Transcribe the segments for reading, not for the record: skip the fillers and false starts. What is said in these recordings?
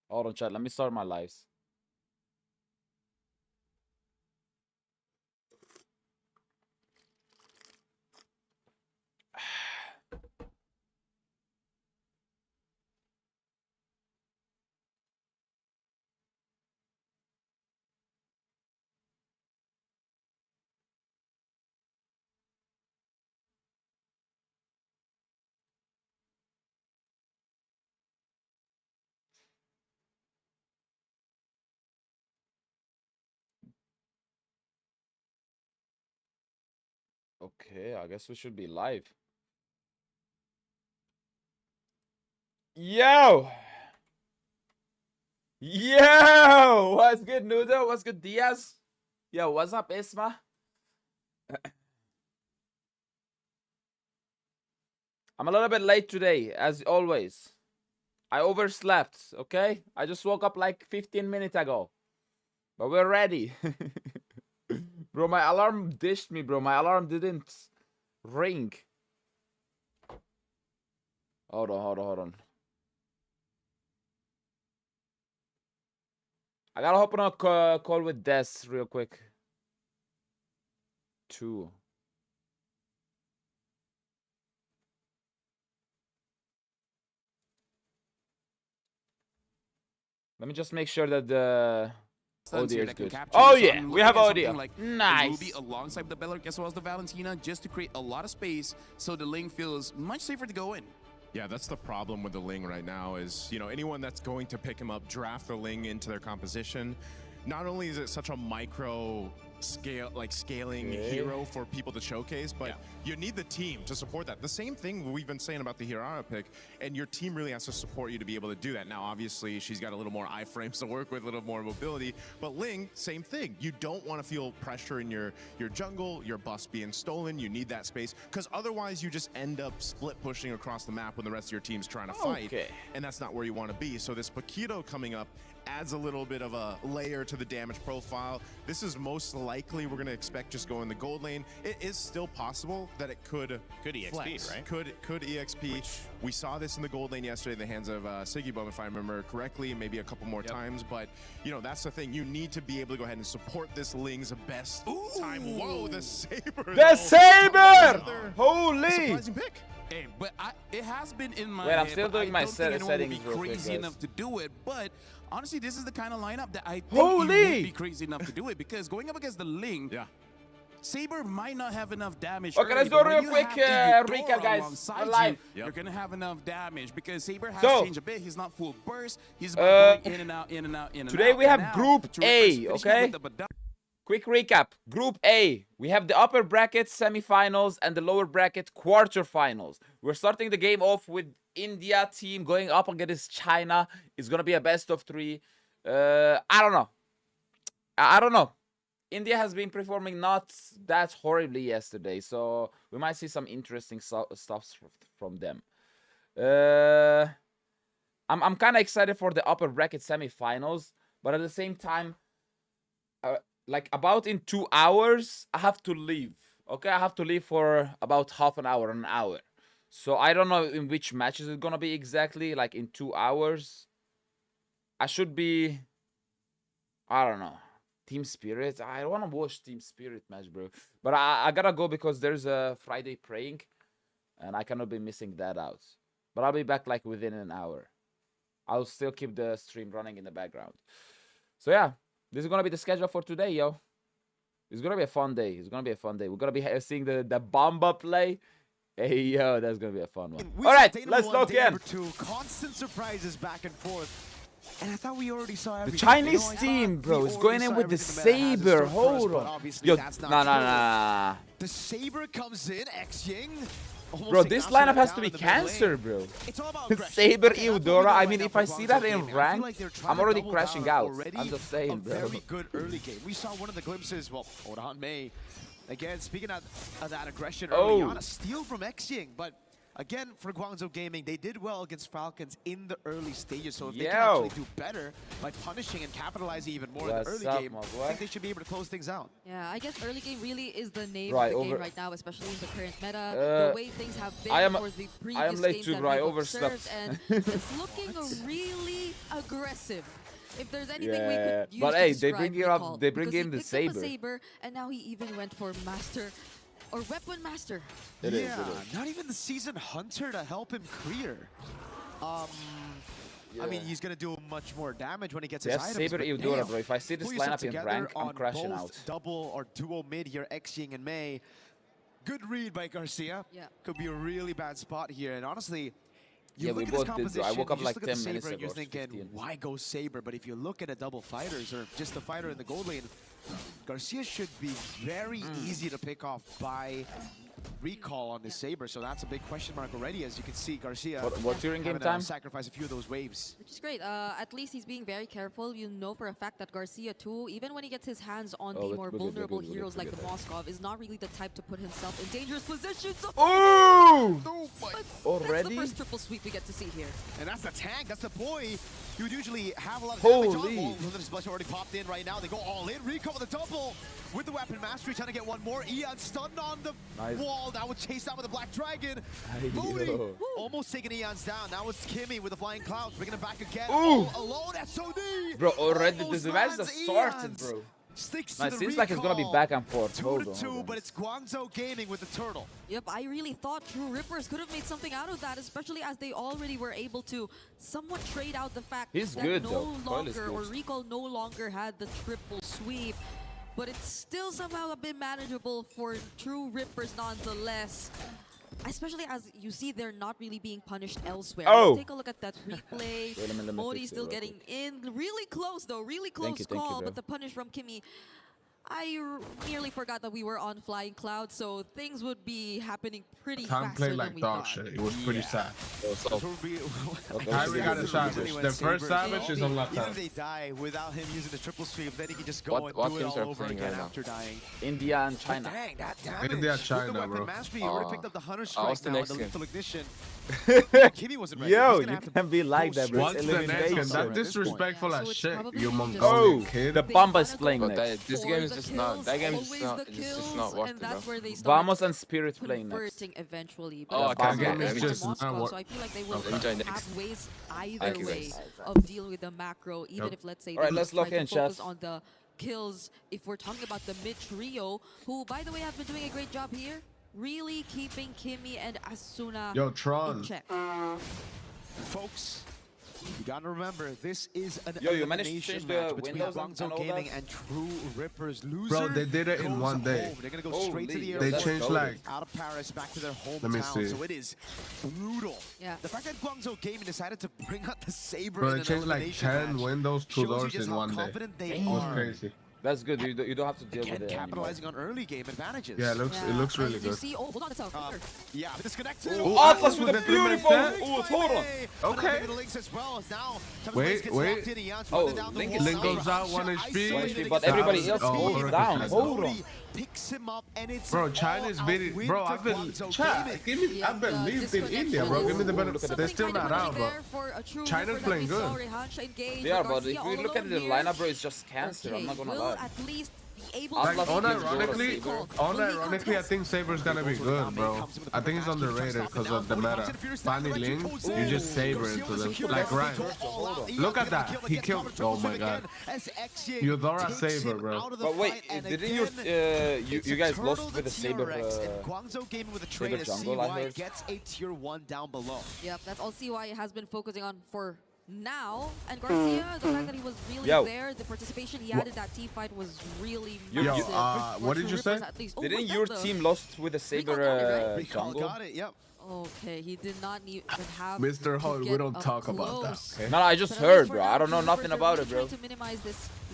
Hold on, chat. Let me start my lives. Okay, I guess we should be live. Yo! Yo! What's good, Nudo? What's good, Diaz? Yo, what's up, Isma? I'm a little bit late today, as always. I overslept, okay? I just woke up like 15 minutes ago. But we're ready. Bro, my alarm dished me, bro. My alarm didn't ring. Hold on. I gotta hop on a call with Des real quick. 2. Let me just make sure that the audio is good. Oh yeah, we have audio. Like nice. Ruby alongside the Bellark as well as the Valentina, just to create a lot of space so the Ling feels much safer to go in. Yeah, that's the problem with the Ling right now is, you know, anyone that's going to pick him up, draft the Ling into their composition. Not only is it such a micro scale, like scaling hero for people to showcase, but you need the team to support that. The same thing we've been saying about the Hirara pick, and your team really has to support you to be able to do that. Now, obviously, she's got a little more iframes to work with, a little more mobility, but Ling, same thing. You don't want to feel pressure in your jungle, your bus being stolen. You need that space, because otherwise you just end up split pushing across the map when the rest of your team's trying to fight, and that's not where you want to be. So this Paquito coming up adds a little bit of a layer to the damage profile. This is most likely we're going to expect just go in the gold lane. It is still possible that it could EXP, flex. right? Could EXP. We saw this in the gold lane yesterday in the hands of Sigibum, if I remember correctly, maybe a couple more times. But, you know, that's the thing. You need to be able to go ahead and support this Ling's best time. Whoa, the Saber. The Saber! Holy! Surprising pick. Hey, but it has been in my Wait, I'm head, still doing my settings would be real quick, crazy guys. enough to do it, but honestly, this is the kind of lineup that I think Holy! it would be crazy enough to do it, because going up against the Ling, Saber might not have enough damage. Okay, let's do a real quick recap, guys. We're live. You're gonna have enough damage because Saber has changed a bit. He's not full burst. He's about going in and out, in and out, in and out. Today we have now, Group A, okay? Quick recap. Group A, we have the upper bracket semifinals and the lower bracket quarterfinals. We're starting the game off with India team going up against China. It's going to be a best of 3. I don't know. I don't know. India has been performing not that horribly yesterday, so we might see some interesting stuff from them. I'm kind of excited for the upper bracket semifinals, but at the same time, like about in 2 hours, I have to leave. Okay, I have to leave for about half an hour, an hour. So I don't know in which matches it's gonna be exactly. Like in 2 hours, I should be. I don't know. Team Spirit. I don't want to watch Team Spirit match, bro. But I gotta go because there's a Friday praying, and I cannot be missing that out. But I'll be back like within an hour. I'll still keep the stream running in the background. So yeah. This is going to be the schedule for today, yo. It's going to be a fun day. It's going to be a fun day. We're going to be seeing the Bomba play. Hey, yo, that's going to be a fun one. All right, let's look in. Constant surprises back and forth. And I thought we already saw everything. The Chinese team, bro, is going in with the Saber. Hold on. Yo, nah. The Saber comes in, X-Ying. Bro, this lineup has to be cancer, bro. Saber, Eudora. I mean, if I see that in rank, I'm already crashing out. I'm just saying, bro. Very good early game. We saw one of the glimpses. Well, Orhan May, again, speaking of that aggression early on, a steal from X-Ying, but again, for Guangzhou Gaming, they did well against Falcons in the early stages, so if they can actually do better by punishing and capitalizing even more in the early game, I think they should be able to close things out. Yeah, I guess early game really is the name of the game right now, especially in the current meta. The way things have been for the previous games that we've observed, and it's looking really aggressive. If there's anything we could use to describe they bring in the picked saber. Up a saber, and now he even went for master or weapon master. It is. Not even the seasoned hunter to help him clear. I mean, he's gonna do much more damage when he gets his items. Saber Eudora, bro. If I see this lineup in rank, I'm crashing out. Double or duo mid here, Xing and Mei. Good read by Garcia. Yeah. Could be a really bad spot here, and honestly. You look at we this both composition, did. I woke up like 10 Saber, minutes ago. You're thinking, why go Saber? But if you look at a double fighters or just the fighter in the gold lane, Garcia should be very easy to pick off by recall on this Saber. So that's a big question mark already, as you can see Garcia. What's your in-game time? Sacrifice a few of those waves. Which is great. At least he's being very careful. You know for a fact that Garcia too, even when he gets his hands on the more vulnerable heroes like the Moskov, is not really the type to put himself in dangerous positions. Oh! Already? That's the first triple sweep we get to see here. And that's the tank. That's the boy. You would usually have a lot of damage on. This splash already popped in right now. They go all in. Rico with a double with the weapon mastery, trying to get one more. Ian stunned on the wall. Now would chase out with the Black Dragon. Almost taking Ian's down. Now it's Kimmy with the flying clouds, bringing him back again. All alone. SOD. Bro, already the match has started, bro. It seems like it's gonna be back and forth. 2-2, but it's Guangzhou Gaming with the turtle. Yep, I really thought True Rippers could have made something out of that, especially as they already were able to somewhat trade out the fact that no longer, or Recall no longer had the triple sweep. But it's still somehow a bit manageable for True Rippers nonetheless. Especially as you see, they're not really being punished elsewhere. Let's take a look at that replay. Modi's still getting in. Really close, though. Really close call, but the punish from Kimmy. I nearly forgot that we were on Flying Cloud, so things would be happening pretty fast. Played like dog shit. It was pretty sad. Kyrie got a savage. The first savage is on left Even hand. if they die without him using the triple sweep, then he can just go and do it all over again after dying. India and China. Dang, that damage. India, China, bro. Mastery, he already picked up the Hunter Strike now with the lethal ignition. Kimmy wasn't ready. Yo, you can't be like that, bro. What's the next? That disrespectful as shit. You Mongolian kid. The Bamba is playing next. This game is just not. That game is just not working, bro. Vamos and Spirit playing next. Eventually. Oh, that game is just not so I feel like they will have ways either way of dealing with the macro, even if, let's say, let's look in, focus on the kills. If we're talking about the mid trio, who, by the way, have been doing a great job here, really keeping Kimmy and Asuna in check. Folks, you gotta remember, this is an you managed to change the between windows Guangzou Gaming and True Rippers. Loser Bro, they did it in one day. They're gonna go straight to the air. They changed like out of Paris back to their hometown. Let me see. So it is brutal. Yeah. The fact that Guangzou Gaming decided to bring out the saber. Bro, they changed like 10 windows, 2 doors in one day. It was crazy. That's good. You don't have to deal with it. Capitalizing on early game advantages. Yeah, it looks really good. See, hold on, yeah, disconnected. Atlas with a beautiful. Hold on. Okay. Wait. Link goes out 1 HP. But everybody else goes down. Hold on. Picks him up and it's bro, China's beating. Bro, I've believed in India, bro. Give me the benefit. They're still not out, bro. China's playing good. They are, but if we look at the lineup, bro, it's just cancer. I'm not gonna lie. Like, unironically, I think Saber's gonna be good, bro. I think he's underrated because of the meta. Fanny Ling, you just Saber into them. Like, right. Look at that. He killed. Oh my god. Eudora Saber, bro. But wait, didn't you guys lost with the Saber jungle, I heard? Gets a tier 1 down below. Yep, that's all CY has been focusing on for now. And Garcia, the fact that he was really there, the participation he had in that team fight was really massive. What did you say? Didn't your team lost with the Saber jungle? Got it, yep. Okay, he did not even have Mr. Holt, we don't talk about that, okay? No, I just heard, bro. I don't know nothing about it, bro.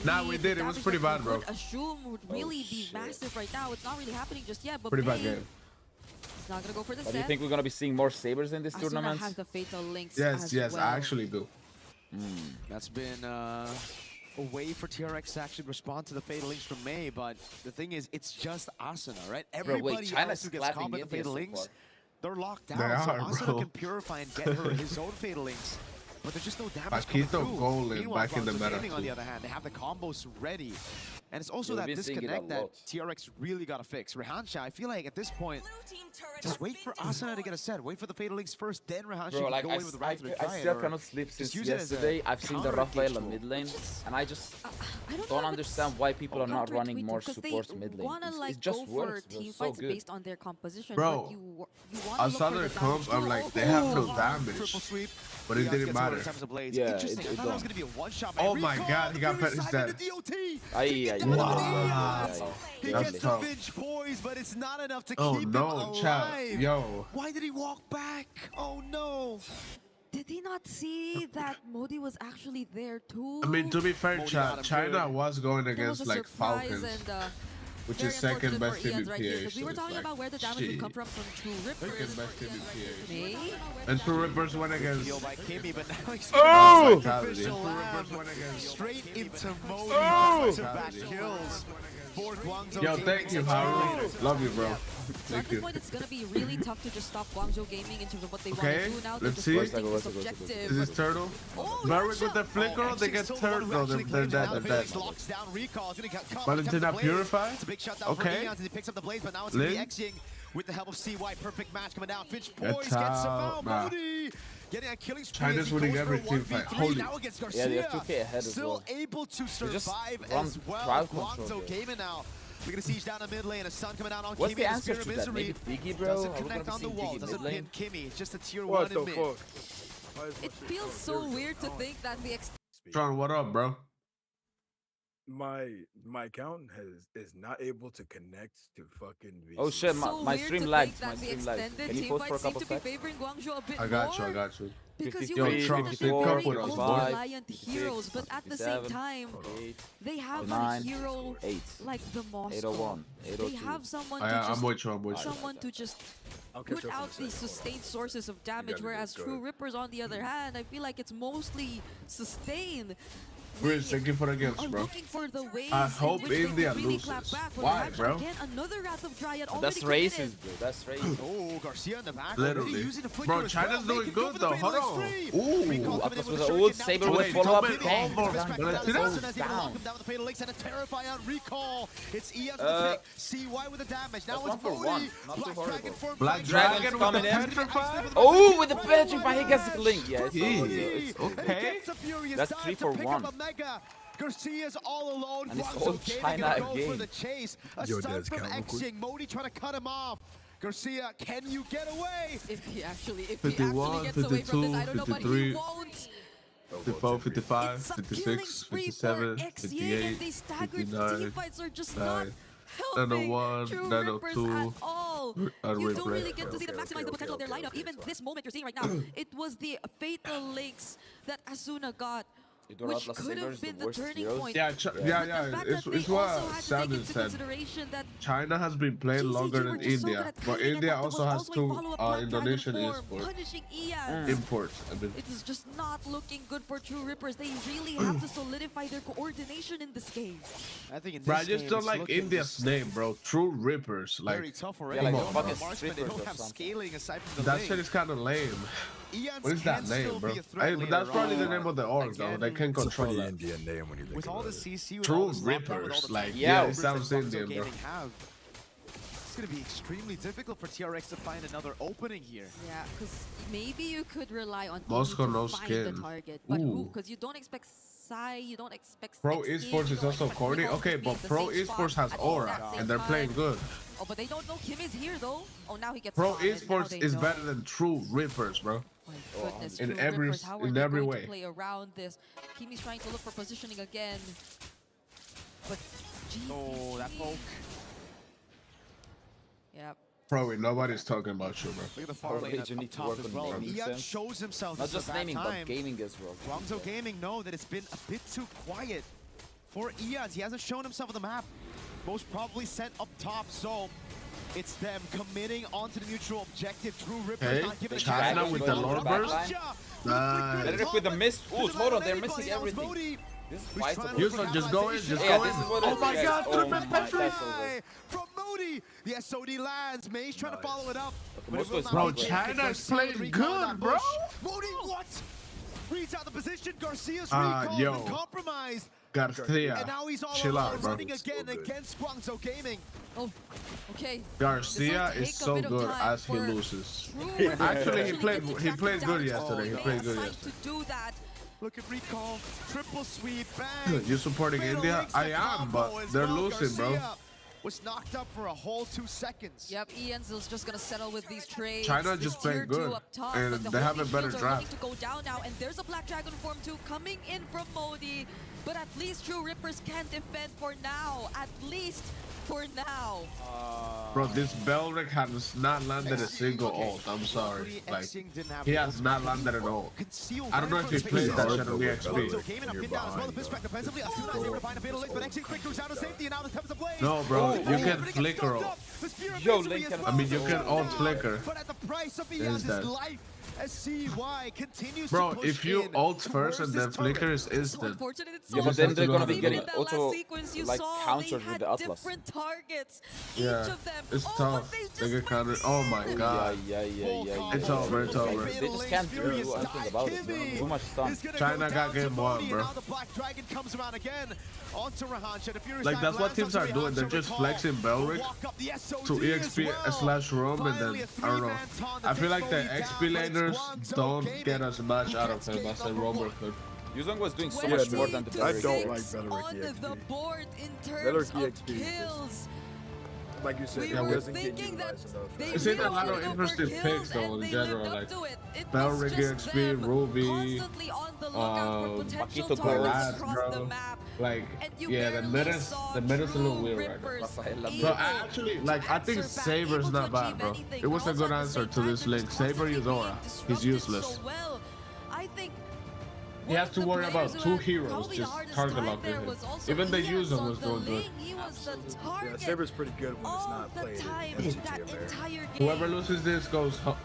Nah, we did. It was pretty bad, bro. Assume would really be massive right now. It's not really happening just yet, but pretty bad game. He's not gonna go for the set. Do you think we're gonna be seeing more Sabers in this tournament? Has the fatal links yes, I actually do. That's been a way for TRX to actually respond to the fatal links from Mei, but the thing is, it's just Asuna, right? Everybody else who gets caught with the fatal links, They're locked down, They so are, Asuna bro. can purify and get her his own Fatal Links. But there's just no damage Paquito coming through. Golden Meanwhile, back in the Guangzhou meta Gaming, on too. the other hand, they have the combos ready. And it's also Yeah, that we've been seeing it a disconnect that lot. TRX really got to fix. Rehansha, I feel like at this point, just wait for Asuna to get a set. Wait for the Fatal Links first, then Rehansha Bro, can like go in with the I regular still Giant, or cannot sleep since use it as a yesterday. I've seen the counter Rafaela engage mid lane, and I just I don't don't know if understand it's why people are not running counterintuitive, more 'cause supports they mid lane. wanna, like, It just go works. for Bro. team So fights good. based on their composition, Bro, but you I want to saw look for their the comp. damage I'm too. like, they have no Triple damage. sweep. But it Ian didn't gets over matter. the Times of Blades. Yeah, Interesting. it I thought it was don't. going to be a one-shot. Oh my God, he got put he's dead. Wow. He That's gets tough. the Finch poise, but it's not enough to Oh keep him no, alive. chat. Yo. Why did he walk back? Oh no. Did he not see that Modi was actually there too? I mean, to be fair, Modi got chat, him China good. was going There was against a like surprise Falcons, and, which very is second unfortunate best for in Ian's right here, BPA. because we were talking about where the damage would come from True Second Rippers. best in BPA. Me? And True Rippers went against. Deal by Kimmy, but now he's Oh! Vitality. official True Rippers lamb. went against. Straight into Modi. Oh! Back-to-back kills for Guangzhou. Yo, Gaming. thank you, Haru. Love you, bro. So at Thank this you. point, it's going to be really tough to just stop Guangzhou Gaming in terms of what they Okay, want to do now. They're let's just see. boosting this Let's go. objective. Is this Turtle? Oh, Very Yaksha! with the flicker, they get turned. No, they're dead. They're dead. Locks down Recall. It's gonna come. Valentina Purify? It's a big shutdown Okay. for Eons as he picks up the blades, but now it's gonna be Lin? Xing with the help of CY. Perfect match coming down. Finch Get poise gets him out. out. Nah. Modi getting a killing spree. China's as he winning goes for every a team fight. 1v3 Holy. now against Garcia. Yeah, they're 2K ahead as Still well. able to just survive run as well. crowd control Guangzhou there. Gaming now. We're gonna siege down a mid lane. A sun coming out on What's Kimmy. the and answer Spirit to of that? Misery. Maybe Biggie, bro? Doesn't Are we connect gonna on see the wall. Biggie Doesn't mid lane? pin Kimmy. It's just a tier What 1 the in mid. fuck? It feels so weird to think that the Tron, what up, bro? My account is not able to connect to fucking VC. Oh shit, so my weird stream to lagged. think My that the stream lagged. extended Can you team pause for a fights seem couple to be seconds? favoring Guangzhou a bit I got you. more. I got you. Because you 53, mentioned Trump, that stay they're very confident, boy. goal-reliant 56, heroes, but at the same 57, time, 48, they have a 9, hero 8, like the Moscow. 801, They 802. have someone to I'm just with you. I'm with you. someone to just I'll catch put up in a out these second. sustained sources of damage, gotta whereas go True ahead. Rippers, on the other hand, I feel like it's mostly sustained. Chris, thank you for the gifts, Are bro. looking for the ways I in hope which they India can really clap loses. back. But Why, Ratchet, bro? Again, another Wrath of Dryad already That's committed. racist, bro. That's racist. Oh, Garcia in the back. Literally. Already using the flicker Bro, as China's well. doing Making go good for the though. Fatal Hold on. Links Ooh. free. Recall Atlas coming in with with the the old shuriken. Now saber the with Wait, Fatal follow-up. Links. Bang. Bang. Respect Bang. down See to that? Asuna as he Down. lock him down with the Fatal Links and a terrify on Recall. It's Ian for the pick. CY with the damage. Now That's it's 1 for 1. Modi. Not too Black horrible. Dragon for Black Dragon's Dragon coming with the in. petrify? Oh, with the petrify, he gets the link. Yeah, it's Jeez. good. Okay. That's 3 for 1. Garcia's all alone. And it's Guangzhou all Gaming China gonna go for again. the chase. A Yo, stun Dez, from count real quick. Xing. Modi trying to cut him off. Garcia, can you get away? If he actually 51, gets away from this, I don't know, but he 53. won't. 54, 55, It's a killing 56, spree 57, for XYA, 58, and they staggered. 59, Team fights are just not 9, helping 901, True 902, Rippers at all. You Unreal don't Break. really get to see them maximize the potential of their lineup. Even this moment you're seeing right now, it was the fatal links that Asuna got, which could have been the turning point. Yeah, But the fact yeah. that It's they what also had to take Sanders into said. consideration that China has been playing GCG longer were than just so good India, at but timing, and India there was also has a two follow-up Black Indonesian Dragon form, esports. punishing Ian. Imports. I mean, It is just not looking good for True Rippers. They really have to solidify their coordination in this game. I think in bro, I this just game, don't it's like looking India's just name, bro. True Rippers, very like tough already. like They the don't fucking have marksman, they strippers don't or have something. scaling aside from the that lane. shit is kind of lame. Eons What is that can name, still bro? be a threat But that's later probably the on. name of the org, though. They can It's a control pretty that. Indian name when you think With all about the it. CC, with True all this lockdown, with all Rippers, the like, yeah, yeah, it it sounds Guangzhou Indian, bro. Gaming have, it's going to be extremely difficult for TRX to find another opening here. Yeah, because maybe you could rely on Moscow Amy to no find skin. the target, but who? Ooh. Because you don't expect Sai, you don't expect Pro Sexy, Esports you is don't also expect corny. Nicole Okay, to be but in the Pro same Esports spot has at the aura, exact same and they're playing time. good. Oh, but they don't know Kim is here though. Oh, now he gets Pro spotted. Now Esports they is know. better than True Rippers, bro. My goodness, In True every- Rippers, how are in they every going way. to play around this? Kimi's trying to look for positioning again, but Oh, that poke. yeah. Bro, nobody's talking about you, bro. Look at the far Our lane agent up need to top work as on well. naming Ian sense. shows himself Not this is just a bad naming, but time. gaming as well. Guangzhou Gaming know that it's been a bit too quiet for Eons. He hasn't shown himself on the map. Most probably sent up top, so it's them committing onto the neutral objective. True Rippers Hey, not giving a China chance. with the Going lore for the burst. backline. Better with the mist. Ooh, hold on, they're missing everything. This is fightable. Houston, just go in, just Yeah, go this in. is what Oh it my is. god, Oh triple my, that's petrify. over. From Modi, 3. The SOD lands. Maze trying to follow it up. Bro, China's playing good, bro. Modi, what? Reads out the position. Garcia's recalled and compromised. Garcia, and now he's all chill alone, out, bro. running again against Guangzhou Gaming. Oh, okay. Garcia is so good as he loses. Actually, he played good yesterday. He played good yesterday. To do that. Look at recall, triple sweep, bang. You supporting India? I am, but they're losing, bro. Was knocked up for a whole 2 seconds. Yep, Ian's just gonna settle with these trades. China just played good, top, and they have a better draft. To go down now, and there's a Black Dragon form 2 coming in from Modi, but at least True Rippers can defend for now. At least for now. Bro, this Belric has not landed a single ult. I'm sorry. Like, he has not landed an ult. I don't know if he played that shit on the XP. No, bro, you can flicker ult. Yo, Link, I mean, you can ult flicker. Is that? Bro, if you ult first and then flicker is instant. Yeah, but then they're gonna be getting auto like countered with the Atlas. Yeah, it's tough. They get countered. Oh my god. Yeah. It's over, it's over. They just can't do anything about it, man. Too much stun. China got game 1, bro. Like, that's what teams are doing. They're just flexing Belric to EXP/roam, and then, I don't know. I feel like the XP laners don't get as much out of him as a roamer could. Yuzong was doing so much more than the Belric. I don't like Belric EXP. Like you said, we it were doesn't get thinking that utilized enough. they It's in a really lot of wanted interesting overkills, picks though and in they general, lived like up to it. It was Belric just EXP, them Ruby, constantly on the lookout for potential Paquito targets Gold, across bro. the map. Like, And you yeah, the barely meta's saw a little True weird right Rippers now. Rafaela Bro, able I actually, like, I think to answer back, Saber's able not to bad, achieve bro. anything, It was but a also good at the answer same to time, this they're link. just Saber constantly being Eudora. He's disrupted useless. so well. I think He has to worry about 2 heroes just target locking him. Even the user was doing good. He was the Yeah, target Saber's pretty good when it's all not the played time in in MSC that there. entire game. Whoever loses this goes home.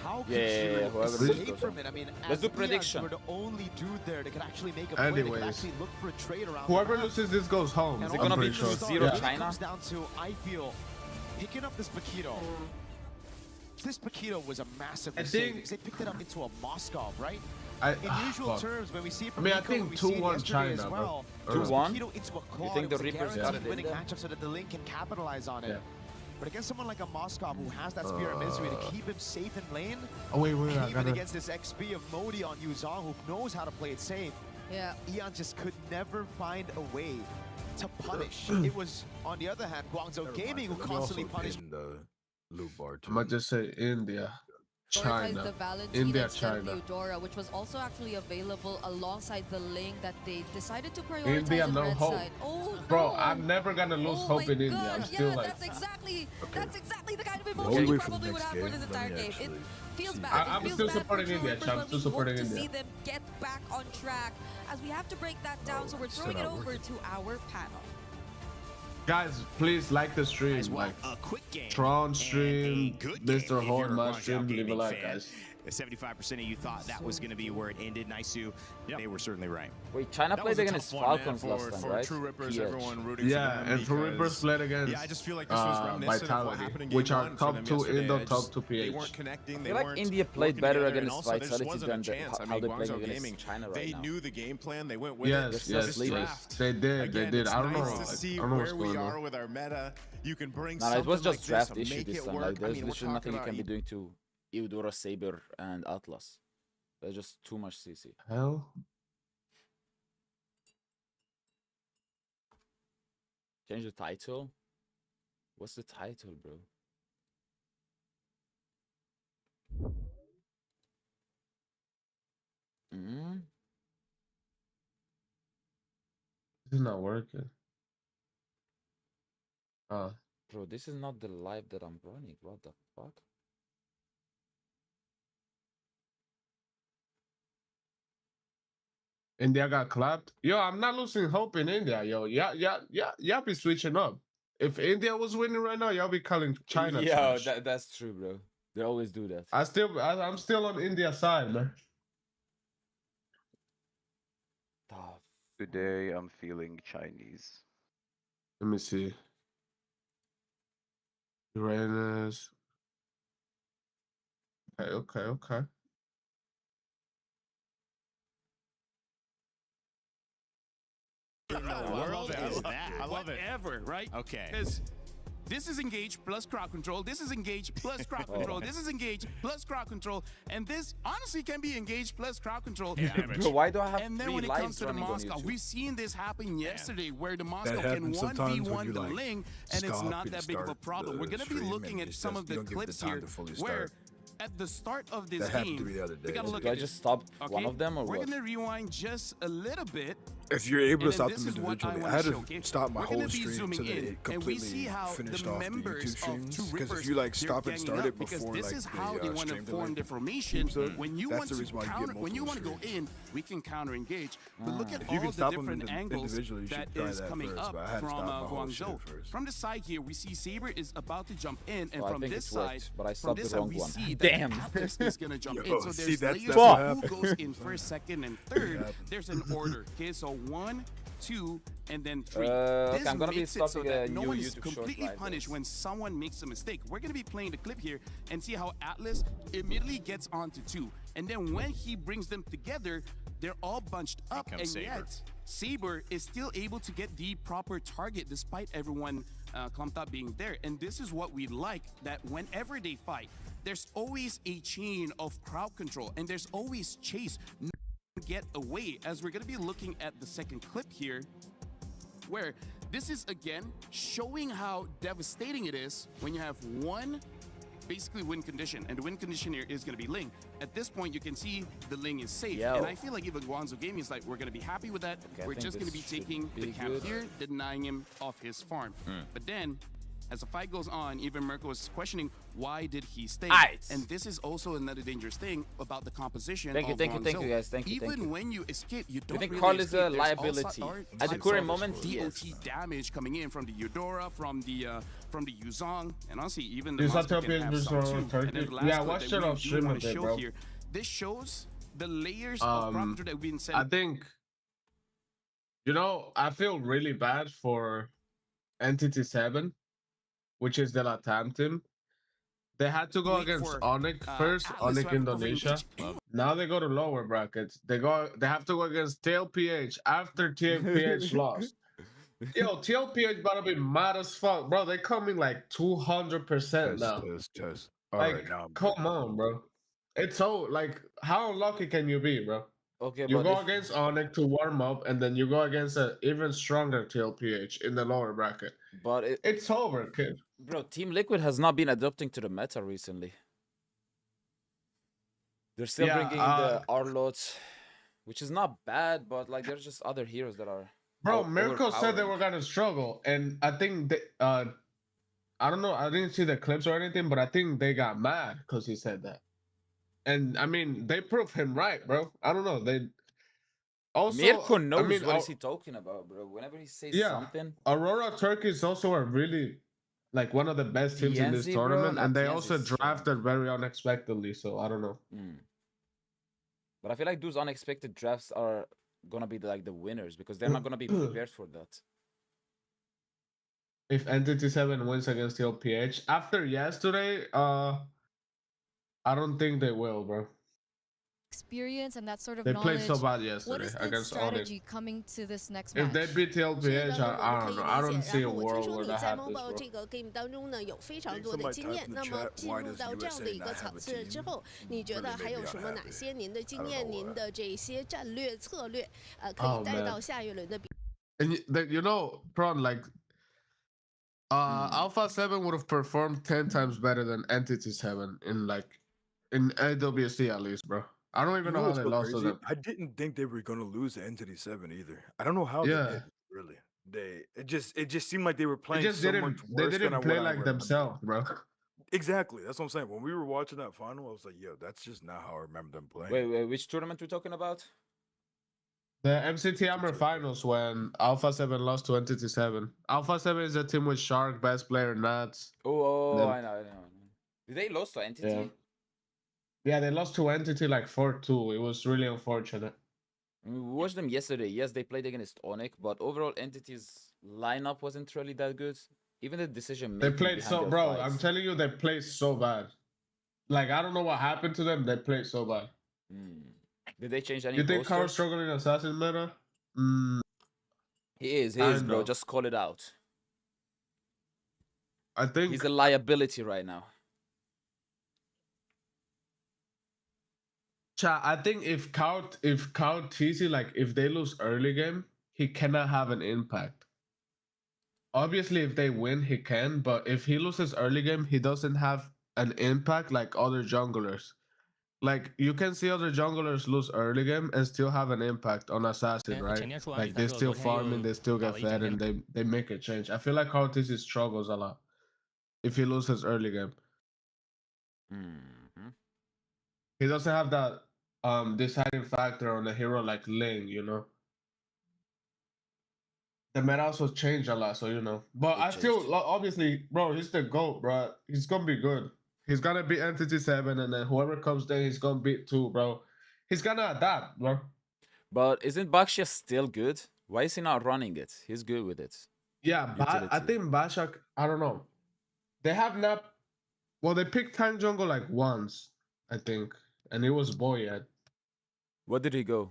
How could Yeah, you whoever escape loses from it? I mean, Let's do as prediction. We're the only dude there that can actually make a play. They Anyways, can actually look for a trade around. Whoever loses this goes home. And it I'm gonna be pretty sure. 2-0 Yeah. China? It comes down to, I feel, picking up this Paquito. This Paquito was a massive mistake because they picked it up into a Moskov, right? In usual terms, when we see it from I Nico, think when we see it 2-1 yesterday China, as well, bro. 2-1? Paquito into a claw, You think the it was a Reapers guaranteed got it in winning there? matchup so that the Link can capitalize on it. Yeah. But against someone like a Moskov who has that Spear of Misery to keep him safe in lane, Oh, wait, I even gotta... against this XP of Modi on Yuzong who knows how to play it safe, Yeah. Ian just could never find a way to punish. It was, on the other hand, Guangzhou Gaming who constantly punished. the loot bar too. I might just say India, Prioritized the China, Valentina India, instead of China. Eudora, which was also actually available alongside the Ling that they decided to prioritize India, in no red hope. side. Oh, Bro, no. I'm never gonna lose Oh hope my in India. God. I'm still yeah, like... that's exactly the kind of Hold emotion you me for the probably would next have for this game, entire let me game. It actually feels see. bad. I'm It feels still bad for supporting True India, Rippers, I'm but still we supporting hope to India. see them get back on track as we have to break that down. So we're it's throwing it not over working. to our panel. Guys, please like the stream. Like, a quick game Tron stream, and a good game Mr. if Horn, you're a my Guangzhou stream, leave a Gaming like, fan. guys. 75% of you thought that was going to be where it ended. Nisu, they were certainly right. Wait, China That was played a against tough one, man, Falcons last time, for right? True Rippers, PH. everyone rooting Yeah, for them. and True Rippers because- played against Yeah, I just feel like this was reminiscent of what Vitality, happened in game which are 1 for top them 2 yesterday. Indo, I top just- 2 They PH. weren't connecting. I They feel like weren't India played working better together, and against also there just Vitality wasn't than a chance. I how mean, they're playing Guangzhou against Gaming, China right they now. knew the game plan. They went with Yes, it. yes, This yes. draft, They did, again, they did. it's I don't nice know. to see I don't know what's where we going on. are with our meta. You can bring No, it was something just like this draft and issue make this it time. work. Like, I there's mean, we're literally nothing talking you can be about doing to Eudora, Saber, and Atlas. There's just too much CC. Hell? Change the title? What's the title, bro? Mm? This is not working. Bro, this is not the live that I'm running. What the fuck? India got clapped. Yo, I'm not losing hope in India, yo. Y'all be switching up. If India was winning right now, y'all be calling China Yeah, trash. that's true, bro. They always do that. I'm still on India's side, man. Today I'm feeling Chinese. Let me see. Uranus. Okay. I love it. Whatever, right? Okay. Because this is engage plus crowd control. This is engage plus crowd control. This is engage plus crowd control. And this honestly can be engage plus crowd control. Bro, why do I have and then three when it lives comes to the running on Moscow, YouTube? we've seen this happen yesterday where the Moscow That can happens sometimes when 1v1 you, the like, Ling, and it's stop not and that big of a start problem. the We're going to be stream looking and at some of you the don't give the clips time here to fully where start. at the start of this That happened to game, me the other we day. gotta look Do at I this. just stop Okay? one of them or We're what? gonna rewind just a little bit. If you're able to And stop this them is what individually, I wanna had to showcase. stop my We're gonna whole be stream zooming till in, they and we see completely how finished the off the members YouTube of streams. Two Because Rippers, if you like they're stop and ganging start up it because before this like is how the they want to stream form delay their formation. keeps up, When you that's want the to reason why you get counter, when you want multiple to go in, we can counter engage. But look at If you all can the stop them different angles individually, you should that try is that coming first, up but I had to from stop my whole shit Guangzhou. first. From the side here, we see Saber is about to jump in, and Oh, I from think this it's side, worked, but I from stopped this the side, wrong we one. see Damn. that Atlas is gonna jump Yo, in. So see, there's that's layers what of who happened. goes in first, second, and third. There's an order. Okay, so 1, 2, and then 3. Okay, This I'm gonna be makes it so stopping that a no new one is YouTube completely short punished like when someone makes a mistake. We're gonna be playing the clip here and see how Atlas immediately gets onto 2, and then when he brings them together, they're all bunched up, and yet Saber is still able to get the proper target despite everyone clumped up being there. And this is what we like, that whenever they fight, there's always a chain of crowd control, and there's always chase. No one get away, as we're gonna be looking at the second clip here, where this is again showing how devastating it is when you have one basically win condition, and the win condition here is going to be Ling. At this point, you can see the Ling is safe, and I feel like even Guangzhou Gaming is like, we're going to be happy with that. Okay, we're just going to be taking the camp here, denying him off his farm. But then, as the fight goes on, even Mirko was questioning why did he stay. And this is also another dangerous thing about the composition of Thank you guys. Thank you. Even when you escape, you don't think really Carl is escape. a There's liability? At the current moment, he is. DOT damage coming in from the Eudora, from the Yuzong, and honestly, even the This Moscow Utopia can have is some Turkey. too. And then the last Yeah, clip watch that it we off do stream wanna a bit, show bro. here, this shows the layers of propaganda that we've been sending. I think, I feel really bad for Entity 7, which is the Latam team. They had to go against Onyx first, Onyx Indonesia. Now they go to lower brackets. They have to go against TLPH after TLPH lost. Yo, TLPH about to be mad as fuck, bro. They coming like 200% now. Test. Like, come on, bro. It's so like, how unlucky can you be, bro? Okay, you but go against Onyx to warm up, and then you go against an even stronger TLPH in the lower bracket. But it's over, kid. Bro, Team Liquid has not been adapting to the meta recently. They're still bringing in the Arlots, which is not bad, but like there's just other heroes that are. Bro, Mirko said they were gonna struggle, and I think they, I don't know, I didn't see the clips or anything, but I think they got mad because he said that. And I mean, they proved him right, bro. I don't know. They also Mirko knows what is he talking about, bro. Whenever he says something. Aurora Turkey is also a really like one of the best teams in this tournament, and they also drafted very unexpectedly. So I don't know. But I feel like those unexpected drafts are gonna be like the winners because they're not gonna be prepared for that. If Entity 7 wins against LPH after yesterday, I don't think they will, bro. Experience and that sort of they knowledge. They played so bad yesterday what is against strategy coming to this next match? If they beat LPH, I don't know. I don't see a world where that happens, bro. 这个 game 当中呢有非常多的经验，那么进入到这样的一个场次之后，你觉得还有什么哪些您的经验、您的这些战略策略，可以带到下一轮的比？ And you know, Prawn, like, Alpha 7 would have performed 10 times better than Entity 7 in AWC at least, bro. I don't even know how they lost to them. I didn't think they were gonna lose to Entity 7 either. I don't know how they did, really. It just seemed like they were playing so much worse. They didn't play like themselves, bro. Exactly. That's what I'm saying. When we were watching that final, I was like, yo, that's just not how I remember them playing. Wait, which tournament we talking about? The MCT Hammer finals when Alpha 7 lost to Entity 7. Alpha 7 is a team with Shark, best player, Nuts. I know. Did they lose to Entity? Yeah, they lost to Entity like 4-2. It was really unfortunate. We watched them yesterday. Yes, they played against Onyx, but overall Entity's lineup wasn't really that good. Even the decision they played so, bro. I'm telling you, they played so bad. Like I don't know what happened to them. They played so bad. Did they change any? You think Carl's struggling in assassin meta? He is, bro. Just call it out. I think he's a liability right now. Chat, I think if Carl TC, like if they lose early game, he cannot have an impact. Obviously, if they win, he can, but if he loses early game, he doesn't have an impact like other junglers. Like you can see other junglers lose early game and still have an impact on assassin, right? Like they still farming, they still get fed, and they make a change. I feel like Carl TC struggles a lot if he loses early game. He doesn't have that deciding factor on a hero like Ling, you know. The meta also changed a lot, so you know. But I still, obviously, bro, he's the GOAT, bro. He's gonna be good. He's gonna beat Entity 7, and then whoever comes there, he's gonna beat 2, bro. He's gonna adapt, bro. But isn't Baksha still good? Why is he not running it? He's good with it. Yeah, I think Bashak, I don't know. They have not. Well, they picked tank jungle like once, I think, and it was Boyad. What did he go?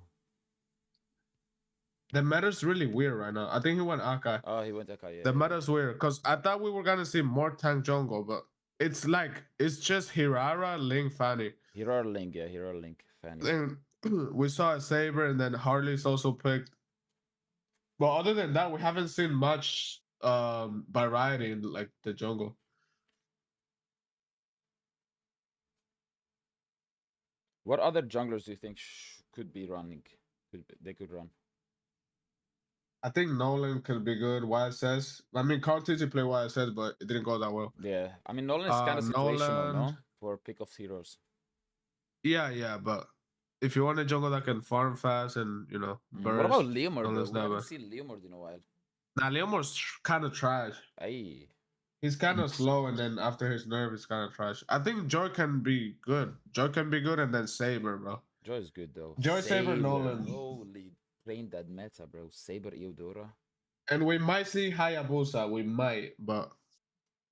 The meta's really weird right now. I think he went Akai. Oh, he went Akai, yeah. The meta's weird, because I thought we were gonna see more tank jungle, but it's like, it's just Hirara, Ling, Fanny. Hirara, Ling, yeah, Hirara, Ling, Fanny. And we saw a Saber, and then Harley's also picked. But other than that, we haven't seen much variety in like the jungle. What other junglers do you think could be running? They could run? I think Nolan could be good. YSS. I mean, Carl TC played YSS, but it didn't go that well. Yeah, I mean, Nolan is kind of situational, no? For pick of heroes. Yeah, but if you want a jungle that can farm fast and, you know, burst. What about Leomord, bro? We haven't seen Leomord in a while. Nah, Leomord's kind of trash. Aye. He's kind of slow, and then after his nerf, he's kind of trash. I think Joy can be good. Joy can be good, and then Saber, bro. Joy is good, though. Joy, Saber, Nolan. Holy, playing that meta, bro. Saber, Eudora. And we might see Hayabusa. We might, but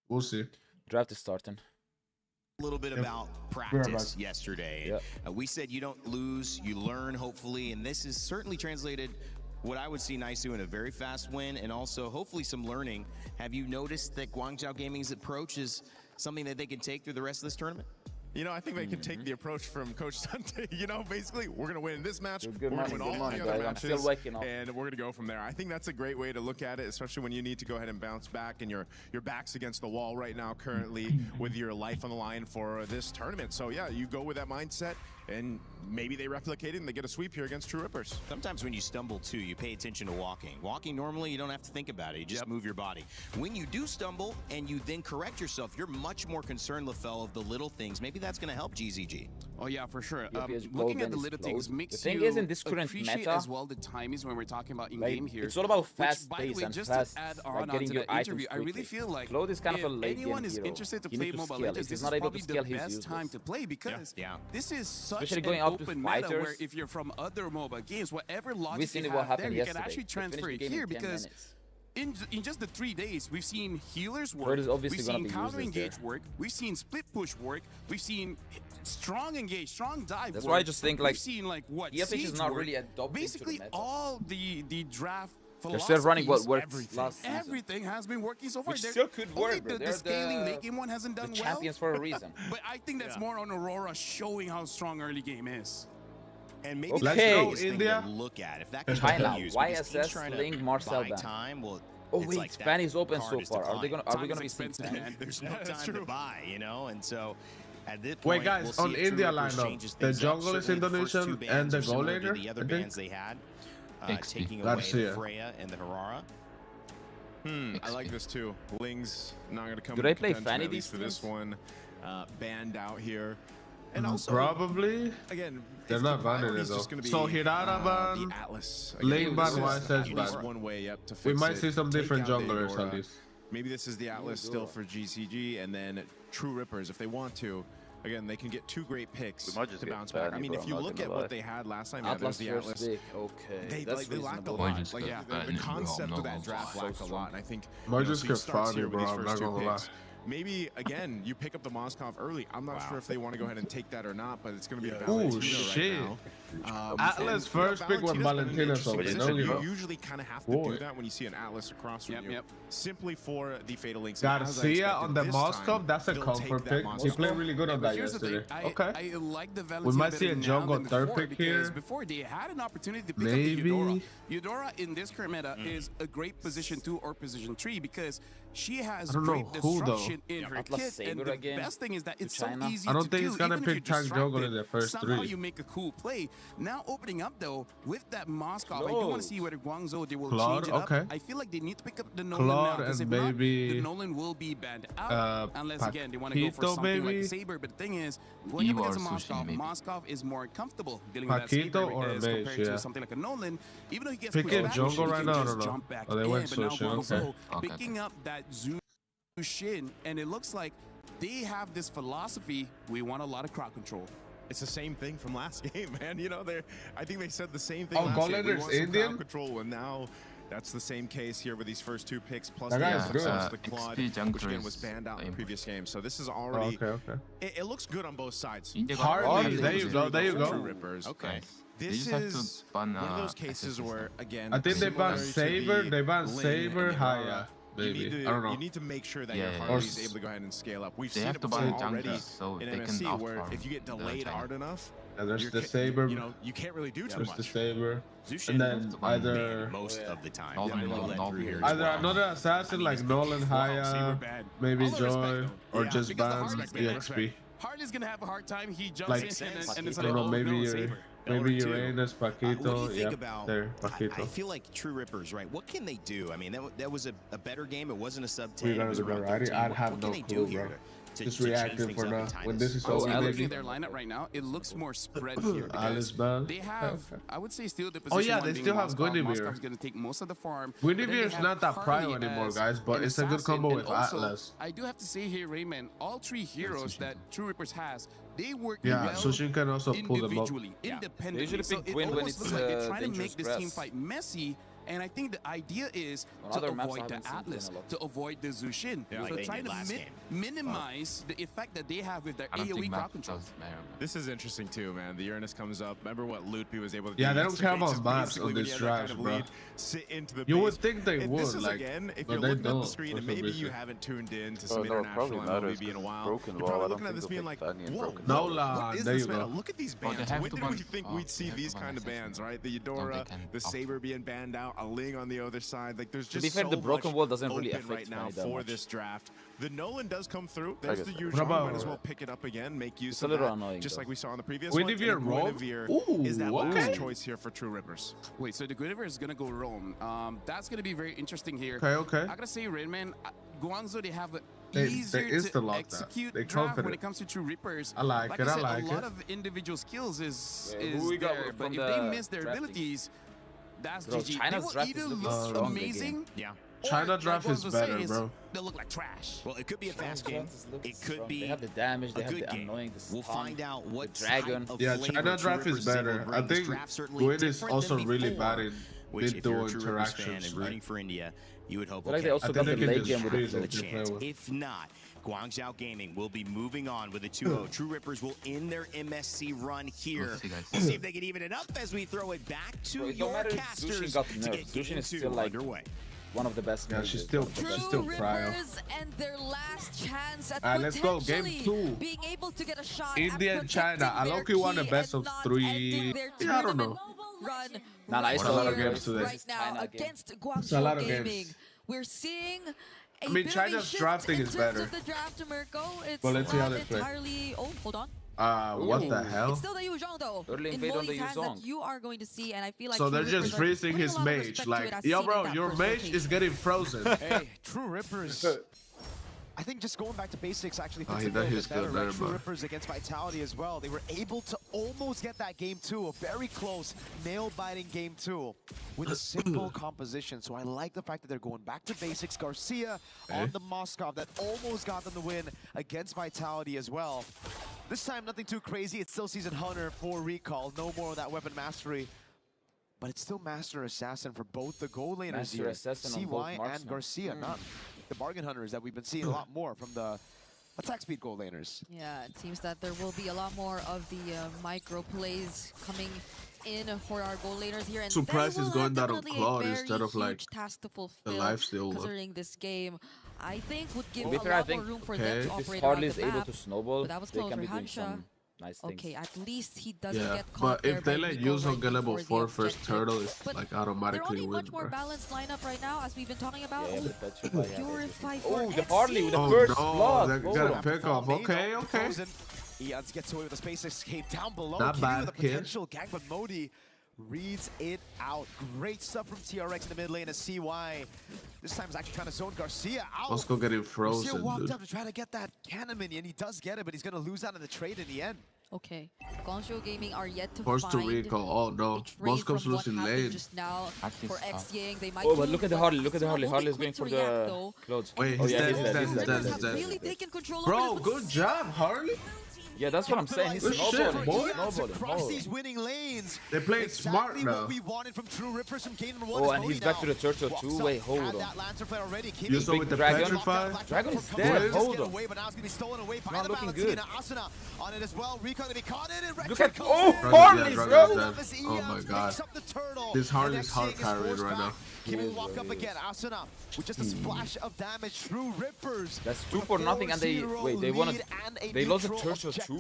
we'll see. Draft is starting. A little bit about practice yesterday. We said you don't lose, you learn, hopefully, and this is certainly translated what I would see Naisu in a very fast win, and also hopefully some learning. Have you noticed that Guangzhou Gaming's approach is something that they can take through the rest of this tournament? You know, I think they can take the approach from Coach Dante. You know, basically, we're going to win this match, we're going to win all the other matches, and we're going to go from there. I think that's a great way to look at it, especially when you need to go ahead and bounce back, and your back's against the wall right now currently with your life on the line for this tournament. So, yeah, you go with that mindset, and maybe they replicate it and they get a sweep here against True Rippers. Sometimes when you stumble, too, you pay attention to walking. Walking, normally, you don't have to think about it. You just move your body. When you do stumble and you then correct yourself, you're much more concerned, LaFell, of the little things. Maybe that's going to help GZG. Oh, yeah, for sure. Looking at the little things makes you is in this current meta as well the timings when we're talking about in-game here. It's all about fast pace and just fast, to add on getting to your the interview, I really feel like Claude is kind of a late anyone game is hero. interested to He play needs Mobile scale. Legends, If he's this not is able to probably scale, the he's best useless. time to play because this is such Especially an going up to open meta fighters. where if you're from other MOBA games, whatever We've logic seen you it what have there, happened you can yesterday. actually transfer it here because in just the 3 days, we've seen healers work, we've seen counter engage work, we've seen split push work, we've seen strong engage, strong dive That's work. why I just think like we've seen like what EFH is not work. really adopting Basically to the meta. all the draft they're still running what worked everything has been working so far. Which still could work, bro. The scaling late game one hasn't done well. Champions for a reason. But I think that's more on Aurora showing how strong early game is. And maybe let's go India. Look at if that China, YSS, Ling, Marcel ban. Time, well, oh wait, like Fanny's open so far. Are we gonna be seeing Fanny? There's no time to buy, you know, and so. At this point, wait, guys, on India lineup, the jungle is Indonesian and the goal later. The other bands they had, taking away the Freya and the Harara. I like this too. Ling's not going to come. Do they play Fanny these for this one? Banned out here. And also, probably again, they're not banning it though. So Hirara ban, Ling ban, YSS ban. One way up to fix we might see some different junglers at least. Maybe this is the Atlas still for GCG, and then True Rippers, if they want to, again, they can get 2 great picks to bounce back. back. I mean, if you look at what they had last time, Atlas the first Atlas, pick. Okay, they lacked a lot. Like, the concept of that draft lacked a lot. And I think might just get foggy, bro. I'm not gonna lie. Maybe, again, you pick up the Moskov early. I'm not sure if they want to go ahead and take that or not, but it's going to be a Valentino right now. Atlas first pick when Valentina's over. You usually kind of have to do that when you see an Atlas across from you. Simply for the Fatal Links. Garcia on the Moskov, that's a comfort pick. He played really good on that yesterday. Okay. I like the we might see a jungle third pick here. Before they had an opportunity to pick up the Eudora. Eudora in this current meta is a great position 2 or position 3 because she has great destruction in her kit, and the best thing is that it's so easy to do. I don't think he's gonna pick tank jungle in the first 3. Somehow you make a cool play. Now opening up though with that Moskov, I do want to see whether Guangzhou they will change it up. I feel like they need to pick up the Nolan now because if not, the Nolan will be banned out unless again they want to go for something like Saber. But the thing is, when you against a Moskov is more comfortable dealing with that Saber as compared to something like a Nolan. Even though he gets pushed back, jungle he right can now. just jump back in. But now Guangzhou picking up that Zushin, and it looks like they have this philosophy: we want a lot of crowd control. It's the same thing from last game, man. You know, I think they said the same thing. Oh, Golden's Indian control, and now that's the same case here with these first 2 picks plus the Claude, which again was banned out in the previous game. So this is already it looks good on both sides. Harley, there you go. Rippers. Okay. This is one of those cases where, again, I think they banned Saber. They banned Saber, Haya. Maybe. I don't know. You need to make sure that your Harley is able to go ahead and scale up. We've seen it before already in MSC where if you get delayed hard enough, there's the Saber. You know, you can't really do too much. There's the Saber. And then either most of the time. Either another assassin like Nolan, Haya, maybe Joy, or just ban EXP. Harley's gonna have a hard time. He jumps in and it's like, I don't know, maybe Uranus, Paquito, I feel like True Rippers, right? What can they do? I mean, that was a better game. It wasn't a sub 10. It was a round 13. I'd have no clue, bro. Just reacting for now. When this is over, looking at their lineup right now, it looks more spread here. They have, I would say, still the position. Oh yeah, they still have Guinevere. Is going to take most of the farm. Guinevere is not that prio anymore, guys, but it's a good combo with Atlas. I do have to say here, Rayman, all 3 heroes that True Rippers has, they work well Sushin can also pull them up. Independently. They usually pick Gwyn when it's like they're trying to make this team fight messy. And I think the idea is to avoid the Atlas, to avoid the Zushin. So trying to minimize the effect that they have with their AoE crowd control. This is interesting too, man. The Uranus comes up. Remember what Lootby was able to do? Yeah, they don't care about maps on this draft, bro. You would think they would, this is, again, if you're looking at the screen and maybe you haven't tuned in to some international MLBB in a while, you're probably looking at this being like, whoa, what is this meta? Look at these bans. When did we think we'd see these kind of bans, right? The Eudora, the Saber being banned out, a Ling on the other side. Like, there's just so the broken wall doesn't really affect right now for this draft. The Nolan does come through. There's the usual. Might as well pick it up again, make use of that, just like we saw in the previous one. Guinevere is that last choice here for True Rippers. Wait, so the Guinevere is gonna go roam. That's gonna be very interesting here. Okay. I gotta say, Rainman, Guangzhou, they have easier to execute draft when it comes to True Rippers. I like it. I said, a lot of individual skills is there, but if they miss their abilities, that's GG. China's draft is look amazing. Yeah. China draft is better, bro. They'll look like trash. Well, it could be a fast game. It could be. They have the damage. They have the annoying. We'll find out what dragon. Yeah, China draft is better. I think Gwyn is also really bad in mid-duo interactions. Rooting for India, you would hope. Like they also got the late game with the chance. If not, Guangzhou Gaming will be moving on with a 2-0. True Rippers will end their MSC run here. We'll see if they can even it up as we throw it back to your casters. Zushin is still like underway. One of the best. Yeah, she's still prio. And their last chance at let's go game 2. Being able to get a shot. India and China. I low-key won a best of 3. Yeah, I don't know. It's a lot of games today. Right now against Guangzhou Gaming. We're seeing. I mean, China's drafting is better. But let's see how they play. Oh, hold on. What the hell? It's still the Yuzhong though. Early invade on the Yuzhong. You are going to see, and I feel like so they're just freezing his mage. Like, yo, bro, your mage is getting frozen. Hey, True Rippers. I think just going back to basics actually fits he's good better, there, True Rippers against Vitality as well. They were able to almost get that game 2, a very close, nail-biting game 2 with a simple composition. So I like the fact that they're going back to basics. Garcia on the Moskov that almost got them the win against Vitality as well. This time, nothing too crazy. It's still Season Hunter for Recall. No more of that weapon mastery. But it's still Master Assassin for both the goal laners here. CY and Garcia, not the bargain hunters that we've been seeing a lot more from the attack speed goal laners. Yeah, it seems that there will be a lot more of the micro plays coming in for our goal laners here. And surprise is going down on Claude instead of like task to fulfill, the lifesteal considering this game. I think would give a lot more room for them to operate Harley around the is able map. to snowball. But that was they close can for be doing Hansha. some nice things. Okay, at least he doesn't get caught. But if they let Yuzo get level 4 first turtle, it's like automatically they're win. much more balanced lineup right now, as we've been talking about. Purify oh, for the Harley with the oh, first no, blood. they got a pick off. Okay, okay. Eons gets away with a space escape down below. Not bad, with a potential gang, but Modi reads it out. Great stuff from TRX in the mid lane as CY. This time is actually trying to zone Garcia out. Let's go get him frozen. Garcia walked Dude. up to try to get that cannon minion. He does get it, but he's going to lose out in the trade in the end. Okay, Guangzhou Gaming are yet to Forced to find recall. Oh no, Moscow's losing lane. Just now for XYing, they might oh, but look at the Harley. Look at the Harley. Harley is going for the clothes. Wait, oh, he's yeah, dead. He's dead. Really taken control Bro, over good job, Harley. Yeah, that's what I'm saying. He's snowballing. Across these winning lanes. They played smart now. What we wanted from True Rippers from game number 1. Oh, and he's back to the turtle too. Wait, hold on. You saw with the petrify. Dragon is dead. Hold on. Not looking good. On it as well. Rico gonna be caught in it. Look at Harley, bro. Oh my god. This Harley's hard carried right now. Can walk up again? Asuna with just a splash of damage. True Rippers. That's 2 for nothing, and they they lost the turtle too.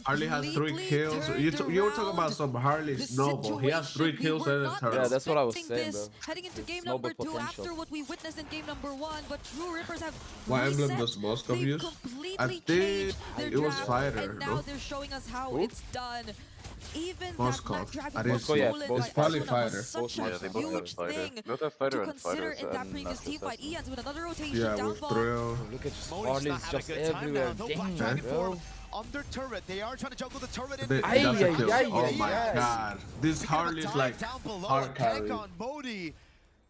Harley has 3 kills. You were talking about some Harley snowball. He has 3 kills and a turtle. Yeah, that's what I was saying, bro. Heading into game number 2 after what we witnessed in game number 1, but True Rippers have what emblem does Moscow use? I think it was fighter. And now they're showing us how it's done. Even Moscow. that Moscow, yeah, it's probably fighter. Such a huge thing to consider in that previous team fight. Eons with another rotation down with thrill. Look at Harley's just everywhere. Dang, bro. Under turret, they are trying to juggle the turret. Oh my god. This Harley's like hard carry.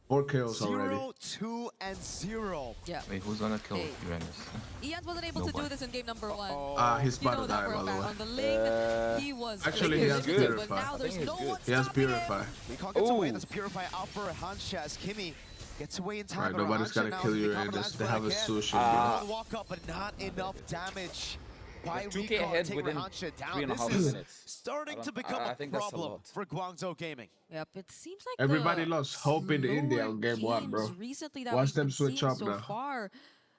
4 kills already. 0, 2, and 0. Yeah. Wait, who's gonna kill Uranus? Eons wasn't able to do this in game number 1. He's about to die, by the way. On the lane, he was actually, he has Purify. Purify. Now there's no one He has Purify. Recall gets away. That's Purify out for Hansha as Kimmy gets away in time. Right, nobody's gotta kill you in this. They have a sushi. Walk up, but not enough damage. By 2K ahead within 3.5 minutes. Starting to become a problem for Guangzhou Gaming. Yep, it seems like everybody lost hope in India on game 1, bro. Watch them switch up now. Far.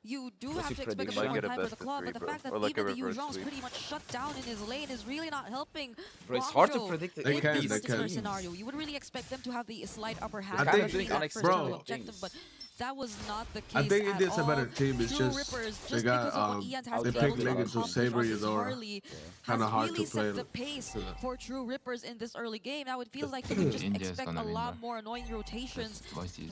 You do have to expect a bit more time for the club, but the fact that even the Yuzhong's pretty much shut down in his lane is really not helping. Bro, it's hard to predict it. They can. Scenario. You would really expect them to have the slight upper hand. I think, bro, objective, but that was not the case. I think it is a better team. It's just they got they picked Leggings to Saber Eudora. Kind of hard to play. The pace for True Rippers in this early game. Now it feels like you can just expect a lot more annoying rotations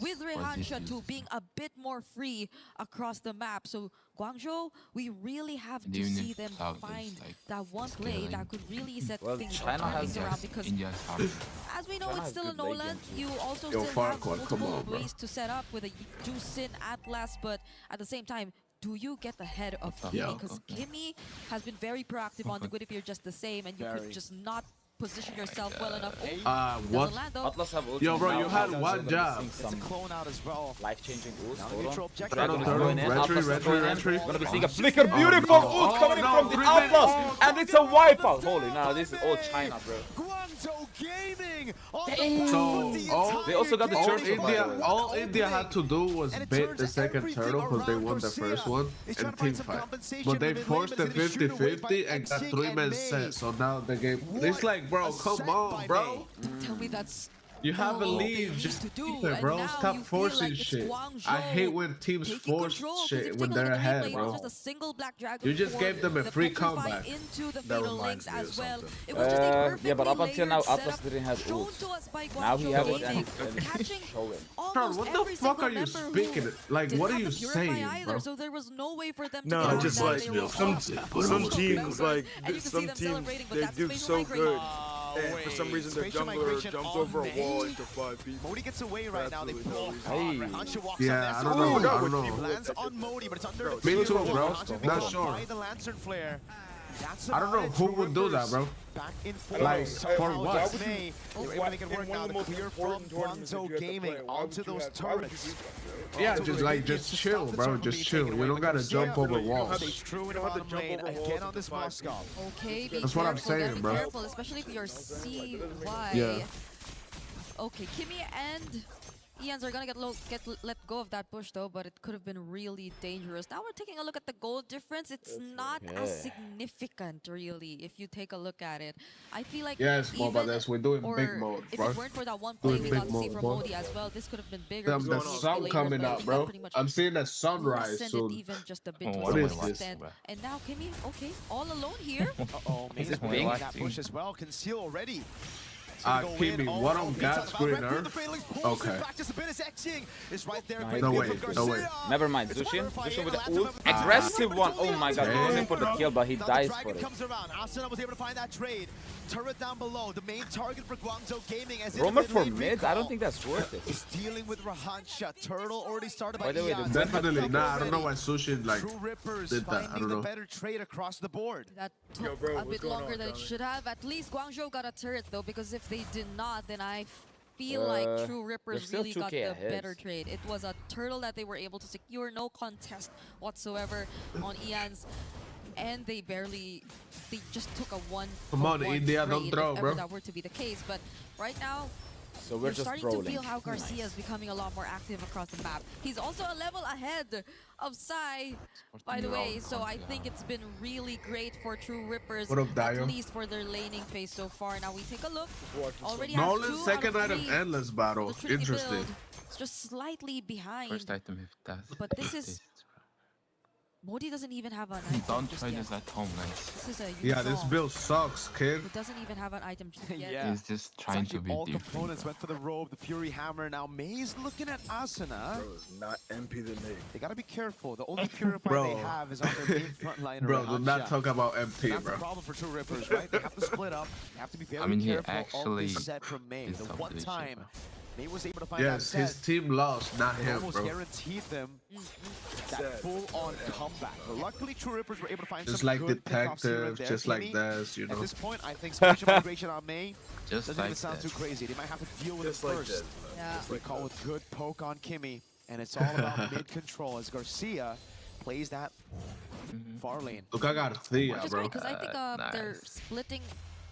with Rehansha to being a bit more free across the map. So Guangzhou, we really have to see them find that one play that could really set things around, because as we know, it's still a no-land. You also still have multiple ways to set up with a Jusin Atlas, but at the same time, do you get the head of Kimmy? Because Kimmy has been very proactive on the good if you're just the same, and you could just not position yourself well enough. What? Atlas have yo, bro, you had one job. It's a clone out as well. Life-changing ult. Dragon going in. Retry. Gonna be seeing a flicker. Beautiful ult coming in from the Atlas, and it's a wipeout. Holy, now this is all China, bro. Guangzhou Gaming. So they also got the turtle. All India had to do was bait the second turtle because they won the first one and team fight. But they forced the 50-50 and got 3-man set. So now the game, it's like, bro, come on, bro. Don't tell me that's You have a lead, just keep it, bro. Stop forcing shit. I hate when teams force shit when they're ahead, bro. You just gave them a free comeback. That reminds me of something. Yeah, but up until now, Atlas didn't have ult. Now he has it and showing. Bro, what the fuck are you speaking? Like, what are you saying, bro? So there was no way for them to no, get just like some teams, like some teams, they do so good. And for some reason, the jungler jumps over a wall into 5 people. Modi gets away right now. They pull. Yeah, I don't know. Lands on Modi, but it's under. Me too, bro. Not sure. The Lantern Flare. I don't know who would do that, bro. Like, for what? They were able to make it work now. The clear from Guangzhou Gaming onto those turrets. Yeah, just chill, bro. Just chill. You don't gotta jump over walls. Again on this Moscow. Okay, that's what I'm saying, bro. Be careful, especially if you're CY. Yeah. Okay, Kimmy and Ians are gonna get let go of that push though, but it could have been really dangerous. Now we're taking a look at the goal difference. It's not as significant, really, if you take a look at it. I feel like small, but we're doing big mode, bro. If it weren't for that one play we got to see from Modi as well, this could have been bigger. The sun coming out, bro. I'm seeing the sunrise soon. Even just a bit what is this? And now Kimmy, okay, all alone here. Maybe this being that push as well. Conceal already. Kimmy, what on God's green earth? Okay. No way. Never mind. Zushin with the ult. Aggressive one. Oh my god. Looking for the kill, but he dies for it. Asuna was able to find that trade. Turret down below. The main target for Guangzou Gaming. Roamer for mid? I don't think that's worth it. He's dealing with Rahansha. Turtle already started by the way, definitely not. I don't know why Sushin did that. I don't know. Better trade across the board. That took a bit longer than it should have. At least Guangzhou got a turret though, because if they did not, then I feel like True Rippers really got the better trade. It was a turtle that they were able to secure, no contest whatsoever on Ian's, and they just took a one. Come on, India, don't throw, bro. If that were to be the case, but right now, so we're just starting to feel how Garcia is becoming a lot more active across the map. He's also a level ahead of Sai, by the way, so I think it's been really great for True Rippers, at least for their laning phase so far. Now we take a look. Already has 2 second item endless battle. Interesting. It's just slightly behind. First item if it does. But this is... Modi doesn't even have an item. Don't try this at home, guys. This build sucks, kid. It doesn't even have an item just yet. He's just trying to be all different. Components went for the robe, the Fury Hammer. Now May's looking at Asuna. Bro, not MP the name. They gotta be careful. The only purifier they have is on their main front line. Bro, do not talk about MP, That's bro. the problem for True Rippers, right? They have to split up. They have to be very careful of this set from May. The one time May was able to find that set, his team lost, not him, almost bro. guaranteed them that full-on comeback. But luckily, True Rippers were able to find just some like good detective, just like this, you know. At this point, I think spatial migration on May just doesn't even sound too crazy. They might have to deal with it first. They call it good poke on Kimmy, and it's all about mid control as Garcia plays that far lane. Look, I got Garcia, bro. Because I think they're splitting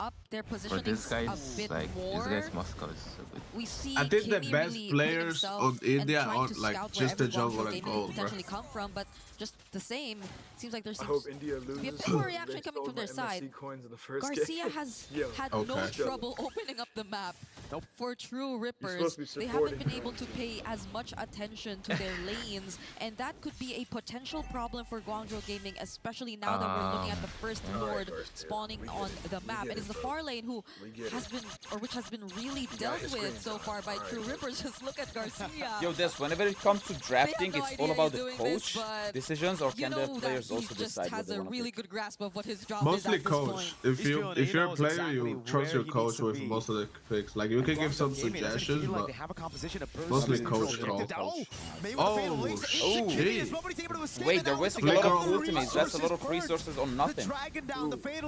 up their positioning this guy's, a bit more. This guy's Moscow is so good. We see I think Kimmy the best really players on India are like just the jungle and gold, bro. Potentially come from, but just the same. Seems like there seems I hope India loses. to be a bit more reaction coming from their side. Garcia has had no trouble opening up the map for True Rippers. They haven't been able to pay as much attention to their lanes, and that could be a potential problem for Guangzhou Gaming, especially now that we're looking at the first Lord spawning on the map. And it's the far lane who which has been really dealt with so far by True Rippers. Just look at Garcia. Yo, whenever it comes to drafting, it's all about the coach decisions, or can the players also decide? He just has a really good grasp of what his job mostly is at coach. If you're a player, you trust your coach with most of the picks. Like you can give some suggestions, but mostly coach call. Oh shit! Wait, they're wasting a lot of ultimates. That's a lot of resources on nothing.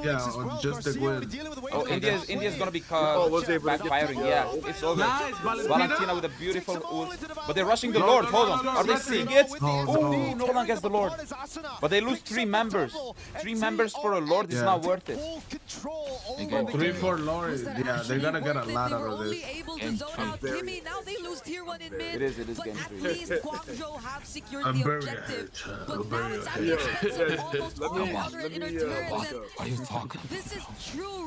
Yeah, on just the win. Oh, India's gonna be backfiring. Yeah, it's over. Nice, Valentina with a beautiful ult. But they're rushing the Lord. Hold on. Are they seeing it? Oh, no one gets the Lord. But they lose 3 members. 3 members for a Lord is not worth it. 3 for Lord. Yeah, they're gonna get a lot out of this. Kimmy, now they lose tier 1 in mid. It is but game at 3. least Guangzhou have secured the objective. But now it's at the expense of almost all other inner turrets. What are you talking This is True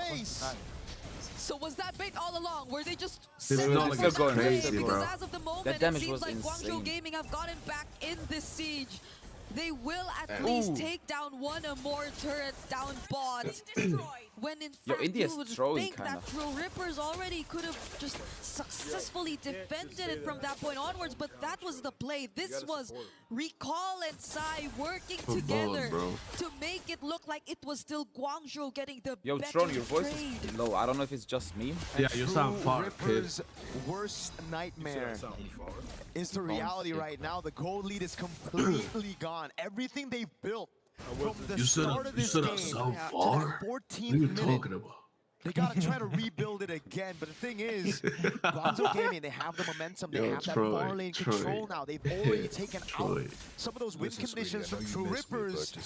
face. So was that bait all along? Were they just Still going crazy, bro. Because as of the moment, That damage it seems was like insane. Guangzhou Gaming have gotten back in this siege. they will at least take down one or more turrets down bot. When in fact India's you would throwing think that Drill Rippers already could have just successfully defended it from that point onwards, but that was the play. This was Recall and Sai working together to make it look like it was still Guangzhou getting the Yo, better Tron, your voice trade. is low. I don't know if it's just me. Yeah, you sound far, kid. Worst nightmare is the reality right now. The gold lead is completely gone. Everything they've built from the start of this game to that 14th minute, they gotta try to rebuild it again. But the thing is, Guangzhou Gaming, they have the momentum, they have that far lane control now. They've already taken out some of those win conditions from True Rippers,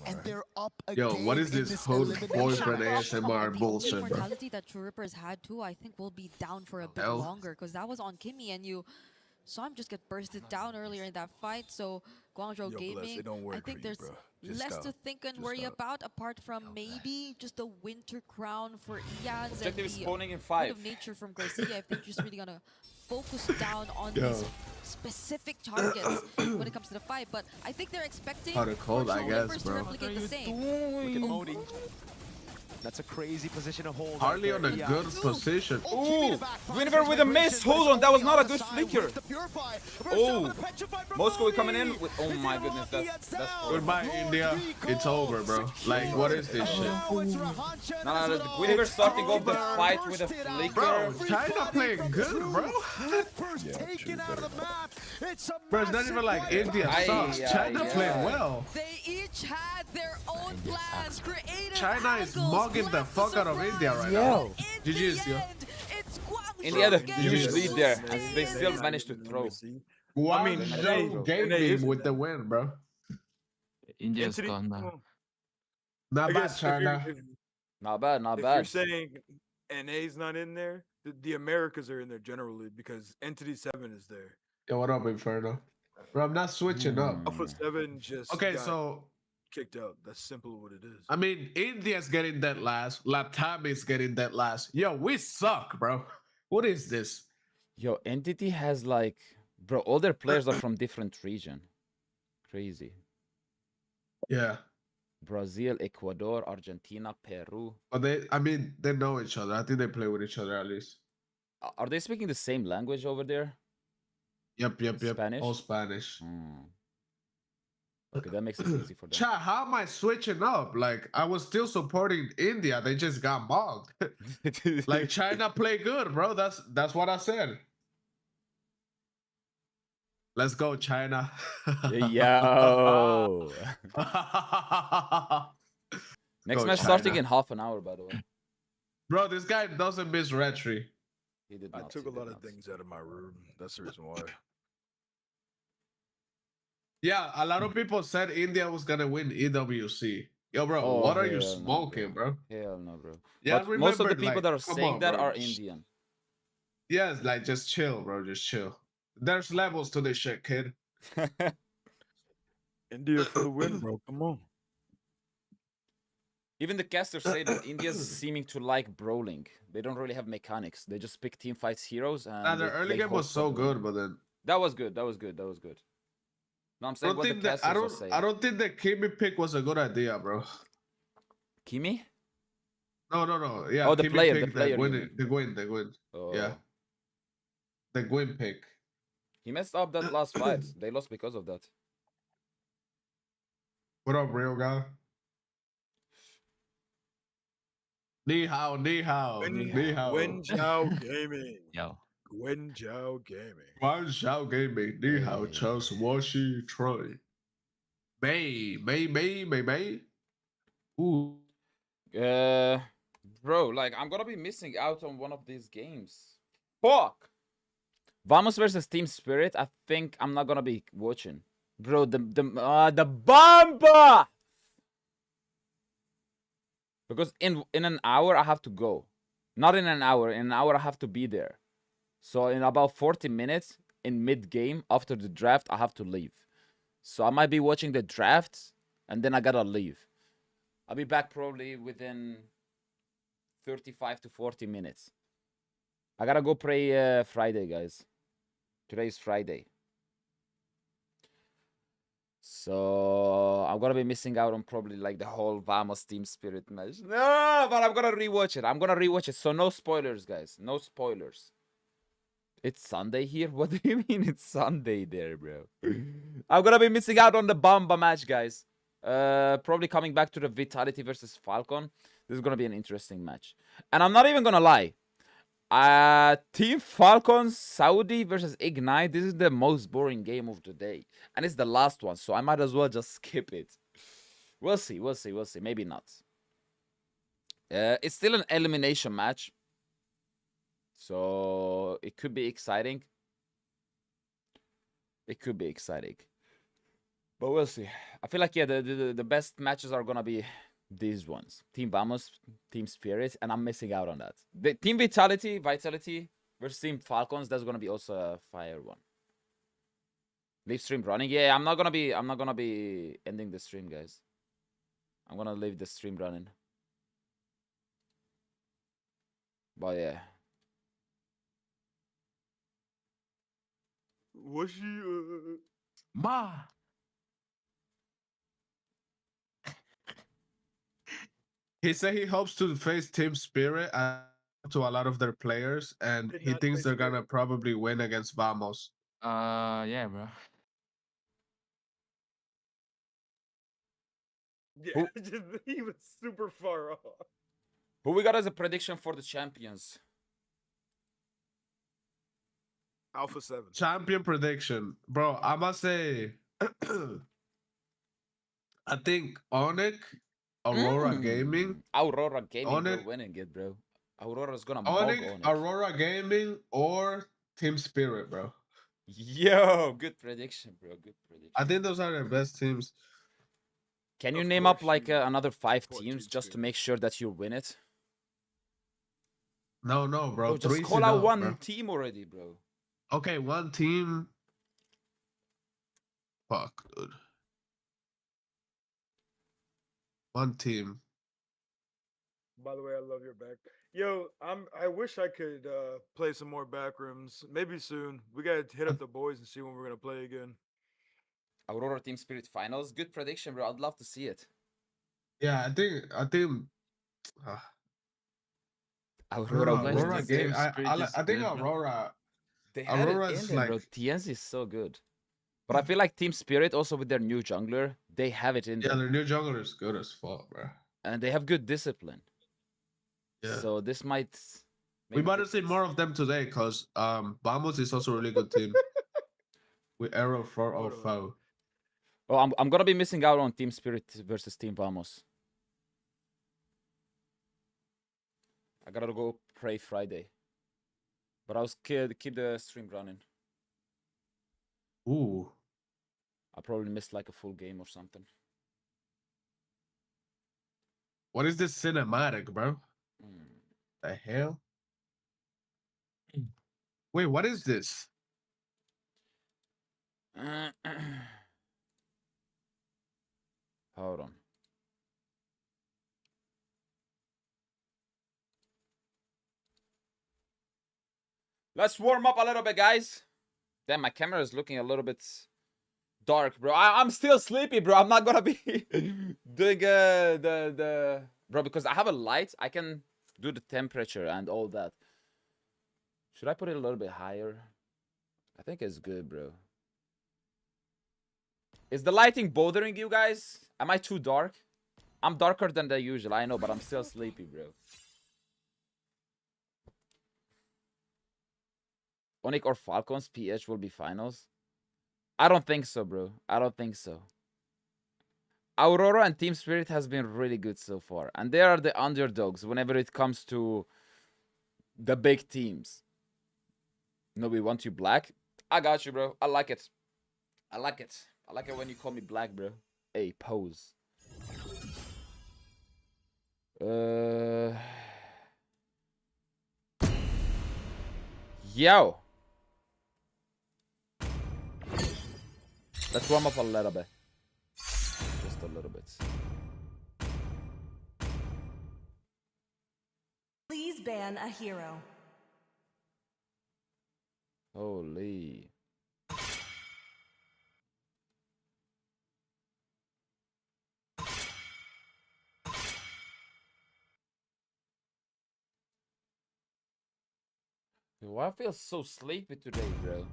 and they're up again. Yo, what is this whole boyfriend ASMR bullshit, bro? The mortality that True Rippers had too, I think will be down for a bit longer, because that was on Kimmy, and you saw him just get bursted down earlier in that fight. So Guangzhou Gaming, I think there's less to think and worry about, apart from maybe just the winter crown for Ians Objective is and spawning in the 5. of nature from Garcia. I think just really gonna focus down on these specific targets when it comes to the fight. But I think they're expecting cold, I guess, Rippers to replicate the same. Look at Modi. That's a crazy position to hold. Hardly on a good position. Ooh, Winver with a miss. Hold on, that was not a good flicker. Oh, Moscow coming in with. Oh my goodness, that's goodbye, India. It's over, bro. Like, what is this shit? No, Winver starting off the fight with a flicker. Bro, China playing good, bro. Bro, it's not even like India sucks. China playing well. They each had their own plans. Creative China is mugging the fuck out of India right now. GG's, yo. India had a huge lead there, and they still managed to throw. Guangzhou Gaming with the win, bro. India's gone now. Not bad, China. Not bad, not If bad. you're saying NA's not in there, the Americas are in there generally because Entity 7 is there. Yo, what up, Inferno? Bro, I'm not switching up. Alpha 7 just Okay, so kicked out. That's simple what it is. I mean, India's getting that last. Latam is getting that last. Yo, we suck, bro. What is this? Yo, Entity has like, bro, all their players are from different region. Crazy. Yeah. Brazil, Ecuador, Argentina, Peru. But they know each other. I think they play with each other at least. Are they speaking the same language over there? Yep. Spanish? All Spanish. Okay, that makes it easy for them. Chat, how am I switching up? Like, I was still supporting India. They just got mugged. Like, China play good, bro. That's what I said. Let's go, China. Yo. Next Go, match starting China. in half an hour, by the way. Bro, this guy doesn't miss retry. He did I not. took a lot of things out of my room. That's the reason why. Yeah, a lot of people said India was gonna win EWC. Yo, bro, what are you smoking, bro? Hell no, bro. Yeah, but most of the people like, that are come saying on, that bro. are Indian. Yes, like just chill, bro. Just chill. There's levels to this shit, kid. India for the win, bro. Come on. Even the casters say that India's seeming to like brawling. They don't really have mechanics. They just pick team fights heroes. And The early game was so good, but then that was good. That was good. That was good. No, I'm saying what the casters are saying. I don't think the Kimi pick was a good idea, bro. Kimi? No. Yeah. Oh, the Kimi player, pick the player. The Gwyn. Oh. Yeah. The Gwyn pick. He messed up that last fight. They lost because of that. What up, real guy? Ni hao, ni hao, ni hao. Guangzhou Gaming. Yo. Guangzhou Gaming. Guangzhou Gaming. Ni hao, Charles Washi, Troy. May. Ooh. Bro, like, I'm gonna be missing out on one of these games. Fuck! Vamos versus Team Spirit, I think I'm not gonna be watching. Bro, the Bamba! Because in an hour, I have to go. Not in an hour. In an hour, I have to be there. So in about 40 minutes, in mid-game, after the draft, I have to leave. So I might be watching the draft, and then I gotta leave. I'll be back probably within 35 to 40 minutes. I gotta go pray Friday, guys. Today is Friday. So I'm gonna be missing out on probably like the whole Vamos Team Spirit match. No, but I'm gonna rewatch it. I'm gonna rewatch it. So no spoilers, guys. No spoilers. It's Sunday here? What do you mean it's Sunday there, bro? I'm gonna be missing out on the Bamba match, guys. Probably coming back to the Vitality versus Falcon. This is gonna be an interesting match. And I'm not even gonna lie. Team Falcon Saudi versus Ignite. This is the most boring game of the day. And it's the last one, so I might as well just skip it. We'll see. Maybe not. It's still an elimination match. So it could be exciting. But we'll see. I feel like, yeah, the best matches are gonna be these ones. Team Vamos, Team Spirit, and I'm missing out on that. The Team Vitality versus Team Falcons, that's gonna be also a fire one. Leave stream running. Yeah, I'm not gonna be ending the stream, guys. I'm gonna leave the stream running. But yeah. Was she Ma? He said he hopes to face Team Spirit to a lot of their players, and he thinks they're gonna probably win against Vamos. Yeah, bro. Yeah, he was super far off. Who we got as a prediction for the champions? Alpha 7. Champion prediction. Bro, I must say, I think Onyx, Aurora Gaming. Aurora Gaming, bro, winning it, bro. Aurora's gonna mug Onyx, Onyx. Aurora Gaming, or Team Spirit, bro. Yo, good prediction, bro. Good prediction. I think those are the best teams. Can you name up like another 5 teams just to make sure that you win it? No, bro. Just call out one team already, bro. Okay, one team. Fuck, dude. One team. By the way, I love your back. Yo, I wish I could play some more backrooms. Maybe soon. We gotta hit up the boys and see when we're gonna play again. Aurora Team Spirit Finals. Good prediction, bro. I'd love to see it. Yeah, I think Aurora game. I think Aurora. They had Aurora it in there, bro. TNZ is so good. But I feel like Team Spirit, also with their new jungler, they have it in there. Yeah, their new jungler is good as fuck, bro. And they have good discipline. Yeah. So this might... We better see more of them today, because Vamos is also a really good team. With Arrow 405. Oh, I'm gonna be missing out on Team Spirit versus Team Vamos. I gotta go pray Friday. But I'll keep the stream running. Ooh. I probably missed like a full game or something. What is this cinematic, bro? The hell? Wait, what is this? Hold on. Let's warm up a little bit, guys. Damn, my camera is looking a little bit dark, bro. I'm still sleepy, bro. I'm not gonna be doing bro, because I have a light. I can do the temperature and all that. Should I put it a little bit higher? I think it's good, bro. Is the lighting bothering you guys? Am I too dark? I'm darker than the usual, I know, but I'm still sleepy, bro. Onyx or Falcons PH will be finals? I don't think so, bro. I don't think so. Aurora and Team Spirit has been really good so far. And they are the underdogs whenever it comes to the big teams. No, we want you black? I got you, bro. I like it. I like it. I like it when you call me black, bro. Hey, pose. Yo. Let's warm up a little bit. Just a little bit. Please ban a hero. Holy. Why I feel so sleepy today, bro?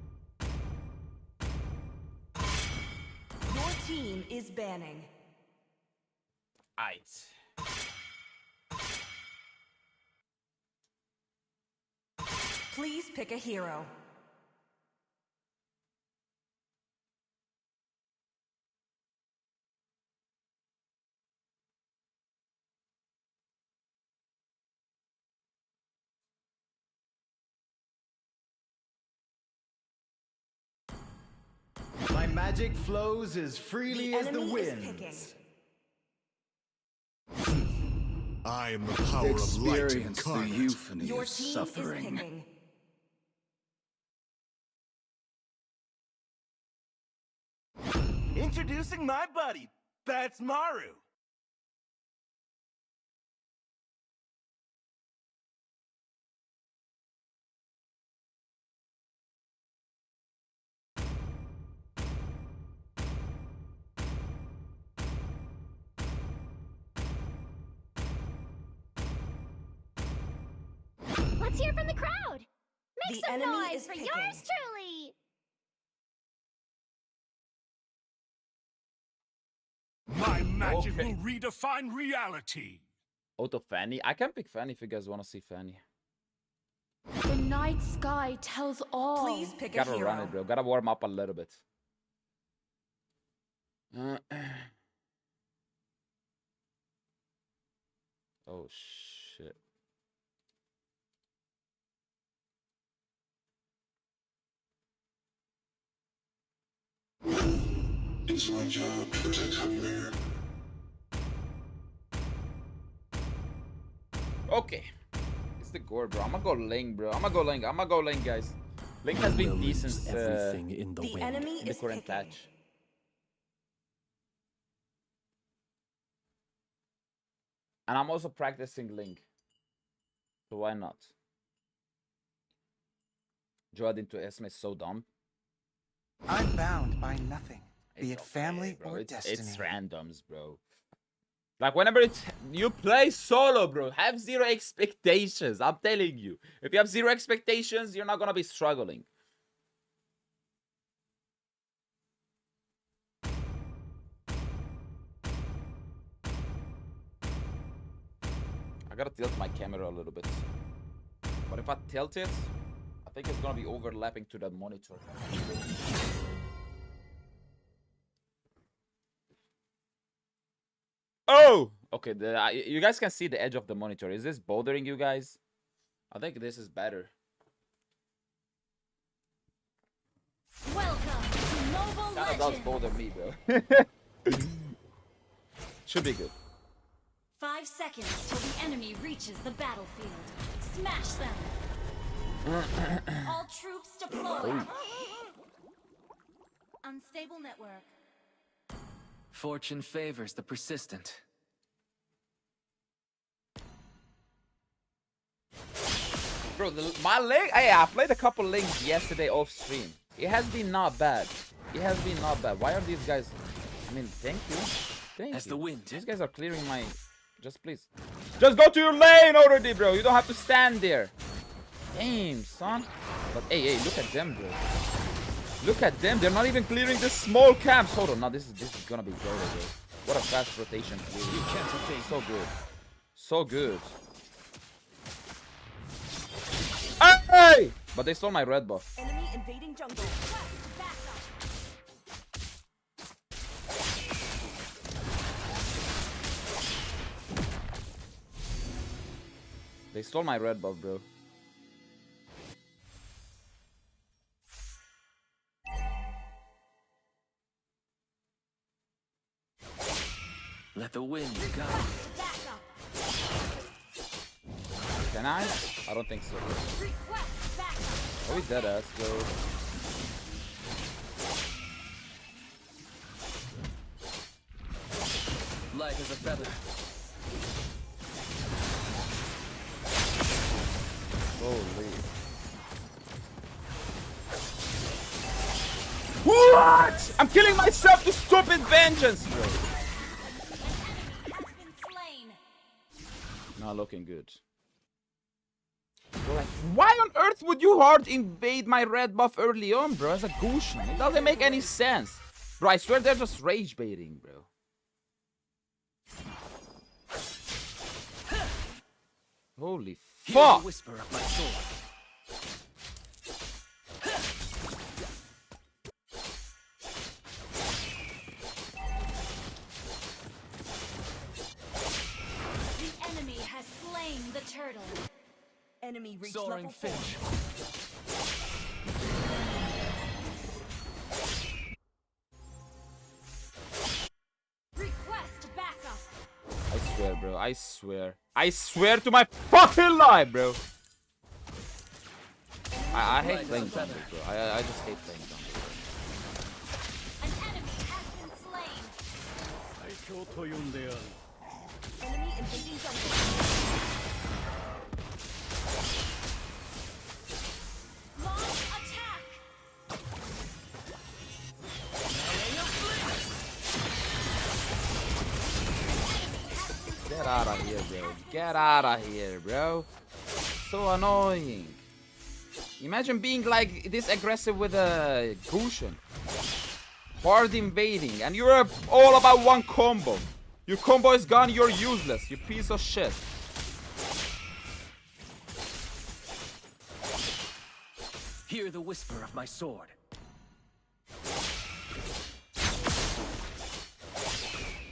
Your team is banning. Aight. Please pick a hero. My magic flows as freely as the winds. I am the power of light incarnate. The euphony Your of team suffering. is picking. Introducing my buddy. That's Maru. Let's hear from the crowd. Make The some enemy noise is for picking. yours truly. My magic will redefine reality. Auto Fanny. I can pick Fanny if you guys want to see Fanny. The night sky tells all. Please pick a Gotta hero. run it, bro. Gotta warm up a little bit. Oh shit. It's my job to protect Hammer. Okay. It's the gore, bro. I'm gonna go Ling, bro. I'm gonna go Ling, guys. Ling has been decent in the enemy in the is current picking. patch. And I'm also practicing Ling. So why not? Joad into Esme is so dumb. I'm bound by nothing, be it Okay, family bro. or It's destiny. randoms, bro. Like, whenever you play solo, bro, have zero expectations. I'm telling you. If you have zero expectations, you're not gonna be struggling. I gotta tilt my camera a little bit. But if I tilt it, I think it's gonna be overlapping to the monitor. Oh! Okay, you guys can see the edge of the monitor. Is this bothering you guys? I think this is better. Welcome to Mobile Kinda does Legends. bother me, bro. Should be good. 5 seconds till the enemy reaches the battlefield. Smash them. All troops deployed. Unstable network. Fortune favors the persistent. Bro, my Ling, hey, I played a couple Lings yesterday off stream. It has been not bad. It has been not bad. Why are these guys? I mean, thank you. Thank As you. the wind. These guys are clearing my. Just please. Just go to your lane already, bro. You don't have to stand there. Damn, son. But hey, look at them, bro. Look at them. They're not even clearing the small camps. Hold on. No, this is gonna be good, bro. What a fast rotation. You can't evade. So good. So good. Hey! But they stole my red buff. Enemy invading jungle. They stole my red buff, bro. Let the wind guide. Can I? I don't think so. Oh, we dead ass, bro. Light as a feather. Holy. What? I'm killing myself to stupid vengeance, bro. Not looking good. Like, why on earth would you hard invade my red buff early on, bro, as a Gushin? It doesn't make any sense. Bro, I swear they're just rage baiting, bro. Holy fuck! Whisper of my sword. The enemy has slain the turtle. Enemy reached Soaring level 4. fish. Request backup. I swear, bro. I swear. I swear to my fucking life, bro. I hate playing jungle, bro. I just hate playing jungle. An enemy has been slain. Enemy invading jungle. Launch attack. Get out of here, bro. Get out of here, bro. So annoying. Imagine being like this aggressive with a Gushin. Hard invading, and you're all about one combo. Your combo is gone, you're useless, you piece of shit. Hear the whisper of my sword.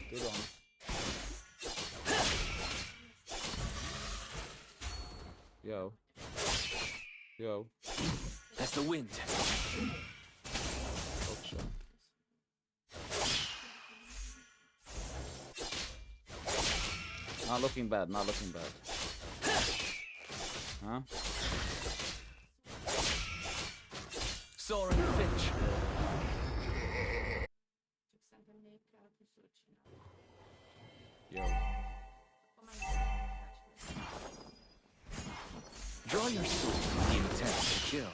Good on. Yo. Yo. As the wind. Oh, shit. Not looking bad, not looking bad. Huh? Soaring finch. Yo. Draw your sword with the intent to kill.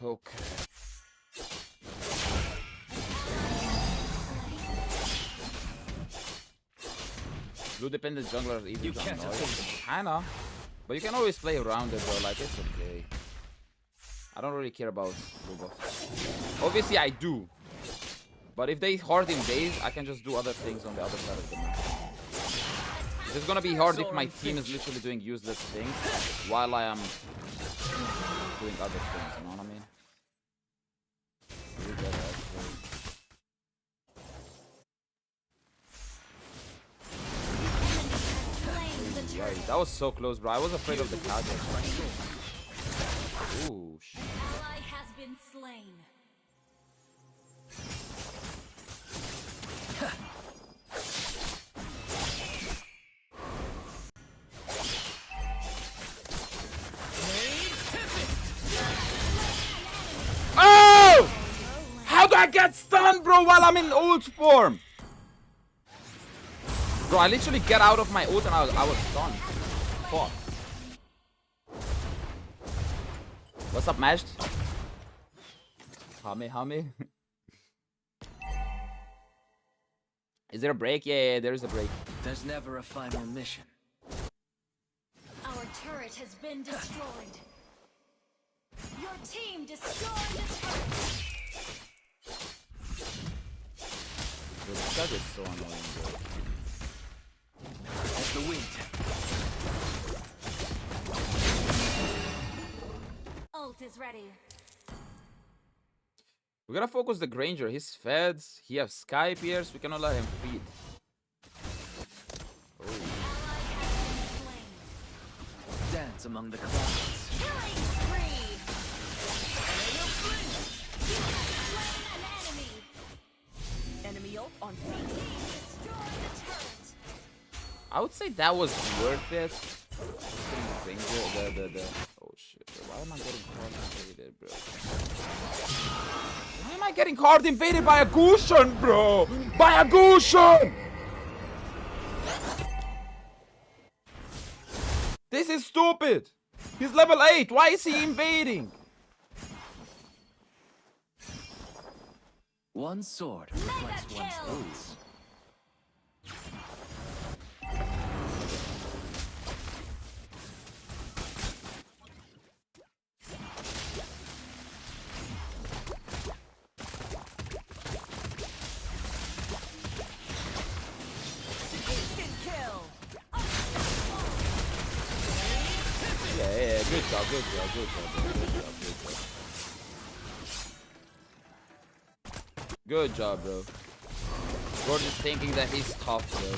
Okay. Blue dependent jungler is easy to annoy. I know. But you can always play around it, bro. Like, it's okay. I don't really care about blue buffs. Obviously, I do. But if they hard invade, I can just do other things on the other side of the map. It's gonna be hard if my team is literally doing useless things while I am doing other things, you know what I mean? Really get that, right. That was so close, bro. I was afraid of the Kaja. Ooh, shit. Ally has been slain. Oh! How do I get stunned, bro, while I'm in ult form? Bro, I literally get out of my ult and I was stunned. Fuck. What's up, Mashed? Hame. Is there a break? Yeah, there is a break. There's never a final mission. Our turret has been destroyed. Your team destroyed the turret. Bro, this guy is so annoying, bro. As the wind. Ult is ready. We gotta focus the Granger. He's feds. He has Sky Pierce. We cannot let him feed. Oh. Dance among the clouds. Killing spree. You have slain an enemy. Enemy ult on Your team destroyed the turret. I would say that was worth it. Granger, oh shit, bro. Why am I getting hard invaded, bro? Why am I getting hard invaded by a Gushin, bro? By a Gushin! This is stupid. He's level 8. Why is he invading? One sword reflects one's roots. job, good job, good job, bro. Good job, good job. Good job, bro. Gordon's thinking that he's tough, bro.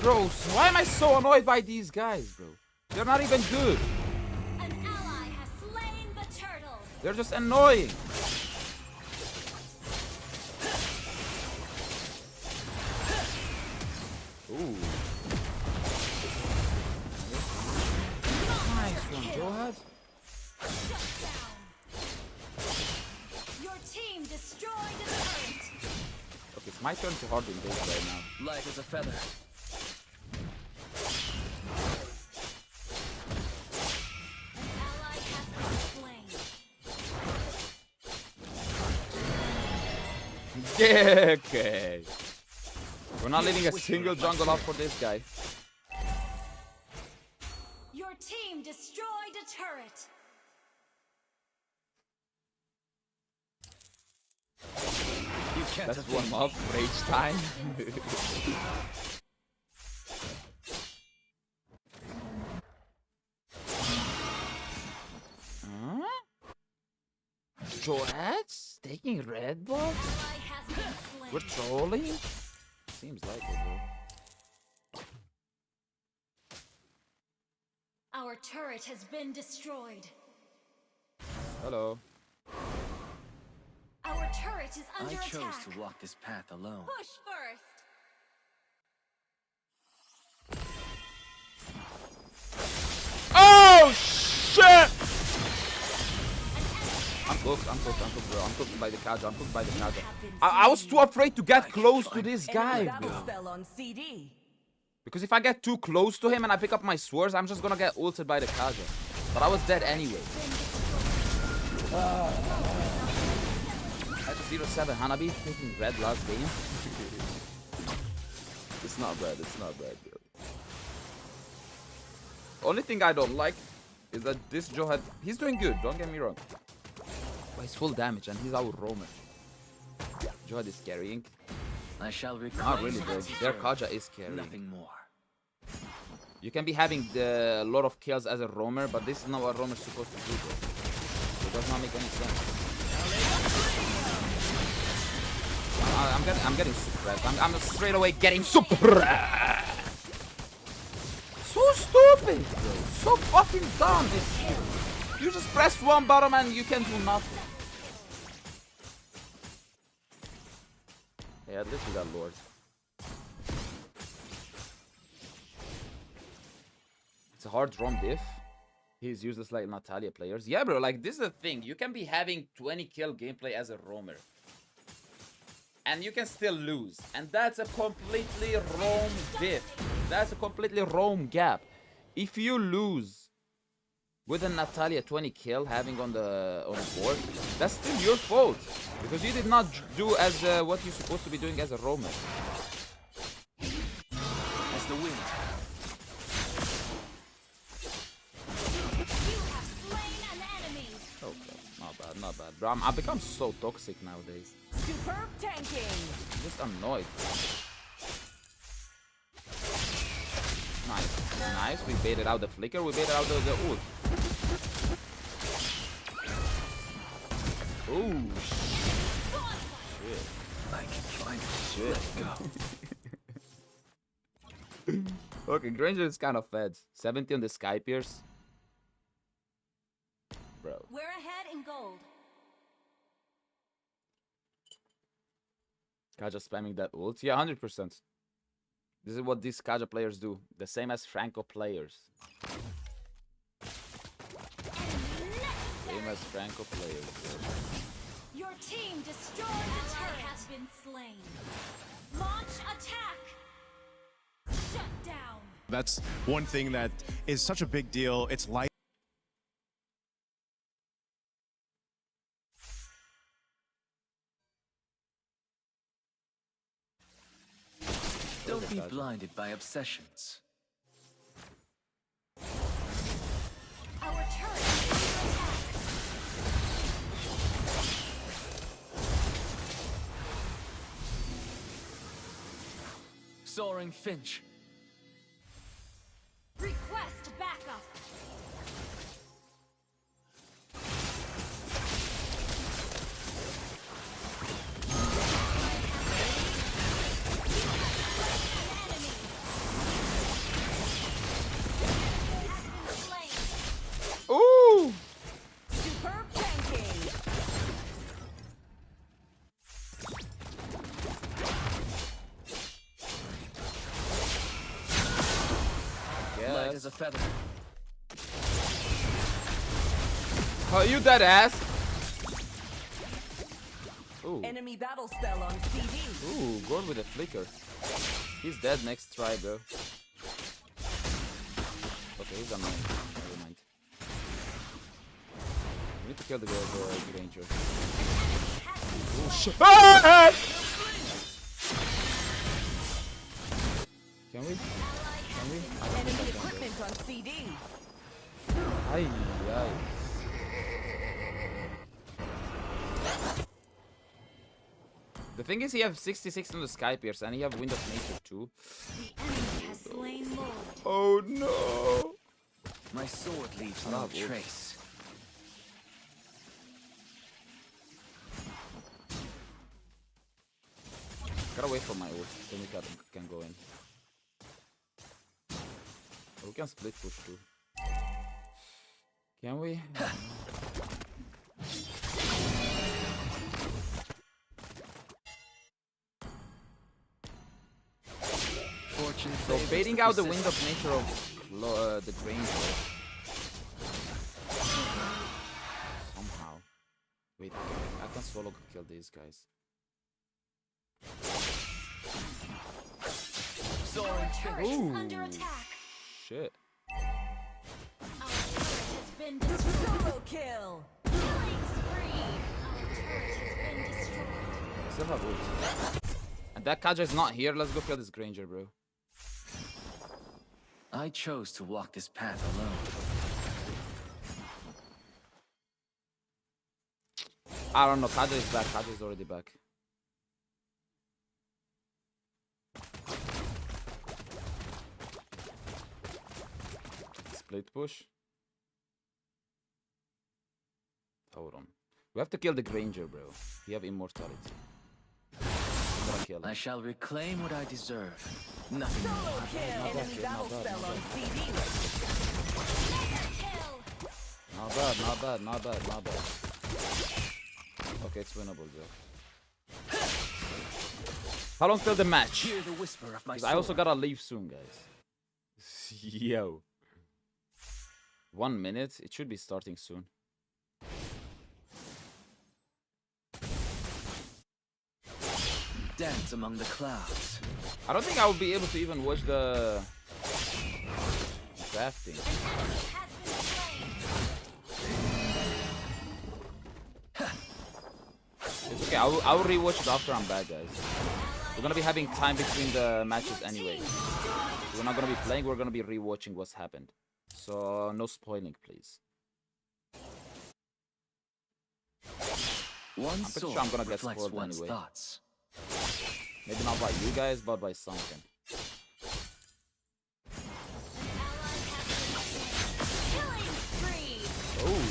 Bro, why am I so annoyed by these guys, bro? They're not even good. An ally has slain the turtle. They're just annoying. Ooh. Nice one, Johad. Your team destroyed the turret. Okay, it's my turn to hard engage right now. Light as a feather. An ally has been slain. Okay. We're not leaving a single jungle up for this guy. Your team destroyed a turret. That's one up, rage time. Huh? Joats taking red buff? We're trolling? Seems like it, bro. Our turret has been destroyed. Hello. Our turret is under I chose attack. to walk this path alone. Push first. Oh shit! I'm cooked, bro. I'm cooked by the Kaja, I'm cooked by the Kaja. I was too afraid to get close to this guy, bro. Because if I get too close to him and I pick up my swords, I'm just gonna get ulted by the Kaja. But I was dead anyway. That's a 0-7 Hanabi taking red last game. It's not bad, it's not bad, bro. Only thing I don't like is that this Joe he's doing good, don't get me wrong. But he's full damage and he's our roamer. Joe is carrying. I shall not really, bro. Their Kaja is carrying. Nothing more. You can be having a lot of kills as a roamer, but this is not what roamer's supposed to do, bro. It does not make any sense. I'm getting suppressed. I'm straight away getting suppressed. So stupid, bro. So fucking dumb, this shit. You just press one button and you can do nothing. Yeah, at least we got Lord. It's a hard drum diff. He's useless like Natalia players. Yeah, bro, like this is the thing. You can be having 20 kill gameplay as a roamer. And you can still lose. And that's a completely roam diff. That's a completely roam gap. If you lose with a Natalia 20 kill having on the board, that's still your fault. Because you did not do as what you're supposed to be doing as a roamer. As the wind. Okay, not bad. Bro, I've become so toxic nowadays. Superb tanking. I'm just annoyed. Nice. We baited out the flicker. We baited out the ult. Ooh, shit. I can find shit. Let's go. Okay, Granger is kind of fed. 70 on the Sky Pierce. Bro. We're ahead in gold. Kaja spamming that ult. Yeah, 100%. This is what these Kaja players do. The same as Franco players. Same as Franco players. Your team destroyed the turret. Has been slain. Launch attack. Shut down. That's one thing that is such a big deal. It's like Don't be blinded by obsessions. Our turret is under attack. Soaring Finch. Request backup. as a feather. Oh, you dead ass. Ooh. Enemy battle spell on CD. Ooh, Gord with a flicker. He's dead next try, bro. Okay, he's annoying. Never mind. We need to kill the Granger. Oh shit! Ah! Can we? Enemy equipment on CD. Ay, ay. The thing is, he have 66 on the Sky Pierce, and he have Wind of Nature too. The enemy has slain Lord. Oh no! My sword leaves no trace. Gotta wait for my ult, then we can go in. We can split push too. Can we? So baiting out the Wind of Nature of the Granger. Somehow. Wait, I can solo kill these guys. Ooh. Under attack. Shit. Our turret has been destroyed. Solo kill. Killing spree. Our turret has been destroyed. Still have ult. And that Kaja is not here. Let's go kill this Granger, bro. I chose to walk this path alone. I don't know. Kaja is back. Kaja is already back. Split push. Hold on. We have to kill the Granger, bro. We have immortality. I'm gonna kill him. I shall reclaim what I deserve. Nothing more. Enemy battle spell on CD. Not bad, not bad, not bad, not bad. Okay, it's winnable, bro. How long till the match? Hear the whisper of my I also gotta leave soon, guys. Yo. 1 minute. It should be starting soon. Dance among the clouds. I don't think I will be able to even watch the drafting. It's okay. I will rewatch it after I'm back, guys. We're gonna be having time between the matches anyway. We're not gonna be playing. We're gonna be rewatching what's happened. So no spoiling, please. I'm pretty sure I'm gonna get spoiled anyway. Thoughts. Maybe not by you guys, but by something. Oh.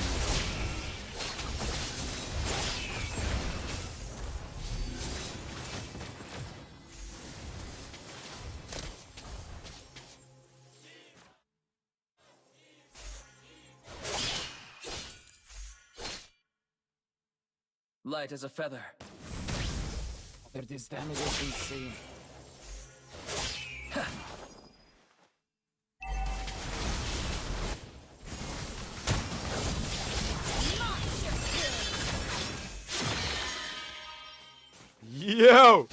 Light as a feather. This damage is insane. Yo!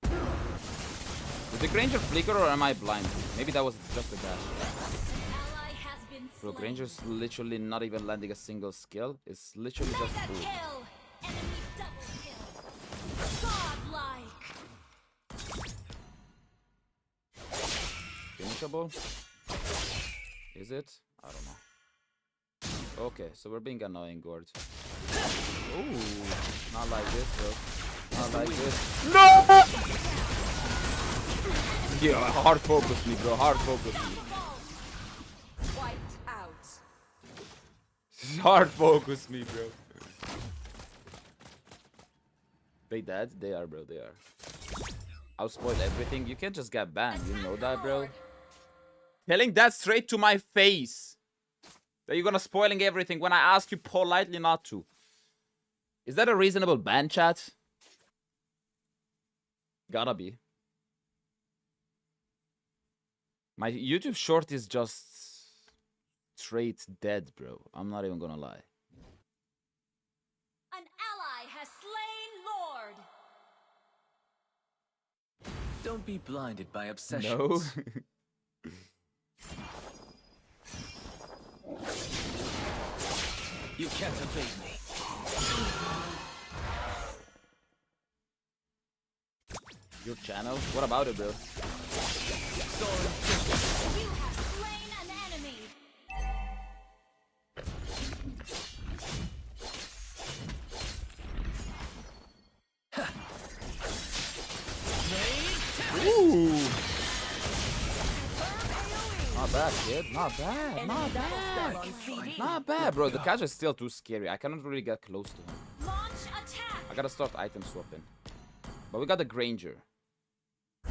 Did the Granger flicker or am I blind? Maybe that was just a dash. Bro, Granger's literally not even landing a single skill. It's literally just food. Finishable? Is it? I don't know. Okay, so we're being annoying, Gord. Ooh, not like this, bro. Not like this. No! Yeah, hard focus me, bro. Hard focus me. Wiped out. Hard focus me, bro. They dead? They are, bro. They are. I'll spoil everything. You can't just get banned. You know that, bro? Telling that straight to my face. That you're gonna spoiling everything when I ask you politely not to. Is that a reasonable ban, chat? Gotta be. My YouTube short is just straight dead, bro. I'm not even gonna lie. An ally has slain Lord. Don't be blinded by obsessions. No. You can't evade me. Your channel? What about it, bro? You have slain an enemy. Ooh. Not bad, kid. Not bad. Not bad. Not bad, bro. The catch is still too scary. I cannot really get close to him. Launch attack. I gotta start item swapping. But we got the Granger.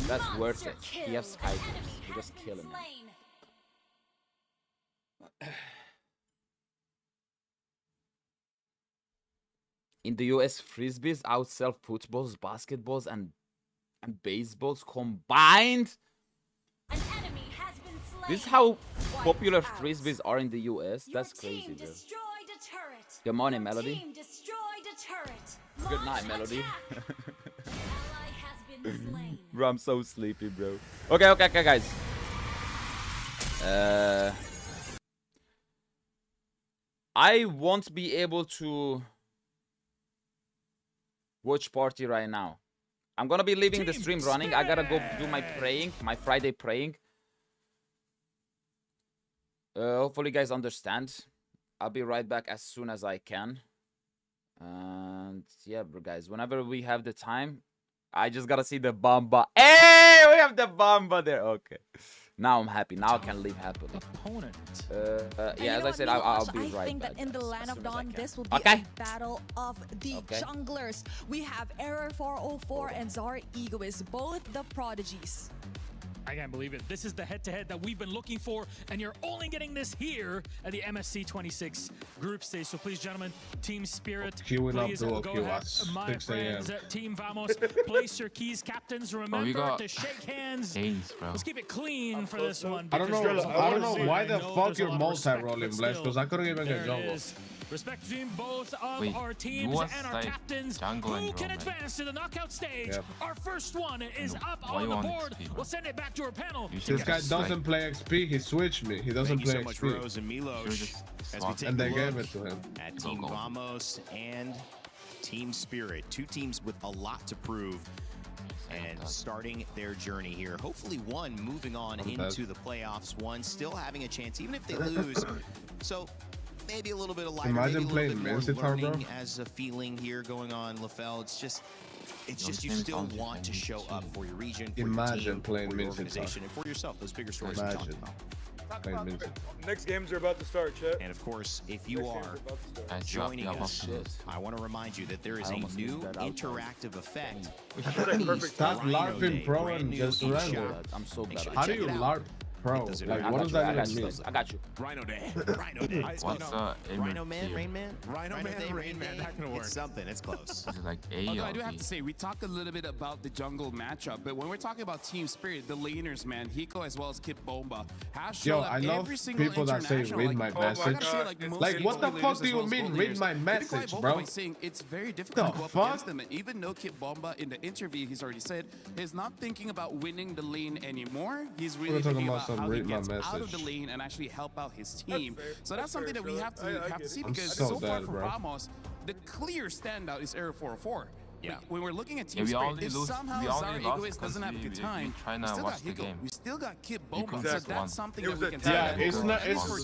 That's worth it. He has Sky Tips. We're just killing him. In the US, frisbees outsell footballs, basketballs, and baseballs combined. An enemy has been slain. This is how popular frisbees are in the US. That's crazy, bro. Destroyed a turret. Good morning, Melody. Team destroyed a turret. Good night, Melody. Ally has been slain. Bro, I'm so sleepy, bro. Okay, guys. I won't be able to watch party right now. I'm gonna be leaving the stream running. I gotta go do my praying, my Friday praying. Hopefully you guys understand. I'll be right back as soon as I can. And yeah, bro, guys, whenever we have the time, I just gotta see the Bamba. Hey, we have the Bamba there. Okay. Now I'm happy. Now I can leave happily. Yeah, as I said, I'll be right back. I think that in the land of Dawn, this will be a battle of the junglers. We have Error 404 and Zara Egoist, both the prodigies. I can't believe it. This is the head-to-head that we've been looking for, and you're only getting this here at the MSC 26 group stage. So please, gentlemen, Team Spirit, please go ahead. My friends, Team Vamos, place your keys. Captains, remember to shake hands. Let's keep it clean for this one. I don't know why the fuck you're multi-rolling, Bless, because I couldn't even get jungle. Respect between both of our teams and our captains. Who can advance to the knockout stage? Our first one is up on the board. We'll send it back to our panel. This guy doesn't play XP. He switched me. He doesn't play XP. Rose and Milos, as we take and they a gave look it to him. At Team Vamos and Team Spirit. Two teams with a lot to prove. And starting their journey here. Hopefully one moving on into the playoffs. One still having a chance, even if they lose. So maybe a little bit of lighter, Imagine maybe a little bit more bro. learning as a feeling here going on, LaFell. It's just you still want to show up for your region, for your team, for your organization, and for yourself. Those bigger stories we talked about. Next games are about to start, chat. And of course, if you are joining us, I want to remind you that there is a new interactive effect. Stop LARPing pro and just run. I'm so bad. How do you LARP pro? Like, what does that even mean? I got you. Rhino Day. Rhino Day. What's Rhino Man? Rain Man? Rhino Man, Rain Man. That can work. It's something. It's close. Is it like A Although or I do have B? to say, we talked a little bit about the jungle matchup, but when we're talking about Team Spirit, the laners, man, Hiko as well as Kid Bomba, has shown up I love every single people that say read my message. Like, what the fuck do you mean read my message, bro? Saying it's very difficult to go up against them, and even though Kid Bomba in the interview he's already said he's not thinking about winning the lane anymore. He's really thinking about how he gets out of the lane and actually help out his team. So that's something that we have to see, because so far for Ramos, the clear standout is Error 404. Yeah. When we're looking at Team Spirit, if somehow Zara Egoist doesn't have a good time, we still got Hiko, we still got Kid Bomba, so that's something that we can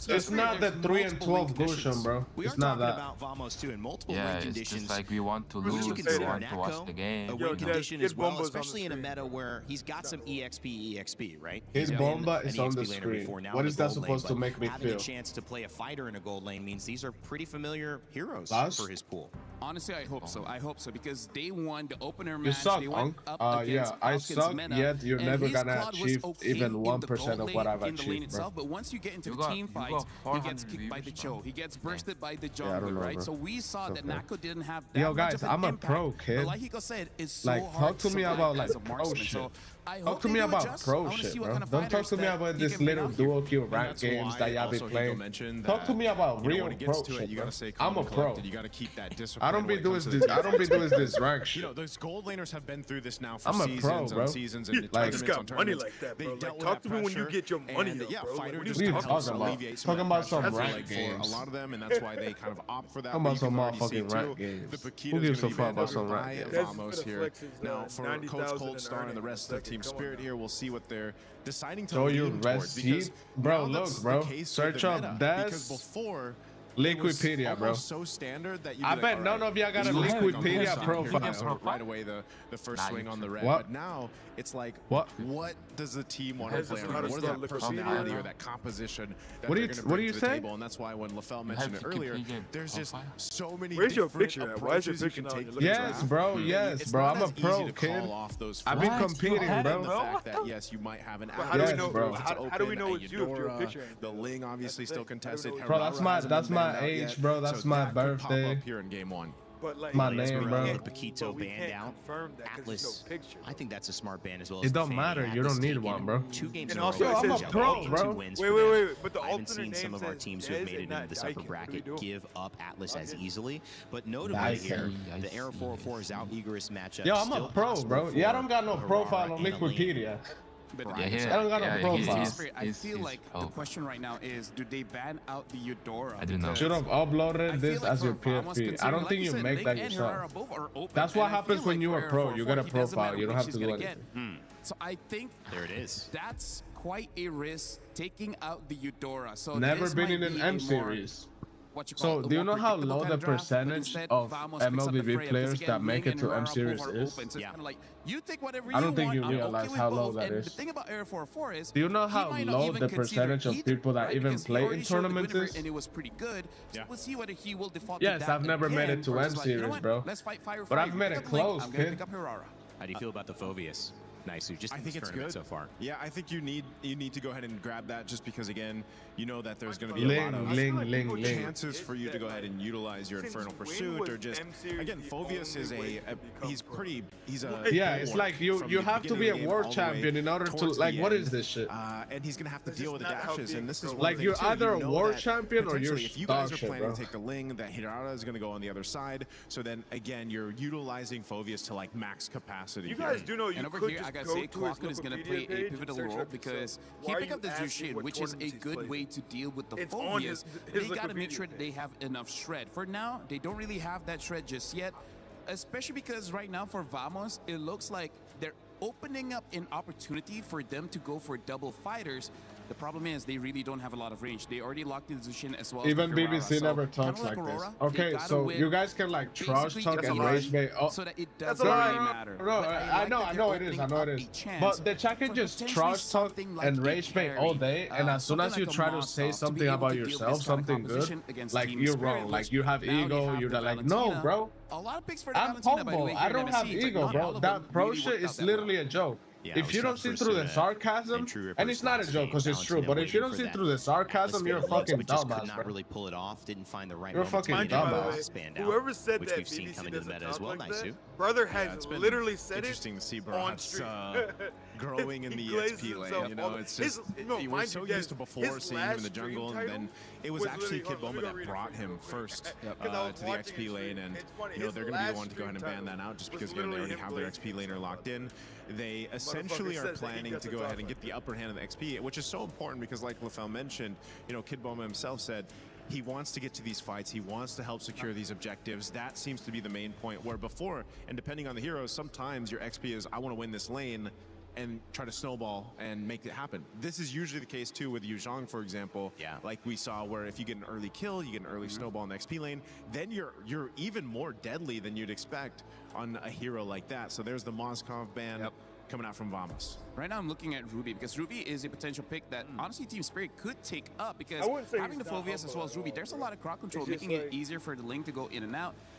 it's not the 3 and 12 Gushon, bro. It's not that. About Vamos too in multiple Yeah, win it's conditions. just like we want to lose, we want to watch the game. A win condition as well, especially in a meta where he's got some EXP, right? His Bomba is on the screen. What is that supposed to make me feel? Having a chance to play a fighter in a gold lane means these are pretty familiar heroes for his pool. Honestly, I hope so. I hope so because they won the opener match. You suck, they went Unc. up against Yeah, I suck, meta, yet you're and never his gonna Claude was achieve okay even in 1% of what I've in the lane achieved, bro. itself, but once you get into the team fights, he gets kicked by the Cho. He gets bursted by the jungler, right? Bro. So we saw that Nako didn't have that Yo, much guys, of an I'm a impact. pro, kid. But like Hiko said, it's so like, hard talk to me about like pro shit. So I talk to me about pro shit, bro. Don't talk to me about this little duo kill rank games that y'all be playing. Talk to me about real pro shit, bro. I'm a pro. You gotta keep that discipline. I don't be doing this. I don't be doing this rank shit. You know, those gold laners have been through this now for I'm a seasons pro, bro. and seasons and I just got money like that, bro. Like, talk to me when you get your money up, yeah, bro. fighter Like, just talking about some rank for games. a lot of them, and that's why they kind of opt for that. Talking about some motherfucking rank games. Who gives a fuck about some rank games? Vamos here. Now, for Coach Cold Star and the rest of Team Spirit here, we'll see what they're deciding to lean towards. Because bro, look, bro. Search up because before Liquipedia, bro. So standard that I bet none of y'all got a Liquipedia profile. Right away, the first swing on the red. What? But now it's like, what does the team want to play? What is that personality or that composition that what they're going to bring to the say? table? And that's why when LaFell mentioned it earlier, there's just so many. Where's your different picture at? Why is your picture not on your Yes, bro. Yes, bro. I'm a pro, kid. I've been competing, bro. The fact that yes, you might have an. How do we know, bro? How do we know it's you if you're a picture? The Ling obviously still contested. Bro, that's my age, bro. That's my birthday. Up here in game 1. But like, my name, bro. Paquito banned out. Atlas. No I think that's a smart ban as well. It don't matter. You don't need one, bro. 2 games and in also, a row. I'm a pro, bro. Wait. But the I haven't seen alternate some of our name teams who have made it into this upper bracket give up Atlas as easily. But notably here, the Era 404 is out Eagorist matchup. Yo, I'm a pro, bro. Yeah, I don't got no profile on Liquipedia. I don't got no profile. I feel like the question right now is, do they ban out the Eudora? I don't know. Should have uploaded this as your PFP. I don't think you make that yourself. That's what happens when you are pro. You get a profile. You don't have to do anything. So I think there it is. That's quite a risk, taking out the Eudora. So never been in an M series. So do you know how low the percentage of MLBB players that make it to M series is? Yeah. I don't think you realize how low that is. The thing about Era 404 is, do you know how low the percentage of people that even play in tournaments is? And it was pretty good. So we'll see whether he will default yes, I've never made it to M series, bro. But I've made it close, kid. How do you feel about the Phobius? Nice. I think it's good so far. Yeah, I think you need to go ahead and grab that just because again, you know that there's going to be a lot of chances for you to go ahead and utilize your Infernal Pursuit or just again, Phobius is he's a yeah, it's like you have to be a world champion in order to like what is this shit? And he's going to have to deal with the dashes, and this is like you're either a world champion or you're if you guys are planning to take the Ling, that Hirara is going to go on the other side. So then again, you're utilizing Phobius to like max capacity. You guys do know you could I gotta say, Clockwood is gonna play a pivotal role because he picked up the Zushin, which is a good way to deal with the phobias. They gotta make sure that they have enough shred. For now, they don't really have that shred just yet, especially because right now for Vamos, it looks like they're opening up an opportunity for them to go for double fighters. The problem is they really don't have a lot of range. They already locked in Zushin as well. Even BBC never talks like this. Okay, so you guys can like trash talk and rage bait. Oh, so that it doesn't really matter. No, I know it is. But the chat can just trash talk and rage bait all day, and as soon as you try to say something about yourself, something good, like you're wrong. Like you have ego. You're like, no, bro. I'm humble. I don't have ego, bro. That pro shit is literally a joke. Yeah, if you don't see through the sarcasm, and it's not a joke because it's true, but if you don't see through the sarcasm, you're a fucking dumbass, not really pull it off, didn't find the right you're a fucking dumbass. Whoever said which that we've seen coming to the meta as well, Naisu. Brother has literally said interesting it to see on stream. Growing in the XP lane, you know, it's just you were so used to before seeing him in the jungle, and then it was actually Kid Boma that brought him first to the XP lane, and you know they're going to be the one to go ahead and ban that out just because again they already have their XP laner locked in. They essentially are planning to go ahead and get the upper hand of the XP, which is so important because like LaFell mentioned, you know, Kid Boma himself said he wants to get to these fights. He wants to help secure these objectives. That seems to be the main point where before, and depending on the heroes, sometimes your XP is, I want to win this lane and try to snowball and make it happen. This is usually the case too with Yu Zhang, for example. Yeah. Like we saw where if you get an early kill, you get an early snowball in the XP lane, then you're even more deadly than you'd expect on a hero like that. So there's the Moskov ban. Coming out from Vamos. Right now I'm looking at Ruby because Ruby is a potential pick that honestly Team Spirit could take up because having the Phobius as well as Ruby, there's a lot of crowd control, making it easier for the Ling to go in and out.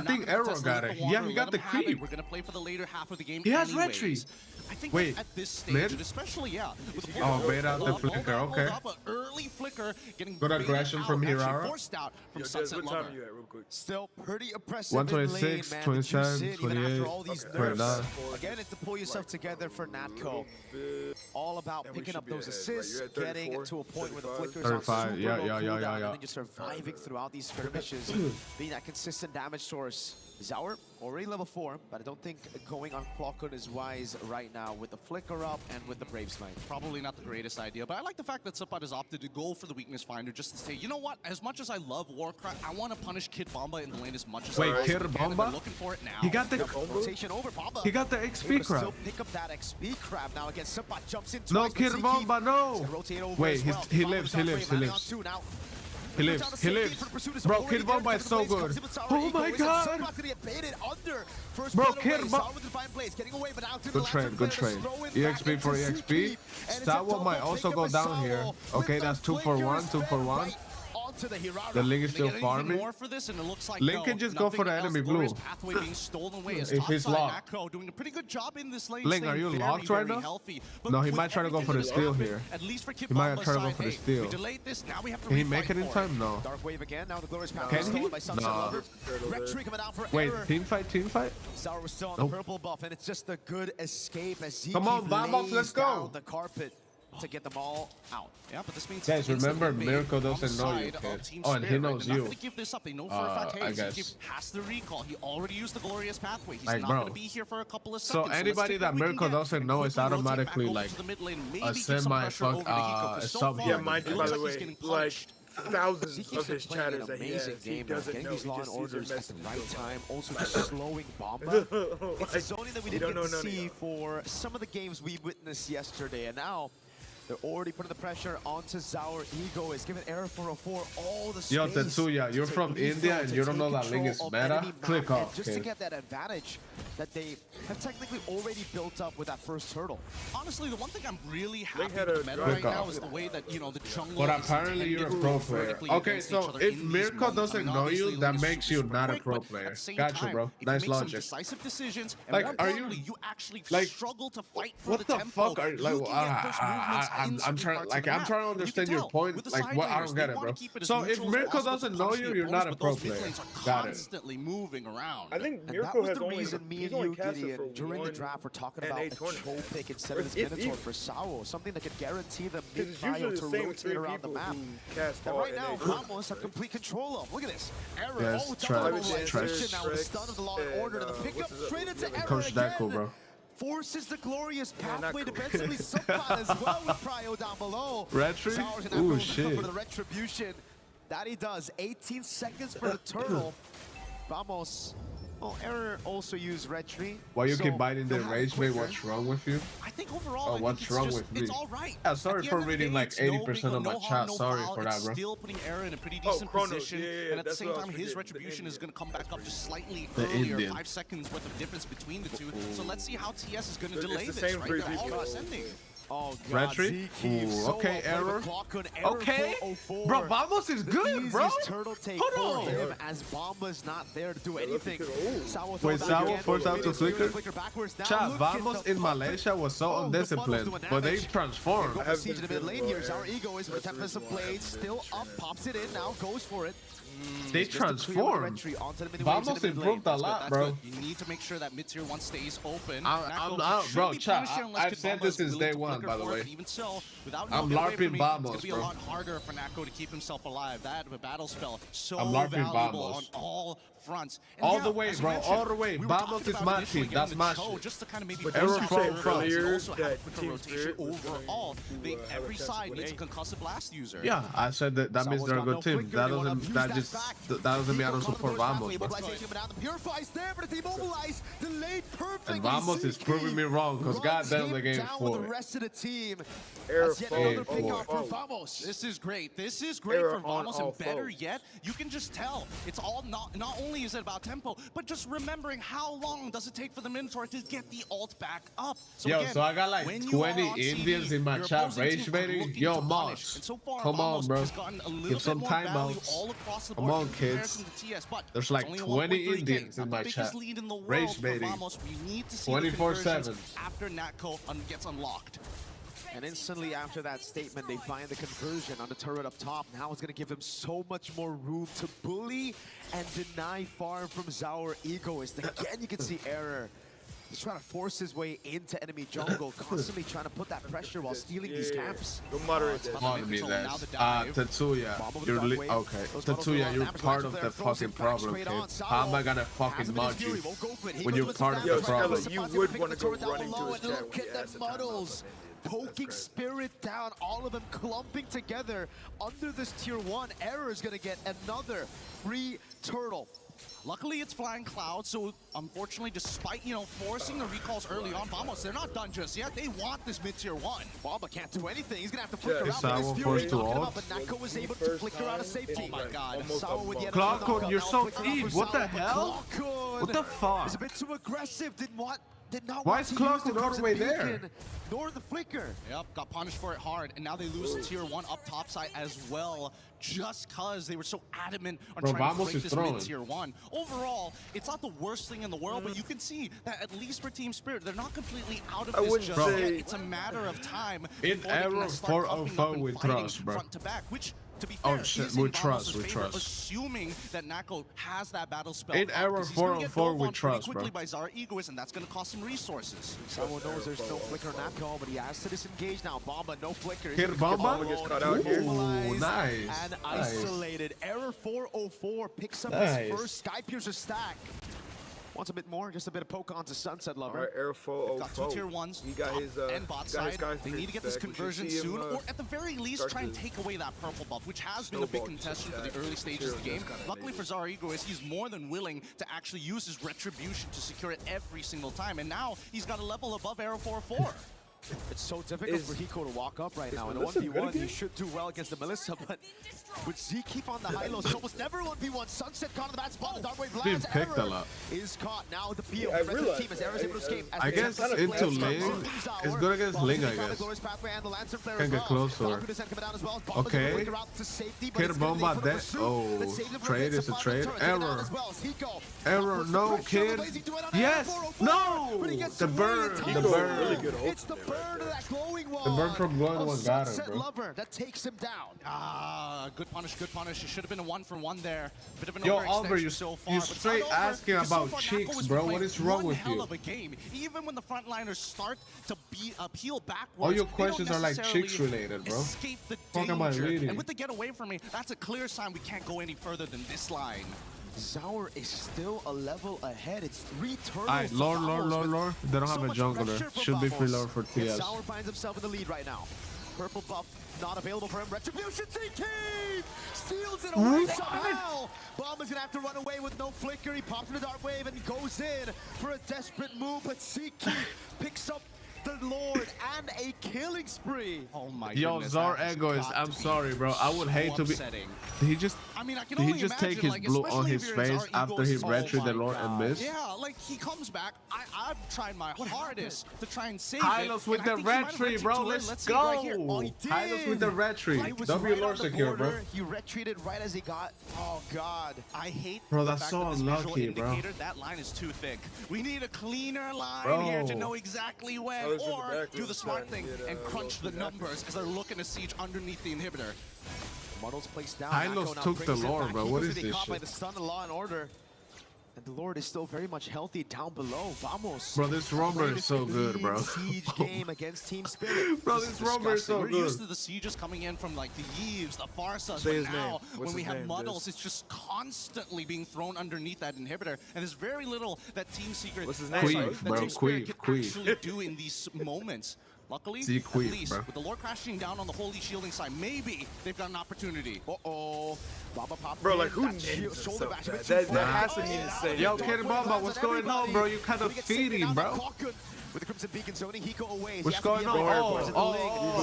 I think Arrow got it. Yeah, he got the creep. We're gonna play for the later half of the game. He has red tree. I think wait, at this stage, mid? and especially bait out the flicker. Okay. Early flicker, getting good aggression from Hirara. Forced out from Sunset Lover. What time are you at, real quick? Still pretty oppressive 126, in lane, 27, 28, all these 29. Again, it's to pull yourself together for Natco. All about picking up those assists, getting to a point where the flickers on super low cooldown, and then just surviving throughout these skirmishes, being that consistent damage source. Zaur, already level 4, but I don't think going on Clockon is wise right now with the flicker up and with the Brave Smite. Probably not the greatest idea, but I like the fact that Supad has opted to go for the weakness finder just to say, you know what, as much as I love Warcraft, I want to punish Kid Bomba in the lane as much as I Wait, Kid Bomba? looking for it now. He got the rotation over Bomba. He got the XP crab. Still pick up that XP crab now again. Supad jumps in No, twice, Kid Bomba, no. Wait, he lives. He lives. Bro, Kid Bomba is so good. Oh my god. Bro, Kid Bomba. Good trade, good trade. EXP for EXP. Stawa might also go down here. Okay, that's 2 for 1, 2 for 1. The Link is still farming. Link can just go for the enemy blue. If he's locked. Link, are you locked right now? No, he might try to go for the steal here. He might try to go for the steal. Can he make it in time? No. Can he? No. Wait, team fight? Zaur was still on the purple buff, and it's just a good escape as he Come on, Bambos, let's go. the carpet to get them all out. Yeah, but this means guys, remember, Miracle doesn't know you, kid. Oh, and he knows you. Not to give this up. They know for a fact, hey, Ziki has the recall. He already used the glorious pathway. He's not going to be here for a couple of seconds. So anybody that Miracle doesn't know is automatically like a semi-fuck sub here. Yeah, mind you, by the way, like thousands of his chatters that he has. He doesn't know. These law and orders at the right time. Also just slowing Bomba. It's a zoning that we didn't get to see for some of the games we witnessed yesterday, and now they're already putting the pressure onto Zaur. Ego is giving Error 404 all the space. Yo, Tetsuya, you're from India and you don't know that Link is meta? Click off, just to get that advantage that they have technically already built up with that first hurdle. Honestly, the one thing I'm really happy with the meta right now is the way that, you know, the jungle. But apparently you're a pro player. Okay, so if Mirko doesn't know you, that makes you not a pro player. Got you, bro. Nice logic. Decisive decisions, like, are you actually like struggle to fight for what the fuck are you like? I'm trying to understand your point. Like, what? I don't get it, bro. So if Mirko doesn't know you, you're not a pro player. Got it. Constantly moving around. I think and Mirko that was has the reason me and you, Gideon, during the draft, were talking about a Cho pick instead of this Minotaur for Sao, something that could guarantee the mid-bio to rotate around the map. That right now, Ramos have complete control of. Look at this. Error, trash. Now with the stun of the Law and Order, and the pickup straight into Error Coach again. Deco, bro. Forces the glorious pathway defensively. Supad as well with Prio down below. Retri? Ooh, shit. For the retribution that he does. 18 seconds for the turtle. Vamos. Well, Error also used Retri. Why you keep biting the rage, mate? What's wrong with you? I think overall, what's wrong with me? It's all right. Yeah, sorry for reading like 80% of my chat. Sorry for that, bro. Still putting Error in a pretty decent position, and at the same time, his retribution is going to come back up just slightly earlier. 5 seconds worth of difference between the two. So let's see how TS is going to delay this. Right, they're all ascending. Oh, God. Retri? Ooh, okay, Error. Okay. Bro, Vamos is good, bro. Hold on. As Bomba's not there to do anything. Wait, Sao forced out to flicker? Chat, Vamos in Malaysia was so undisciplined, but they transformed. Siege in the mid lane here. Our Ego is with Tempest of Blades still up, pops it in, now goes for it. They transformed. Vamos improved a lot, bro. You need to make sure that mid tier 1 stays open. Bro, chat, I've said this since day 1, by the way. Even so, I'm LARPing Vamos, it's going to be a lot harder for Nako to keep himself alive. That battle spell, so I'm LARPing valuable Vamos. on all fronts. And all the way, bro, all the way. Vamos is my team. That's my shit. Just to kind of maybe Error from front. Also have quicker rotation overall. Every side needs a concussive blast user. Yeah, I said that means they're a good team. That doesn't mean I don't support Vamos. And Vamos is proving me wrong because goddamn the game 4. The rest of the team. This is great. This is great for Vamos, and better yet, you can just tell it's all not only is it about tempo, but just remembering how long does it take for the Minotaur to get the ult back up. So yo, again, so I got like 20 Indians in my chat rage baiting. Yo, Mosh, come on, bro. Give some timeouts. Come on, kids. There's like 20 Indians in my chat. Rage baiting. 24/7. After Natco gets unlocked. And instantly after that statement, they find the conversion on the turret up top. Now it's going to give him so much more room to bully and deny farm from Zaur Egoist. Again, you can see Error. He's trying to force his way into enemy jungle, constantly trying to put that pressure while stealing these camps. Don't moderate that. Tetsuya, you're okay. Tetsuya, you're part of the fucking problem, kid. How am I gonna fucking mod you when you're part of the problem? You would want to go running to his chat. Look at the muddles. Poking Spirit down, all of them clumping together under this tier 1. Error is gonna get another free turtle. Luckily, it's Flying Cloud, so unfortunately, despite, forcing the recalls early on, Vamos, they're not done just yet. They want this mid-tier 1. Bomba can't do anything. He's going to have to flicker out. But Nako was able to flicker out of safety. Oh my god. Cloudcode, you're so deep. What the hell? What the fuck? He's a bit too aggressive. Did not Why want is to Cloudcode use the all the way there? beacon, nor the flicker. Yep, got punished for it hard, and now they lose the tier 1 up top side as well, just because they were so adamant on trying to break this mid-tier 1. Overall, it's not the worst thing in the world, but you can see that at least for Team Spirit, they're not completely out of this just yet. It's a matter of time. In Arrow 404 we trust, bro. Front to back, which, to be fair, we trust. Assuming that Nako has that battle spell. In Arrow 404 we trust, bro. Quickly by Zaur Egoist, and that's going to cost some resources. Someone knows there's no flicker on Nako, but he has to disengage now. Bomba, no flicker. Hit Bomba? Gets caught out here. Nice. And isolated. Error 404 picks up his first Skypiercer stack. Wants a bit more, just a bit of poke onto Sunset Lover. All right, Air 404. Got 2 tier 1s. He got his and bot side. They need to get this conversion soon, him, or at the very least try and take away that purple buff, which has been a big contestation for the early stages of the game. Luckily for Zaur Egoist, he's more than willing to actually use his retribution to secure it every single time, and now he's got a level above Arrow 404. It's so difficult for Hiko to walk up right now. In a 1v1, he should do well against the Melissa, but with Zeke on the high low, it's almost never 1v1. Sunset caught in the bad spot. The dark wave lands. Picked a lot. Is caught now. The peel. The rest of the team as Error's able to escape. I guess into Ling. It's good against Ling, I guess. Can get closer. Okay. Hit Bomba dead. Oh, trade is a trade. Error. Error. No, kid. Yes. No. The burn. The burn. It's the burn of that glowing wall. The burn from glowing one got him, bro. Lover that takes him down. Good punish, good punish. It should have been a 1-for-1 there. Bit of an Yo, so far, you straight asking about cheeks, bro. What is wrong with you? Hell of a game. Even when the frontliners start to peel backwards, all your questions are like chicks related, bro. Escape the danger. And with the get away from me, that's a clear sign we can't go any further than this line. Zaur is still a level ahead. It's 3 turtles. Alright, lore. They don't have a jungler. Should be free lore for TS. Zaur finds himself in the lead right now. Purple buff not available for him. Retribution CT steals it away somehow. Bomba's gonna have to run away with no flicker. He pops in the dark wave and he goes in for a desperate move, but CT picks up the Lord and a killing spree. Oh my goodness. Yo, Zaur Egoist, I'm sorry, bro. I would hate to be. He just take his blue on his face after he retreated the Lord and missed? Yeah, like he comes back. I've tried my hardest to try and save Hylos with the retreat, bro. Let's go. Hylos with the retreat. W Lord secure, bro. He retreated right as he got. Oh God, I hate. Bro, that's so unlucky, bro. That line is too thick. We need a cleaner line here to know exactly when. Or do the smart thing and crunch the numbers as they're looking to siege underneath the inhibitor. Muddles placed down. Hylos took the Lord, bro. What is this shit? By the shit? stun of Law and Order. And the Lord is still very much healthy down below. Vamos. Bro, this Rumber is so good, bro. Siege game against Team Spirit. Bro, this Rumber is so good. We're used to the sieges coming in from like the Yves, the Farsas, but now when we have Muddles, it's just constantly being thrown underneath that inhibitor, and there's very little that Team Secret, Queef, can actually do in these moments. Luckily, at least, with the Lord crashing down on the holy shielding side, maybe they've got an opportunity. Uh-oh. Baba popped. Bro, like, who names himself that? That has to mean insane. Yo, Kid Baba, what's going on, bro? You kind of feeding, bro. With the Crimson Beacon zoning, Hiko away. What's going on?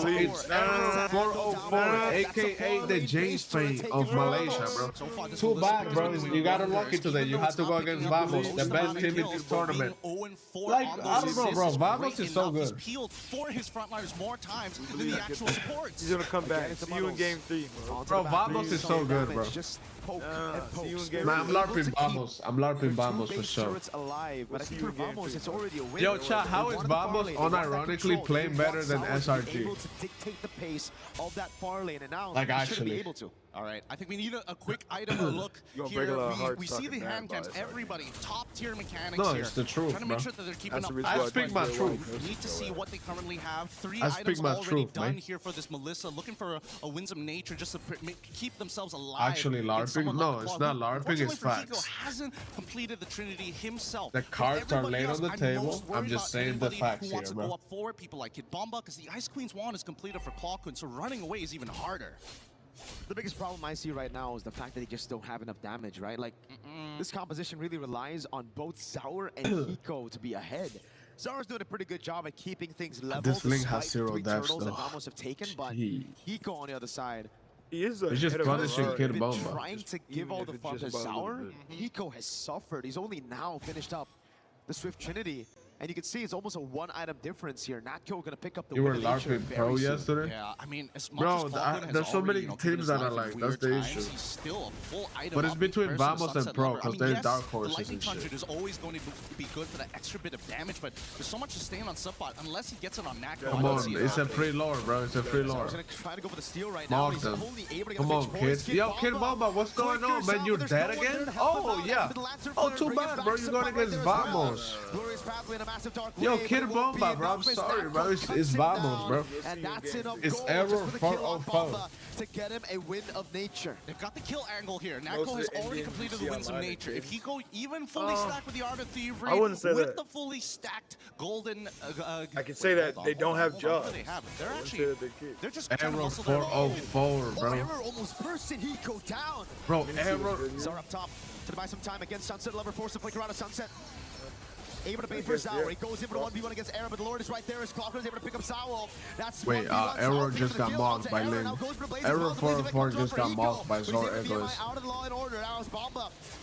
It's Error 404, aka the J Spain of Malaysia, bro. Too bad, bro. You got unlucky today. You had to go against Vamos, the best team in this tournament. Like, I don't know, bro. Vamos is so good. He's peeled for his frontliners more times than the actual supports. He's gonna come back. See you in game 3, bro. Bro, Vamos is so good, bro. poke and poke. Nah, I'm LARPing Vamos. I'm LARPing Vamos for sure. Alive, but I think for Vamos, it's already a win. Yo, chat, how is Vamos unironically playing better than SRG? Able to dictate the pace of that far lane, and now like actually be actually able to. All right, I think we need a quick item to look here. We see the hand cams, everybody, top tier mechanics no, here. it's the truth, trying to make sure that they're keeping up. I speak my truth. We need to see what they currently have. 3 I items speak my already truth, done man. here for this Melissa, looking for a winsome nature just to keep themselves alive. Actually, LARPing? No, it's not LARPing, it's facts. Hasn't completed the Trinity himself. The cards are laid on the table. I'm just saying the facts here, bro. Go up forward, people like Kid Bomba, because the Ice Queen's wand is completed for Clawquin, so running away is even harder. The biggest problem I see right now is the fact that they just don't have enough damage, right? Like, this composition really relies on both Sour and Hiko to be ahead. Sour's doing a pretty good job at keeping things level. This Link has 0 deaths, turtles though. that Vamos have taken, but Hiko on the other side. He is He's just punishing Kid Bomba. Trying to give all the fun to Sour. Hiko has suffered. He's only now finished up the Swift Trinity. And you can see it's almost a 1-item difference here. Natco gonna pick up the You were LARPing Pro yesterday? Yeah, I mean, as much bro, as there's so many teams that are like, that's the issue. Still a full item but it's between Vamos and Pro, because they're dark horses and shit. The Lightning is always going to be good for that extra bit of damage, but there's so much to stay on subbot unless he gets it on Natco. Come on, it's a free lore, bro. It's a free lore. He's gonna try to go for the steal right now. He's only able to get Come on, kid. Yo, Kid Bomba, what's going on, man? You're dead again? Oh, yeah. Oh, too bad, bro. You're going against Vamos. Yo, Kid Bomba, bro. I'm sorry, bro. It's Vamos, bro. And that's enough it's error 404 to get him a win of nature. They've got the kill angle here. Natco has already completed the wins of nature. If he go even fully stacked with the Art of Thievery, I wouldn't say with that. the fully stacked golden, I can say that they don't have jobs. They're actually, they're just error 404, bro. Error almost bursting Hiko down. Bro, error. Zara up top to buy some time against Sunset Lover, forced to flicker out of Sunset. Able to bait for Sour. He goes in for 1v1 against Error, but the Lord is right there as Clawquin is able to pick up Sour. That's wait, Error just got mocked by Lin. Error 404 just got mocked by Zor Egoist.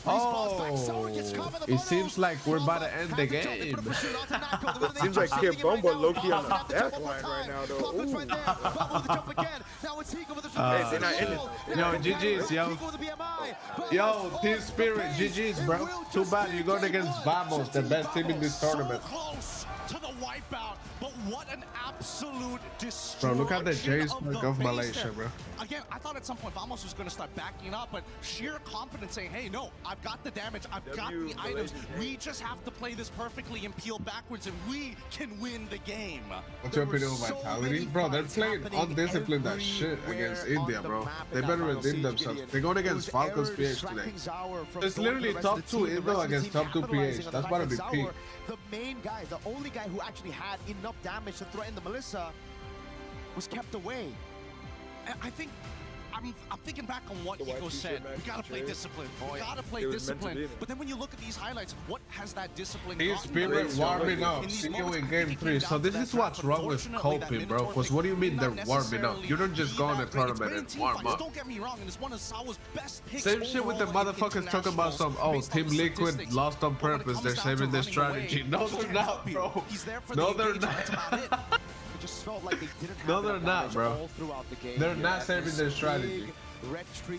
Oh, it seems like we're about to end the game. Seems like Kid Bomba low-key on the back line right now, though. Hey, they're not in it. Yo, GG's, yo. Yo, Team Spirit, GG's, bro. Too bad you're going against Vamos, the best team in this tournament. Close to the wipeout, but what an absolute destruction. Bro, look at the Jays of Malaysia, bro. Again, I thought at some point Vamos was going to start backing up, but sheer confidence saying, hey, no, I've got the damage, I've got the items. We just have to play this perfectly and peel backwards, and we can win the game. What's your opinion on Vitality? Bro, they're playing undisciplined as shit against India, bro. They better redeem themselves. They're going against Falcons PH today. It's literally top 2 Indo against top 2 PH. That's about to be peak. The main guy, the only guy who actually had enough damage to threaten the Melissa was kept away. And I think I'm thinking back on what Hiko said. We gotta play discipline. We gotta play discipline. But then when you look at these highlights, what has that discipline Team Spirit warming up. See you in game 3. So this is what's wrong with coping, bro. Because what do you mean they're warming up? You don't just go in a tournament and warm up. Don't get me wrong, and it's one of Sawa's best picks. Same shit with the motherfuckers talking about some, oh, Team Liquid lost on purpose. They're saving their strategy. No, they're not, bro. No, they're not. Just felt like they didn't have no, they're not, bro. They're not saving their strategy.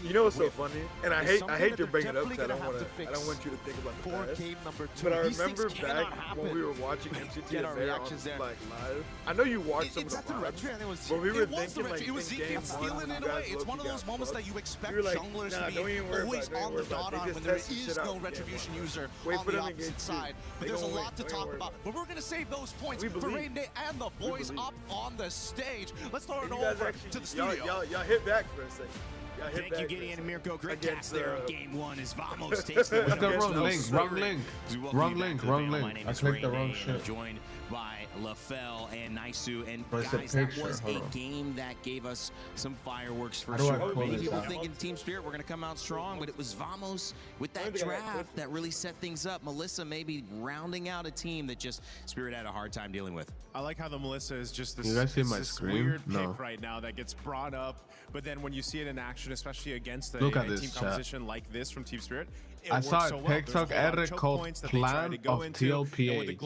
You know what's so funny? And I hate to bring it up because I don't want you to think about the past. But I remember back when we were watching MCT and there on like live. I know you watched some of the vibes, but we were thinking like in game 1, it's one of those moments that you expect junglers to be always on the dot on when there is no retribution user on the opposite side. But there's a lot to talk about. But we're gonna save those points for Rain Day and the boys up on the stage. Let's throw it over to the studio. Y'all hit back for a second. Thank you, Gideon and Mirko. Great cast there in game 1 as Vamos takes the win. Wrong link. I clicked the wrong shit. Joined by LaFell and Naisu. And guys, that was a game that gave us some fireworks for sure. Many people thinking Team Spirit were going to come out strong, but it was Vamos with that draft that really set things up. Melissa maybe rounding out a team that just Spirit had a hard time dealing with. I like how the Melissa is just this, weird pick right now that gets brought up, but then when you see it in action, especially against a team composition like this from Team Spirit, I saw a TikTok edit called Plan of TLPH.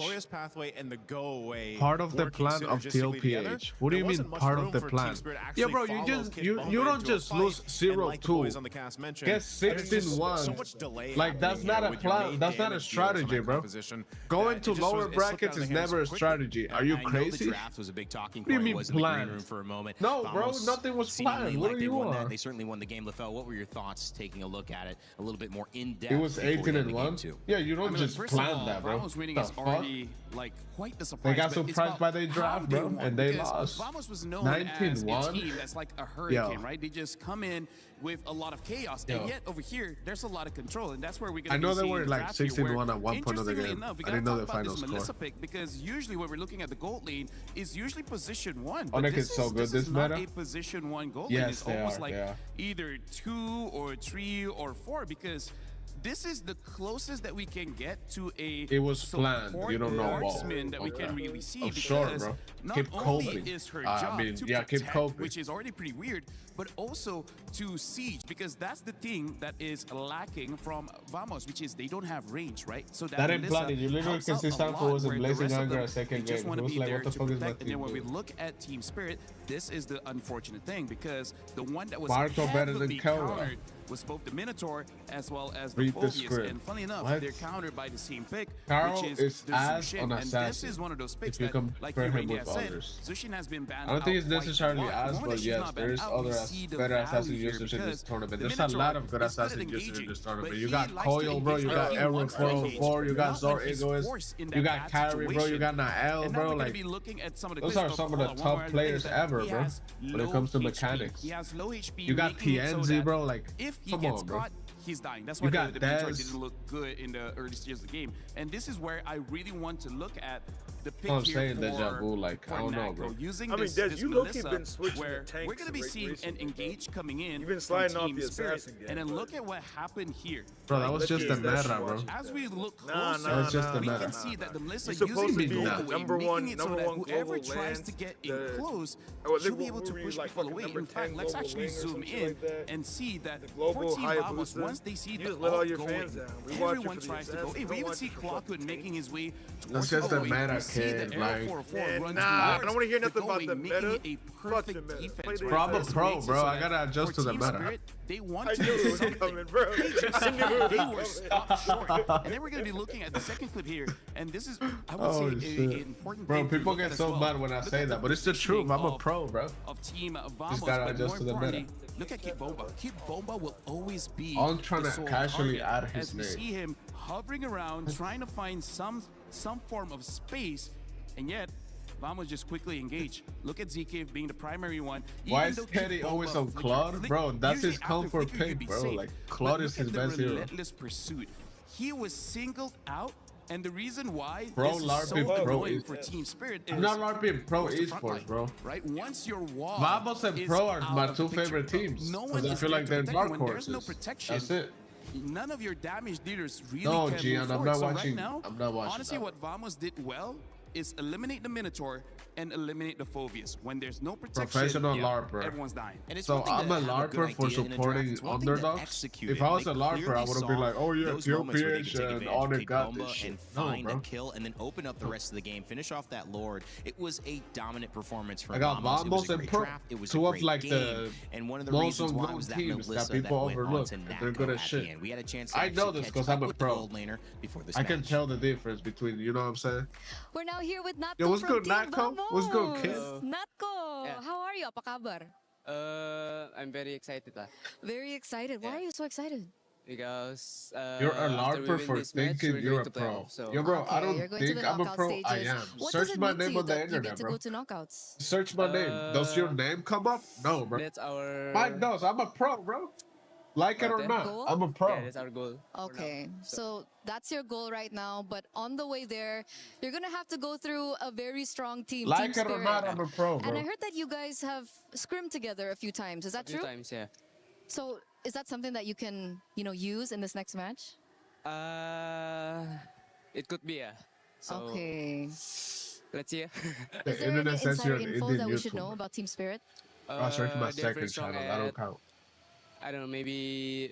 Part of the plan of TLPH. What do you mean part of the plan? Yeah, bro, you don't just lose 0-2. Get 16-1. Like that's not a plan. That's not a strategy, bro. Going to lower brackets is never a strategy. Are you crazy? What do you mean plan? No, bro, nothing was planned. What are you on? They certainly won the game. LaFell, what were your thoughts taking a look at it a little bit more in depth? It was 18-1. Yeah, you don't just plan that, bro. Winning is already like quite the surprise. They got surprised by their draft, bro, and they lost. Vamos was known as a team that's like a hurricane, right? They just come in with a lot of chaos, and yet over here there's a lot of control, and that's where we're going to. I know they were like 16-1 at one point of the game. I didn't know the final score. Because usually when we're looking at the gold lane is usually position 1. Onyx is so good this meta. Not a position 1 gold lane. It's almost like either 2 or 3 or 4 because this is the closest that we can get to a it was planned. You don't know marksman that we can really see because sure, bro. not only is her job to protect, which is already pretty weird, but also to siege because that's the thing that is lacking from Vamos, which is they don't have range, right? So that ain't planning. You literally can see Stanford was in Blazing Anger a second game. It was like, what the fuck is my team? And then when we look at Team Spirit, this is the unfortunate thing because the one that was heavily countered was both the Minotaur as well as the Phobius. And funny enough, they're countered by the same pick, which is the Zushin. And this is one of those picks that, like you already said, Zushin has been banned. I don't think it's necessarily as, but yes, there is other better assassin users in this tournament. There's a lot of good assassin users in this tournament. You got Coil, bro. You got Error 404. You got Zor Egoist. You got Kyrie, bro. You got Nael, bro. Like those are some of the top players ever, bro. When it comes to mechanics, you got TNZ, bro. Like come on, bro. He's dying. That's why the Minotaur didn't look good in the early stages of the game. And this is where I really want to look at the pick I'm saying deja vu, like, I don't know, bro. Using this Melissa, been where we're going to be seeing an Engage coming in. You've been sliding off the assassin game. And then look at what happened here. Bro, that was just the meta, bro. As we look closer, we can see that the Melissa using the number one, making it so that whoever tries to get in close should be able to push people away. In fact, let's actually zoom in and see that for Team Vamos, once they see the all going, everyone tries to go in. We even see Clockwood making his way towards the meta, kid. Like, I don't want to hear nothing about the meta. Fuck the meta. Bro, I'm a pro, bro. I gotta adjust to the meta. They want to do something. Coming, bro. They were stopped short. And then we're going to be looking at the second clip here. And this is, I would say, an important thing. Bro, people get so mad when I say that, but it's the truth. I'm a pro, bro. Of Team Vamos, but more importantly, look at Kid Bomba. Kid Bomba will always be I'm trying to casually add his name. As we see him hovering around, trying to find some form of space, and yet Vamos just quickly engage. Look at ZK being the primary one. Why is Teddy always on Claude? Bro, that's his comfort pick, bro. Like, Claude is his best hero. Relentless pursuit. He was singled out, and the reason why bro, this is so annoying for Team Spirit is... I'm not LARPing Pro Esports, bro. Right? Once your wall Vamos and Pro are my two favorite teams. Because I feel like they're dark horses. No protection, that's it. None of your damage dealers really no, can Gian, move I'm forward. not So watching. Right now, I'm not watching. Honestly, what Vamos did well is eliminate the Minotaur and eliminate the Phobius. When there's no protection, professional LARPer. Everyone's dying. And so I'm a LARPer for supporting underdogs. If I was a LARPer, I would have been like, oh yeah, TLPH and Onyx got this shit. And find a kill and then open up the rest of the game, finish off that Lord. It was a dominant performance from Vamos. It was a great trap. It was two a of like the and one of the reasons why was that teams Melissa that people that overlook. They're good at shit. We had a chance. I know this because I'm a pro. I can tell the difference between, you know what I'm saying? We're now here with Natko. Yo, what's good, Natko? What's good, kid? Natko, how are you? Apa kabar? I'm very excited. Very excited. Why are you so excited? Because you're a LARPer for thinking you're a pro. Yo, bro, I don't think I'm a pro. I am. Search my name on the internet, bro. Search my name. Does your name come up? No, bro. That's our... Mine does. I'm a pro, bro. Like it or not, goal? I'm a pro. Yeah, that's our goal. Okay, so that's your goal right now, but on the way there, you're gonna have to go through a very strong team. Like it or not, I'm a pro, bro. And I heard that you guys have scrimmed together a few times. Is that true? A few times, yeah. So is that something that you can, use in this next match? It could be, yeah. So, okay. Let's see. The Is there any insider info that we should know about Team Spirit? I'll search my second channel. I don't count. I don't know, maybe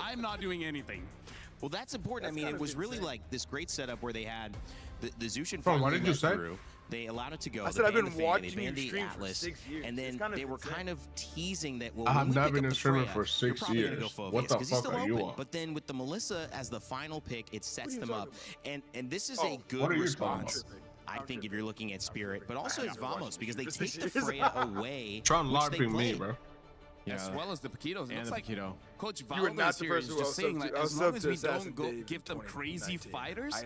I'm not doing anything. Well, that's important. I mean, it was really like this great setup where they had the Zushin Bro, what did you say? through. They allowed it to go. I said I've been watching you stream for 6 years. And then they were kind of teasing that. Well, I've not been a streamer for 6 years. What the fuck are you on? But then with the Melissa as the final pick, it sets them up. And this is a good response. I think if you're looking at Spirit, but also as Vamos, because they take the Freya away. Tron LARPing me, bro. Yeah. As well as the Paquitos. And the Paquito. Coach Valdo's here is just saying, like, as long as we don't give them crazy fighters,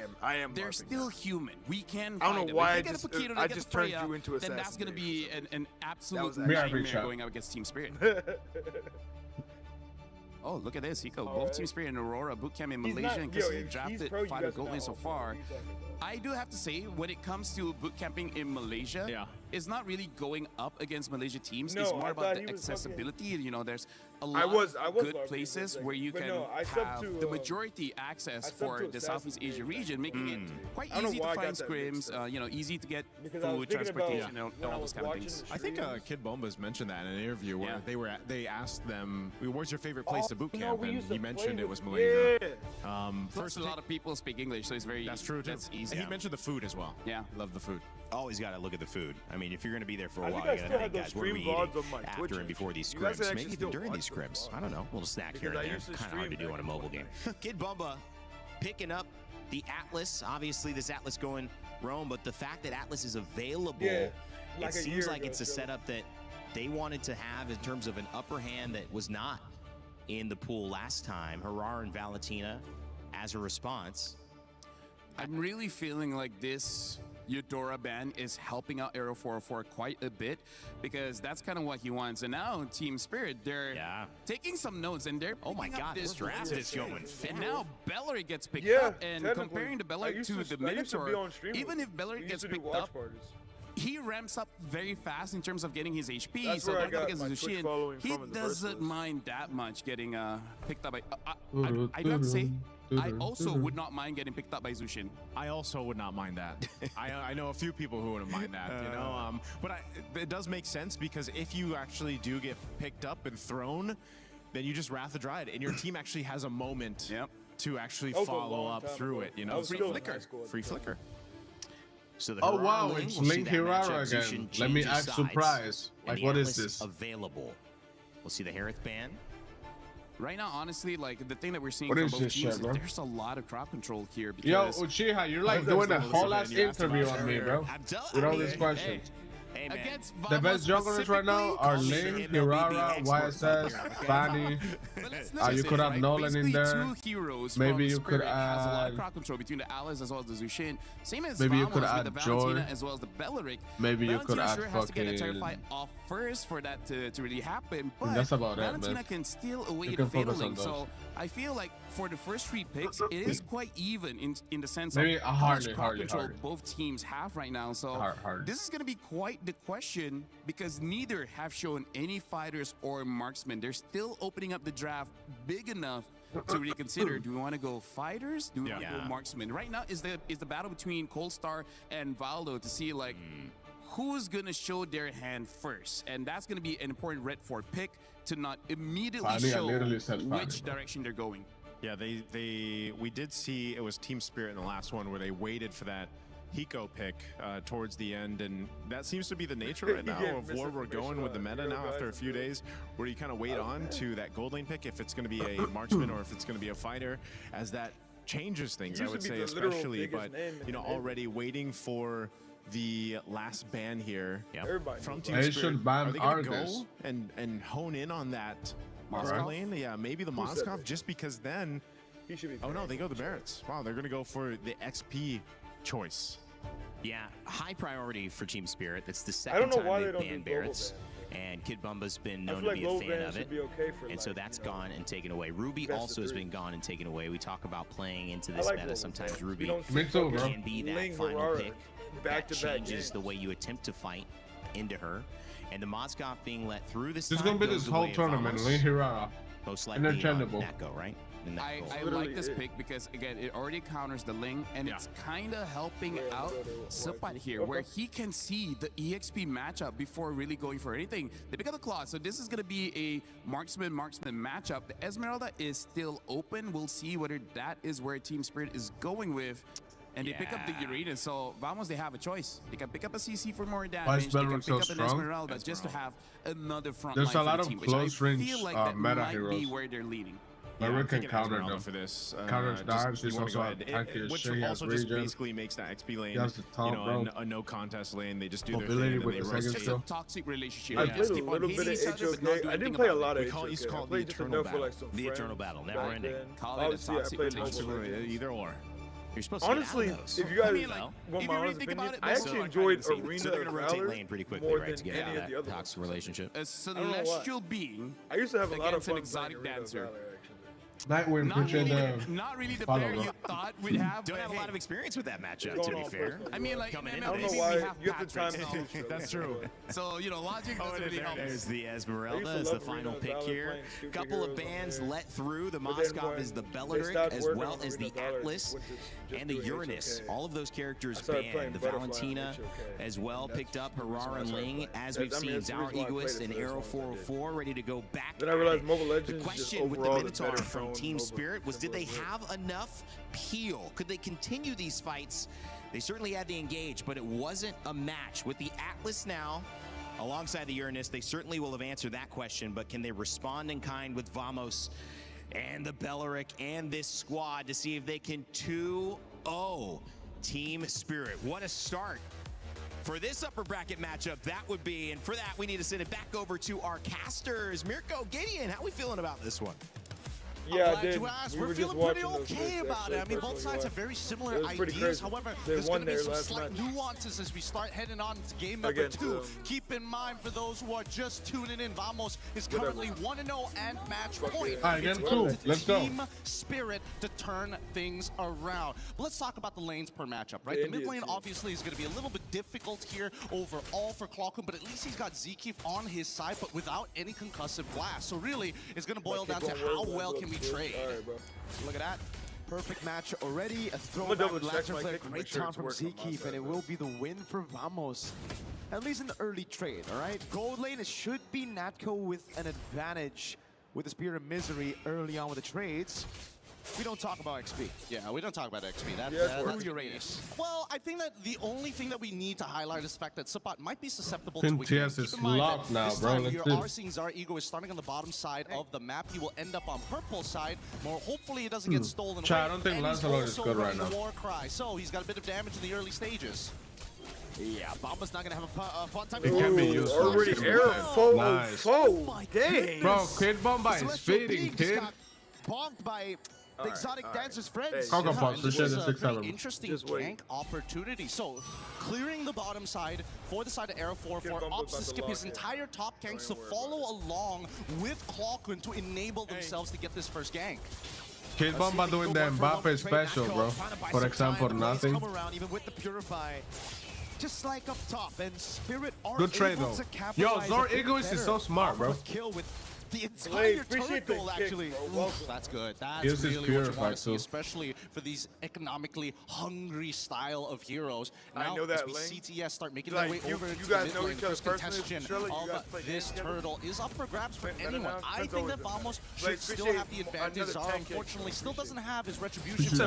they're still human. We can fight them. If they get a Paquito, they get a Freya, then that's going to be an absolute nightmare going up against Team Spirit. Oh, look at this, Hiko. Both Team Spirit and Aurora bootcamp in Malaysia because he drafted 5 gold lanes so far. I do have to say, when it comes to bootcamping in Malaysia, it's not really going up against Malaysia teams. It's more about the accessibility. You know, there's a lot of good places where you can have the majority access for the Southeast Asia region, making it quite easy to find scrims, you know, easy to get food, transportation, and all those kind of things. I think Kid Bombas mentioned that in an interview where they asked them, where's your favorite place to boot camp? And he mentioned it was Malaysia. First, a lot of people speak English, so it's very That's true, too. That's easy. And he mentioned the food as well. Yeah. Love the food. Always got to look at the food. I mean, if you're going to be there for a while, you got to think, guys, what are we eating after and before these scrims? Maybe even during these scrims. I don't know. A little snack here and there. Kind of hard to do on a mobile game. Kid Bumba picking up the Atlas. Obviously, this Atlas going roam, but the fact that Atlas is available, it seems like it's a setup that they wanted to have in terms of an upper hand that was not in the pool last time. Harar and Valentina as a response. I'm really feeling like this Eudora ban is helping out Aero 404 quite a bit because that's kind of what he wants. And now Team Spirit, they're taking some notes and they're oh my god, this draft is going fast. And now Bellary gets picked up, and comparing the Bellary to the Minotaur, even if Bellary gets picked up, he ramps up very fast in terms of getting his HP. That's so where I got against my Zushin, following he from doesn't mind that much getting picked up by. I do have to say, I also would not mind getting picked up by Zushin. I also would not mind that. I know a few people who wouldn't mind that, you know. But it does make sense because if you actually do get picked up and thrown, then you just Wrath the Dryad, and your team actually has a moment to actually follow up through it, you know. Free flicker. Free flicker. So the wow, it's Link Hirara again. Let me act surprised. Like, what is this? Available. We'll see the Harith ban. Right now, honestly, like the thing that we're seeing from both teams is there's a lot of crowd control here. Yo, Uchiha, you're like doing a whole ass interview on me, bro. With all these questions. Hey, man. The best junglers right now are Ling, Hirara, YSS, Fanny. You could have Nolan in there. Two heroes maybe you could has a lot add. of crowd control between the Alice as well as the Zushin. Same as Maybe you Vamos could with add the Joy. Valentina as well as the Bellaric. Maybe you could Valentina add sure has to get a fucking. Terrify off first for that to really happen. But That's about it, Valentina man. can still You await can a Fatal focus on Link. those. So I feel like for the first 3 picks, it is quite even in the sense Maybe of how much crowd hardly. control both teams have right now. So this is going to be quite the question because neither have shown any fighters or marksmen. They're still opening up the draft big enough to reconsider. Do we want to go fighters? Do we want to go marksmen? Right now is the battle between Coalstar and Valdo to see like who's gonna show their hand first, and that's gonna be an important red 4 pick to not immediately show which direction they're going. Yeah, we did see it was Team Spirit in the last one where they waited for that Hiko pick towards the end, and that seems to be the nature right now of where we're going with the meta now after a few days, where you kind of wait on to that gold lane pick if it's going to be a marksman or if it's going to be a fighter, as that changes things, I would say, especially, but you know, already waiting for the last ban here from Team Spirit. should ban Are they going to Argus. go and hone in on that Moskov lane? Yeah, maybe the Moskov, just because then he should be. Oh no, they go the Barretts. Wow, they're going to go for the XP choice. Yeah, high priority for Team Spirit. That's the second time they've banned Barretts. And Kid Bumba's been known to be a fan of it. And so that's gone and taken away. Ruby also has been gone and taken away. We talk about playing into this meta. Sometimes Ruby can be that final pick that changes the way you attempt to fight into her. And the Moskov being let through this This is time going to be goes this the whole way of tournament. Vamos. Ling Hirara. Most likely Interchangeable. Echo, right? I like this pick because again it already counters the Ling and it's kind of helping out Supat here where he can see the EXP matchup before really going for anything. They pick up the Claw, so this is going to be a marksman matchup. The Esmeralda is still open. We'll see whether that is where Team Spirit is going with. And they pick up the Uranus, so Vamos, they have a choice. They can pick up a CC for more damage. They can pick up an Esmeralda just to have another front line for the team, which I feel like that might be where they're leaning. But can counter them for this. Counters dives. He's also which also just basically makes that XP lane, a no contest lane. They just do their thing and they rotate. Toxic relationship. I played a little bit of HOK. I didn't play a lot of HOK. It's called the Eternal Battle. The Eternal Battle, never ending. Call it a toxic relationship. Either or. You're supposed to honestly, if you guys want my honest opinion, I actually enjoyed Arena of Valor lane pretty quickly, more right, than any of the other toxic relationship. A celestial being. I used to have a lot of against an fun exotic dancer. Nightwing, not really the pair you thought we'd have. Don't have a lot of experience with that matchup, to be fair. I mean, like, I don't know why you have the time. That's true. So, you know, logic doesn't really help. There's the Esmeralda as the final pick here. Couple of bands let through. The Moskov is the Belleric, as well as the Atlas and the Uranus. All of those characters banned. The Valentina as well picked up Harara and Ling, as we've seen Zaur Egoist and Arrow 404 ready to go back. Then I realized Mobile Legends. The question with the Minotaur from Team Spirit was, did they have enough peel? Could they continue these fights? They certainly had the engage, but it wasn't a match. With the Atlas now alongside the Uranus, they certainly will have answered that question, but can they respond in kind with Vamos and the Belleric and this squad to see if they can 2-0 Team Spirit? What a start for this upper bracket matchup that would be, and for that we need to send it back over to our casters. Mirko, Gideon, how are we feeling about this one? Yeah, we're feeling pretty okay about it. I mean, both sides have very similar ideas. However, there's going to be some slight nuances as we start heading on to game number 2. Keep in mind, for those who are just tuning in, Vamos is currently 1-0 and match point. All right, game 2. Let's go. Team Spirit to turn things around. But let's talk about the lanes per matchup, right? The mid lane obviously is going to be a little bit difficult here overall for Clockun, but at least he's got Zekif on his side, but without any concussive blast. So really, it's going to boil down to how well can we trade. Right, bro. Look at that. Perfect match already. A throwback Lantern Flare. Great time from Zekif, and it will be the win for Vamos. At least in the early trade, all right? Gold lane, it should be Natco with an advantage with the Spear of Misery early on with the trades. We don't talk about XP. Yeah, we don't talk about XP. That's Uranus. Well, I think that the only thing that we need to highlight is the fact that Sapat might be susceptible to weakness. TS is locked now, bro. You are seeing Zaur Ego is starting on the bottom side of the map. He will end up on purple side. More hopefully it doesn't get stolen away. I don't think Lancelot is good right now. War cry. So he's got a bit of damage in the early stages. Yeah, Bomba's not gonna have a fun time. It can be useful. Already Arrow 404. Dang. Bro, Kid Bomba is fading, kid. Bombed by the exotic dancer's friends. Coco Pops, this is a very interesting gank opportunity. So, clearing the bottom side for the side of Arrow 404, opts to skip his entire top ganks to follow along with Clockun to enable themselves to get this first gank. Kid Bomba doing the Mbappe special, bro. For example, nothing. Come around even with the Purify. Just like up top, and Spirit are good trade though. Yo, Zaur Egoist is so smart, bro. Kill with the entire turret goal, actually. That's good. That's really what you want to see, especially for these economically hungry style of heroes. Now, I know that as we lane. CTS start making their way over to guys the know mid lane, each other first contention of this turtle is up for grabs for anyone. I think that Vamos should still have the advantage. Zaur, unfortunately, still doesn't have his retribution. They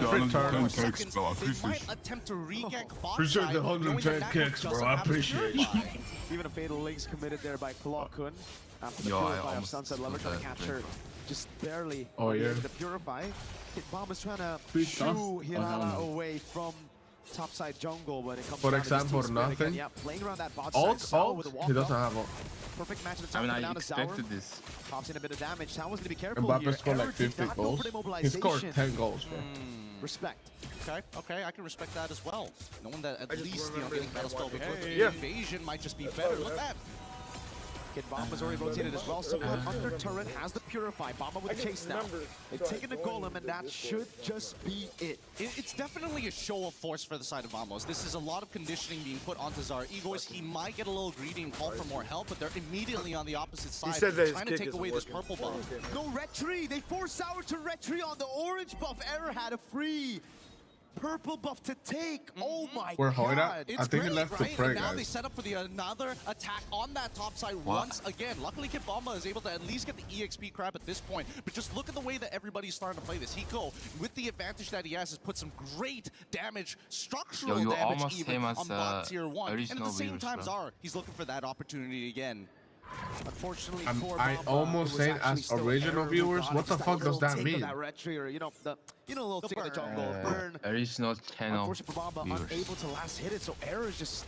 might attempt to re-gank bot appreciate side, the 110 kicks, bro. I appreciate you. Even a fatal links committed there by Clockun. After the Purify of Sunset Lover trying to capture just barely the Purify. Bomb is trying to shoo Hirala away from topside jungle when it comes for example, nothing. Yeah, playing around that bot ult, side with a walk he doesn't have ult. Perfect match at the time. I expected this. Pops in a bit of damage. Someone's going to be careful Mbappe here. scored like 50 goals. He scored 10 goals, bro. Respect. Okay, I can respect that as well. Knowing that at least, getting Battle Spell before the invasion might just be better. Look at that. Kid Bomb was already rotated as well. Someone under turret has the Purify. Bomba with the chase now. They've taken the Golem, and that should just be it. It's definitely a show of force for the side of Vamos. This is a lot of conditioning being put onto Zaur Egoist. He might get a little greedy and call for more help, but they're immediately on the opposite side trying to take away this purple buff. No retry. They force Sour to retry on the orange buff. Error had a free purple buff to take. Oh my god. I think he left to pray, now guys. they set up for another attack on that top side once again. Luckily, Kid Bomba is able to at least get the EXP crab at this point. But just look at the way that everybody's starting to play this. Hiko, with the advantage that he has put some great damage, structural damage even on bot tier 1. And at the same time, Zaur, he's looking for that opportunity again. Unfortunately, I almost saying as original viewers, what the fuck does that mean? Little tick of the jungle burn. There is no channel. Unfortunately for Bomba, unable to last hit it, so Error is just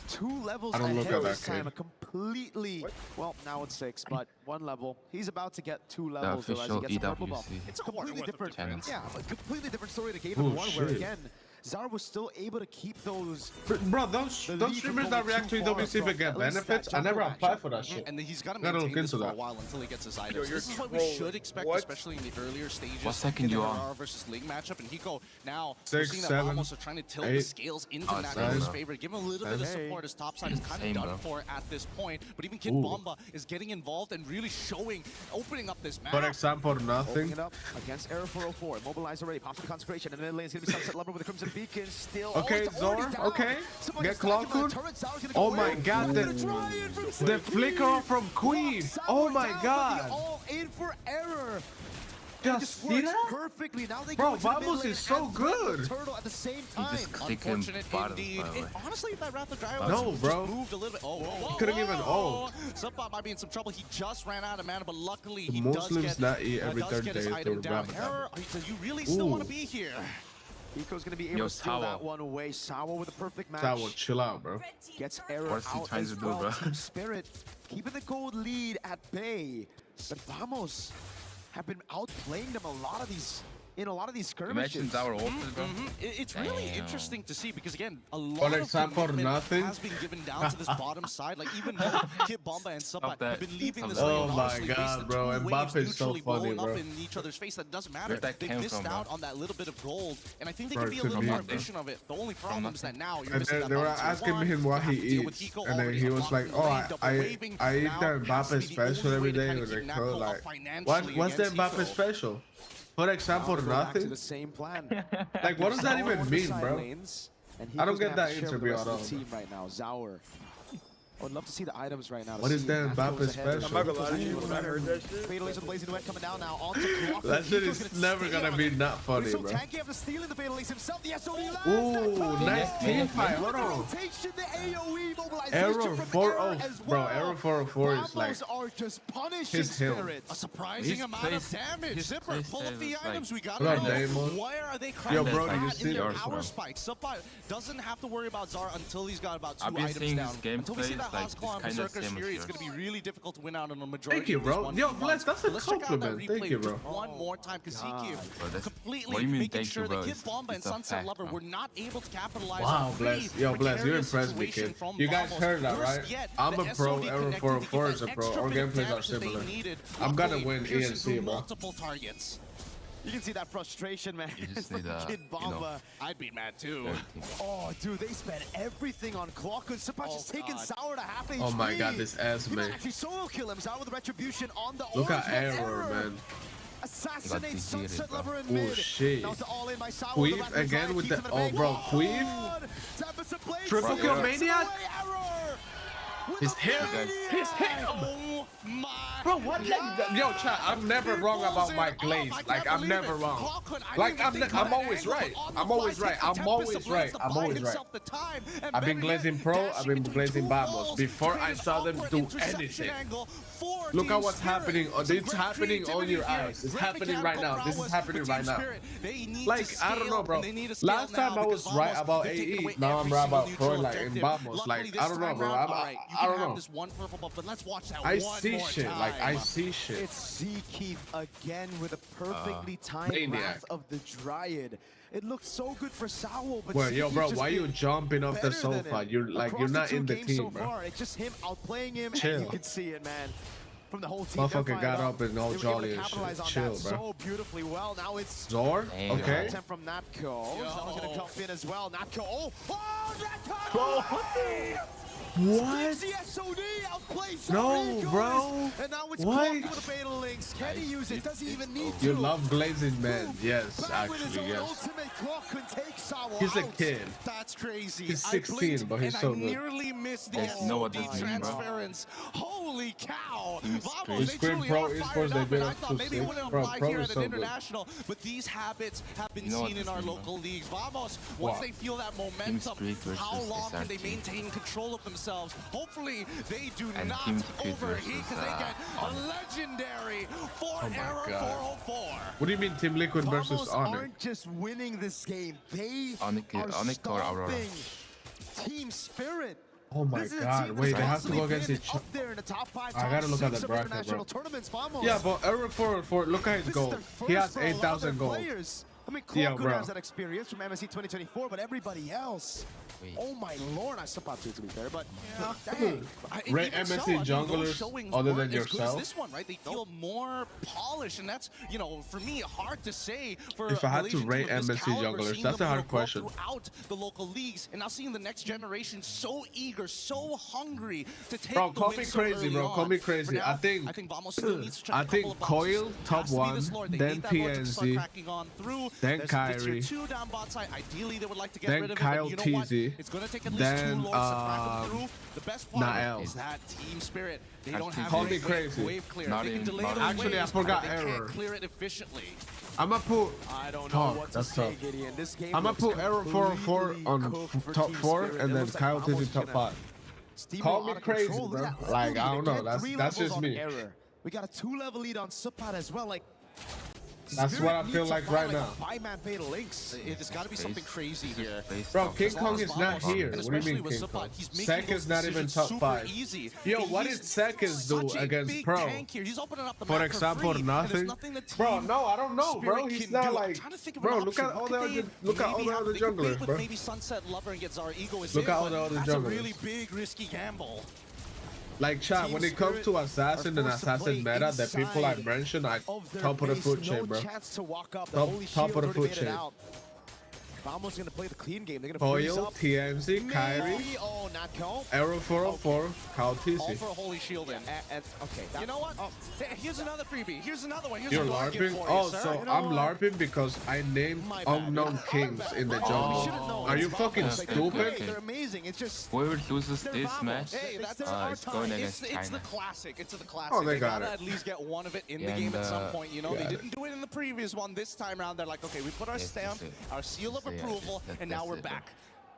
2 levels I don't look ahead at that this time. kid. Completely. Well, now it's 6, but 1 level. He's about to get 2 levels. The official as he gets a purple buff. EWC. It's a completely different. channels. Yeah, a completely different story to Game 1, where again, Zar was still able to keep those. Bro, those streamers that react to EWC but get benefits, I never apply for that shit. And he's got to maintain this for a while until he gets his items. This is what we should expect, especially in the earlier stages. What second you on? RR versus Ling matchup, and Hiko now 6, seeing that 7, almost are trying to tilt the scales into Natsu's favor. Give him a little bit of support. His top side is kind of done for at this point, but even Kid Bomba is getting involved and really showing, opening up this map. For example, nothing. Opening it up against Error 404. Mobilized already. Pops the consecration. And then lane's gonna be Sunset Lover with the Crimson Beacon still. Okay, Zor, okay. Get Clockwood. Oh my god, the flicker from Queef. Oh my god. All in for Error. Just see that? Perfectly. Now they Bro, Vamos is so good. Turtle at the same time. Unfortunate indeed. Honestly, if that Wrath of Gyro bro. moved a little bit. He couldn't even ult. Subbot might be in some trouble. He just ran out of mana, but luckily he Muslims not eat every third day item down. Error, do you really still want to be here? Hiko's gonna be able to steal that one away. Sawa with a perfect match. Sawa, chill out, bro. Gets Error What's he out trying as to do, well. bro? Team Spirit keeping the gold lead at bay. But Vamos have been outplaying them a lot of these skirmishes. Imagine our ultimate, bro. It's really interesting to see because again, a lot For example, of nothing has been given down to this bottom side. Like even though Kid Bomba and Subbot have been leaving this Oh lane my god, bro. Mbappe's so funny, bro. up in each other's face. That doesn't matter. They missed out on that little bit of gold, and I think they can be a little more efficient of it. The only problem is that now you're missing that. They were asking him what he eats, and then he was like, "Oh, I eat the Mbappe special every day." With like, bro, like, what's the Mbappe special? For example, nothing. The same plan. Like, what does that even mean, bro? I don't get that interview at all. Team right now, Zaur. I would love to see the items right now. What is that Mbappe special? I'm not gonna lie to you, when I heard that shit. Fatalism, the Blazing Duet coming down now. On to Clock. That shit is never gonna be not funny, bro. So tanky after stealing the Fatalism himself. The SOD last. Ooh, nice team fight. Hold on. Rotation, the AOE mobilization Error 404, bro. Error 404 is like are just punishing his hill. A surprising amount of damage. Zipper, pull up the items. We got What it. up, Damon? Where are they Yo, crafting bro, that you in see their ours, power bro. spike? Subbot doesn't have to worry about Zara until he's got about 2 I've been items seeing down. this Until we see gameplay, that like, House Claw and it's kinda Berserker's same as Fury, it's going to be really difficult to win out on a majority Thank you, of these bro. Yo, Bless, that's a Let's check out that compliment. Thank replay you, bro. just one more time, because Ziki completely what do you mean, making thank sure you, bro? that Kid Bomba and It's a Sunset fact, Lover bro. were not able to capitalize Wow, on Bless. Yo, Bless, you impressed me, kid. You guys heard that, right? I'm a pro. Error 404 is a pro. Our gameplays are similar. I'm gonna win ENC, bro. Multiple targets. You can see that frustration, man. You just From need Kid Bomba. you know, I'd be mad too. Oh, dude, they spent everything on Clock. Subbot just taking Sour to half HP. Oh my god, this ass, He might man. actually solo kill him. Sour with Retribution on the Look at orange, but Error, man. Assassinate Sunset Lover in Oh mid. shit. Now it's all in by Sour. Queef again with the. Oh, bro, Queef. Triple kill maniac. His him. His him. Oh my. Bro, what? Yo, chat, I'm never wrong about my glaze. Like, I'm never wrong. Like, I'm always right. I'm always right. I'm always right. I'm always right. I've been glazing pro. I've been glazing Vamos before I saw them do anything. Look at what's happening. It's happening on your eyes. It's happening right now. This is happening right now. Like, I don't know, bro. Last time I was right about AE. Now I'm right about pro, like, in Vamos. Like, I don't know, bro. I don't know. I see shit. Like, I see shit. It's Zkeef again with a perfectly timed Wrath of the Dryad. It looked so good for Sawo, but well, yo, bro, why you jumping off the sofa? You're like, you're not in the team, bro. It's just him outplaying him, Chill. and you can see it, man. From the whole team. Motherfucker got up and all jolly and shit. Chill, bro. So beautifully well. Now it's Zor. Okay. Attempt from Natko. Zawa's gonna jump in as well. Natko. Oh, Natko! What? SOD outplays No, bro. And now it's what? with a fatal link. links. Can he use it? Does he even need to? You love glazing men. Yes, actually, yes. Ultimate clock could take Sawa He's a out. kid. That's crazy. He's 16, but he's so good. I nearly missed the SOD transference. Holy cow. Vamos, they truly are fired up, and I thought maybe it wouldn't apply here at an international, but these habits have been seen in our local leagues. Vamos, once they feel that momentum, how long can they maintain control of themselves? Hopefully, they do not overheat because they get a legendary for Error 404. What do you mean Team Liquid versus Onyx? Aren't just winning this game, they are stopping Team Spirit. Oh my god, wait, they have to go against each other. I gotta look at the bracket, bro. Yeah, but Error 404, look at his gold. He has 8,000 gold. I mean, Clark has that experience from MSC 2024, but everybody else. Oh my lord, I support to be fair, but dang. Rate MSC junglers other than yourself. This one, right? They feel more polished, and that's, you know, for me, hard to say. For if I had to rate MSC junglers, that's a hard question. Throughout the local leagues, and now seeing the next generation so eager, so hungry to take. Bro, call me crazy, bro. Call me crazy. I think Coil top 1, then PNZ, then Kyrie, then Kyle TZ. It's going to take at least 2 lords to crack them through. The best part is that Team Spirit, they don't have call me crazy. Wave clear. They can delay those Actually, I forgot Error. They can't clear it efficiently. I'm gonna put. I don't know what to say, Gideon. This game I'm gonna put Error 404 on top 4 and then Kyle TZ top 5. Call me crazy, bro. Like I don't know. That's just me. We got a 2-level lead on Suppad as well. Like. That's what I feel like right now. Five-man fatal links. It's got to be something crazy here. Bro, King Kong is not here. What do you mean King Kong? Sek is not even top 5. Yo, what did Sekis do against Pro? For example, nothing. Bro, no, I don't know, bro. He's not like. Bro, look at all the other junglers, bro. Maybe Sunset Lover and get Zara Ego is look at all the other junglers. That's a really big, risky gamble. Like, chat, when it comes to Assassin and Assassin meta, the people I mentioned, I top of the food chain, bro. Top of the food chain. Vamos gonna play the clean game. They're gonna Coil, TMZ, Kyrie, Error 404, Kyle TZ. All for a holy shield in. Okay. You know what? Here's another freebie. Here's another one. Here's You're LARPing? Oh, so I'm LARPing because I named unknown kings in the jungle. Are you fucking stupid? They're amazing. It's just whoever loses this match is going against China. It's the classic. It's the classic. Oh, they got it. At least get one of it in the game at some point. You know, they didn't do it in the previous one. This time around, they're like, okay, we put our stamp, our seal of approval, and now we're back.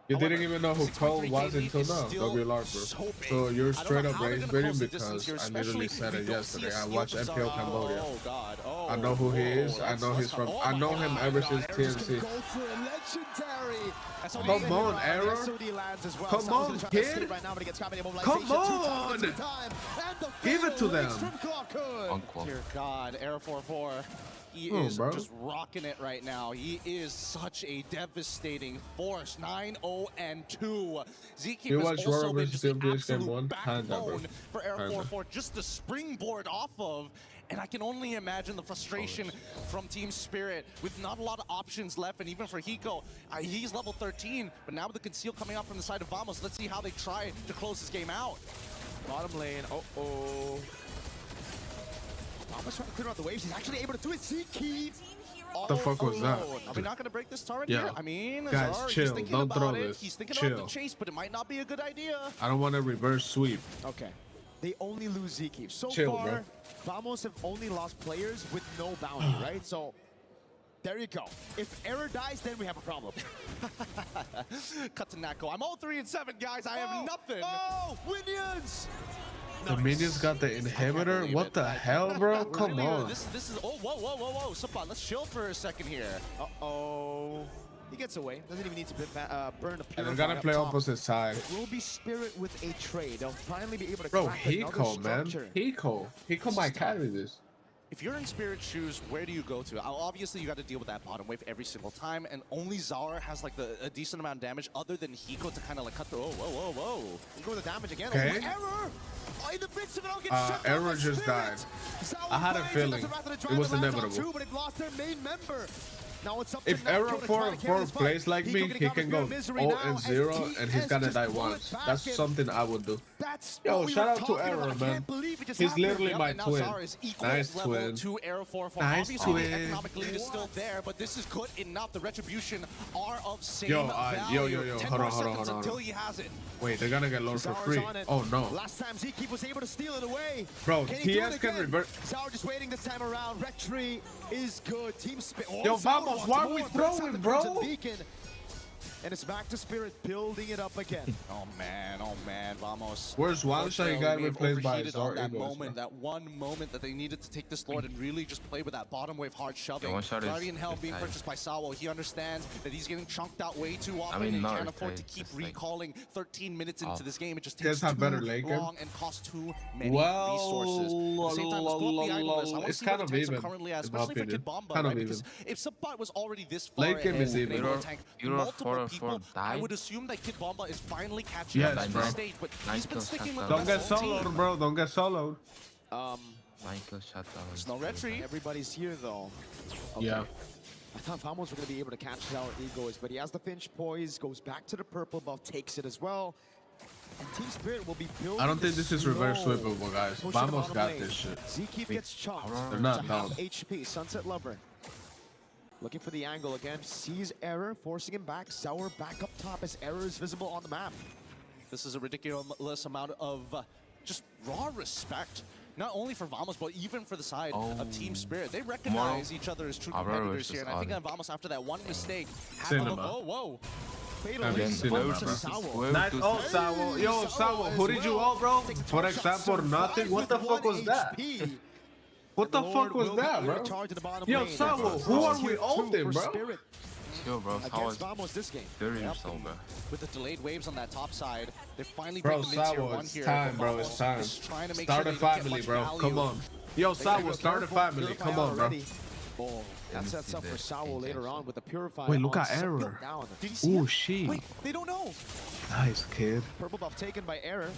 You didn't even know who Cole was until now, WLARPer. So you're straight up rage baiting because I literally said it yesterday. I watched MPO Cambodia. I know who he is. I know he's from. I know him ever since TNC. Come on, Error. Come on, kid. Come on. Give it to them. Dear God, Error 404. He is just rocking it right now. He is such a devastating force. 9-0-2. Zeke has also been just the absolute backbone for Error 404, just the springboard off of. And I can only imagine the frustration from Team Spirit with not a lot of options left. And even for Hiko, he's level 13, but now with the conceal coming out from the side of Vamos, let's see how they try to close this game out. Bottom lane, Vamos trying to clear out the waves. He's actually able to do it. Zeke. What the fuck was that? Are we not going to break this turret here? I mean, guys, chill. Don't throw this. He's thinking about the chase, but it might not be a good idea. I don't want to reverse sweep. Okay. They only lose Zeke. So chill, far, Vamos have only lost players with no bounty, right? So there you go. If Error dies, then we have a problem. Cut to Nako. I'm 0-3-7, guys. I have nothing. Oh, Minions! The minions got the inhibitor? What the hell, bro? Come on. This is, whoa. Suppad, let's chill for a second here. He gets away. Doesn't even need to burn the purifier. And they're gonna play opposite side. It will be Spirit with a trade. They'll finally be able to crack Hiko, man. Hiko might carry this. If you're in Spirit shoes, where do you go to? Obviously, you got to deal with that bottom wave every single time, and only Zara has like a decent amount of damage other than Hiko to kind of like cut the. Whoa. You go with the damage again. Okay. Error! In the midst of it all, Error just died. I had a feeling it was inevitable. But they've lost their main member. Now it's up if to Error 4 plays like me, he can go 0-0 and he's gonna die once. That's something I would do. Yo, shout out to Error, man. He's literally my twin. Nice twin. Nice twin. Economic lead is still there, but this is good enough. The retribution are of same yo. Hold on. Until he has it. Wait, they're gonna get Lord for free. Oh no. Last time Zeke was able to steal it away. Bro, PS can revert. Sour just waiting this time around. Retry is good. Team Spirit. Yo, vamos, why are we throwing, bro? And it's back to Spirit building it up again. Oh man, vamos. Where's Wansha? He got replaced by Zor that one moment that they needed to take this Lord and really just play with that bottom wave hard shoving. Guardian Hell being purchased by Sawo. He understands that he's getting chunked out way too often and he can't afford to keep recalling 13 minutes into this game. It just takes too long and costs too many resources. At the same time, let's go up the idleness. I want to see what the tanks are currently at, especially for Kid Bomba, right? Because if Subbot was already this far ahead in the tank, multiple people, I would assume that Kid Bomba is finally catching up at this stage, but he's been sticking with Don't get soloed, bro. Don't get soloed. There's no retreat. Everybody's here, though. Okay. Yeah. I thought Vamos were going to be able to catch our egos, but he has the Finch poise, goes back to the purple buff, takes it as well. And Team Spirit will be building. I don't think this is reverse sweepable, guys. Vamos got this shit. Zeke gets chopped. They're not down. HP, Sunset Lover. Looking for the angle again, sees Error, forcing him back. Sour back up top as Error is visible on the map. This is a ridiculous amount of just raw respect, not only for Vamos, but even for the side of Team Spirit. They recognize each other as true competitors here, and I think that Vamos, after that one mistake, whoa. Nice ult, Sawo. Yo, Sawo, who did you ult, bro? For example, nothing. What the fuck was that? What the fuck was that, bro? Yo, Sawo, who are we ulting, bro? Yo, bro, Vamos this game. 30 years old, bro. With the delayed waves on that top side, they finally bro, break the mid-tier one it's here. time, bro, it's time. Start a family, bro. Come on. Yo, Sawo, start a family. Come on, bro. That sets up for Sawo later on with the Purifier. Wait, look at Error. Oh, shit. Wait, they don't know. Nice, kid. Purple buff taken by Error.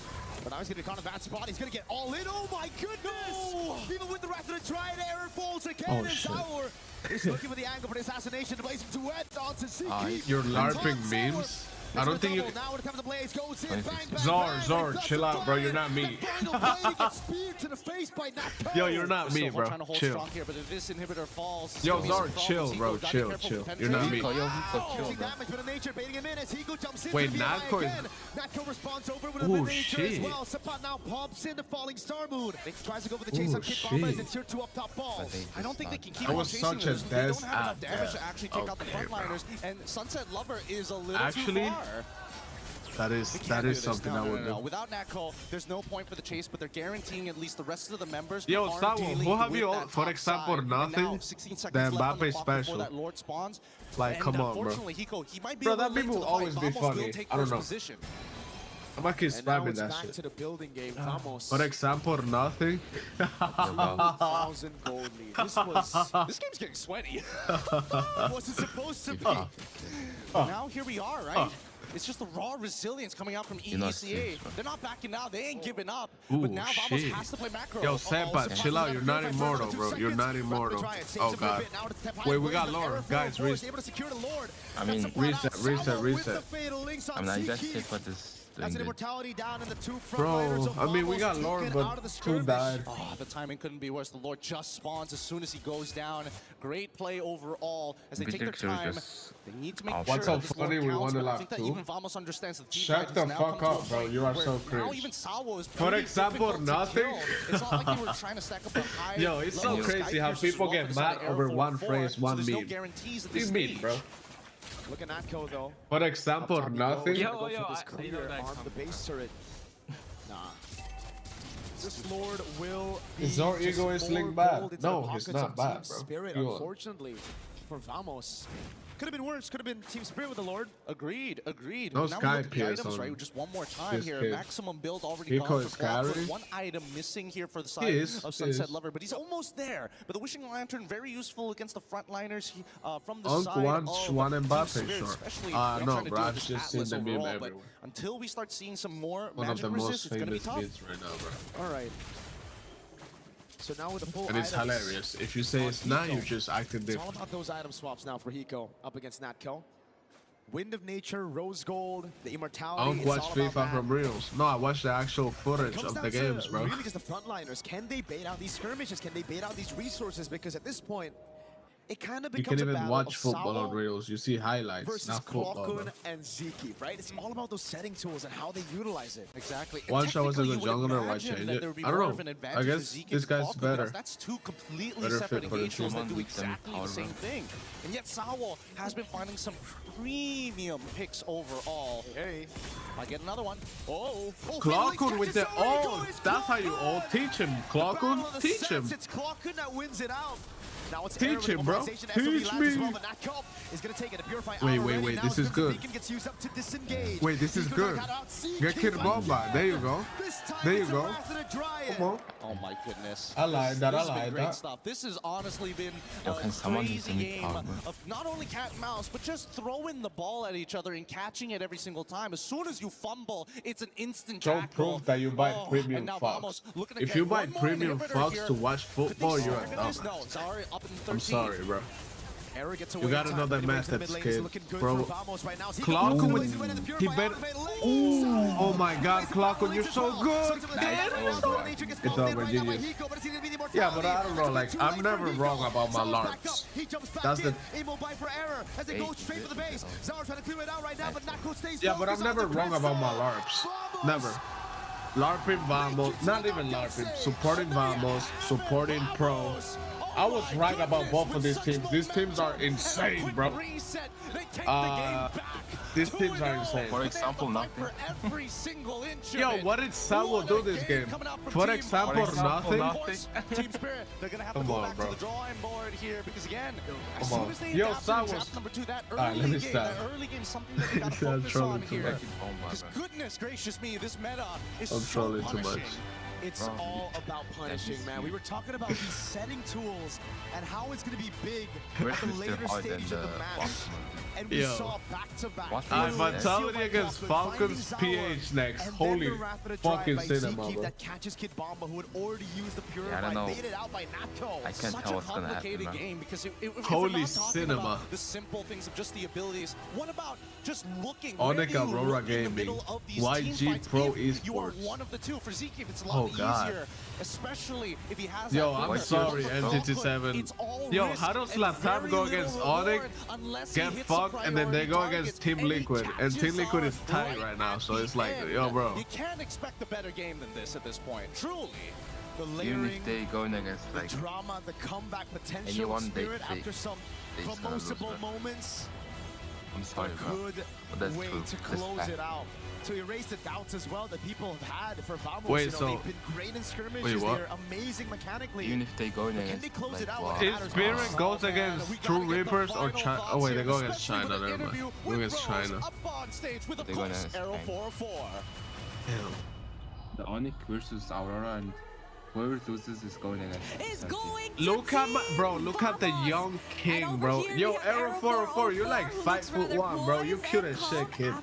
But now he's going to be caught in a bad spot. He's going to get all in. Oh, my goodness. No. Even with the rest of the Triad, Error falls again. Oh, and shit. Sour is looking for the angle for the assassination. Blazing duet onto Zeke. You're LARPing memes? I don't think you... Now when it comes to Blaze, goes in, bang, Zor, chill out, bro. You're not me. Yo, you're not me, bro. Chill. Here, but if this inhibitor falls, yo, Zor, chill, bro. Chill. You're not me. Wait, Natko is... Oh, shit. Now pops in the falling Star Moon. Tries to go for the chase on Kid Bomba as it's tier 2 up top balls. I don't think they can keep that on was chasing such a this. They don't death have enough damage to actually take out the frontliners, and Sunset Lover is a little too far. That is something I would do. Without Natko, there's no point for the chase, but they're guaranteeing at least the rest of the members. Yo, Sawo, who have you, for example, nothing? The Mbappe special. Like, come on, bro. Bro, that meme will always be funny. I don't know. I'm gonna keep spamming that shit. To the building game, For example, nothing. 1,000 gold lead. This game's getting sweaty. What's it supposed to be? Now here we are, right? It's just the raw resilience coming out from EECA. They're not backing out. They ain't giving up. Ooh, but now Vamos has to play macro. Yo, Senpai, chill out. You're not immortal, bro. You're not immortal. Oh, God. Wait, we got Lord. Guys, reset. I mean, reset. I'm not invested, but this. That's an immortality down in the two front bro, I mean, we got Lord, but two died. Oh, the timing couldn't be worse. The Lord just spawns as soon as he goes down. Great play overall as they take their time. They need to make sure what's so funny, we won the lap too. Even Vamos understands the team. Shut the fuck up, bro. You are so crazy. For example, nothing. It's not like you were trying to stack up a high. Yo, it's so crazy how people get mad over one phrase, one meme. You mean, bro? Look at Natko though. For example, nothing. Yo, on the base turret. Nah. This Lord will be Zor ego is linked bad. No, he's not bad, bro. Spirit, unfortunately, for Vamos. Could have been worse. Could have been Team Spirit with the Lord. Agreed. No now Sky Pierce items, right? Just one more time here. Maximum build already gone for one item missing here for the side of Sunset Lover, but he's almost there. But the Wishing Lantern, very useful against the frontliners from the side of Mbappe short. Especially no, bro, I've just seen the meme everywhere. Until we start seeing some more one of the magic resist, most it's gonna be famous tough. beats right now, bro. All right. So now with the full And it's items, hilarious. If you say it's not, you're just acting it's all different. about those item swaps now for Hiko up against Natco. Wind of Nature, Rose Gold, the Immortality. I don't watch FIFA from Reels. No, I watch the actual footage of the games, bro. Really just the frontliners. Can they bait out these skirmishes? Can they bait out these resources? Because at this point, it kind of becomes you can a even battle watch of football Sawa on Reels. You see highlights, versus not football. Klokun and Ziki, right? It's all about those setting tools and how they utilize it. Exactly. One shot was a good jungler, why change it? I don't know. I guess this guy's better. That's two completely Better separate fit for the engagements team. that do exactly the same thing. And yet Sawa has been finding some premium picks overall. Hey, I get another one. Oh, Klokun with the ult. That's how you ult. Teach him, Klokun. Teach him. It's Klokun that wins it out. Now it's Teach him, bro. Teach me. Wait. This is good. Wait, this is good. Get Kid Bomba. There you go. There you go. Come on. Oh my goodness. I lied that. This has been great stuff. This has honestly been a crazy game of not only cat and mouse, but just throwing the ball at each other and catching it every single time. As soon as you fumble, it's an instant Don't tackle. prove that you buy premium Fox. If you buy premium Fox to watch football, you're a dumbass. I'm sorry, bro. You gotta know the methods, kid. Bro, Klokun with... He bet... Ooh, oh my god, Klokun, you're so good, kid! It's over, genius. Yeah, but I don't know, like, I'm never wrong about my LARPs. That's the... Yeah, but I'm never wrong about my LARPs. Never. LARPing Vamos, not even LARPing, supporting Vamos, supporting Pro. I was right about both of these teams. These teams are insane, bro. These teams are insane. For example, nothing. Yo, what did Sawa do this game? For example, nothing? Team Spirit, they're gonna have to go back to the drawing board here because again, as soon as they Yo, adapt Sawa's... draft number 2, that early game, something that they gotta focus on here. Because goodness gracious me, this meta is so punishing. It's all about punishing, man. We were talking about these setting tools and how it's going to be big at the later stage of the match. And we saw back-to-back. Vitality against Falcons PH next. Holy fucking cinema, bro. That catches Kid Bomba, who had already used the Purify, baited out by Natco. I can't tell what's gonna happen, game because holy cinema. The simple things of just the abilities. What about just looking? Onyx Aurora Gaming. YG Pro Esports. You are one of the two. For Zeke, it's a lot easier, especially if he has. Yo, I'm sorry, NGT7. Yo, how does Latam go against Onyx, get fucked, and then they go against Team Liquid, and Team Liquid is tight right now, so it's like, yo, bro. You can't expect a better game than this at this point. Truly. The even if they go against like drama, the comeback potential, anyone, Spirit after some promotional moments. I'm sorry, bro. But that's way true. to close it out. To erase the doubts as well that people have had for Vamos. Wait, so they've been great in skirmishes. They're amazing mechanically. Even if they go against, can they close it out? If Spirit goes against True Reapers or China? Oh wait, they go against China. Never mind. Go against China. They go against China. Damn. The Onyx versus Aurora, and whoever loses is going against. Look at look at the young king, bro. Yo, Arrow 404, you're like 5'1", bro. You cute as shit, kid.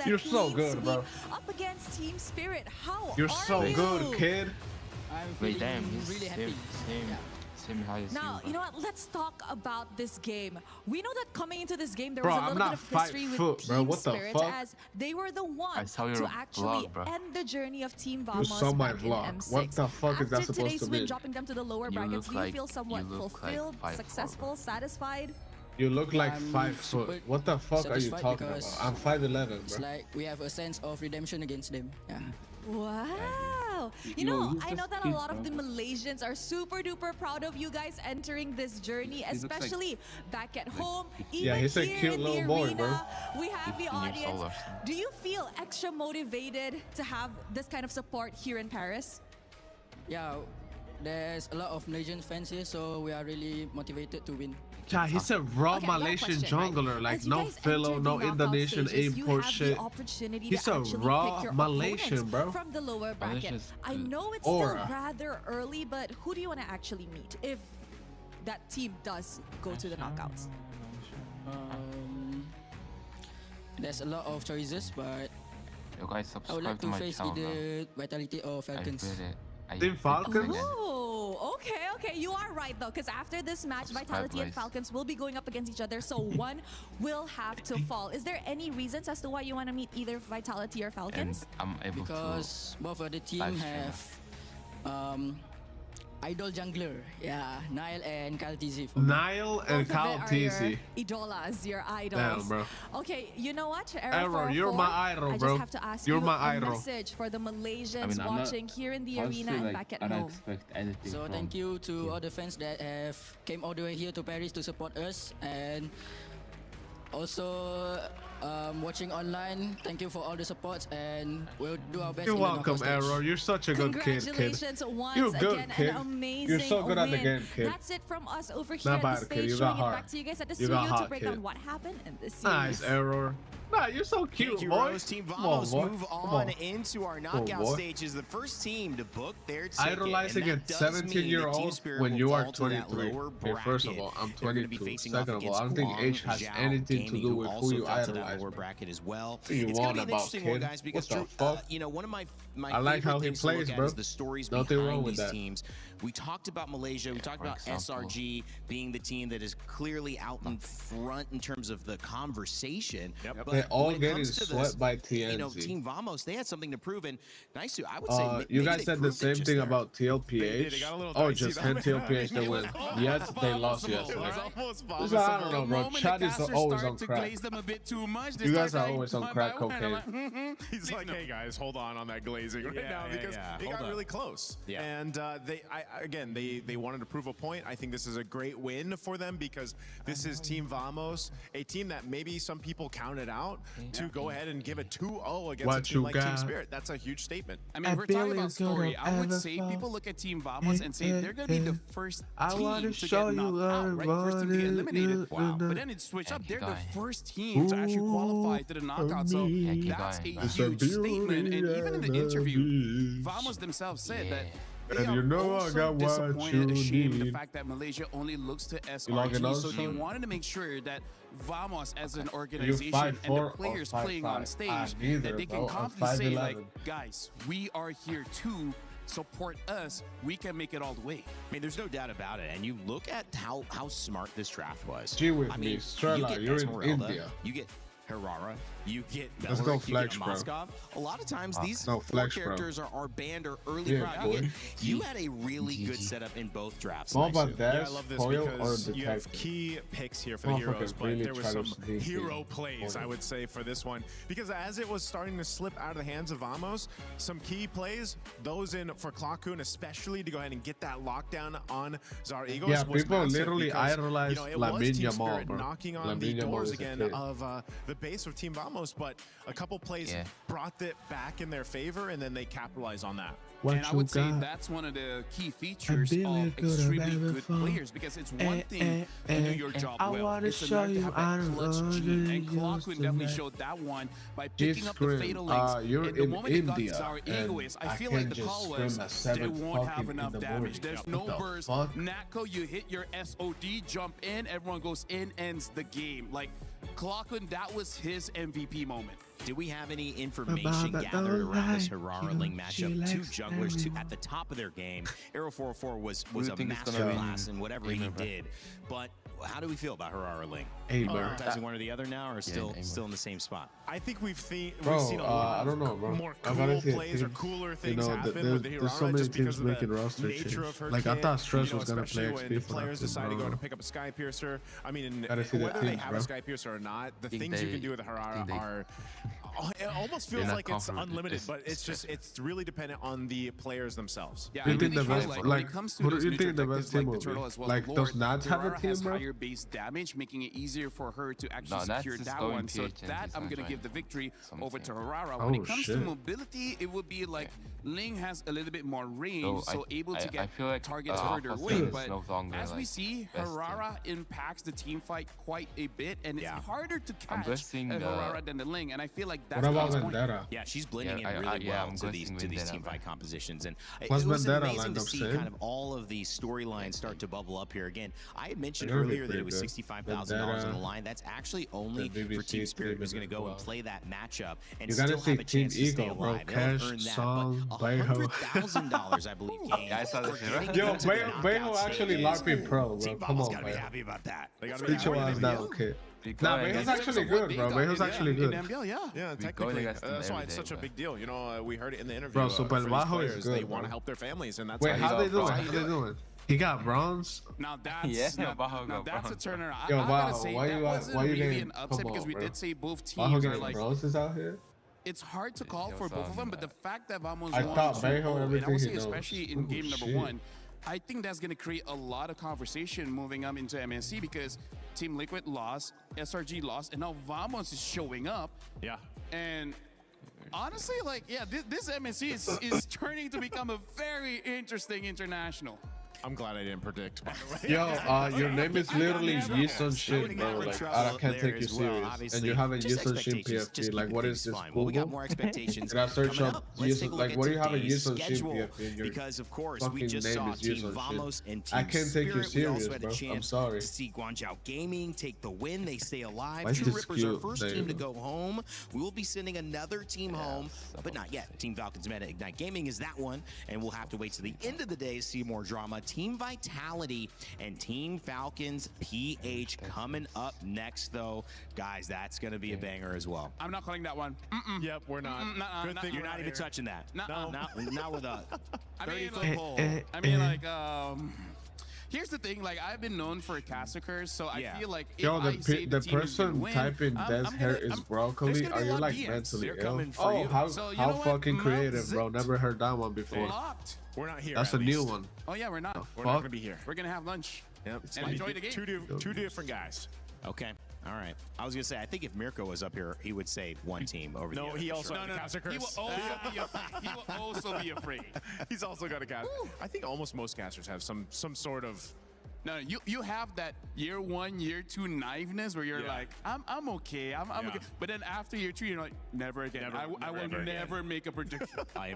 You're so good, bro. Up against Team Spirit, how you're so good, kid. Wait, damn, he's really happy. Same high as now, you know what? Let's talk about this game. We know that coming into this game, there bro, was a little bit of history with Team Spirit, as they were the ones to actually end the journey of Team Vamos you saw my back vlog. in M6. What the fuck is that After supposed to today's be? win, dropping them to the lower brackets, do you feel somewhat fulfilled, successful, satisfied? You look like 5 foot. What the fuck are you talking about? I'm 5'11", bro. It's like we have a sense of redemption against them. Yeah. Wow. You know, I know that a lot of the Malaysians are super duper proud of you guys entering this journey, especially back at home. Yeah, he's a cute little boy, bro. We have the audience. Do you feel extra motivated to have this kind of support here in Paris? Yeah, there's a lot of Malaysian fans here, so we are really motivated to win. Yeah, he's a raw Malaysian jungler, like no Philo, no Indonesian import shit. He's a raw Malaysian, bro. From the lower bracket. I know it's still rather early, but who do you want to actually meet if that team does go to the knockouts? There's a lot of choices, but you guys I would like subscribe to to my face channel. either Vitality or Falcons. Team Falcons? Oh, Okay, you are right though, because after this match, Vitality and Falcons will be going up against each other, so one will have to fall. Is there any reasons as to why you want to meet either Vitality or Falcons? And I'm able because both of the team have idol jungler, Nile and Kyle TZ. Nile and Kyle TZ. Idolas, your idols. Damn, bro. Okay, you know what? Arrow, you're my idol, bro. I just have to ask you're you my a message for the Malaysians watching here in the arena and back at home. So thank you to all the fans that have came all the way here to Paris to support us, and also watching online. Thank you for all the support, and we'll do our best. You're welcome, Arrow. You're such a good kid. Congratulations once You're good, again, kid. an amazing You're so good win. at the game, kid. That's it from us over here at the stage. You Showing got it back to you guys at the You got studio to break kid. down what happened in this series. Nice, Arrow. Nah, you're so cute, Thank you, boy. Rose. Team Vamos move on into our knockout stages. The first team to book their ticket. Idolizing a 17-year-old when you are 23. Okay, first of all, I'm 22. Second of all, I don't think age has anything to do with who you idolize. Bracket as well. It's gonna be an interesting one, guys, because you know, one of my I like how he plays, bro. The stories Nothing behind wrong with these that. teams. We talked about Malaysia. We talked about SRG being the team that is clearly out in front in terms of the conversation. But they're all getting to swept by TNZ. You know, Team Vamos, they had something to prove, and nice to. I would say you guys said the same thing about TLPH. Oh, just 10 TLPH to win. Yes, they lost yesterday. I don't know, bro. Chad is always on crack. You guys are always on crack cocaine. He's like, hey guys, hold on that glazing right now because it got really close. And they wanted to prove a point. I think this is a great win for them because this is Team Vamos, a team that maybe some people counted out to go ahead and give a 2-0 against a team like Team Spirit. That's a huge statement. I mean, we're talking about story. I would say people look at Team Vamos and say they're going to be the first team to get knocked out, right? First team to get eliminated. Wow. But then it switched up. They're the first team to actually qualify to the knockout. So that's a huge statement. And even in the interview, Vamos themselves said that they are also disappointed, ashamed the fact that Malaysia only looks to SRG, so they wanted to make sure that Vamos as an organization and the players playing on stage, that they can confidently say, like, guys, we are here too. Support us. We can make it all the way. I mean, there's no doubt about it. And you look at how smart this draft was. G with me, Strela, you're in India. You get Herrera, you get Let's go flex, bro. Moskov. A lot of times these characters are banned or early round. You had a really good setup in both drafts. I love this because you have key picks here for the heroes, but there were some hero plays, I would say, for this one. Because as it was starting to slip out of the hands of Vamos, some key plays, those in for Clockhoon especially, to go ahead and get that lockdown on Zar Eagles. Yeah, people literally idolize Lamine Yamal, bro. Knocking on the doors again of the base of Team Vamos, but a couple plays brought it back in their favor, and then they capitalize on that. And I would say that's one of the key features of extremely good players, because it's one thing to do your job well. It's another to have that clutch gene, and Clockhoon definitely showed that one by picking up the fatal links. And the moment it got Zara Egoist, I feel like the call was they won't have enough damage. There's no burst. Natko, you hit your SOD, jump in, everyone goes in, ends the game. Like, Clockhoon, that was his MVP moment. Do we have any information gathered around this Herrera-Ling matchup? Two junglers, at the top of their game. Arrow 404 was a masterclass in whatever he did. But how do we feel about Herrera-Ling? Prioritizing one or the other now, or still in the same spot? I think we've seen a lot of more cool plays or cooler things happen with the Herrera, so many just because of making the roster nature of her Like, I thought Stress was going to play especially when XP for players that, decide to go bro. to pick up a Sky Piercer. I mean, Gotta see the whether they teams, have bro. a Sky Piercer or not, the things you can do with the Herrera are... It almost feels like it's unlimited, but it's really dependent on the players themselves. Yeah, Who do you think the really best, feel when it comes to who do those you neutral think the tactics best team like will the Turtle be? as well Like, as does Lord, Nats have a Herrera team, has bro? higher base damage, making it easier for her to actually secure Nats is that going one. So PH and that he's I'm not going to give the joining. victory over to Something. Herrera. When Oh, it comes to shit. mobility, it would be like Ling has a little bit more range, So so able to I get feel like targets Alpha further Sale away. is But no longer, as we like, see, best Herrera team. impacts the team fight quite a bit, and it's harder to I'm catch guessing a Herrera than the Ling. And I feel like that's what about Vendetta? Yeah, she's blending in really well to these team fight compositions, and it What's was Vendetta amazing to lined up see saying? kind of all of these storylines start to bubble up here. Again, I had mentioned earlier that it was $65,000 on the line. That's actually only for Team Spirit, who's going to go and play that matchup and still have a chance to stay alive. They'll earn that, but $100,000, I believe, came for getting Yo, into the knockout Beho actually stages. LARPing pro, bro. Team Come on, gotta be Beho. happy about that. They gotta Speak your ass down, kid. Nah, Beho's actually good, bro. Beho's actually good. Yeah, technically. That's why it's such a big deal. You know, we heard it in the interview. Bro, Super Bajo is good. They want to help their families, and that's Wait, how they doing? How they doing? He got bronze. Now that's now that's a turnaround. Yo, I gotta say, why that you wasn't why you really getting? an upset because we did say both Bajo teams are getting like bronzes out here. it's hard to call for both of them, but the fact that Vamos I won thought 2-0, Bejo and I everything would he say knows. especially in game number Shit. 1, I think that's going to create a lot of conversation moving up into MSC because Team Liquid lost, SRG lost, and now Vamos is showing up. Yeah. And honestly, like, yeah, this MSC is turning to become a very interesting international. I'm glad I didn't predict, by the way. Yo, your name is literally Yisun Shin, bro. Like, I can't take you serious. And you have a Yisun Shin PFP. Like, what is this? Well, we got more expectations. Did I search coming up Let's take a Yisun? look Like, what do you have a today's Yisun Shin schedule, PFP? And your because of course we fucking just name saw is Team Yisun Vamos Shin. and Team I can't take you Spirit. We also serious, had a bro. chance I'm sorry. to see Guangzhou Gaming take the win. They stay alive. Why is True this Rippers are cute? first There team you to go. go home. We will be sending another team home, but not yet. Team Falcons Meta Ignite Gaming is that one, and we'll have to wait to the end of the day to see more drama. Team Vitality and Team Falcons PH coming up next, though. Guys, that's going to be a banger as well. I'm not calling that one. Yep, we're not. Good thing you're not even touching that. No. Not with us. I mean, like, here's the thing. Like, I've been known for caster curse, so I feel like if Yo, I say the team is gonna person win, typing I'm Des hair is broccoli. gonna Are be a you lot like of DMs. mentally They're ill? coming for Oh, you. how So, you how know what? fucking creative, Mount bro. Never heard that one before. Locked. We're not here. That's at a new least. one. Oh yeah, we're not. We're not going to be here. We're gonna have lunch. Yep. And enjoy the game. Two different guys. Okay. All right. I was going to say, I think if Mirko was up here, he would say one team over the No, other. he for also sure. had a caster curse. He will also be afraid. He's also got a cast. I think almost most casters have some sort of. No, you have that year 1, year 2 naiveness where you're like, I'm okay, I'm okay. But then after year 2, you're like, never again. I will never make a prediction. I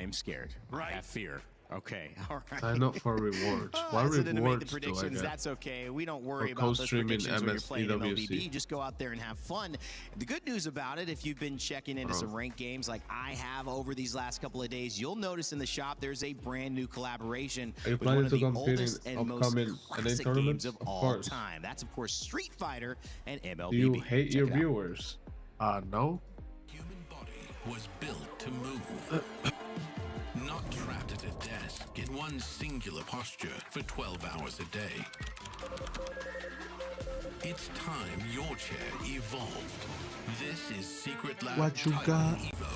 am scared. Right. I have fear. Okay, all right. Sign up for rewards. Why I didn't make the rewards do I predictions. get? That's okay. We don't worry For about those co-streaming predictions when you're playing MLBB. MLBB. Just go out there and have fun. The good news about it, if you've been checking into some ranked games like I have over these last couple of days, you'll notice in the shop there's a brand new collaboration Are you with one planning of to the compete oldest in and most upcoming NA classic tournaments? games of Of all course. time. That's of course Street Fighter and MLBB. Do you hate Check your it out. viewers? No. Human body was built to move. Not trapped at a desk in one singular posture for 12 hours a day. It's time your chair evolved. This is Secret Lab What you Titan got? Evo.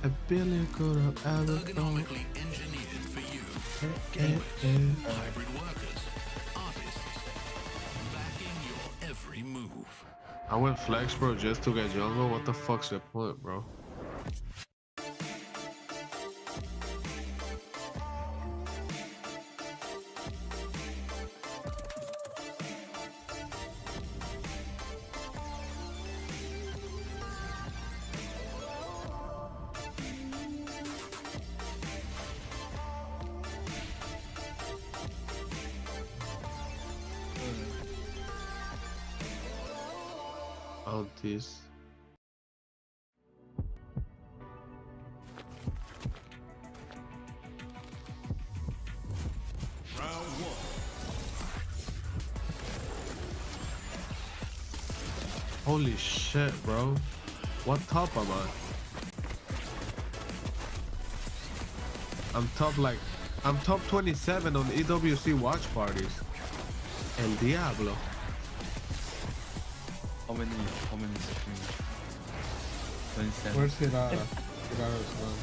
A billion could have ever done. Ergonomically engineered for you. Gamers, hybrid workers, artists, backing your every move. I went flex, bro, just to get jungle. What the fuck's the point, bro? Bounties. Round one. Holy shit, bro. What top am I? I'm top 27 on EWC watch parties. El Diablo. How many streams? 27. Where's Hirara? Hirara's gone.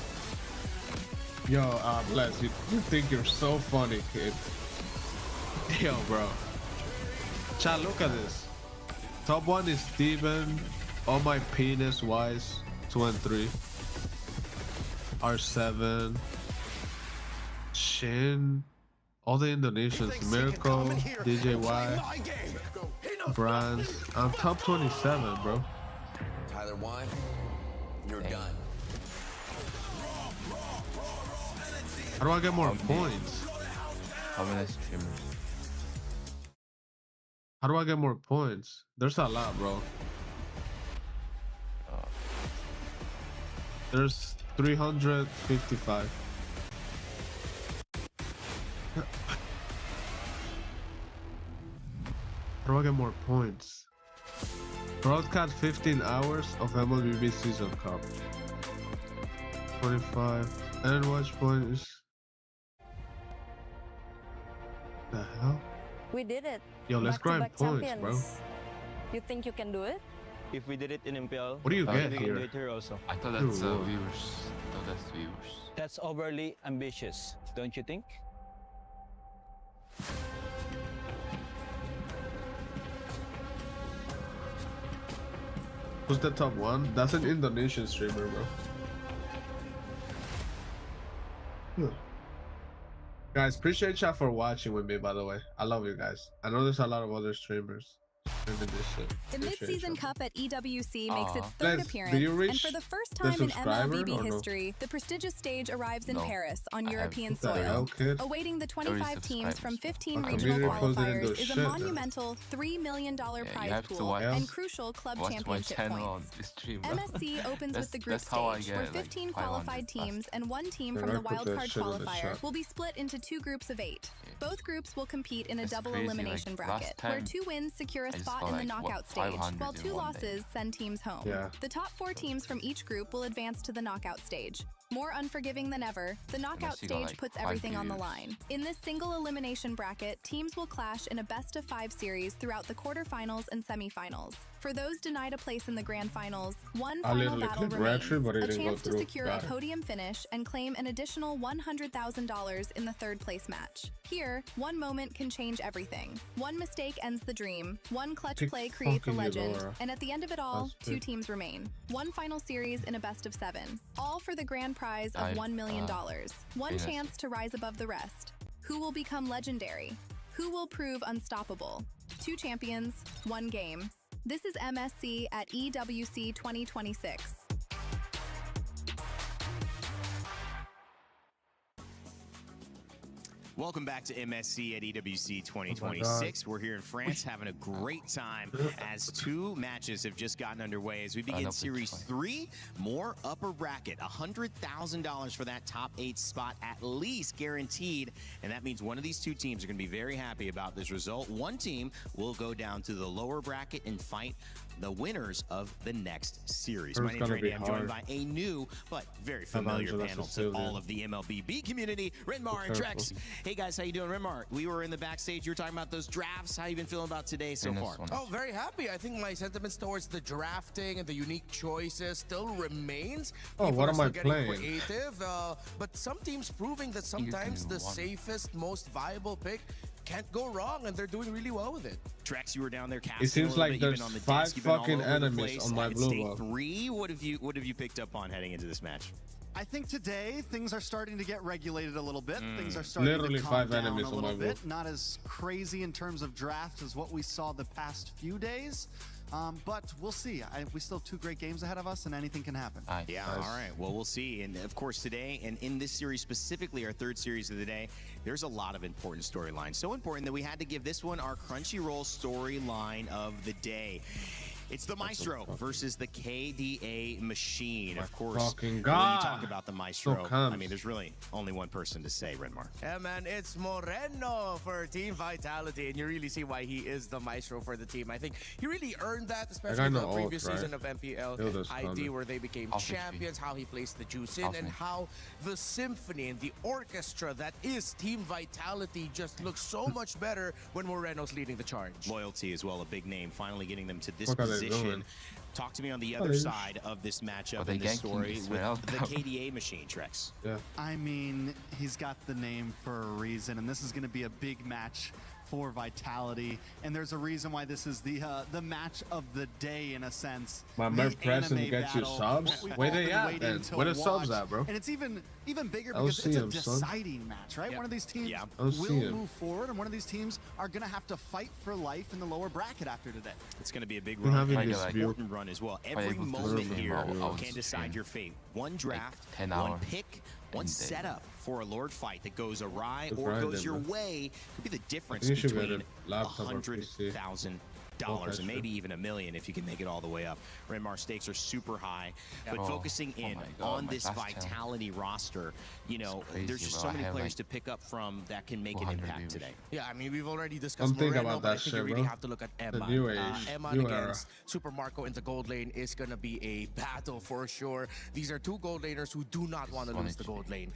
Yo, Bless, you think you're so funny, kid. Yo, bro. Chat, look at this. Top 1 is Steven. All my penis wise. 2 and 3. R7. Shin. All the Indonesians. Mirko. DJY. Brands. I'm top 27, bro. Tyler Wine, You're done. How do I get more points? How many streamers? How do I get more points? There's a lot, bro. There's 355. How do I get more points? Broadcast 15 hours of MLBB Season Cup. 25. And watch points. The hell? We did it. Yo, let's grind points, bro. You think you can do it? If we did it in MPL, what do you get we here? can do it here also. I thought that's viewers. I thought that's viewers. That's overly ambitious, don't you think? Who's the top one? That's an Indonesian streamer, bro. Guys, appreciate y'all for watching with me, by the way. I love you guys. I know there's a lot of other streamers. The mid-season cup at EWC makes its Les, third appearance, did you reach and for the first time in MLBB history, the prestigious stage arrives in Paris on European soil. Awaiting the 25 teams from 15 regional qualifiers is a monumental $3 million prize pool and crucial club championship points. MSC opens with the group stage, where 15 qualified teams and one team from the wildcard qualifier will be split into 2 groups of 8. Both groups will compete in a double elimination bracket, where 2 wins secure a spot in the knockout stage, while 2 losses send teams home. The top 4 teams from each group will advance to the knockout stage. More unforgiving than ever, the knockout stage puts everything on the line. In this single elimination bracket, teams will clash in a best-of-5 series throughout the quarterfinals and semifinals. For those denied a place in the grand finals, one final battle remains, a chance to secure a podium finish and claim an additional $100,000 in the third-place match. Here, one moment can change everything. One mistake ends the dream, one clutch play creates a legend, and at the end of it all, 2 teams remain. One final series in a best-of-7, all for the grand prize of $1 million. One chance to rise above the rest. Who will become legendary? Who will prove unstoppable? 2 champions, 1 game. This is MSC at EWC 2026. Welcome back to MSC at EWC 2026. We're here in France having a great time as 2 matches have just gotten underway as we begin Series 3. More upper bracket, $100,000 for that top 8 spot at least guaranteed. And that means one of these 2 teams are going to be very happy about this result. One team will go down to the lower bracket and fight the winners of the next series. My name is Randy. I'm joined by a new but very familiar panel to all of the MLBB community, Renmar and Trex. Hey guys, how you doing? Renmar, we were in the backstage. You were talking about those drafts. How you been feeling about today so far? Oh, very happy. I think my sentiments towards the drafting and the unique choices still remains. Oh, what am I playing? Creative, but some teams proving that sometimes the safest, most viable pick can't go wrong, and they're doing really well with it. Trex, you were down there casting. It seems like there's 5 fucking enemies on my blue ball. 3. What have you picked up on heading into this match? I think today things are starting to get regulated a little bit. Things are starting to calm down a little bit. Not as crazy in terms of draft as what we saw the past few days. But we'll see. We still have 2 great games ahead of us, and anything can happen. Yeah, all right. Well, we'll see. And of course, today, and in this series specifically, our 3rd series of the day, there's a lot of important storylines. So important that we had to give this one our Crunchyroll storyline of the day. It's the Maestro versus the KDA Machine. Of course, when you talk about the Maestro, I mean, there's really only one person to say, Renmar. Yeah, man, it's Moreno for Team Vitality, and you really see why he is the Maestro for the team. I think he really earned that, especially in the previous season of MPL ID, where they became champions, how he placed the juice in, and how the symphony and the orchestra that is Team Vitality just looks so much better when Moreno's leading the charge. Loyalty as well, a big name, finally getting them to this position. Talk to me on the other side of this matchup in this story with the KDA Machine, Trex. I mean, he's got the name for a reason, and this is going to be a big match for Vitality, and there's a reason why this is the match of the day in a sense. My Merc Preston gets you subs? Where they at then? Where the subs at, bro? And it's even bigger because it's a deciding match, right? One of these teams will move forward, and one of these teams are going to have to fight for life in the lower bracket after today. It's going to be a big run, an important run as well. Every moment here can decide your fate. One draft, one pick, one setup for a Lord fight that goes awry or goes your way could be the difference between $100,000 and maybe even $1 million if you can make it all the way up. Renmar stakes are super high, but focusing in on this Vitality roster, you know, there's just so many players to pick up from that can make an impact today. Yeah, I mean, we've already discussed Moreno, but I think you really have to look at Eman. Eman against Super Marco in the gold lane is going to be a battle for sure. These are two gold laners who do not want to lose the gold lane.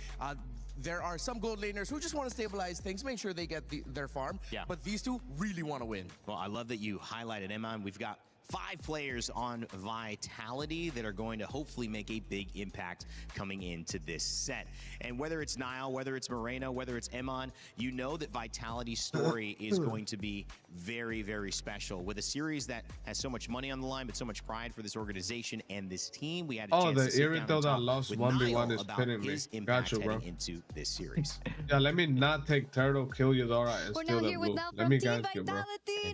There are some gold laners who just want to stabilize things, make sure they get their farm. Yeah. But these two really want to win. Well, I love that you highlighted Eman. We've got 5 players on Vitality that are going to hopefully make a big impact coming into this set. And whether it's Niall, whether it's Moreno, whether it's Eman, you know that Vitality's story is going to be very, very special. With a series that has so much money on the line, but so much pride for this organization and this team, we had a chance to sit down and talk with Niall about his impact heading into this series. Yeah, let me not take turtle, kill Eudora, and steal the blue. Let me gank you, bro.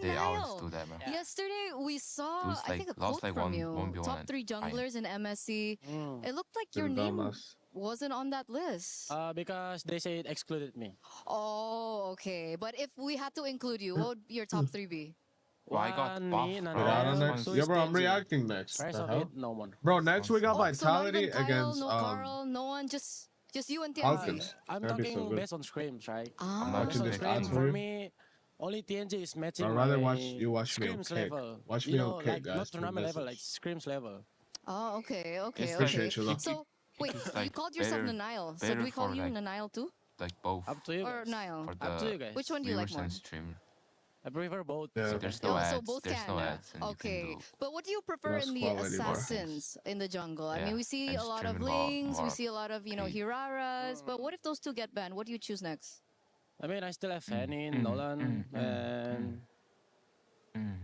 They always do that, man. Yesterday we saw, I think, a quote from you. Top 3 junglers in MSC. It looked like your name wasn't on that list. Because they say it excluded me. Oh, okay. But if we had to include you, what would your top 3 be? Well, I got next. Yeah, bro, I'm reacting next. No one. Bro, next we got So Vitality not even Kyle, against no Carl, no one, just you and TNG. Falcons. I'm talking based on scrims, right? I'm watching this ad for me. Only TNG is matching. I'd rather watch you watch me on Kick. Watch me on Kick, guys. Not tournament level, like scrims level. Oh, okay. Appreciate you, So wait, you called yourself Nanail. So do we call you Nanail too? Like both. Up to you. Or Nile? Up to you guys. Which one do you like more? I prefer both. Yeah. So there's no ads. So both there's can. no ads. Okay. But what do you prefer in the assassins in the jungle? I mean, we see and a lot of Lings, we see a lot of, Hiraras. But what if those two get banned? What do you choose next? I mean, I still have Fanny, Nolan, and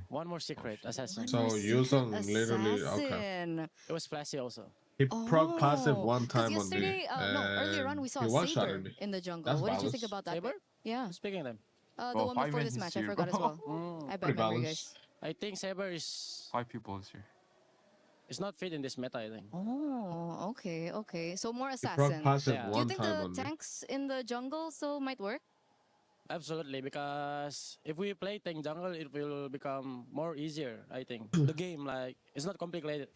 one more secret assassin. So use them literally. Okay. It was flashy also. He proc passive one time on me. Earlier on we saw Saber in the jungle. What did you think about that? Saber? Yeah. Speaking of them. The one before this match, I forgot as well. I bet you guys. I think Saber is 5 people this year. It's not fit in this meta, I think. Oh, okay. So more assassins. Do you think the tanks in the jungle still might work? Absolutely, because if we play tank jungle, it will become more easier, I think. The game, like, it's not complicated.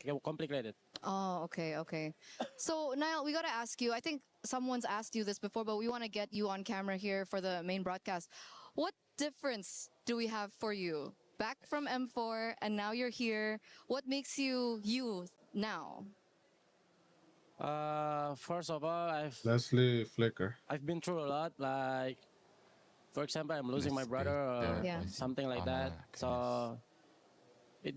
Oh, okay. So, Niall, we gotta ask you, I think someone's asked you this before, but we want to get you on camera here for the main broadcast. What difference do we have for you? Back from M4, and now you're here. What makes you now? First of all, Leslie Flicker. I've been through a lot, like, for example, I'm losing my brother or something like that. So it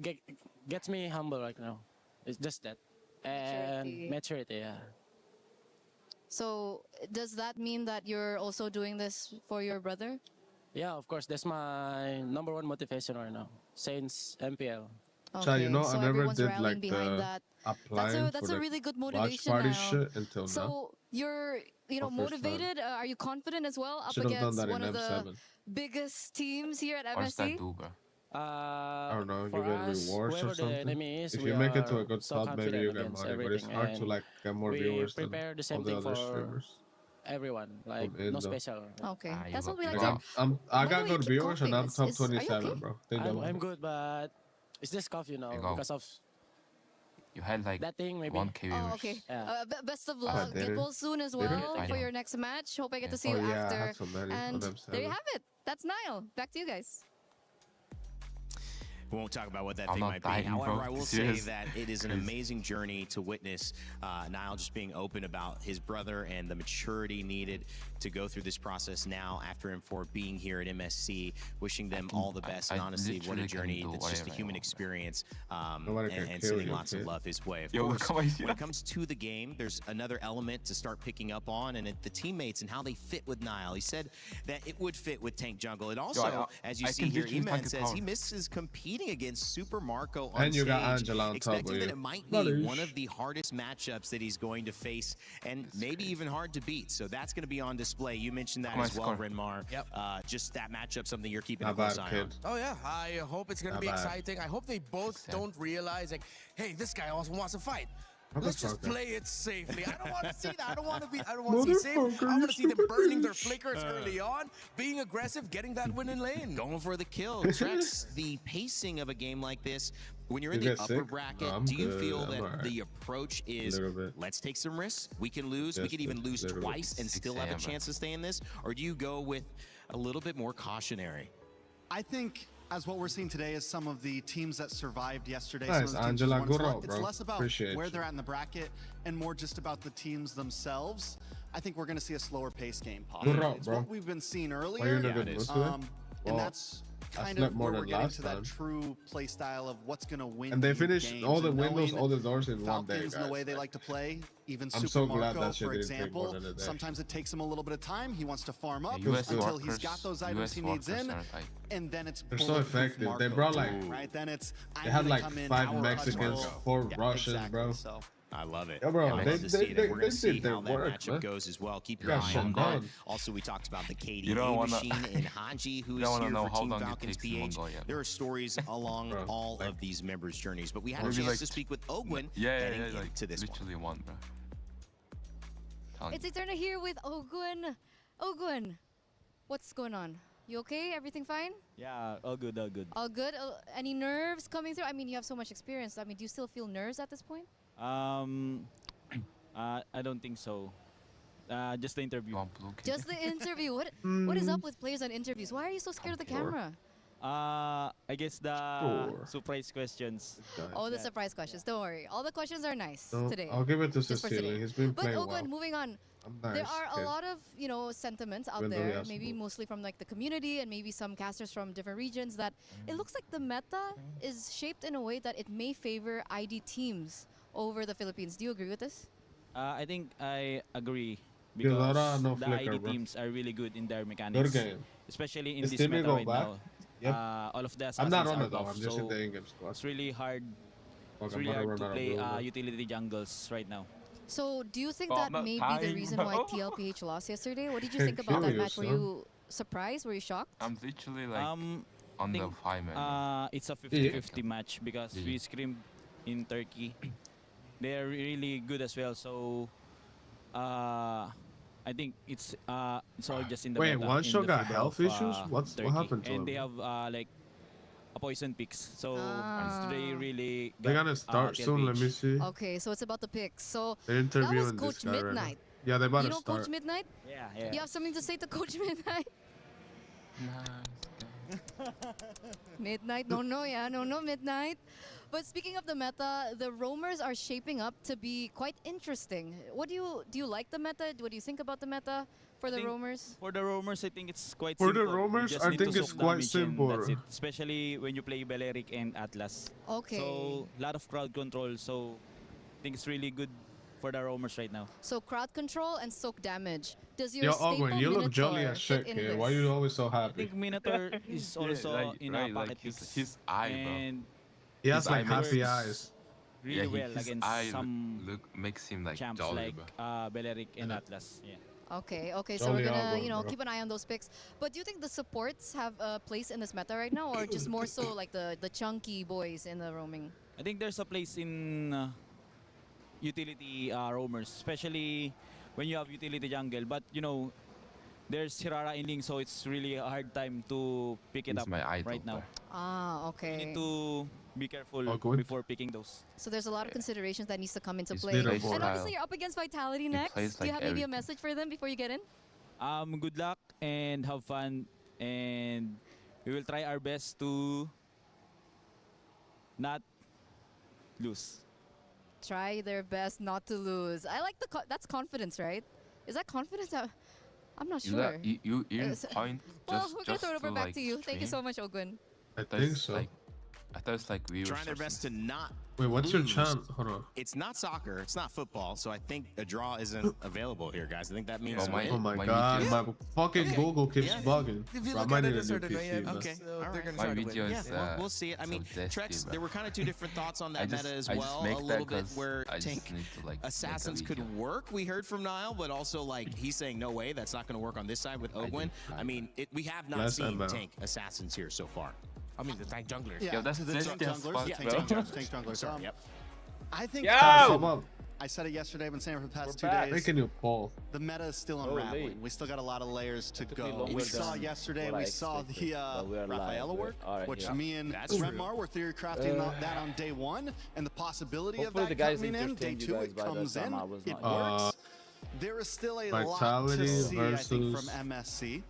gets me humble right now. It's just that. And maturity, yeah. So does that mean that you're also doing this for your brother? Yeah, of course. That's my #1 motivation right now since MPL. Okay, I never did like the applying that's a really good motivation WATCHPARTY now. shit until now. So you're motivated. Are you confident as well up against one of the biggest teams here at MSC? I don't know. You get rewards or something. If you make it to a good spot, maybe you get money. But it's hard to like get more viewers than all the other streamers. Everyone, like no special. Okay, that's what we like. I got good viewers and I'm top 27, bro. I'm good, but it's just cough, because of you had like that thing, maybe. 1K viewers. Oh, okay. Best of luck. Get well soon as well for your next match. Hope I get to see you after. And there you have it. That's Niall. Back to you guys. We won't talk about what that thing might be. However, I will say that it is an amazing journey to witness Niall just being open about his brother and the maturity needed to go through this process now after him for being here at MSC. Wishing them all the best. And honestly, what a journey. It's just a human experience and sending lots of love his way. Of course, when it comes to the game, there's another element to start picking up on, and the teammates and how they fit with Niall. He said that it would fit with tank jungle. And also, as you see here, Eman says he misses competing against Super Marco on And you stage, got Angela on top expecting of that you. it might be one of the hardest matchups that he's going to face, and maybe even hard to beat. So that's going to be on display. You mentioned that as well, Renmar. Just that matchup, something you're keeping a close eye on. Oh yeah, I hope it's going to be exciting. I hope they both don't realize, like, hey, this guy also wants to fight. Let's just play it safely. I don't want to see that. I don't want to see safe. I want to see them burning their flickers early on, being aggressive, getting that win in lane. Going for the kill. Tracks the pacing of a game like this. When you're in the upper bracket, do you feel that the approach is, let's take some risks, we can lose, we could even lose twice and still have a chance to stay in this? Or do you go with a little bit more cautionary? I think as what we're seeing today is some of the teams that survived yesterday. Nice, Angela, good roll, it's bro. less about Appreciate where they're at in the bracket and more just about the teams themselves. I think we're going to see a slower pace game. Good roll, It's bro. what we've been seeing earlier. Why you in a good mood today? And that's kind of where we're getting to that true play style of what's going to win. And they finished games. all the And windows, knowing all the doors in one day, Falcons and guys. the way they like to play, even I'm Super so glad Marco, that shit for didn't take more example, than a day. sometimes it takes him a little bit of time. He wants to farm up US until he's got those items he needs in, and then it's They're so effective. They brought like, right? Then it's they had like 5 Mexicans, 4 Russians, bro. So. I love it. Yeah, bro, I love to see it. We're going to see how that work, matchup man. goes as well. Keep your eye on that. Also, we talked about the KDA machine and Hanji, who is here for Team Falcons PH. There are stories along all of these members' journeys, but we had a chance to speak with Ogwin heading into this one. It's Eterna here with Ogwin. Ogwin, what's going on? You okay? Everything fine? Yeah, all good, all good. All good? Any nerves coming through? I mean, you have so much experience. I mean, do you still feel nerves at this point? I don't think so. Just the interview. Just the interview. What is up with players on interviews? Why are you so scared of the camera? I guess the surprise questions. Oh, the surprise questions. Don't worry. All the questions are nice today. I'll give it to Just for Cecilia. today. He's been But playing Ogwin, well. moving on. Nice, There are okay. a lot of, sentiments out there, maybe mostly from like the community and maybe some casters from different regions, that it looks like the meta is shaped in a way that it may favor ID teams over the Philippines. Do you agree with this? I think I agree, because the ID teams are really good in their mechanics, especially in this meta right now. All of the assassins I'm not on are it though. buff, I'm just in so the in-game squad. it's really hard. It's Okay, really hard to run out of play blue, utility jungles right now. So do you think that may be the reason why TLPH lost yesterday? What did you think about that match? Were you surprised? Were you shocked? I'm literally like on the 5-man. It's a 50-50 match because we screamed in Turkey. They're really good as well. So I think it's all just in the Wait, meta, one in shot the got favor health of, issues? What Turkey. happened to him? And they have like a poison picks. So they really They're gonna start soon. Let me see. Okay, so it's about the picks. So They're that was interviewing Coach this guy right now. Midnight. Yeah, they're about You to know start. Coach Midnight? Yeah. You have something to say to Coach Midnight? Midnight? No, Midnight. But speaking of the meta, the roamers are shaping up to be quite interesting. What do you like the meta? What do you think about the meta for the roamers? For the roamers, I think it's quite For simple. the roamers, You just I need think to it's soak quite damage and simple. that's it. Especially when you play Beleric and Atlas. Okay. So a lot of crowd control. So I think it's really good for the roamers right now. So crowd control and soak damage. Does your Yo, staple Ogwin, you look jolly Minotaur as shit, fit in kid. this? Why are you always so I happy? think Minotaur is also in a pocket picks. His eye, bro. And He has his like eye happy makes- eyes. really well his against eye some makes him like champs jolly, like bro. Beleric and Atlas. Yeah. Okay, so we're gonna, keep an eye on those picks. But do you think the supports have a place in this meta right now, or just more so like the chunky boys in the roaming? I think there's a place in utility roamers, especially when you have utility jungle. But there's Hirara in Link, so it's really a hard time to pick it He's up my idol, right now. Ah, okay. You need to be careful before picking those. So there's a lot of considerations that needs to come into He's play. versatile. And obviously you're up against Vitality next. plays Do you like have maybe a everything. message for them before you get in? Good luck and have fun, and we will try our best to not lose. Try their best not to lose. I like that's confidence, right? Is that confidence? I'm not sure. You point well, we're gonna throw it over back like to you. Thank you so much, Ogun. I think so. I thought it's like we were trying their best to not. Wait, what's your chant? Hold on. It's not soccer. It's not football. So I think a draw isn't available here, guys. I think that means. Oh my god, my fucking Google keeps bugging. I might need a new PC. Okay, my video is. We'll see it. I mean, Trex, there were kind of two different thoughts on that meta as well. A little bit where tank assassins could work. We heard from Niall, but also like he's saying no way, that's not going to work on this side with Ogwin. I mean, we have not seen tank assassins here so far. I mean, the tank junglers. Yeah, that's the tank junglers. Tank junglers. I think I said it yesterday. I've been saying it for the past 2 days. Making you fall. The meta is still unraveling. We still got a lot of layers to go. We saw yesterday, we saw the Rafaela work, which me and Remar were theory crafting that on day 1, and the possibility of that coming in. Day 2, it comes in, it works. There is still a lot to see, I think, from MSC.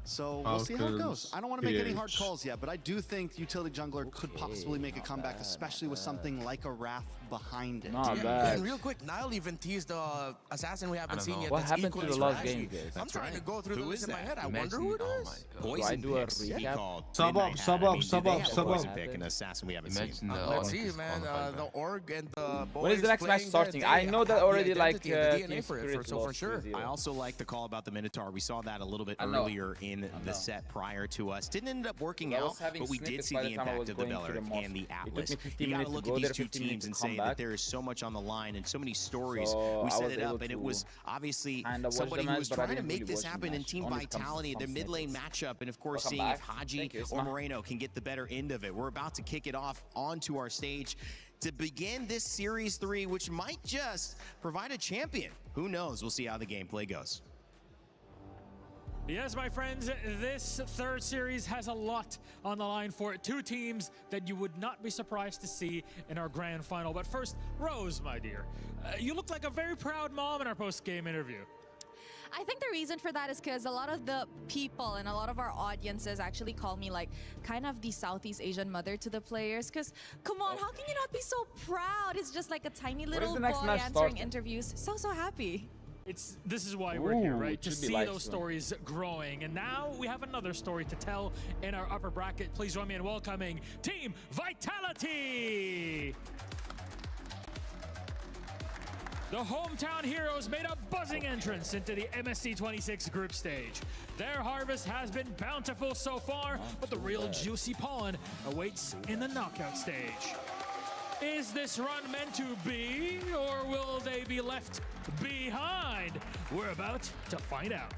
So we'll see how it goes. I don't want to make any hard calls yet, but I do think utility jungler could possibly make a comeback, especially with something like a Wrath behind it. Not bad. And real quick, Niall even teased the assassin we haven't seen yet. What happened to the last game, guys? I'm trying to go through the list in my head. I wonder who it is. Do I do a recap? Sub up. Pick an assassin we haven't seen. Let's see, man. The org and the boys. When is the next match starting? I know that already, like, DNA for it, so for sure. I also like the call about the Minotaur. We saw that a little bit earlier in the set prior to us. Didn't end up working out, but we did see the impact of the Beleric and the Atlas. You gotta look at these two teams and say that there is so much on the line and so many stories. We set it up, and it was obviously somebody who was trying to make this happen in Team Vitality, their mid lane matchup, and of course seeing if Haji or Moreno can get the better end of it. We're about to kick it off onto our stage to begin this Series 3, which might just provide a champion. Who knows? We'll see how the gameplay goes. Yes, my friends, this third series has a lot on the line for it. Two teams that you would not be surprised to see in our grand final. But first, Rose, my dear, you look like a very proud mom in our post-game interview. I think the reason for that is because a lot of the people and a lot of our audiences actually call me like kind of the Southeast Asian mother to the players. Because come on, how can you not be so proud? It's just like a tiny little boy answering interviews. So happy. This is why we're here, right? To see those stories growing. And now we have another story to tell in our upper bracket. Please join me in welcoming Team Vitality. The hometown heroes made a buzzing entrance into the MSC 26 group stage. Their harvest has been bountiful so far, but the real juicy pollen awaits in the knockout stage. Is this run meant to be, or will they be left behind? We're about to find out.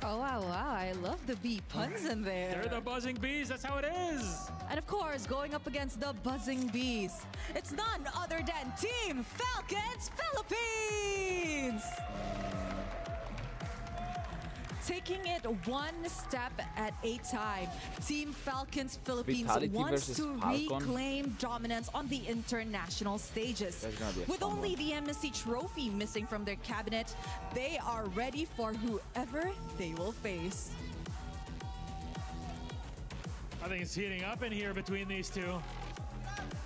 Oh, wow, I love the bee puns in there. They're the buzzing bees, that's how it is. And of course, going up against the buzzing bees, it's none other than Team Falcons Philippines! Taking it one step at a time, Team Falcons Philippines wants to reclaim dominance on the international stages. With only the MSC trophy missing from their cabinet, they are ready for whoever they will face. I think it's heating up in here between these two.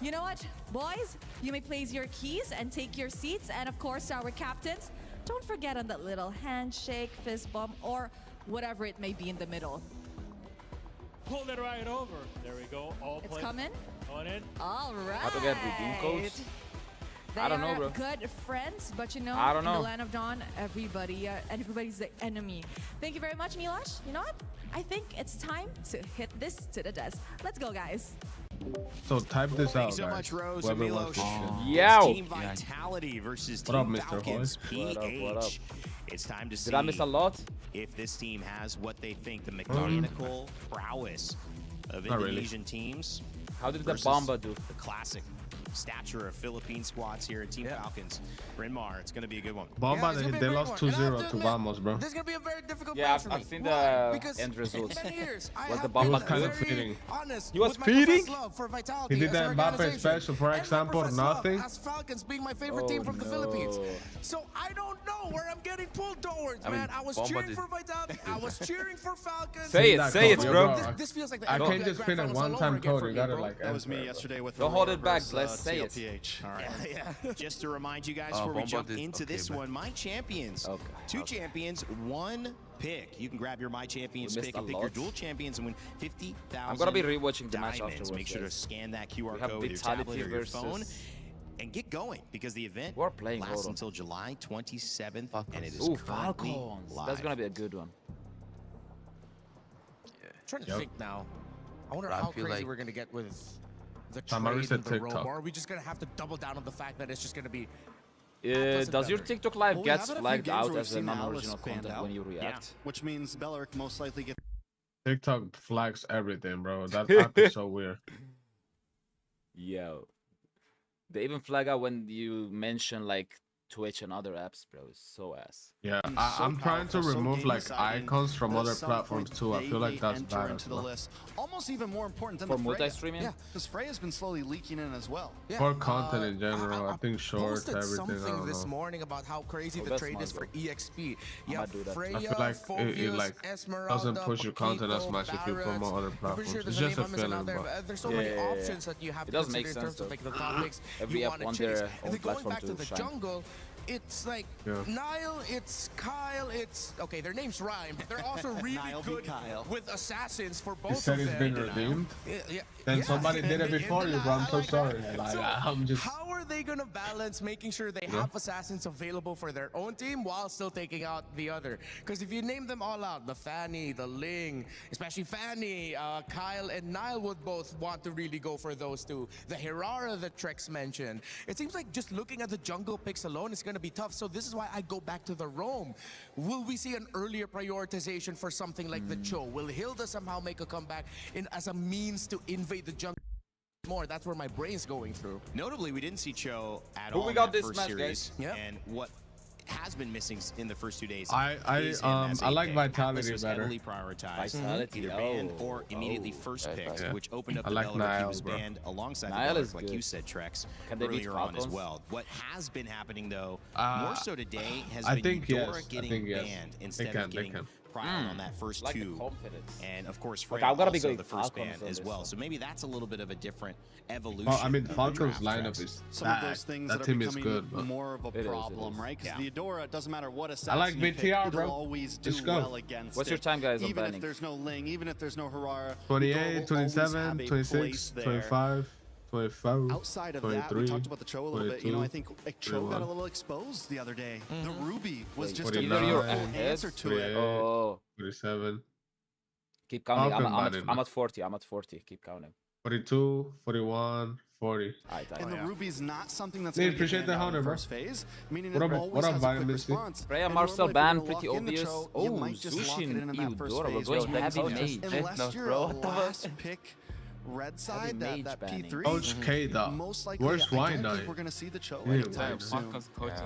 You know what, boys? You may place your keys and take your seats, and of course, our captains, don't forget on that little handshake, fist bump, or whatever it may be in the middle. Pull it right over. There we go. All it's coming. On in. All right. How to get redeem codes? I don't know, bro. Good friends, but you know, in the land of Dawn, everybody's the enemy. Thank you very much, Milosh. You know what? I think it's time to hit this to the desk. Let's go, guys. So type this out, Thanks so much, Rose and Milosh. Team Vitality versus Team Falcons PH. What up? It's time to see. Did I miss a lot? If this team has what they think, the mechanical prowess of Indonesian teams. How did the Bomba do? The classic stature of Philippine squads here at Team Falcons. Bryn Mawr, it's going to be a good one. Bomba, they lost 2-0 to Vamos, bro. This is going to be a very difficult Yeah, match for me. I've seen the end results. Was the Bomba kind of feeding? He was feeding? He did that Mbappe special, for example, nothing. As Falcons being my favorite team from the Philippines. So I don't know where I'm getting pulled towards, man. I was cheering for Vitality. I was cheering for Falcons. Say it, bro. This feels like the I can't just pin a one-time code. You gotta like. That was me yesterday with. Don't hold it back. Let's say it. All right. Just to remind you guys before we jump into this one, My Champions. Two champions, one pick. You can grab your My Champions pick and pick your dual champions and win 50,000. I'm gonna be rewatching the match afterwards. Make sure to scan that QR code with your tablet or your phone and get going because the event lasts until July 27th and it is currently live. That's gonna be a good one. I'm trying to think now. I wonder how crazy we're gonna get with the trade and the roam. Or are we just gonna have to double down on the fact that it's just gonna be does your TikTok live get flagged out as a non-original content when you react? Which means Beleric most likely gets. TikTok flags everything, bro. That app is so weird. Yo. They even flag out when you mention like Twitch and other apps, bro. It's so ass. Yeah, I'm trying to remove like icons from other platforms too. I feel like that's bad. Into the list. Almost even more important than for the multi-streaming. Yeah, because Freya's been slowly leaking in as well. For content in general, I think shorts, everything. Something this morning about how crazy the trade is for EXP. Yeah, Freya, I feel like it like doesn't push your content as much if you promote other platforms. It's just a feeling, but there's so many options that you have to consider in terms of like the topics you want to chase. And then going back to the jungle, it's like Nile, it's Kyle, it's okay. Their names rhyme, but they're also really good with assassins for both you said of it's them. been redeemed. Then somebody did it before you, bro. I'm so sorry. Like, so I'm just. How are they gonna balance making sure they have assassins available for their own team while still taking out the other? Because if you name them all out, the Fanny, the Ling, especially Fanny, Kyle and Nile would both want to really go for those two. The Hirara that Trex mentioned. It seems like just looking at the jungle picks alone is gonna be tough. So this is why I go back to the roam. Will we see an earlier prioritization for something like the Cho? Will Hilda somehow make a comeback as a means to invade the jungle more? That's where my brain's going through. Notably, we didn't see Cho at all we in got that this first match, series. guys. And what has been missing in the first 2 days. I like Vitality better. Heavily prioritized, either banned or immediately first picked, which opened up the like Beleric. Niall, He was bro. banned alongside Niall Beleric, like you said, Trex, earlier on as well. What has been happening though, more so today, has been Eudora getting banned instead of getting Prime on that first two. And of course, Freya also the first ban as well. So maybe that's a little bit of a different evolution. Well, I mean, Falcons lineup is some of those things that that team are is becoming good, but more of a problem, right? Because the Eudora, it doesn't matter what assassin I like you pick, BTR, it'll bro. always do Let's go. well against What's your time, guys, on even banning? if there's no Ling, even if there's no Harara. 28, 27, 26, 25. 25, Outside of 23, that, we talked about the Cho a little bit. You know, I think Cho got a little exposed the other day. The Ruby was just an answer to it. Oh. 47. Keep counting. I'm at 40. I'm at 40. Keep counting. 42, 41, 40. And the Ruby's not something that's Hey, going to appreciate the honor, bro. first phase, meaning What it up, always has a quick response. Freya And Marcel normally if ban, you're pretty locked in the obvious. Cho, Oh, you might just lock it in Zushin, that first Eudora. We're phase, going which heavy means mage. unless you're a last pick red side, that P3, Coach K, though. most likely, Where's I Wine don't think Night? we're going to see the Cho anytime soon.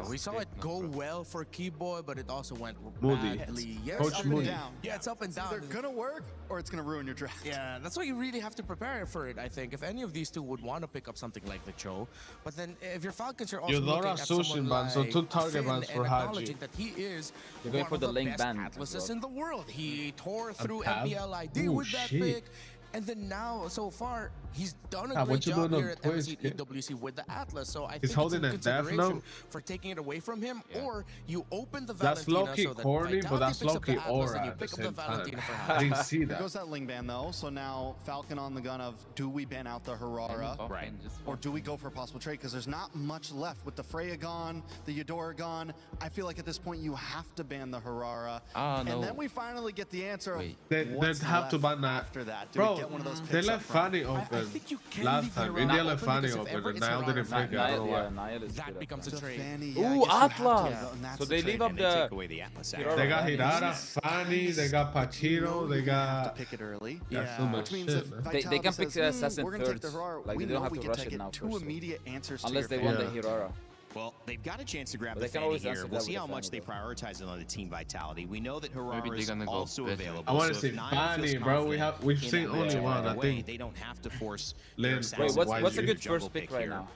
We saw it go well for Keyboy, but it also went Moody. badly. Coach Moody. Yeah, it's up and down. It's either going to work or it's going to ruin your draft. Yeah, that's why you really have to prepare for it, I think. If any of these two would want to pick up something like the Cho, but then if you're Falcons, you're also Eudora looking at someone Sushin ban, like so 2 target Finn bans for and Haji. acknowledging that he is You're going one for of the the Link best ban as Atlases well. in the world. He tore through Pab? MPL ID Ooh, with that shit. pick. And then now, so far, he's done a Ah, great what you job doing here on at MSC Twitch, kid? EWC with the Atlas. So I He's think holding it's in a death consideration note? for taking it away from him, or you open the That's Valentina low-key so that corny, Vitality but that's picks up the low-key Atlas, aura and you at the pick up the same time. Valentina for I Haji. didn't see There that. goes that Ling ban though, so now Falcon on the gun of do we ban out the Harara, Right. or do we go for a possible trade? Because there's not much left with the Freya gone, the Eudora gone. I feel like at this point you have to ban the Harara, and then we finally get the answer of They'd what's have to left ban that. after that. Do Bro, we get one of those picks. They left Fanny open last time. India left Fanny open, and Niall didn't pick it. That becomes a trade. Ooh, Atlas! So they leave up the... They got Hirara, Fanny, they got Pachiro, they got... pick it early. Yeah, which means they can pick Assassin third. Like, they don't have to rush it now. Unless they want the Hirara. Well, they've got a chance to grab the Fanny here. We'll see how much they prioritize it on the team vitality. We know that Hirara is also available. I want to see Fanny, bro. We've seen only one. I think they don't have to force. Wait, what's a good first pick right now?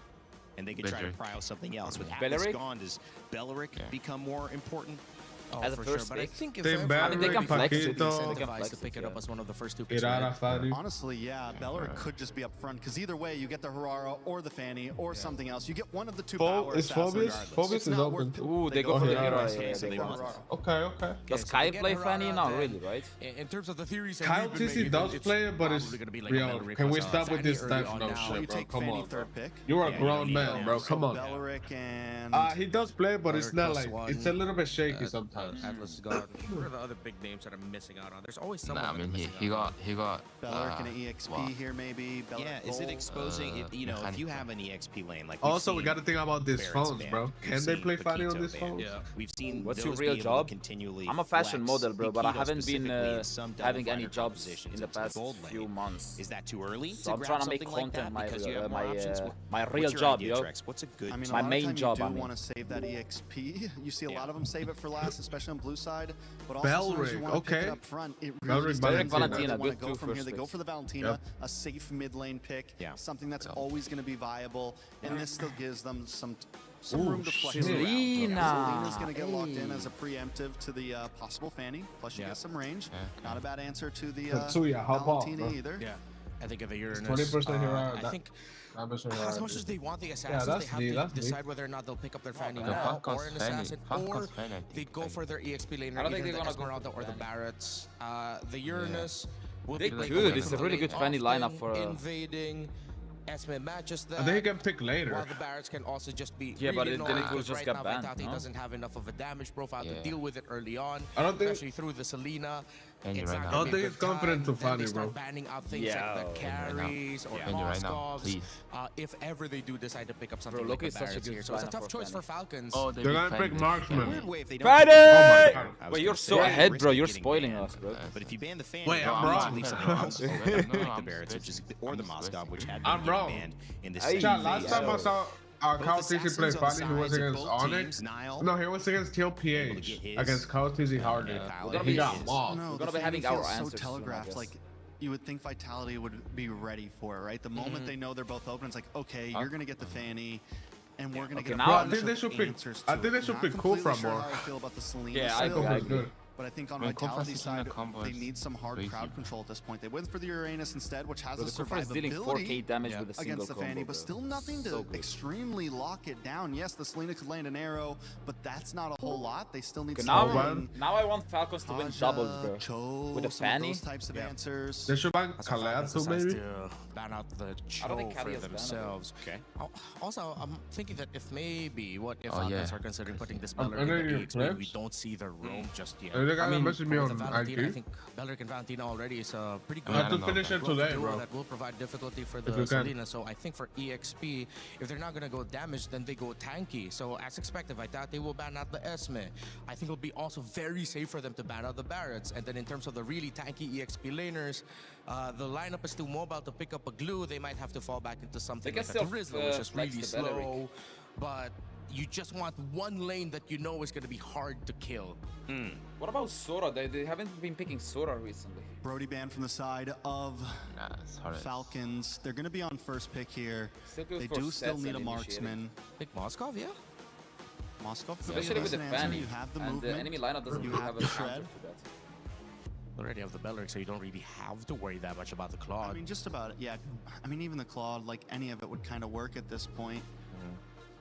And they could try to prio something else. With Atlas gone, does Belleric become more important? As a first but I think if they can flex it. They can pick it up as one of the first two picks. Honestly, yeah, Belleric could just be up front because either way, you get the Hirara or the Fanny or something else. You get one of the two power assassins. Phobius is open. Ooh, they go for the Hirara. Okay. Does Kai play Fanny? Not really, right? In terms of the theories, Kyle TC does play it, but it's real. Can we stop with this type of shit, bro? Come on, bro. You're a grown man, bro. Come on. He does play, but it's not like it's a little bit shaky sometimes. Atlas is gone. What are the other big names that I'm missing out on? There's always someone. I mean, he got Belleric and an EXP here, maybe. Yeah, is it exposing it? You know, if you have an EXP lane, like also we got to think about these phones, bro. Can they play Fanny on these phones? Yeah, we've seen. What's your real job? I'm a fashion model, bro, but I haven't been having any jobs in the past few months. Is that too early? So I'm trying to make content my real job, yo. What's a good? I mean, my main job. I want to save that EXP. You see a lot of them save it for last, especially on blue side. But also, okay. Up front, it really Valentina, good go from here. They go for the Valentina, a safe mid lane pick, something that's always going to be viable, and this still gives them some room to flex around. Selena's going to get locked in as a preemptive to the possible Fanny. Plus, you get some range. Not a bad answer to the Valentina either. Yeah, I think of the Uranus. 20% here. I think. As much as they want the assassins, they have to decide whether or not they'll pick up their Fanny now or an assassin, or they go for their EXP laner, either the Esmeralda or the Barretts. The Uranus will be good. It's a really good Fanny lineup for invading. Esme matches that. I think he can pick later. While the Barretts can also just be but then it will just get banned. He doesn't have enough of a damage profile to deal with it early on. I don't think, especially through the Selena. I don't think he's confident to Fanny, bro. Banning out things like the carries or Moscovs. If ever they do decide to pick up something like the Barretts here. So it's a tough choice for Falcons. Oh, they're gonna pick Marksman. Friday! Oh my God. Wait, you're so ahead, bro. You're spoiling us, bro. But if you ban the Fanny, wait, I'm wrong. Like the Barretts, or the Moskov, which had been banned in the same. Last time I saw Kyle TC play Fanny, he was against Onyx. No, he was against TLPH. Against Kyle TC Harden. He got mauled. We're gonna be having our answers. So telegraphed, like you would think Vitality would be ready for it, right? The moment they know they're both open, it's like, okay, you're gonna get the Fanny. And we're gonna get. I think they should pick. I think they should pick cool from more. How I feel about the Selena. Yeah, I agree. But I think on Vitality's side, they need some hard crowd control at this point. They went for the Uranus instead, which has a survivability 4K damage with a against the combo, Fanny, but still nothing to extremely lock it down. Yes, the Selena could land an arrow, but that's not a whole lot. They still need some. Now I want Falcons to win doubles, bro. With a Fanny. Those types of answers. They should ban Khaled too, maybe. Ban out the Cho for themselves. Okay. Also, I'm thinking that if maybe Falcons are considering putting this Belleric in the EXP, we don't see the roam just yet. I mean, me on Valentina, I think Belleric and Valentina already is a pretty good. I have to finish it today, bro. That will provide difficulty for the Selena. So I think for EXP, if they're not going to go damage, then they go tanky. So as expected, Vitality will ban out the Esme. I think it'll be also very safe for them to ban out the Barretts. And then in terms of the really tanky EXP laners, the lineup is too mobile to pick up a glue. They might have to fall back into something like a Rizla, which is really slow. But you just want one lane that you know is going to be hard to kill. What about Sora? They haven't been picking Sora recently. Brody banned from the side of Falcons. They're going to be on first pick here. They do still need a marksman. Pick Moskov, yeah? Moskov, especially with the Fanny. You have the movement. The enemy lineup doesn't really have a shred. You already have the Belleric, so you don't really have to worry that much about the Claude. I mean, just about it, yeah. I mean, even the Claude, like any of it would kind of work at this point.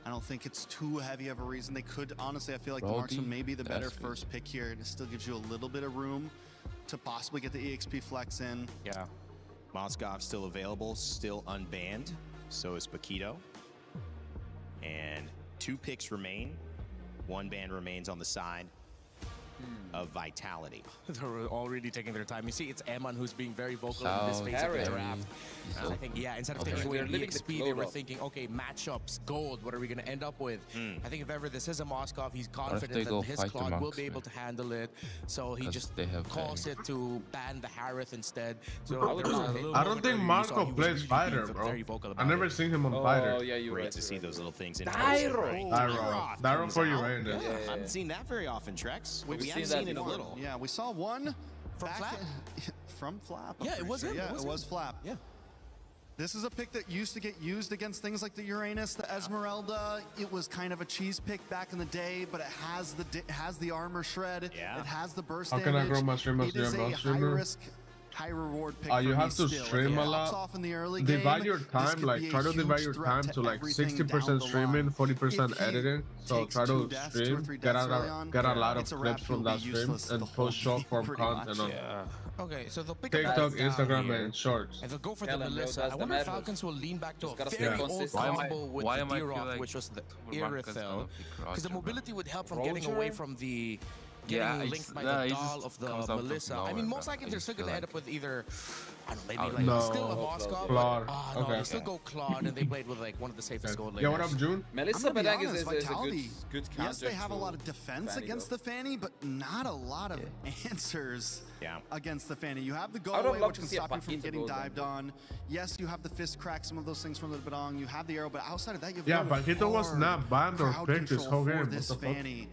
I don't think it's too heavy of a reason. They could, honestly, I feel like the marksman may be the better first pick here, and it still gives you a little bit of room to possibly get the EXP flex in. Yeah. Moskov still available, still unbanned. So is Paquito. And 2 picks remain. 1 ban remains on the side. of Vitality. They're already taking their time. You see, it's Eman who's being very vocal in this phase of the draft. I think, yeah, instead of taking away EXP, they were thinking, okay, matchups, gold, what are we going to end up with? I think if ever this is a Moskov, he's confident that his Claude will be able to handle it. So he just calls it to ban the Harith instead. So I don't think Marco plays fighter, bro. I've never seen him on fighter. Oh, yeah, you're great to see those little things in Dyro for you, right? I haven't seen that very often, Trex. We have seen it a little. Yeah, we saw one from Flap. From Flap. Yeah, it was him. Yeah, it was Flap. Yeah. This is a pick that used to get used against things like the Uranus, the Esmeralda. It was kind of a cheese pick back in the day, but it has the armor shred. Yeah. It has the burst damage. How can I grow my stream? It is a high risk, high reward pick. You have to stream a lot. Divide your time, like try to divide your time to like 60% streaming, 40% editing. So try to stream, get a lot of clips from that stream, and post short form content on okay, so they'll pick TikTok, Instagram, and Shorts. And they'll go for the Melissa. I wonder if Falcons will lean back to a very old combo with the D-Rock, which was the Irithel. Because the mobility would help from getting away from the getting linked by the doll of the Melissa. I mean, most likely they're still going to end up with either, I don't know, maybe like still a Moskov. Claude. No, they still go Claude, and they played with like one of the safest gold lanes. Yeah, what up, June? Melissa Badang is a good counter. Yes, they have a lot of defense against the Fanny, but not a lot of answers against the Fanny. You have the go away, which can stop you from getting dived on. Yes, you have the fist crack, some of those things from the Badang. You have the arrow, but outside of that, you have Paquito was not banned or picked this whole game. This Fanny.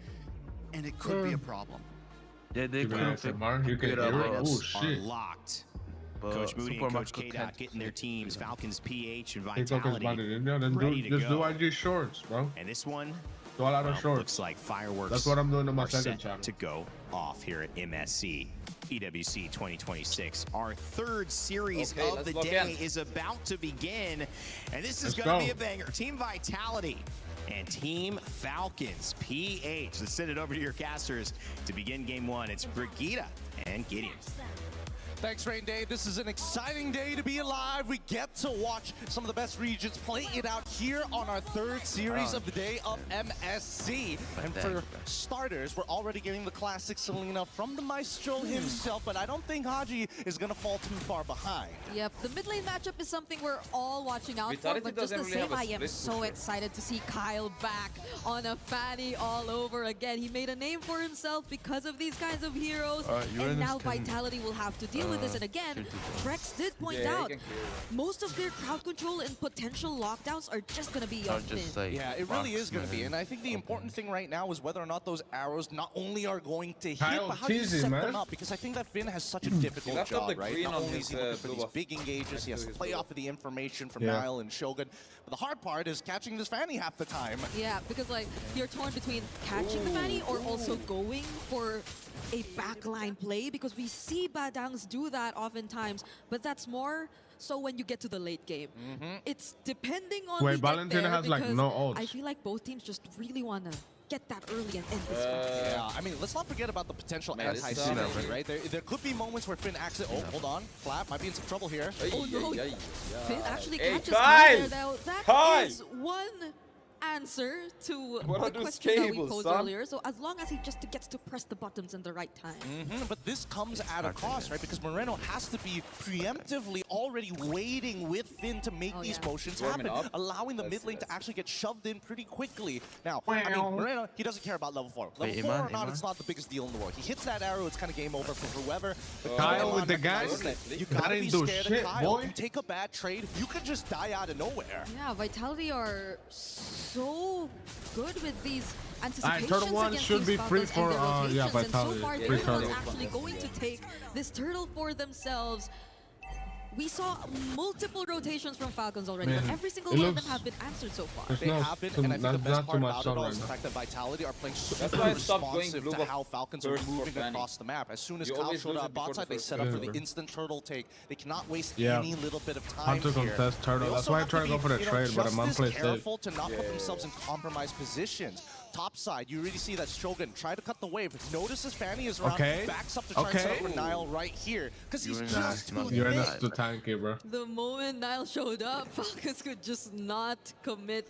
And it could be a problem. Yeah, they could you can oh shit. Locked. Coach Moody and Coach K-Dot getting their teams, Falcons PH and Vitality ready to just go. do IG shorts, bro. And this one do a lot of shorts. Looks like fireworks. That's what I'm doing on my second channel. To go off here at MSC EWC 2026. Our third series of the day is about to begin, and this is going to be a banger. Team Vitality and Team Falcons PH. Let's send it over to your casters to begin game one. It's Brigitte and Gideon. Thanks, Rain Day. This is an exciting day to be alive. We get to watch some of the best regions play it out here on our third series of the day of MSC. And for starters, we're already getting the classic Selena from the Maestro himself, but I don't think Haji is going to fall too far behind. Yep, the mid lane matchup is something we're all watching out for, but just the same, I am so excited to see Kyle back on a Fanny all over again. He made a name for himself because of these kinds of heroes, and now Vitality will have to deal with this. And again, Rex did point out most of their crowd control and potential lockdowns are just going to be on Finn. Yeah, it really is going to be. And I think the important thing right now is whether or not those arrows not only are going to hit, but how do you set them up? Because I think that Finn has such a difficult job, right? Not only is he looking for these big engages, he has to play off of the information from Nile and Shogun. But the hard part is catching this Fanny half the time. Yeah, because like you're torn between catching the Fanny or also going for a backline play, because we see Badangs do that oftentimes, but that's more so when you get to the late game. It's depending on Valentina has like no ults. I feel like both teams just really want to get that early and end this fight. Yeah, I mean, let's not forget about the potential anti-synergy, right? There could be moments where Finn accidentally... Oh, hold on. Flap might be in some trouble here. Oh, no. Finn actually catches Kyle there, though. That is one answer to the question that we posed earlier. So as long as he just gets to press the buttons in the right time. But this comes at a cost, right? Because Moreno has to be preemptively already waiting with Finn to make these potions happen, allowing the mid lane to actually get shoved in pretty quickly. Now, I mean, Moreno, he doesn't care about level 4. Level 4 or not, it's not the biggest deal in the world. He hits that arrow, it's kind of game over for whoever. Kyle with the guys, you gotta be scared of Kyle. You take a bad trade, you could just die out of nowhere. Yeah, Vitality are so good with these anticipations Turtle One should be free for Vitality. And so far, they're actually going to take this turtle for themselves. We saw multiple rotations from Falcons already, but every single one of them have been answered so far. They have been, and I think the best part about it all is the fact that Vitality are playing super responsive to how Falcons are moving across the map. As soon as Kyle showed up bot side, they set up for the instant turtle take. They cannot waste any little bit of time here. Contest turtle. That's why I try to go for the trade, but I'm unplayed safe. Careful to not put themselves in compromised positions. Top side, you really see that Shogun try to cut the wave. Notices Fanny is around, backs up to try and set up for Nile right here. Because he's just too You're in the tanky, bro. The moment Nile showed up, Falcons could just not commit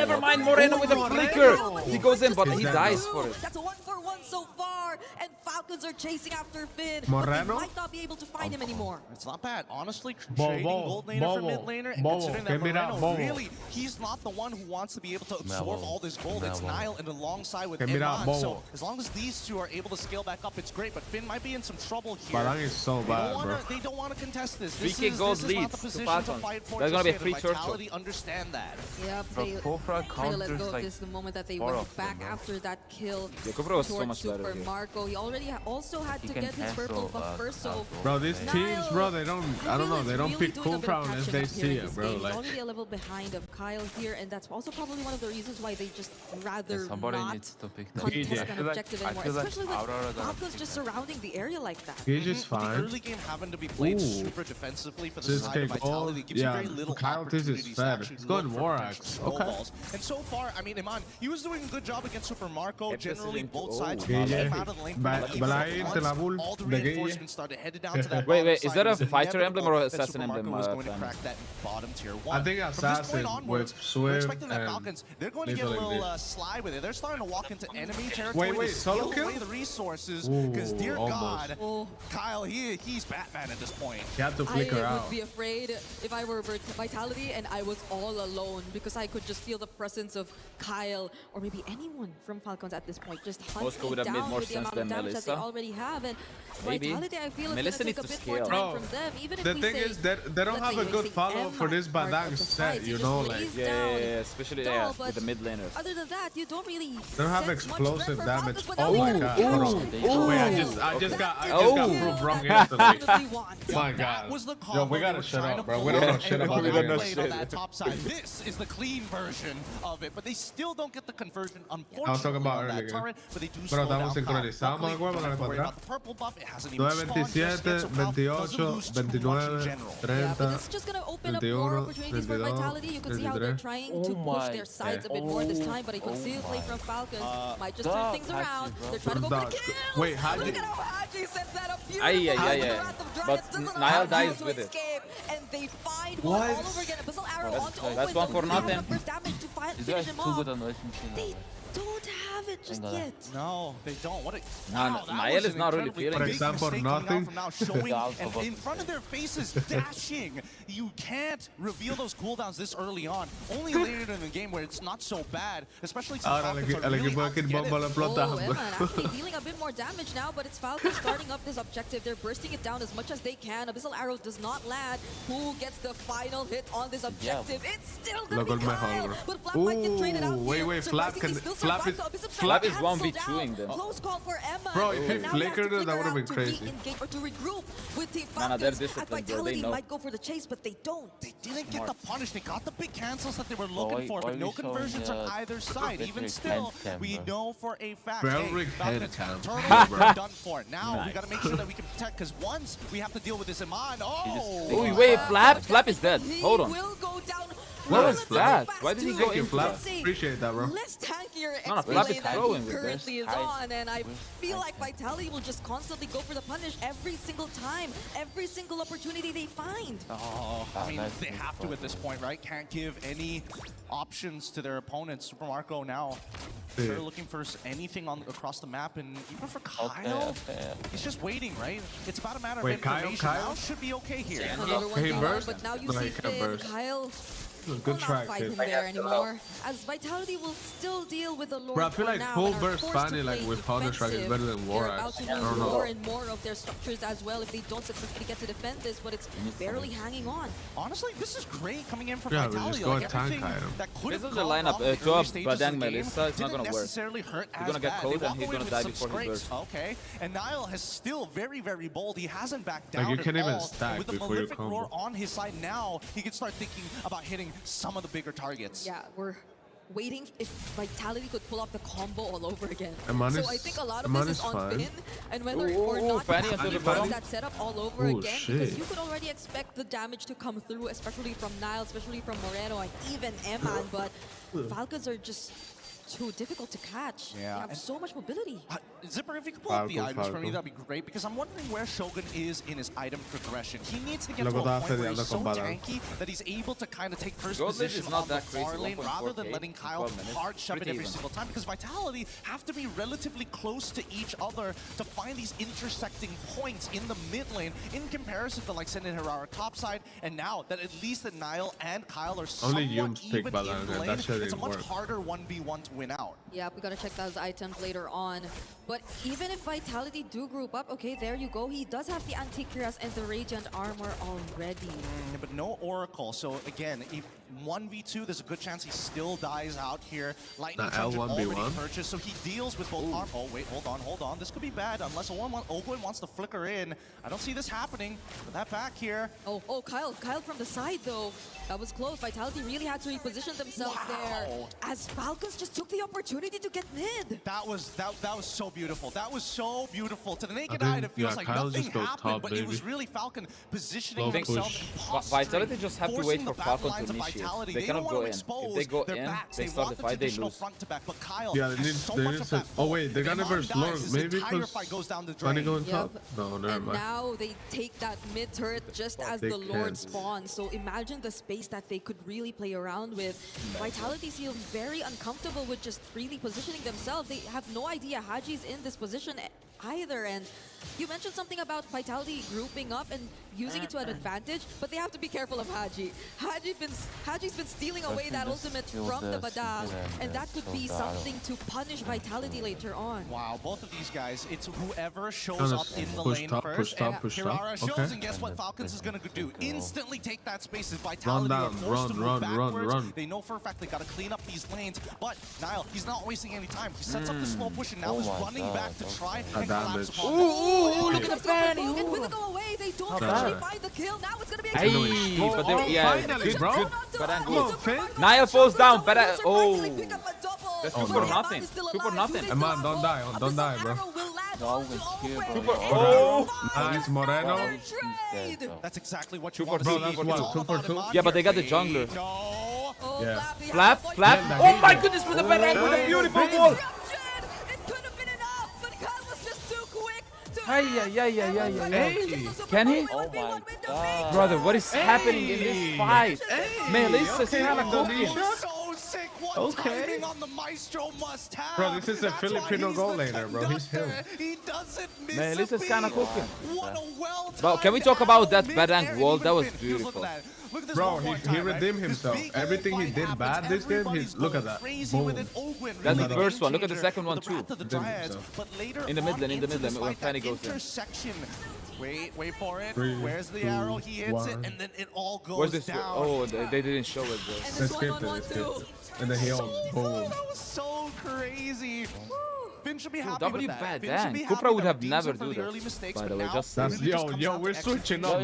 never mind. Moreno with a flicker. He goes in, but he dies for it. That's a 1-for-1 so far. And Falcons are chasing after Finn, Moreno? but they might not be able to find him anymore. It's not bad. Honestly, trading gold laner for mid laner, and considering that Moreno, really, he's not the one who wants to be able to absorb all this gold. It's Nile and alongside with Iman. So as long as these two are able to scale back up, it's great. But Finn might be in some trouble here. Barang is so bad, bro. They don't want to contest this. 3K gold leads to Falcons. There's gonna be a free turtle. Understand that. Yep, they kind of let go of this the moment that they went back after that kill towards Super Marco. He already also had to get his purple buff first, so... Bro, these teams, bro, they don't, I don't know, they don't pick cooldown unless they see it, bro. He's already a level behind of Kyle here, and that's also probably one of the reasons why they just rather not contest an objective anymore, especially with Falcons just surrounding the area like that. He's just fine. The early game happened to be played super defensively for the side of Vitality. It gives you very little opportunities to actually look for potential snowballs. And so far, I mean, Iman, he was doing a good job against Super Marco. Generally, both sides came out of the lane. All the reinforcements started headed down to that. Wait, is that a fighter emblem or assassin emblem? Was going to crack that bottom tier 1. I think assassin with Swift. We're expecting that Falcons, they're going to get a little slide with it. They're starting to walk into enemy territory. Wait, solo kill? Away the resources, because dear God, Kyle, he's Batman at this point. You have to flicker out. I would be afraid if I were Vitality and I was all alone, because I could just feel the presence of Kyle or maybe anyone from Falcons at this point just hunting it down with the amount of damage that they already have. And Vitality, I feel it's going to take a bit more time from them. Even if the thing is that they don't have a good follow-up for this Badang set, you know, like especially with the mid laner. Other than that, you don't really. They don't have explosive damage. Oh my God! Wait, I just got proved wrong instantly. My God! Yo, we gotta shut up, bro. We don't know shit about that top side. This is the clean version of it, but they still don't get the conversion. Unfortunately, I was talking about earlier. But they do slow down. The purple buff, it hasn't even spawned. 27, 28, 29, 30. This is just gonna open up more opportunities for Vitality. You can see how they're trying to push their sides a bit more this time, but a concealed play from Falcons might just turn things around. They're trying to go for the kill. Wait, Haji. Look at how Haji sets that up beautifully. But Niall dies with it. And they find one all over again. Abyssal Arrow onto Owen. That's one for nothing. Finish him off. They don't have it just yet. No, they don't. Niall is not really feeling for example, nothing. Showing and in front of their faces, dashing. You can't reveal those cooldowns this early on. Only later in the game where it's not so bad, especially since Falcons are really out to get it. Actually dealing a bit more damage now, but it's Falcons starting up this objective. They're bursting it down as much as they can. Abyssal Arrow does not land. Who gets the final hit on this objective? It's still gonna be Kyle, but Flap might get traded out here. Wait, Flap is 1v2ing them. Close call for Emma. Bro, if he flickered it, that would have been crazy. Or to regroup with Team Falcons. Vitality might go for the chase, but they don't. They didn't get the punish. They got the big cancels that they were looking for, but no conversions on either side. Even still, we know for a fact, Turtles done for it. Now we got to make sure that we can protect, because once we have to deal with this Iman. Oh, wait, Flap is dead. Hold on. What was that? Why did he go in Flap? Appreciate that, bro. Less tankier Flap is that throwing he currently is on, and I feel like Vitality will just constantly go for the punish every single time, every single opportunity they find. I mean, they have to at this point, right? Can't give any options to their opponents. Super Marco now, they're looking for anything across the map, and even for Kyle, he's just waiting, right? It's about a matter of information. Kyle should be okay here. He burst? But now you see Finn, Kyle. Good track, fight him there anymore, as Vitality will still deal with the Lord. Bro, I feel like full burst finally, like with Counter-Strike, is better than War Axe. I don't know. More and more of their structures as well if they don't successfully get to defend this, but it's barely hanging on. Honestly, this is great coming in from Vitality. We just go tank item. This is the lineup. To up Badang Melissa, it's not gonna work. He's gonna get cold and he's gonna die before he bursts. Okay, and Niall is still very, very bold. He hasn't backed down you can't at even all. stack With the before you Malefic combo. Roar on his side now, he can start thinking about hitting some of the bigger targets. Yeah, we're waiting if Vitality could pull off the combo all over again. So I think a lot of this is on Finn, and whether or not that setup all over again, because you could already expect the damage to come through, especially from Niall, especially from Moreno, and even Eman, but Falcons are just too difficult to catch. They have so much mobility. Zipper, if you could pull up the items for me, that'd be great, because I'm wondering where Shogun is in his item progression. He needs to get to a point where he's so tanky that he's able to kind of take first position on the far lane rather than letting Kyle hard shove it every single time, because Vitality have to be relatively close to each other to find these intersecting points in the mid lane in comparison to like Sendin Hirara topside, and now that at least that Niall and Kyle are somewhat even in the lane, it's a much harder 1v1 to win out. Yeah, we gotta check those items later on. But even if Vitality do group up, okay, there you go. He does have the Antikyras and the Radiant armor already. But no Oracle, so again, if 1v2, there's a good chance he still dies out here. Lightning Charge already purchased, so he deals with both arm. Oh wait, hold on. This could be bad unless Ogwin wants to flicker in. I don't see this happening. But that back here. Oh, Kyle from the side though. That was close. Vitality really had to reposition themselves there, as Falcons just took the opportunity to get mid. That was so beautiful. That was so beautiful. To the naked eye, it feels like nothing happened, but it was really Falcon positioning themselves. Vitality just have to wait for Falcon to initiate. They cannot go in. If they go in, they start the fight, they lose. Yeah, they need to. Oh wait, they're gonna verse Lord. Maybe because Funny going top. No, never mind. And now they take that mid turret just as the Lord spawns. So imagine the space that they could really play around with. Vitality feels very uncomfortable with just freely positioning themselves. They have no idea Haji's in this position either. And you mentioned something about Vitality grouping up and using it to an advantage, but they have to be careful of Haji. Haji's been stealing away that ultimate from the Badang, and that could be something to punish Vitality later on. Wow, both of these guys, it's whoever shows up in the lane first, and Hirara shows, and guess what Falcons is going to do? Instantly take that space as Vitality are forced to move backwards. They know for a fact they got to clean up these lanes, but Niall, he's not wasting any time. He sets up the slow push and now is running back to try and collapse upon them. Ooh, look at the fanny. And with it go away, they don't actually find the kill. Now it's going to be a but they're, yeah, finally, bro. Good. Niall falls down, but that's 2 for nothing. 2 for nothing. Come on, don't die, bro. Nice, Moreno. That's exactly what you want to see. 2 for 2. Yeah, but they got the jungler. Yeah. Flap. Oh my goodness, with the Badang, with a beautiful wall. Hey, can he? Oh my god. Brother, what is happening in this fight? Melissa's kind of cooking. So sick. What timing on the Maestro must have. Bro, this is a Filipino goal later, bro. He's him. He doesn't miss Melissa's kind of cooking. What a well, can we talk about that Badang wall? That was beautiful. Bro, he redeemed himself. Everything he did bad this game, look at that. Boom. That's the first one. Look at the second one too. In the mid lane, when Fanny goes in. Wait for it. Where's the arrow? He hits it, and then it all goes down. Oh, they didn't show it, bro. That's scripted. And then he all boom. That was so crazy. Finn should be happy with that. Damn, Kupra would have never do that. By the way, just yo, we're switching up.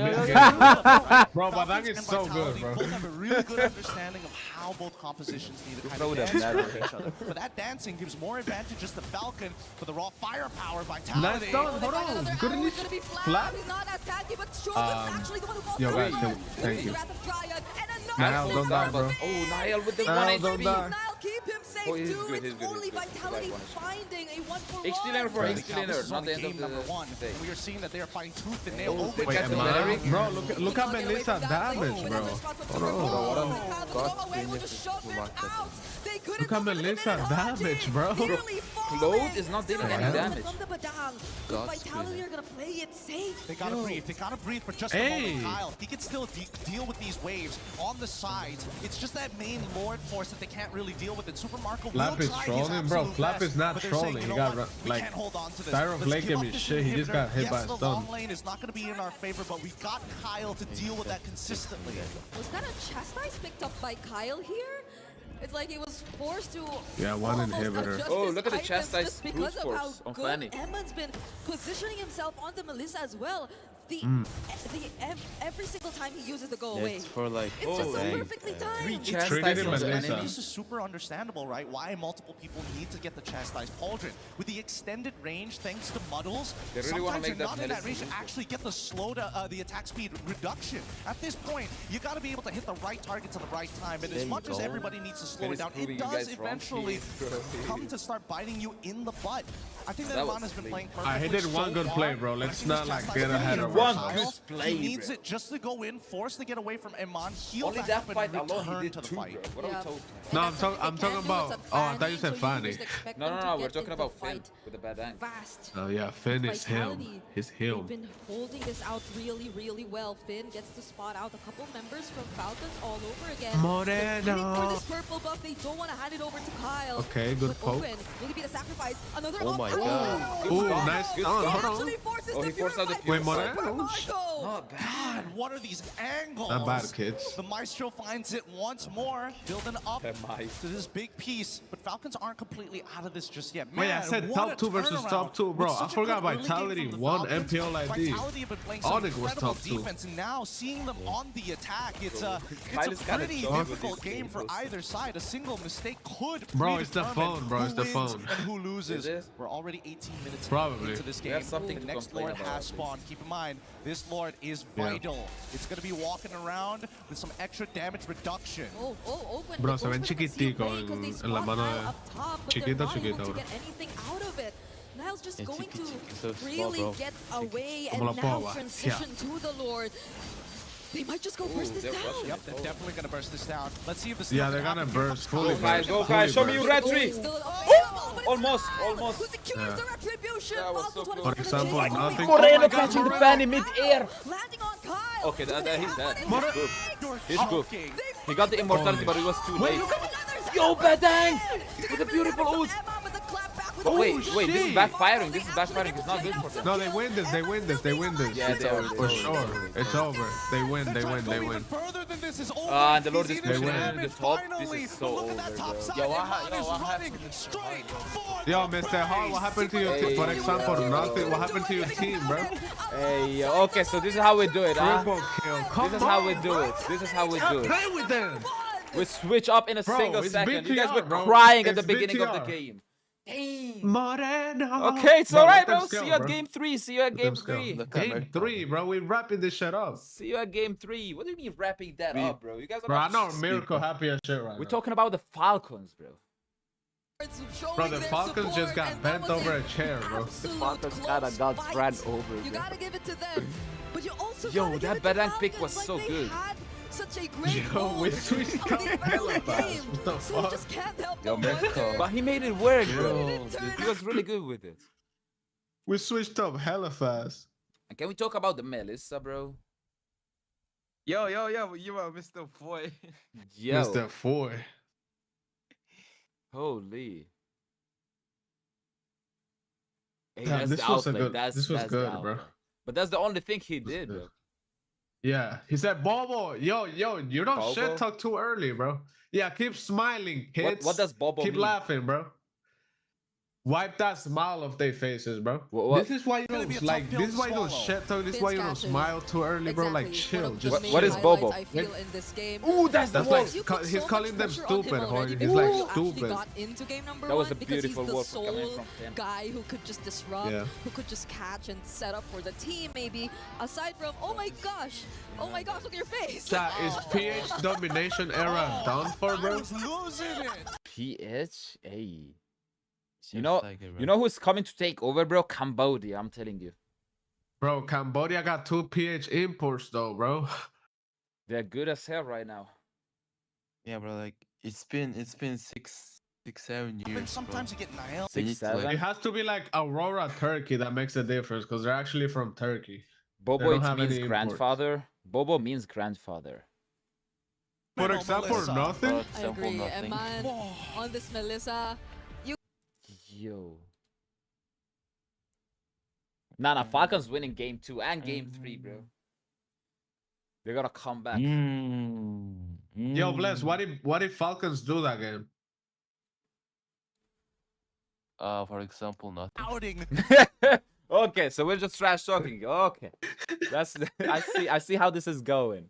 Bro, Badang is so good, bro. Both have a really good understanding of how both compositions need to kind of dance for each other. But that dancing gives more advantages to Falcon for the raw firepower, Vitality. Nice done, hold on. Good in flat. Yo, guys, thank you. Niall, don't die, bro. Oh, Niall with the 1 HP. Niall, keep him safe. Do it. Only Vitality finding a 1-for-1. HT for HT laner, not the end of the day. We are seeing that they are fighting tooth and nail. Bro, look at Melissa damage, bro. Hold on. Look at Melissa damage, bro. Claude is not dealing any damage. Vitality are gonna play it safe. They gotta breathe. They gotta breathe for just a moment. Kyle, he can still deal with these waves on the sides. It's just that main Lord force that they can't really deal with it. Super Marco Flap is trolling, bro. Flap is not trolling. He got like Styron Blake him his shit. He just got hit by a stun. The long lane is not gonna be in our favor, but we got Kyle to deal with that consistently. Was that a chastise picked up by Kyle here? It's like he was forced to. Yeah, one inhibitor. Oh, look at the chastise because of how on good Fanny. Emma's been positioning himself onto Melissa as well. every single time he uses the go away. It's for like. It's just so perfectly timed. This is super understandable, right? Why multiple people need to get the chastised Pauldron. With the extended range, thanks to muddles, sometimes you're not in that range to actually get the attack speed reduction. At this point, you got to be able to hit the right targets at the right time. And as much as everybody needs to slow it down, it does eventually come to start biting you in the butt. I think that Iman has been playing perfectly. He did one good play, bro. Let's not like get ahead of one good play. He needs it just to go in, force to get away from Iman, heal only back that up fight and alone return he did to the two, fight. bro. What are we talking? No, I'm talking about. Oh, I thought you said Fanny. No. We're talking about Finn with the bad angle. Oh yeah, Finn is him. He's him. They've been holding this out really, really well. Finn gets to spot out a couple members from Falcons all over again. Moreno. For this purple buff, they don't want to hand it over to Kyle. Okay, good poke. Open. Will he be the sacrifice? Another Oh my god. Ooh, nice. Hold on. He forced out the Wait, Moreno. Not bad. What are these angles? Not bad, kids. The Maestro finds it once more, building up to this big piece. But Falcons aren't completely out of this just yet. Man, wait, I said top 2 versus top 2, bro. I forgot Vitality won MPL ID. Vitality have been playing Onyx was top 2. defense, and now seeing them on the attack, it's a pretty difficult game for either side. A single mistake could it's the phone, bro. It's the phone. And who loses? We're already 18 minutes into this game. Something the next Lord has spawned. Keep in mind, this Lord is vital. It's going to be walking around with some extra damage reduction. Bro, se ven chiquitico en la mano de... Chiquito, bro. Niall's just going to really get away and now transition to the Lord. They might just go burst this down. Yep, they're definitely going to burst this down. Let's see if this they're going to burst fully. Go guys, show me your red tree. Almost. The retribution. For example, nothing. Moreno catching the fan in mid-air. Landing on Kyle. Okay, he's dead. He's good. He got the immortality, but it was too late. Yo, Badang! With a beautiful ult. Oh, wait, this is backfiring. It's not good for them. No, they win this. Yeah, they are. For sure. It's over. They win. Further than this is over. And the Lord is pushing the top. This is so over, bro. Yo, what happened? Yo, Mr. Hart, what happened to your team? For example, nothing. What happened to your team, bro? Hey, okay, so this is how we do it, huh? Triple kill. This is how we do it. Play with them. We switch up in a single second. You guys were crying at the beginning of the game. Moreno. Okay, it's alright, bro. See you at game 3. Game 3, bro. We're wrapping this shit up. See you at game 3. What do you mean wrapping that up, bro? You guys are I know Miracle happy as shit right We're talking about the Falcons, bro. Bro, the Falcons just got bent over a chair, bro. The Falcons kinda got ran over, bro. You gotta give it to them. But you also Yo, that Badang pick was so good. Such a great we switched up hella fast. What the fuck? Just can't help but he made it work, bro. He was really good with it. We switched up hella fast. And can we talk about the Melissa, bro? Yo, you are Mr. Foy. Yo. Mr. Foy. Holy. Hey, yeah, this was good, bro. But that's the only thing he did, bro. Yeah, he said, Bobo, yo, you don't Bobo? shit talk too early, bro. Yeah, keep smiling, kids. What does Bobo keep mean? laughing, bro. Wipe that smile off their faces, bro. What? This is why you don't like. This is why you don't shit talk. This is why you don't smile too early, bro. Like chill. Just what is Bobo? I feel in this game. Ooh, that's the like wall. he's calling them stupid, Hoy. He's like stupid. Got into game number that was a one beautiful because he's wall the coming sole from him. guy who could just disrupt, who could just catch and set up for the team. Maybe aside from oh my gosh, look at your face. Chat, is PH domination era done for, bro? PH, hey. You know who's coming to take over, bro? Cambodia, I'm telling you. Bro, Cambodia got 2 PH imports though, bro. They're good as hell right now. Yeah, bro. Like it's been 6-7 years. Sometimes you get Niall. 6-7. It has to be like Aurora, Turkey that makes a difference because they're actually from Turkey. Bobo it means grandfather. Bobo means grandfather. For example, nothing. I agree. And man, on this Melissa. Yo. Nah, Falcons winning game 2 and game 3, bro. They're gonna come back. Yo, Bless, what if Falcons do that game? For example, nothing. Outing. Okay, so we're just trash talking. Okay, that's I see how this is going.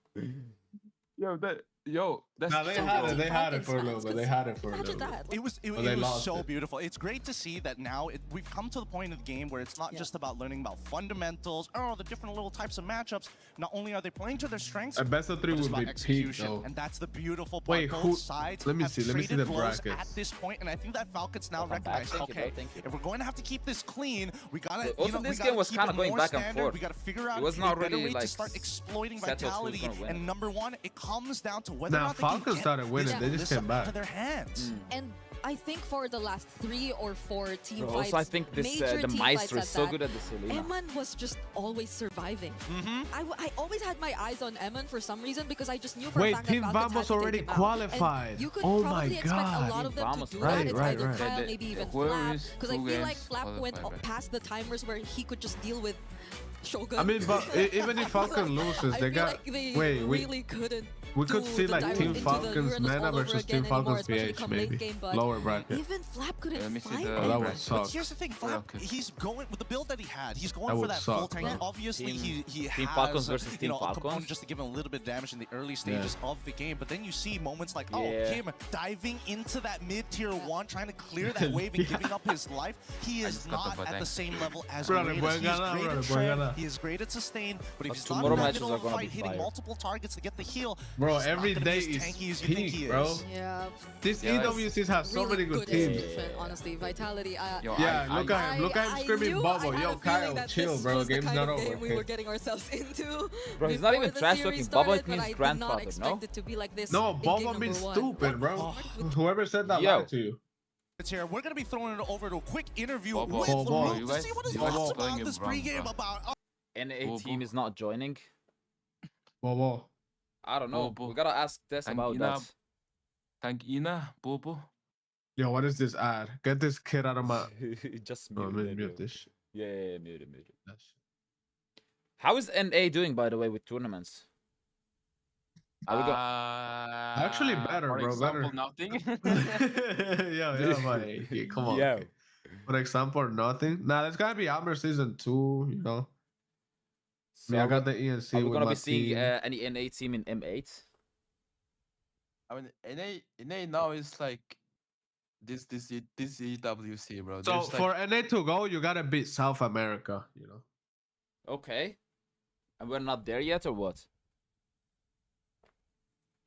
That's they had it for a little bit. They had it for a little bit. It was so beautiful. It's great to see that now we've come to the point of the game where it's not just about learning about fundamentals or the different little types of matchups. Not only are they playing to their strengths, a best of 3 would be peak, though. And that's the beautiful part. Wait, both sides let me see the brackets at this point, and I think that Falcons now recognize, okay, if we're going to have to keep this clean, we gotta. Also, this game was kind of going back and forth. We gotta figure out it was not really to start exploiting vitality. And number one, it comes down to whether now Falcons started winning. They just came back. Their hands. And I think for the last 3 or 4 team fights, also I think this the Maestro is so good at this arena. Eman was just always surviving. I always had my eyes on Eman for some reason because I just knew for a fact Team that Falcons Vamos had to already take him qualified. out. You could oh probably my expect God. a lot of them to do that. It's either Kyle, maybe even Flap. Because I feel like Flap went past the timers where he could just deal with Shogun. I mean, but even if Falcon loses, they got. Like they wait, really couldn't. We could see like Team Falcons Mana versus Team Falcons PH maybe. Lower bracket. Even Flap couldn't fight. Oh, that would suck. But here's the thing, Flap, he's going with the build that he had. He's going for that full tank. Obviously, he has Falcons versus Team a Falcons component just to give him a little bit of damage in the early stages of the game. But then you see moments like, him diving into that mid-tier 1, trying to clear that wave and giving up his life. He is not at the same level as Raiders. He is great at trend, he is great at sustain, but if he's not in that middle of the fight, hitting multiple targets to get the heal, bro, every day is peak, bro. Yeah. These EWCs have so many good teams. Honestly, Vitality. Yeah, look at him. Look at him screaming bubble. Yo, Kyle, chill, bro. Game's not over. We were getting ourselves into. Bro, he's not even trash talking. Bubble, it means grandfather, no? No, bubble means stupid, bro. Whoever said that lied to you. Here, we're gonna be throwing it over to a quick interview with Bobo. Luke to see what his thoughts about this pregame about. NA team is not joining. Bobo. I don't know. We gotta ask Tess about that. Bobo. Yo, what is this ad? Get this kid out of my. Just mute this. Yeah, mute it. How is NA doing, by the way, with tournaments? Actually better, for bro. Example, better. Nothing. yeah, buddy. Come on. Yeah. For example, nothing. Nah, there's gotta be Armor Season 2, you know. So I got the ENC. Are we gonna be seeing any NA team in M8? I mean, NA now is like this EWC, bro. So There's for NA to go, you gotta beat South America, you know. Okay. And we're not there yet, or what?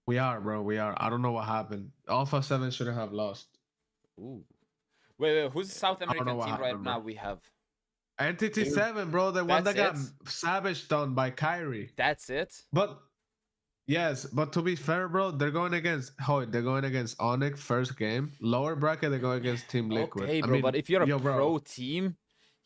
We are, bro. We are. I don't know what happened. Alpha 7 shouldn't have lost. Ooh. Wait. Who's the South American team right now? Bro. We have Entity 7, bro. The one that got savage done by Kyrie. That's it. But yes, but to be fair, bro, they're going against They're going against Onyx first game. Lower bracket, they're going against Team Liquid. Okay, bro. I mean, but if you're a pro team,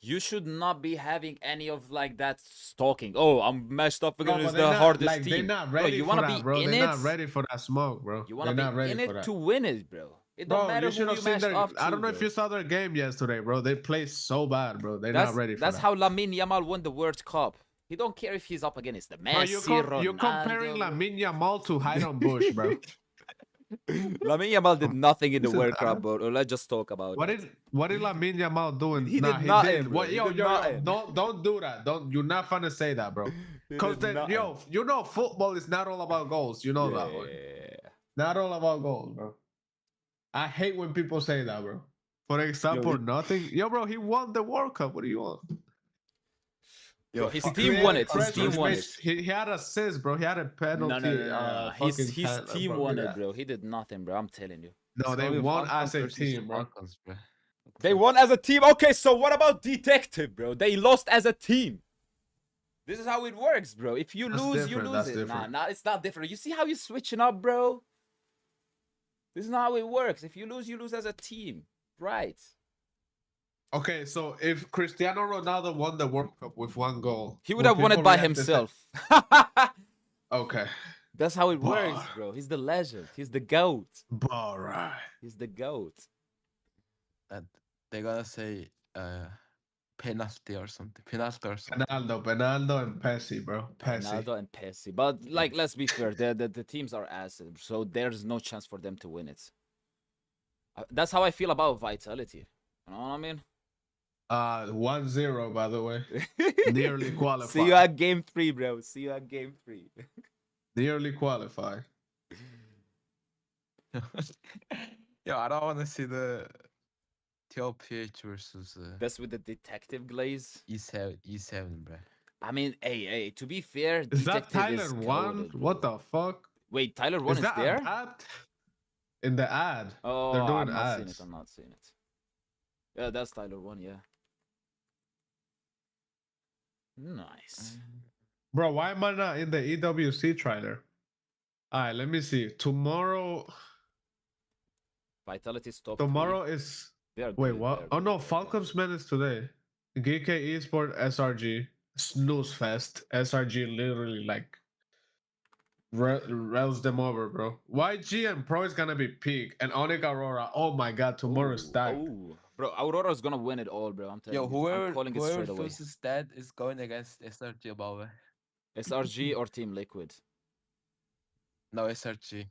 you should not be having any of like that stalking. Oh, I'm matched up against the hardest team. They're not ready you want to be bro. They're not ready for that smoke, bro. You want to be in it to win it, bro. It don't matter who you matched up to, I don't know if you saw their game yesterday, bro. They played so bad, bro. They're not ready for that. That's how Lamine Yamal won the World Cup. He don't care if he's up against the Messi, Ronaldo. You're comparing Lamine Yamal to Hiram Bush, bro. Lamine Yamal did nothing in the World Cup, bro. Let's just talk about what did Lamine Yamal do? He did nothing. What, yo, don't do that. You're not gonna say that, bro. Because you know, football is not all about goals. You know that one. Not all about goals, bro. I hate when people say that, bro. For example, nothing. Yo, bro, he won the World Cup. What do you want? Yo, his team won it. His team won it. He had assists, bro. He had a penalty. No. His team won it, bro. He did nothing, bro. I'm telling you. No, they won as a team, bro. They won as a team. Okay, so what about Detective, bro? They lost as a team. This is how it works, bro. If you lose, you lose it. Nah, it's not different. You see how you're switching up, bro? This is not how it works. If you lose as a team. Right. Okay, so if Cristiano Ronaldo won the World Cup with 1 goal, he would have won it by himself. Okay. That's how it works, bro. He's the legend. He's the GOAT. All right. He's the GOAT. And they gotta say penalty or something. Penaldo and Pessi, bro. Penaldo and Pessi. But like, let's be fair. The teams are asses, so there's no chance for them to win it. That's how I feel about Vitality. You know what I mean? 1-0, by the way. Nearly qualified. See you at game 3, bro. See you at game 3. Nearly qualified. Yo, I don't want to see the TLPH versus. That's with the detective glaze. E7, bro. I mean, hey, to be fair, is that Tyler 1? What the fuck? Wait, Tyler 1 is there? In the ad. Oh, they're doing I'm not ads. seeing it. I'm not seeing it. Yeah, that's Tyler 1, yeah. Nice. Bro, why am I not in the EWC trailer? Alright, let me see. Tomorrow. Vitality's top. Tomorrow is. Wait, what? Oh no, Falcons Men is today. GK Esports SRG. Snooze Fest. SRG literally like rails them over, bro. YG and Pro is gonna be peak. And Onyx Aurora. Oh my god, tomorrow is stacked. Oh, bro, Aurora's gonna win it all, bro. I'm telling you. Whoever loses that is going against SRG above. SRG or Team Liquid? No, SRG.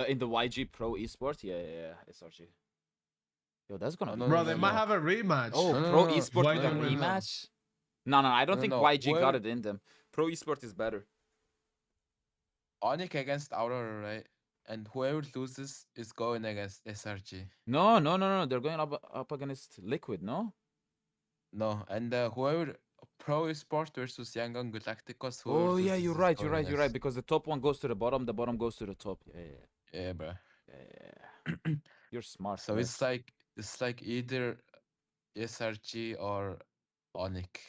In the YG Pro Esports? Yeah, SRG. Yo, that's gonna be... Bro, they might have a rematch. Oh, Pro Esports with a rematch? No, I don't think YG got it in them. Pro Esports is better. Onyx against Aurora, right? And whoever loses is going against SRG. No. They're going up against Liquid, no? No, and whoever Pro Esports versus Yangon Galacticos. Oh yeah, you're right. Because the top one goes to the bottom goes to the top. Yeah, bro. Yeah. You're smart. So it's like either SRG or Onyx.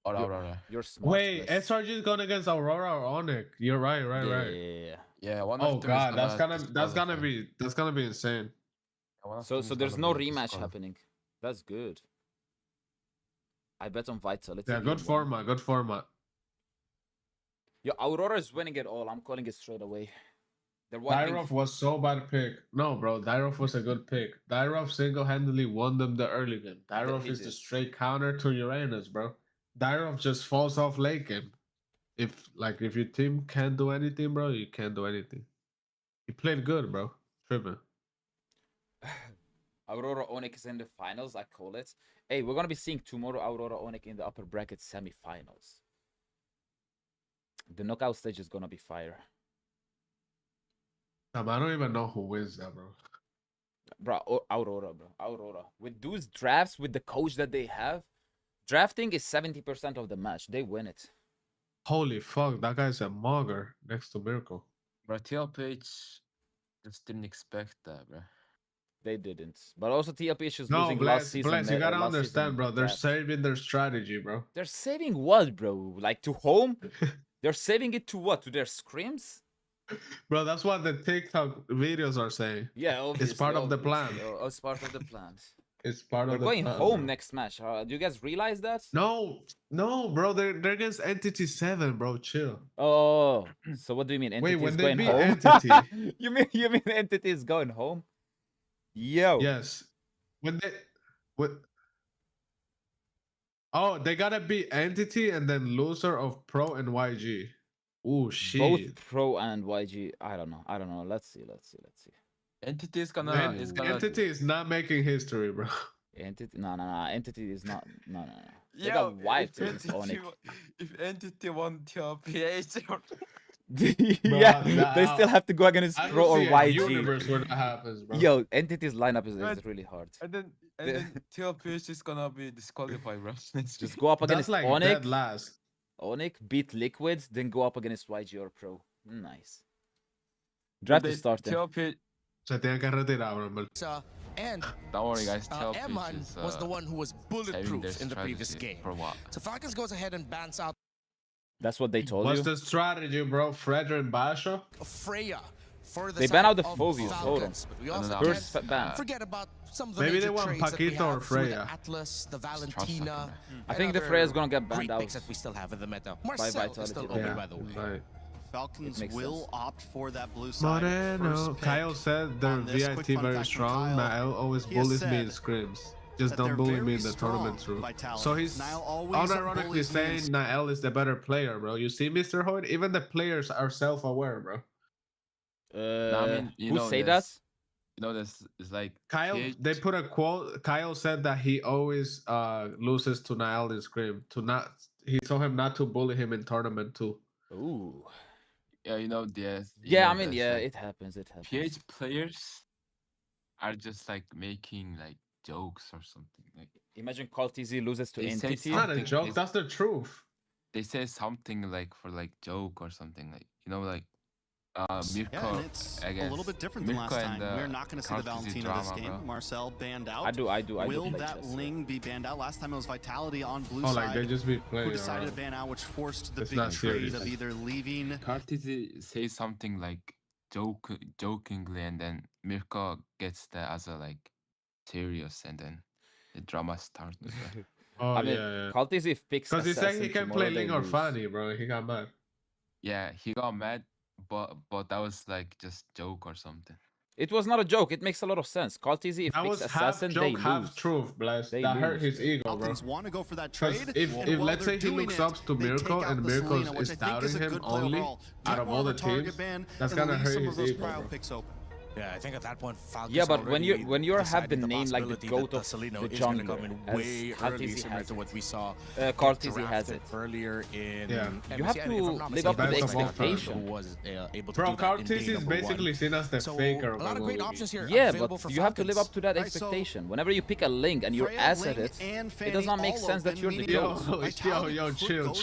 Or Aurora. You're smart. Wait, SRG is going against Aurora or Onyx. You're right. Yeah. One of them god, that's gonna be insane. So there's no rematch happening. That's good. I bet on Vitality. Yeah, good format. Yo, Aurora is winning it all. I'm calling it straight away. Dyrov was so bad pick. No, bro, Dyrov was a good pick. Dyrov single-handedly won them the early game. Dyrov is the straight counter to Uranus, bro. Dyrov just falls off late game. If your team can't do anything, bro, you can't do anything. He played good, bro. Tripping. Aurora Onyx is in the finals, I call it. Hey, we're gonna be seeing tomorrow Aurora Onyx in the upper bracket semi-finals. The knockout stage is gonna be fire. I don't even know who wins that, bro. Bro, Aurora. With those drafts, with the coach that they have, drafting is 70% of the match. They win it. Holy fuck, that guy's a mogger next to Miracle. Bro, TLPH just didn't expect that, bro. They didn't. But also TLPH is losing last season. Bless, you gotta understand, bro. They're saving their strategy, bro. They're saving what, bro? Like to home? They're saving it to what? To their scrims? Bro, that's what the TikTok videos are saying. Yeah, obviously. It's part of the plan. It's part of the plan. It's part of the plan. We're going home next match. Do you guys realize that? No, bro. They're against Entity 7, bro. Chill. Oh, so what do you mean? Entity is going home? Entity. you mean Entity is going home? Yo. Yes. Oh, they gotta beat Entity and then loser of Pro and YG. Oh shit. Both Pro and YG. I don't know. Let's see. Entity is gonna. Entity is not making history, bro. Entity. No. Entity is not. No. They got wiped against Onyx. If Entity won TLPH. Yeah, they still have to go against Pro or YG. Universe where that happens, bro. Yo, Entity's lineup is really hard. And then TLPH is gonna be disqualified, bro. Just go up against like Onyx. Last. Onyx beat Liquid, then go up against YG or Pro. Nice. Draft is starting. Se tienen que retirar, bro. And don't worry, guys. Eman was the one who was bulletproof in the previous game. For what? So Falcons goes ahead and bans out. That's what they told What's you. the strategy, bro? Frederick and Basho? Freya. For the they ban out the Phobius. Hold on. But we also First ban. Forget about some of the maybe major they want Paquito or Freya. The Atlas, the Valentina. I think the Freya is gonna get banned out. That we still have in the meta. Marcel is still open, by the way. Right. Falcons will opt for that blue side. Moreno. Kyle said their VIT very strong. Nael always bullies me in scrims. Just don't bully me in the tournament room. So he's unironically saying Nael is the better player, bro. You see, Mr. Hoyd? Even the players are self-aware, bro. Who say that? You know, this is like Kyle. They put a quote. Kyle said that he always loses to Niall in Scrim. He told him not to bully him in tournament too. Ooh. Yeah, you know, yeah, I mean, yeah, like, it happens. It happens. PH players are just like making like jokes or something. Like, imagine CallTZ loses to Entity. It's not a joke. That's the truth. They say something like for like joke or something, like, you know, like Mirko. Yeah, and it's a little bit different than last time. We're not going to see the Valentina this game. Bro. Marcel banned out. I do. Will that Ling be banned out? Last time it was Vitality on blue side. Like they just be playing, who decided to ban out, which forced the big trade of either leaving. CallTZ say something like jokingly, and then Mirko gets that as a like serious, and then the drama starts. I mean, yeah. CallTZ fixed because he said he can play Ling or Fanny, bro. He got mad. Yeah, he got mad. But that was like just joke or something. It was not a joke. It makes a lot of sense. CallTZ that was assassin, half joke, half truth, Bless. That hurt his ego, bro. Want to go for that trade? If let's say he looks up to Mirko and Mirko is doubting him only out of all the teams, that's gonna hurt his ego. Yeah, I think at that point, Falcons yeah, but when you have the name like the GOAT of the jungle, way early, similar to what we saw. CallTZ has it earlier in. Yeah. You have to live up to the expectation. Bro, CallTZ is basically seen as the faker. A lot of great options here. Yeah, but you have to live up to that expectation. Whenever you pick a Ling and you're ass at it, it does not make sense that you're the GOAT. Yo, chill.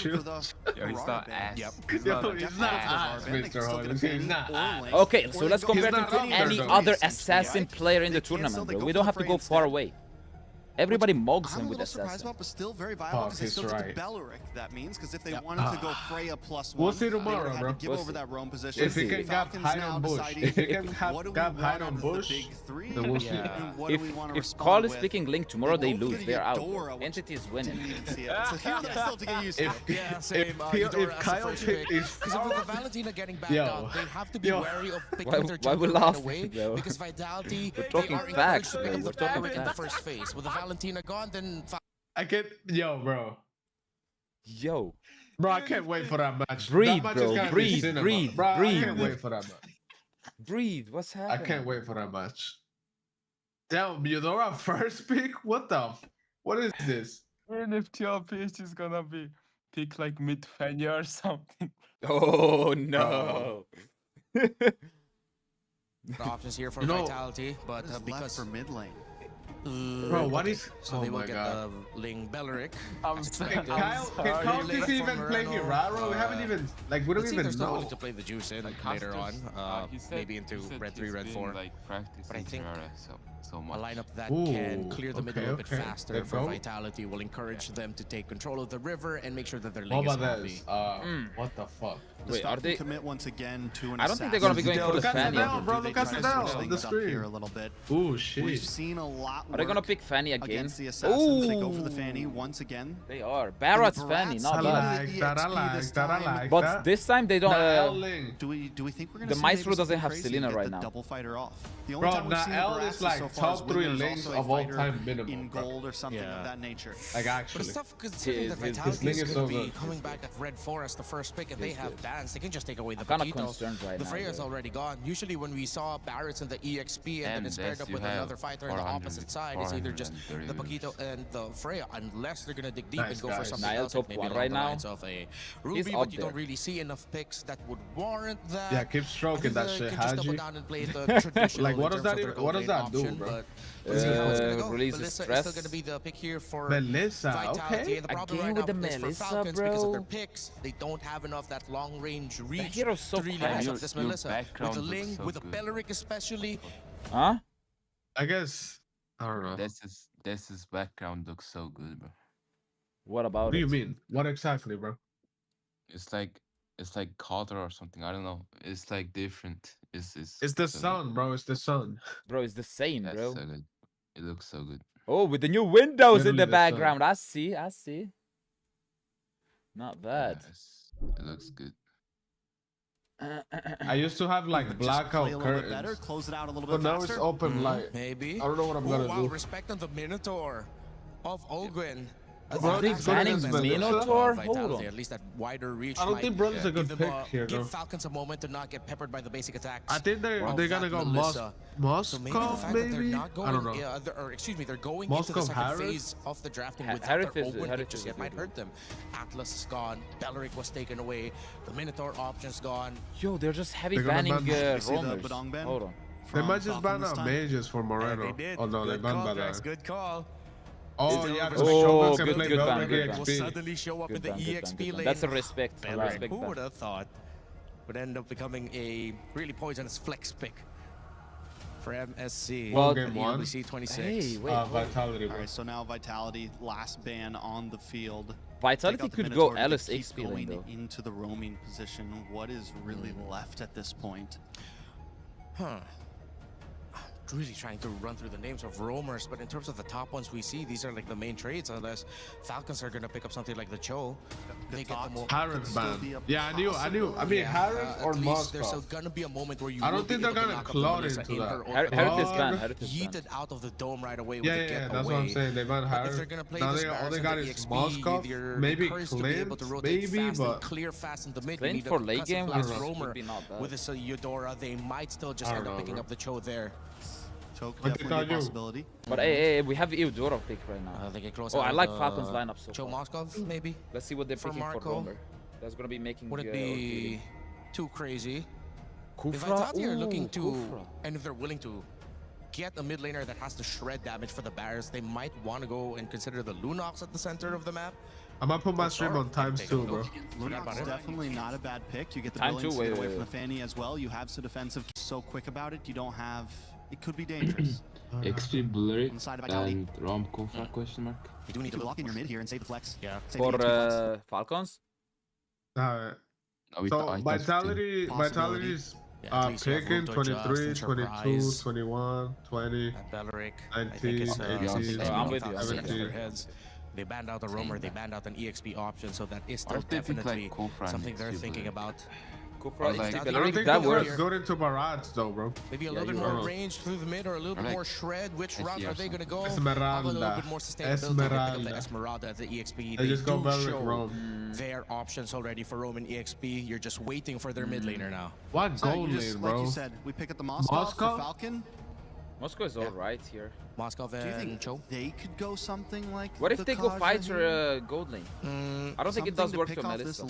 Yo, he's not ass. Yo, he's not ass, Mr. Holmes. He's not ass. Okay, so let's compare him to any other assassin player in the tournament, bro. We don't have to go far away. Everybody mugs him with assassin. But still very viable because they still get the Belleric. That means because if they wanted to go Freya +1, we'll see tomorrow, bro. Give over that roam position. If he can get high on Bush, if he can get high on Bush, then we'll see. If Call is picking Link tomorrow, they lose. They're out. Entity is winning. If Kyle picks, because with the Valentina getting back out, they have to be wary of picking their why we laughing, away because Vitality, we're talking facts, bro. We're talking in the first phase. With the Valentina gone, then I can't. Bro. Bro, I can't wait for that match. Breathe, that match bro. Breathe. Bro, I can't wait for that match. Breathe. What's happening? I can't wait for that match. Damn, Eudora first pick? What is this? And if TLPH is gonna be pick like mid Fenya or something. Oh no. The options here for Vitality, but because for mid lane. Bro, what is? So they will get the Ling Belleric. Can CallTZ even play Hiraro? We haven't even we don't even know. To play the juice in later on, maybe into Red 3, Red 4. But I think a lineup that can clear the middle a bit faster for Vitality will encourage them to take control of the river and make sure that their Ling is happy. What the fuck? Wait, are they commit once again to an I don't think they're gonna be going for the Fanny. Bro, look at Sadell on the screen. A little bit. Ooh, shit. We've seen a lot. Are they gonna pick Fanny again? Against the Assassins, they go for the Fanny once again. They are. Barrett's Fanny, not bad. I like that. But this time they don't. Do we think we're gonna the see Maestro doesn't have Selena right now. Double fighter off. The only time we've seen is like top 3 lanes of all time minimum. In gold or something of that nature. Like actually. But it's tough considering that Vitality is going to be coming back at Red 4 as the first pick, and they have Dance. They can just take away the Paquito. The Freya's already gone. Usually when we saw Barrett's in the EXP and then it's paired up with another fighter on the opposite side, it's either just the Paquito and the Freya, unless they're going to dig deep and go for something else. Top 1 right now. Of a Ruby, but you don't really see enough picks that would warrant that. Yeah, keep stroking that shit, Haji. Like what does that do, bro? Release the stress. Still going to be the pick here for Melissa, Vitality. And the problem again right with now the is Melissa, for Falcons, bro. because of their picks, they don't have enough that long range reach. The hero's so to really mess up this Melissa. With the Ling, with the Belleric especially. Huh? I guess I don't know. This is background looks so good, bro. What about What do you mean? What exactly, bro? It's like color or something. I don't know. It's like different. It's the sun, bro. It's the sun. Bro, it's the same, bro. So good. It looks so good. Oh, with the new windows Literally in the the background. I see. Not bad. It looks good. I used to have like blackout curtains. Better, close it out a little bit but now it's open light. Maybe. I don't know what I'm gonna do. Respect on the Minotaur of Ogwin. Brody's banning Minotaur? Hold on. At least that wider reach. I don't think Brody's a good pick here, though. Give Falcons a moment to not get peppered by the basic attacks. I think they're gonna go Moscow, maybe? I don't know. Excuse me, they're going Moscow, into the second Harris? phase of the drafting without their open pick just yet. Might hurt them. Atlas is gone. Belleric was taken away. The Minotaur option's gone. Yo, they're just heavy banning roamers. Hold on. They might just ban out mages for Moreno. Oh no, they banned Belleric. Good call. Oh yeah, oh, good ban. Will suddenly show up in the EXP lane. That's a respect. Who would have thought would end up becoming a really poisonous flex pick for MSC. Well, game one. WC 26. Hey, wait, Vitality. All right, so now Vitality, last ban on the field. Vitality could go Alice XP going though. Into the roaming position. What is really left at this point? Huh. Really trying to run through the names of roamers, but in terms of the top ones we see, these are like the main trades, unless Falcons are gonna pick up something like the Cho. They get the more Harris ban. Yeah, I knew. I mean, Harris or Moscow. There's gonna be a moment where you. I don't think they're gonna cloud into that. Harris is banned. Yeeted out of the dome right away. Yeah, that's what I'm saying. They ban Harris. Now all they got is Moscow, maybe Clint, maybe, but clear fast in the mid. Clint for late game would be not bad. With this Eudora, they might still just end up picking up the Cho there. Definitely a possibility. But hey, we have Eudora pick right now. They get close. Oh, I like Falcons lineup so Joe Moskov, maybe. Let's see what they're picking for roamer. That's gonna be making. Would it be too crazy? Kufra? If Vitality are looking to, and if they're willing to get a mid laner that has to shred damage for the Bears, they might want to go and consider the Lunox at the center of the map. I might put my stream on ×2, bro. Lunox is definitely not a bad pick. You get the buildings to get away from the Fanny as well. You have so defensive, so quick about it. You don't have. It could be dangerous. XP Blurry and Rom Kufra question mark. You do need to lock in your mid here and save the flex. Yeah. For Falcons? Alright. So Vitality's picking 23, 22, 21, 20, 19, 18, I'm with you. 17. They banned out a roamer, they banned out an EXP option, so that is still definitely something they're thinking about. I don't think that works good into Barats though, bro. Maybe a little bit more range through the mid or a little bit more shred. Which route are they gonna go? Esmeralda. A little bit more sustainability. The Esmeralda at the EXP. They just go Belleric show Rome. Their options already for Rome and EXP. You're just waiting for their mid laner now. What gold lane, bro? Like you said, we pick up the Moscow for Falcon. Moscow is alright here. Moscow Do you think they could go something like? What if they go fight for gold lane? I don't think it does work for Melissa.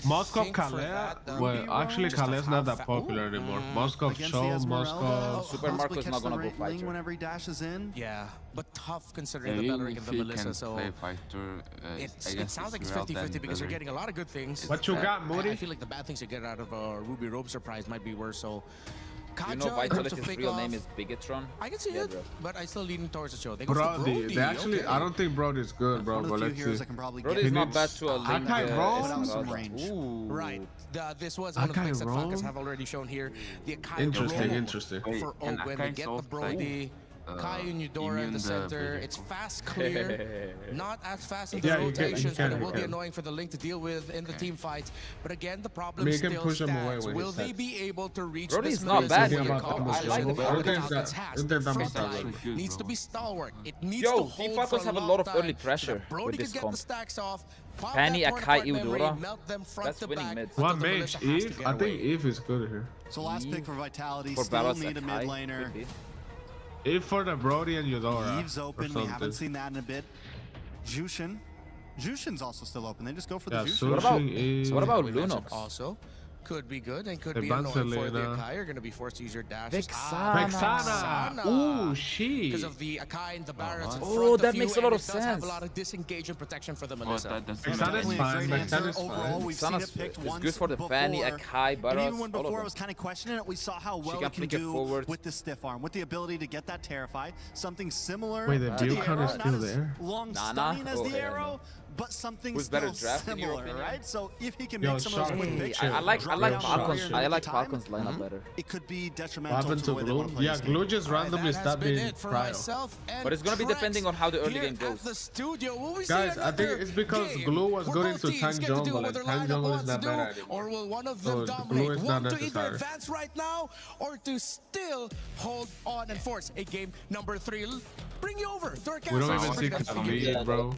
Moscow Kalea? Well, actually Kalea's not that popular anymore. Moscow Cho, Moscow... Super Marco is not gonna go fight whenever he dashes in. Yeah, but tough considering the Belleric and the Melissa, so... It sounds like it's 50-50 because you're getting a lot of good things. What you got, Moody? I feel like the bad things you get out of Ruby Robe Surprise might be worse, so... You know Vitality's real name is Bigatron? I can see it, but I still lean towards the show. They Brody, they actually, I don't think Brody's good, bro, but let's see. Brody's not bad to a link. Right. This was one of the picks that Falcons have already shown here. The Akai Interesting. For Owen, they get the Brody. Kai and Eudora in the center. It's fast, clear. Not as fast as the rotations, but it will be annoying for the Link to deal with in the team fights. But again, the problem still stands. Will they be able to reach Brody's this not bad. I like the needs to be stalwart. It needs to hold Falcons have a lot of early pressure with this comp. Fanny, Akai, Eudora. That's winning mid. One mage, Eve? I think Eve is good here. So last pick for Vitality, still need a mid laner. If for the Brody and Eudora. Eve's open, we haven't seen that in a bit. Jushin's also still open. They just go for the Jushin. What about Lunox? Also, could be good and could be annoying for the Akai. You're going to be forced to use your dash. Vexana. Ooh, she. Because of the Akai and the Barrets. Oh, that makes a lot of sense. Have a lot of disengage and protection for the Melissa. Vexana is fine. Vexana is fine. We've seen it picked once. It's good for the Fanny, Akai, Barrets. And even when before I was kind of questioning it, we saw how well it can do with the stiff arm, with the ability to get that Terrify. Something similar. Wait, the Buchan is still there? Long stunning as the arrow. But something who's better draft in your opinion? right? So if he can make some of those quick picks, I like Falcon's lineup better. It could be detrimental to the way they want to play. Yeah, Glue just randomly stabbed in Cryo. But it's gonna be depending on how the early game goes. Guys, I think it's because Glue was going to tank jungle, and tank jungle is not better anymore. Or will one of them dominate? Want to either advance right now or to still hold on and force a game number 3. Bring you over to our we don't even see Kavir, bro.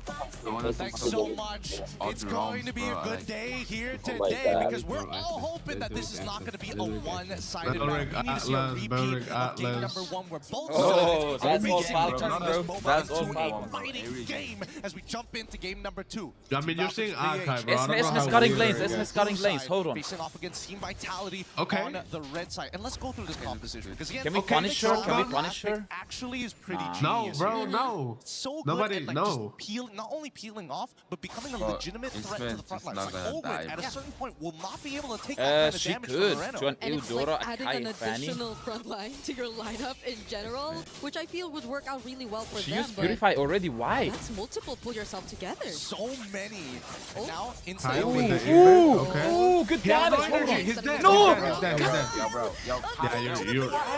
Thanks so much. It's going to be a good day here today because we're all hoping that this is not going to be a one-sided match. We need to see a repeat of game number 1 where both that's all Falcons, bro. That's all Falcons. Fighting game as we jump into game number 2. I mean, you're seeing Archive, bro. It's cutting lanes. It's cutting lanes. Hold on. Facing off against Team Vitality on the red side. And let's go through this composition because again, can we punish her? Can we punish her? Actually is pretty no, bro, no. So good nobody, at, like, no. Not only peeling off, but becoming a legitimate threat to the front line. Like Owen, at a certain point, will not be able to take that kind of damage from Moreno. And it's like adding an additional front line to your lineup in general, which I feel would work out really well for them. She used Purify already. Why? That's multiple. Pull yourself together. So many. Now inside. Ooh, good damage. He's dead. No. He's dead. Yo, bro.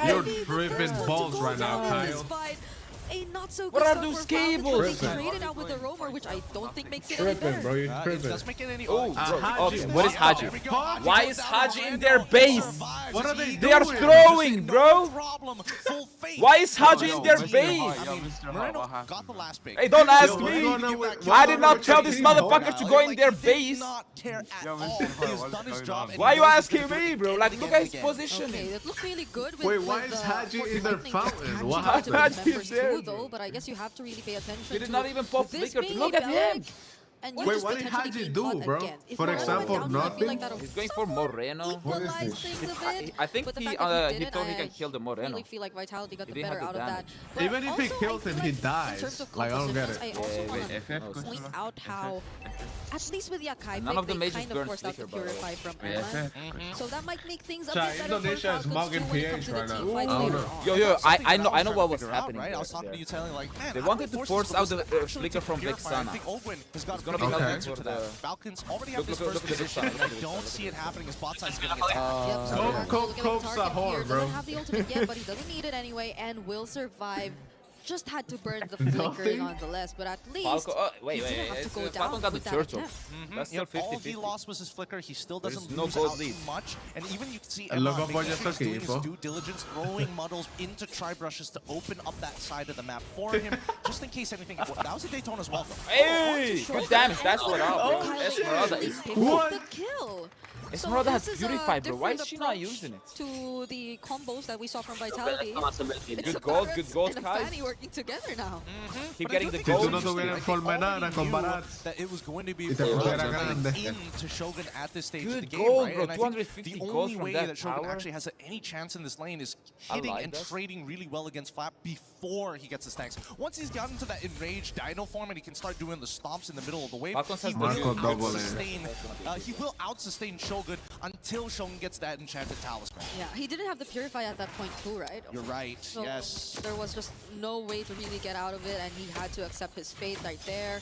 You're tripping balls right now, Kyle. A not so good what are those cables? They traded out with the roamer, which I don't think makes it any better. Bro, you're tripping. It doesn't make it any. What is Haji? Why is Haji in their base? What are they doing? They are throwing, bro. Why is Haji in their base? Moreno got the last pick. Hey, don't ask me. I did not tell this motherfucker to go in their base. Why are you asking me, bro? Like, look at his position. Okay, it looks really good. Wait, why is Haji in their fountain? What happened? Haji is there. Though, but I guess you have to really pay attention. He did not even pop flicker. Look at him. Wait, what did Haji do, bro? For example, nothing? He's going for Moreno. What is this? I think he thought he can kill the Moreno. I really feel like Vitality got the better out of that. But even if he kills him, he dies. Like, I don't get it. I also want to point out how, at least with Yakai, they kind of forced out the Purify from Erlan. So that might make things a bit better Indonesia is mugging PH right now. Yo, I know what was happening. I was talking to you telling like, man, they wanted to force out the flicker from Vexana. It's gonna be helpful to the Falcons already have this first position. I don't see it happening as bot side is getting attacked. Cope's a whore, bro. Doesn't have the ultimate yet, but he doesn't need it anyway and will survive. Just had to burn the flicker nonetheless, but at least wait. Falcon got the turtle. That's still 50-50. All he lost was his flicker. He still doesn't lose out too much. And even you can see Emma doing his due diligence, throwing muddles into tri-brushes to open up that side of the map for him, just in case anything. That was a Daytona as well, though. Hey, good damage. That's what Esmeralda is cool. The kill. Esmeralda has Purify, bro. Why is she not using it? To the combos that we saw from Vitality. Good gold, and Fanny working together now. Keep getting the gold. That it was going to be into Shogun at this stage of the game, gold, right? bro. And 250 the only way that Shogun actually has any chance in this lane is hitting and trading really well against Flap before he gets the stacks. Once he's gotten to that enraged Dino form and he can start doing the stomps in the middle of the wave, he will out-sustain Shogun until Shogun gets that enchanted talisman. Yeah, he didn't have the Purify at that point too, right? You're right, so yes. There was just no way to really get out of it, and he had to accept his fate right there.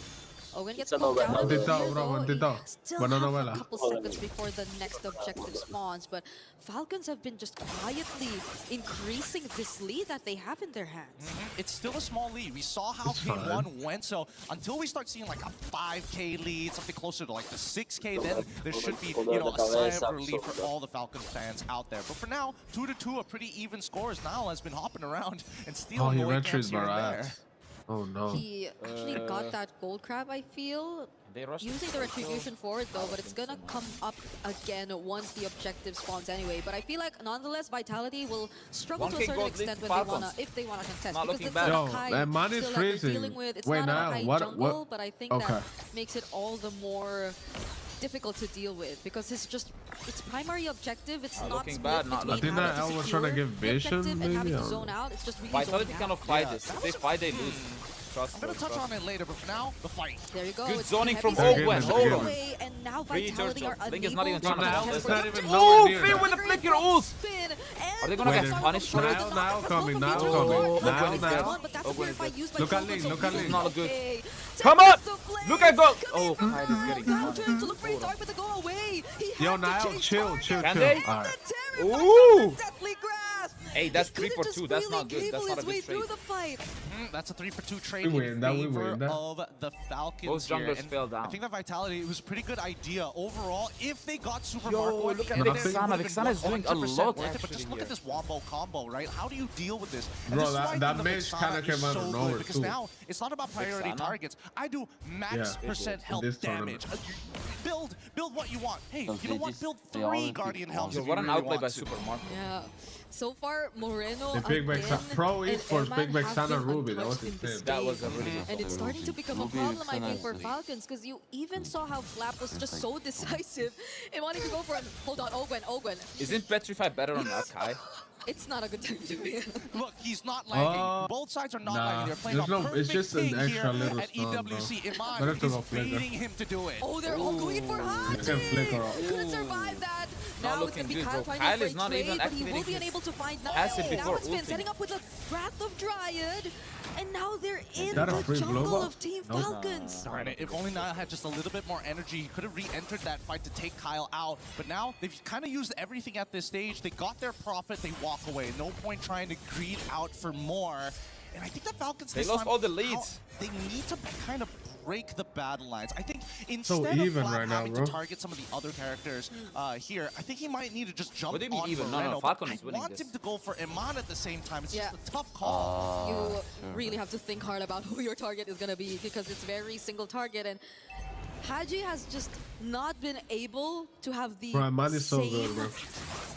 Owen gets pulled down a little bit, though. Still have a couple seconds before the next objective spawns, but Falcons have been just quietly increasing this lead that they have in their hands. It's still a small lead. We saw how game 1 went, so until we start seeing like a 5K lead, something closer to like the 6K, then there should be, you know, a sign of relief for all the Falcons fans out there. But for now, 2-2, a pretty even score as Nile has been hopping around and stealing away camps here and there. Oh no. He actually got that gold crab, I feel. Using the retribution forward though, but it's gonna come up again once the objective spawns anyway. But I feel like nonetheless Vitality will struggle to a certain extent when if they wanna contest. Because it's not Kai still that they're dealing with. It's not a high jungle, but I think that makes it all the more difficult to deal with because it's just its primary objective. It's not split between I was trying to give vision and having to zone out. It's just really Vitality cannot fight this. If they fight, they lose. I'm going to touch on it later, but for now, the fight. There you go. Good zoning from Owen. Hold on. And now Vitality are Link is not even trying to help. Oh, Finn with the flicker ult! Are they going to get punished for it? Now coming. Look at Link. Look at Link. Not good. Come up! Look at go! Oh, Kyle is getting Kyle trying to look for a target, but to go away. Yo, Niall, chill. Can they? Alright. Ooh! Hey, that's 3 for 2. That's not good. That's not a good trade. That's a 3 for 2 trade We in win favor that. of the Falcons. Both junglers fell down. I think that Vitality, it was a pretty good idea overall. If they got Super Yo, Marco, look at Vexana. Vexana is doing a lot actually. But just look at this wombo combo, right? How do you deal with this? And Bro, this is why that the mage kind of came out of nowhere because too. now it's not about priority targets. I do max percent health damage. Build what you want. Hey, you know what? Build 3 Guardian helms. What an outplay by Super Marco. Yeah. So far, Moreno The Big Pro Esports, Big Vexana Ruby. That was insane. That was a really good. And it's starting to become a problem, I think, for Falcons, because you even saw how Flap was just so decisive in wanting to go for an hold on, Ogwen. Isn't Petrify better on Akai? It's not a good time to be. Look, he's not lagging. Both sides are not lagging. They're playing a perfect it's just an extra here little at stun, EWC. bro. Iman is beating him to do it. Oh, they're all going in for Haji. Couldn't survive that. Now it's going to be Kyle trying to break trade, but he will be unable to find now. Now it's been setting up with a Wrath of Dryad. And now they're in the jungle of Team Falcons. Darn it, if only Niall had just a little bit more energy, he could have re-entered that fight to take Kyle out. But now, they've kind of used everything at this stage. They got their profit, they walk away. No point trying to greed out for more. And I think the Falcons they lost all the leads. They need to kind of break the battle lines. I think instead even of Flap right now, having bro. to target some of the other characters here, I think he might need to just jump What do you mean on even? Moreno. No, Falcon is I winning want this. him to go for Iman at the same time. It's just a tough call. You really have to think hard about who your target is going to be, because it's very single target. And Haji has just not been able to have the Iman is so good, bro.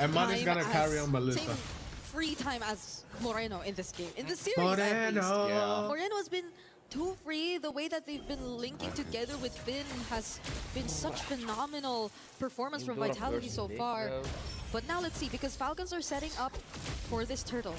Iman is gonna carry on Melissa. Free time as Moreno in this game. In the series, at least. Moreno has been too free. The way that they've been linking together with Finn has been such phenomenal performance from Vitality so far. But now let's see, because Falcons are setting up for this turtle.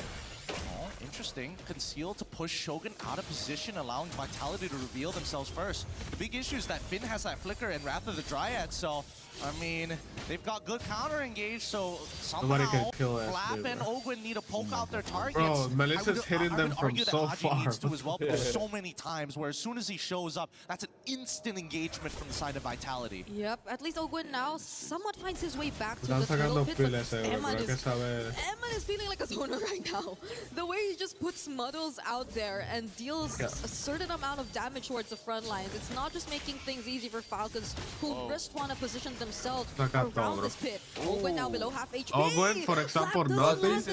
Oh, interesting. Conceal to push Shogun out of position, allowing Vitality to reveal themselves first. The big issue is that Finn has that flicker and Wrath of the Dryad, so, I mean, they've got good counter engage, so somehow Flap and Ogwen need to poke out their targets. Bro, Melissa's hitting them from so far. Needs to as well, but there's so many times where as soon as he shows up, that's an instant engagement from the side of Vitality. Yep, at least Ogwen now somewhat finds his way back to the turtle pit, but Eman is feeling like a zoner right now. The way he just puts Muddles out there and deals a certain amount of damage towards the front lines, it's not just making things easy for Falcons, who just want to position themselves around this pit. Ogwen now below half HP. Ogwen, for example, nothing.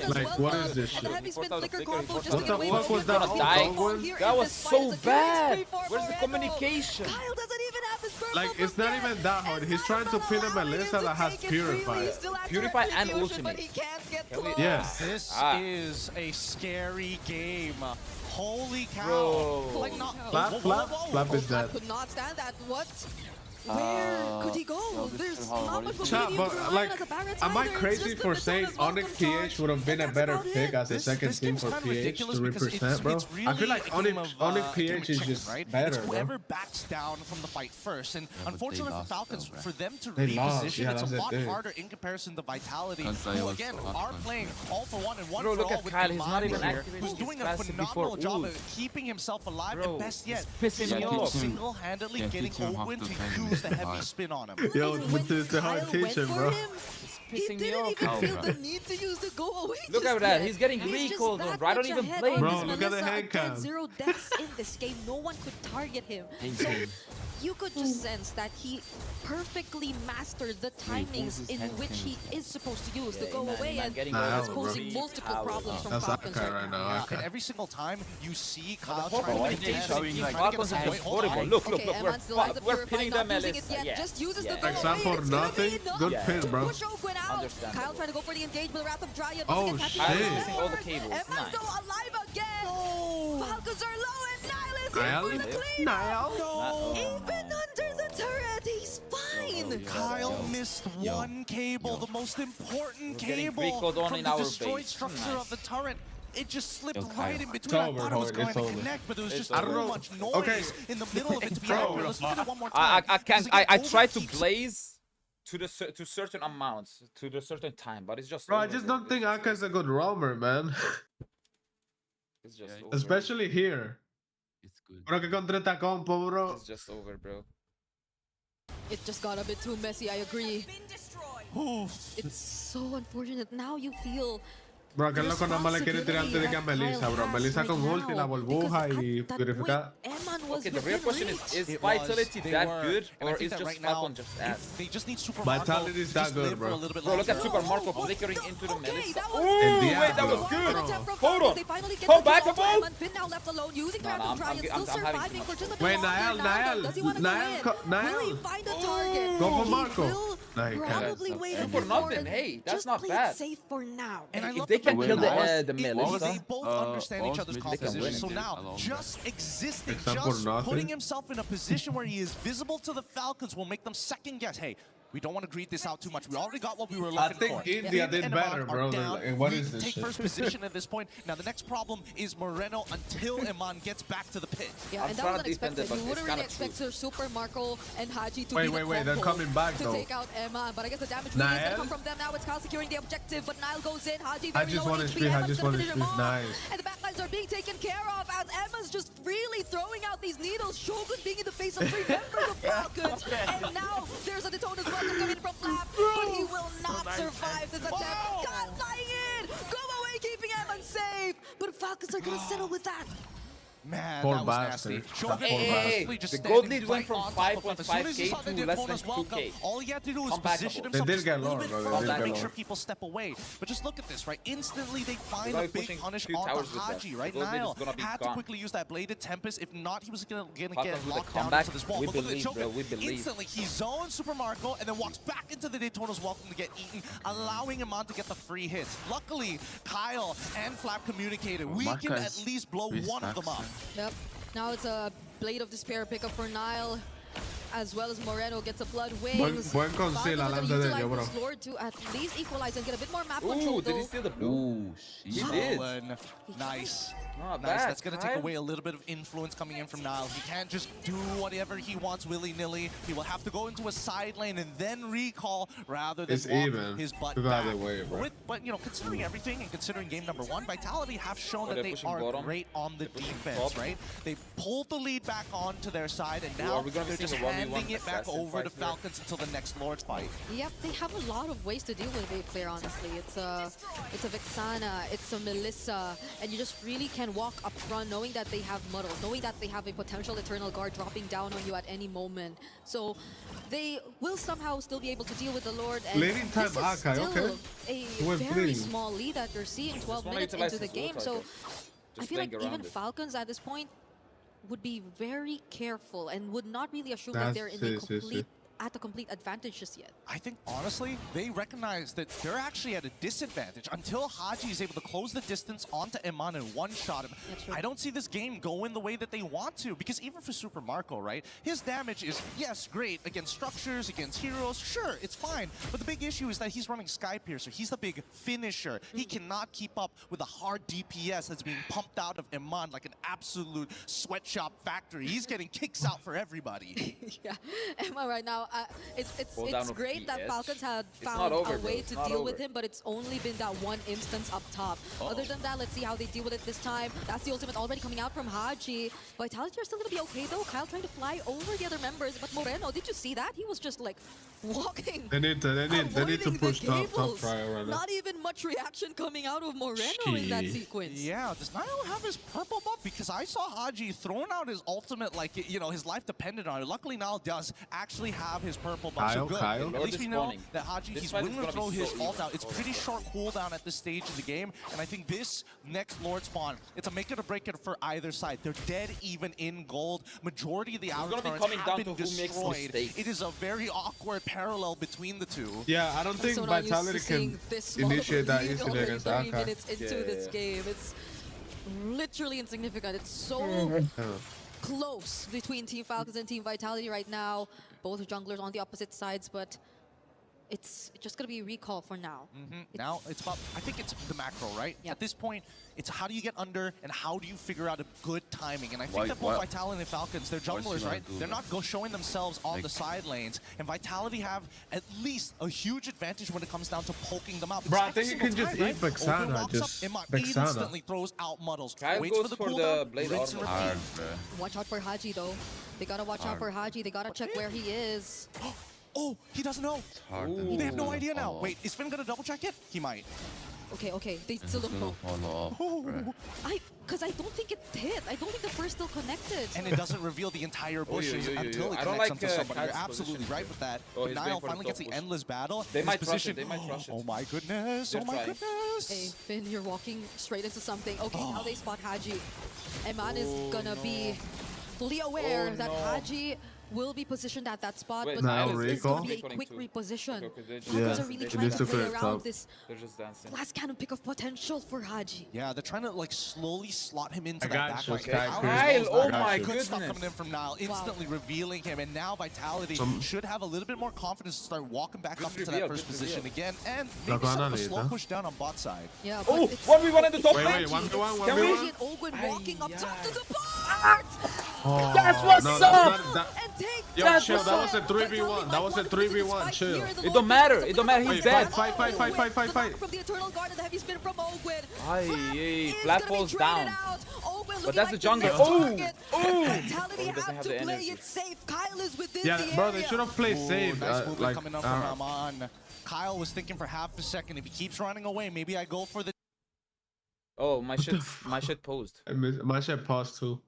Like, what is this shit? The heavy spin flicker combo just what the fuck was that? That was so bad. Where's the communication? Kyle doesn't even have his purple. Like, it's not even that hard. He's trying to pin a Melissa that has Purify. Purify and Ultimate. Yes. This is a scary game. Holy cow. Bro. Like Flap is dead. Could not stand that. What? Where could he go? There's not much mobility. But like, am I crazy for saying Onyx PH would have been a better pick as a second team for PH to represent, bro? I feel like Onyx PH is just better, bro. Whoever backs down from the fight first, and unfortunately for Falcons, for them to reposition, it's a lot harder in comparison to Vitality, who again are playing all for one and one for all with Kyle, he's not even who's doing a phenomenal job of keeping himself alive, and best yet, single-handedly getting Ogwen to use the heavy spin on him. Yo, with the hard teaching, bro. He didn't even feel the need to use the go away. Look at that, he's getting recalled on, bro. I don't even play. Bro, look at the head cam. 0 deaths in this game. No one could target him. So you could just sense that he perfectly mastered the timings in which he is supposed to use the go away, and is posing multiple problems from Falcons right now. And every single time you see Kyle trying to engage, Falcons is horrible. Look, we're pinning them, Melissa. Just uses the go Except for nothing. Good pin, bro. Kyle trying to go for the engage, but Wrath of Dryad oh shit! All the cables. Nice. Alive again. Falcons are low, and Niall is here for the clean. No. Even under the turret, he's fine. Kyle missed one cable, the most important cable from the destroyed structure of the turret. It just slipped right in between. I thought it was going to connect, but there was just so much noise in the middle of it to be accurate. Let's look at it one more time. I tried to blaze to certain amounts, to the certain time, but it's just. Bro, I just don't think Aka's a good roamer, man. It's just especially here. It's Bro, que contra esta compo, bro. It's just over, bro. It just got a bit too messy, I agree. It's so unfortunate. Now you feel... Bro, que loco nada más le quiere tirar antes de que a Melissa, bro. Melissa con ulti, la burbuja y purificada. Okay, the real question is Vitality that good, or is just Falcon just ass? They just need Super Vitality is that good, bro. Bro, look at Super Marco flickering into the Melissa. Ooh, wait, that was good. Hold on. Come back, come on. Wait, Niall. Go for Marco. No, he can't. Two for nothing. Hey, that's not bad. Safe for now. And I if love they can kill the Melissa. Melissa, They both understand each other's composition. So now, just existing, just putting himself in a position where he is visible to the Falcons will make them second guess. Hey, we don't want to greed this out too much. We already got what we were looking for. I think India did better, bro. What is this take shit? first position at this point. Now, the next problem is Moreno until Iman gets back to the pit. Yeah, and that was unexpected. You wouldn't really expect Super Marco and Haji to be the wait, they're coming back, to take out Iman. But I guess the damage really is going to come from them now. It's Kyle securing the objective, but Niall goes in. Haji very low HP. I just want to speak nice. And the backlines are being taken care of as Emma's just really throwing out these needles. Shogun being in the face of 3 members of Falcons. And now there's a Daytona's welcome coming from Flap, but he will not survive this attempt. God flying in! Go away, keeping Emma safe! But Falcons are gonna settle with that. Man, poor that was nasty. The gold lead went from 5.5k to less than 2k. All he had to do was position himself just a little bit further to make sure people step away. But just look at this, right? Instantly, they find a big punish on the Haji, right? Niall had to quickly use that Bladed Tempest. If not, he was gonna get locked down into this wall. But look at the Shogun. Instantly, he zones Super Marco and then walks back into the Daytona's welcome to get eaten, allowing him on to get the free hits. Luckily, Kyle and Flap communicated. We can at least blow one of them up. Yep. Now it's a Blade of Despair pickup for Niall, as well as Moreno gets a Blood Wings. Buen conceal alante de ellos, bro. Lord to at least equalize and get a bit more map control. Did he steal the blue? He did. Nice. Not nice. bad. That's going to take away a little bit of influence coming in from Niall. He can't just do whatever he wants willy-nilly. He will have to go into a side lane and then recall rather than walk his butt back. But, you know, considering everything and considering game number 1, Vitality have shown that they are great on the defense, right? They pulled the lead back onto their side, and now they're just handing it back over to Falcons until the next Lord's fight. Yep, they have a lot of ways to deal with it, clear, honestly. It's a Vexana, it's a Melissa, and you just really can walk up front knowing that they have Muddle, knowing that they have a potential Eternal Guard dropping down on you at any moment. So they will somehow still be able to deal with the Lord, and this is still a very small lead that you're seeing 12 minutes into the game. So I feel like even Falcons at this point would be very careful and would not really assume that they're in a complete advantage just yet. I think, honestly, they recognize that they're actually at a disadvantage until Haji is able to close the distance onto Iman and one-shot him. I don't see this game going the way that they want to, because even for Super Marco, right, his damage is, yes, great against structures, against heroes, sure, it's fine. But the big issue is that he's running Sky Piercer. He's the big finisher. He cannot keep up with the hard DPS that's being pumped out of Iman like an absolute sweatshop factory. He's getting kicks out for everybody. Yeah, Emma right now, it's great that Falcons had found a way to deal with him, but it's only been that one instance up top. Other than that, let's see how they deal with it this time. That's the ultimate already coming out from Haji. Vitality are still going to be okay, though. Kyle trying to fly over the other members, but Moreno, did you see that? He was just like walking. They need to push top trial right now. Not even much reaction coming out of Moreno in that sequence. Yeah, does Niall have his purple buff? Because I saw Haji throwing out his ultimate like, you know, his life depended on it. Luckily, Niall does actually have his purple buff. So good. At least we know that Haji, he's willing to throw his ult out. It's pretty short cooldown at this stage of the game, and I think this next Lord spawn, it's a make it or break it for either side. They're dead even in gold. Majority of the outer turrets have been destroyed. It is a very awkward parallel between the two. Yeah, I don't think Vitality can initiate that easily against Akai. 30 minutes into this game. It's literally insignificant. It's so close between Team Falcons and Team Vitality right now. Both junglers on the opposite sides, but it's just gonna be recall for now. Now it's about, I think it's the macro, right? Yep. At this point, it's how do you get under and how do you figure out a good timing? And I think that both Vitality and Falcons, they're junglers, right? They're not showing themselves on the side lanes. And Vitality have at least a huge advantage when it comes down to poking them out. Bro, I think you can just eat Vexana. Just Vexana. Instantly throws out Muddles. Kyle Waits goes for the blade armor. Hard, bro. Watch out for Haji, though. They gotta watch out for Haji. They gotta check where he is. Oh, he doesn't know. They have no idea now. Wait, is Finn gonna double check it? He might. Okay. They still don't know. Because I don't think it hit. I don't think the first still connected. And it doesn't reveal the entire bushes until it connects onto somebody. You're absolutely right with that. But Niall finally gets the endless battle. They might rush it. They might rush it. Oh my goodness. Oh my goodness. Hey, Finn, you're walking straight into something. Okay, now they spot Haji. Eman is gonna be fully aware that Haji will be positioned at that spot, but now it's going to be a quick reposition. Falcons are really trying to play around this glass cannon pick of potential for Haji. Yeah, they're trying to like slowly slot him into that back line. Niall, oh my goodness. Stuff coming in from Niall, instantly revealing him, and now Vitality should have a little bit more confidence to start walking back up into that first position again, and maybe set up a slow push down on bot side. Yeah, oh, 1v1 in the top lane. Wait, 1v1, Can we? Ogwen walking up top to the part! That's what's up! Yo, chill, that was a 3v1. That was a 3v1, chill. It don't matter. It don't matter. He's dead. Fight. From the Eternal Guard and the heavy spin from Ogwen. Aye, flat falls down. But that's the jungle. Vitality have to play it safe. Kyle is within the area. Bro, they should have played safe. Nice movement coming up from Aman. Kyle was thinking for half a second. If he keeps running away, maybe I go for the... Oh, my shit paused. My shit paused too.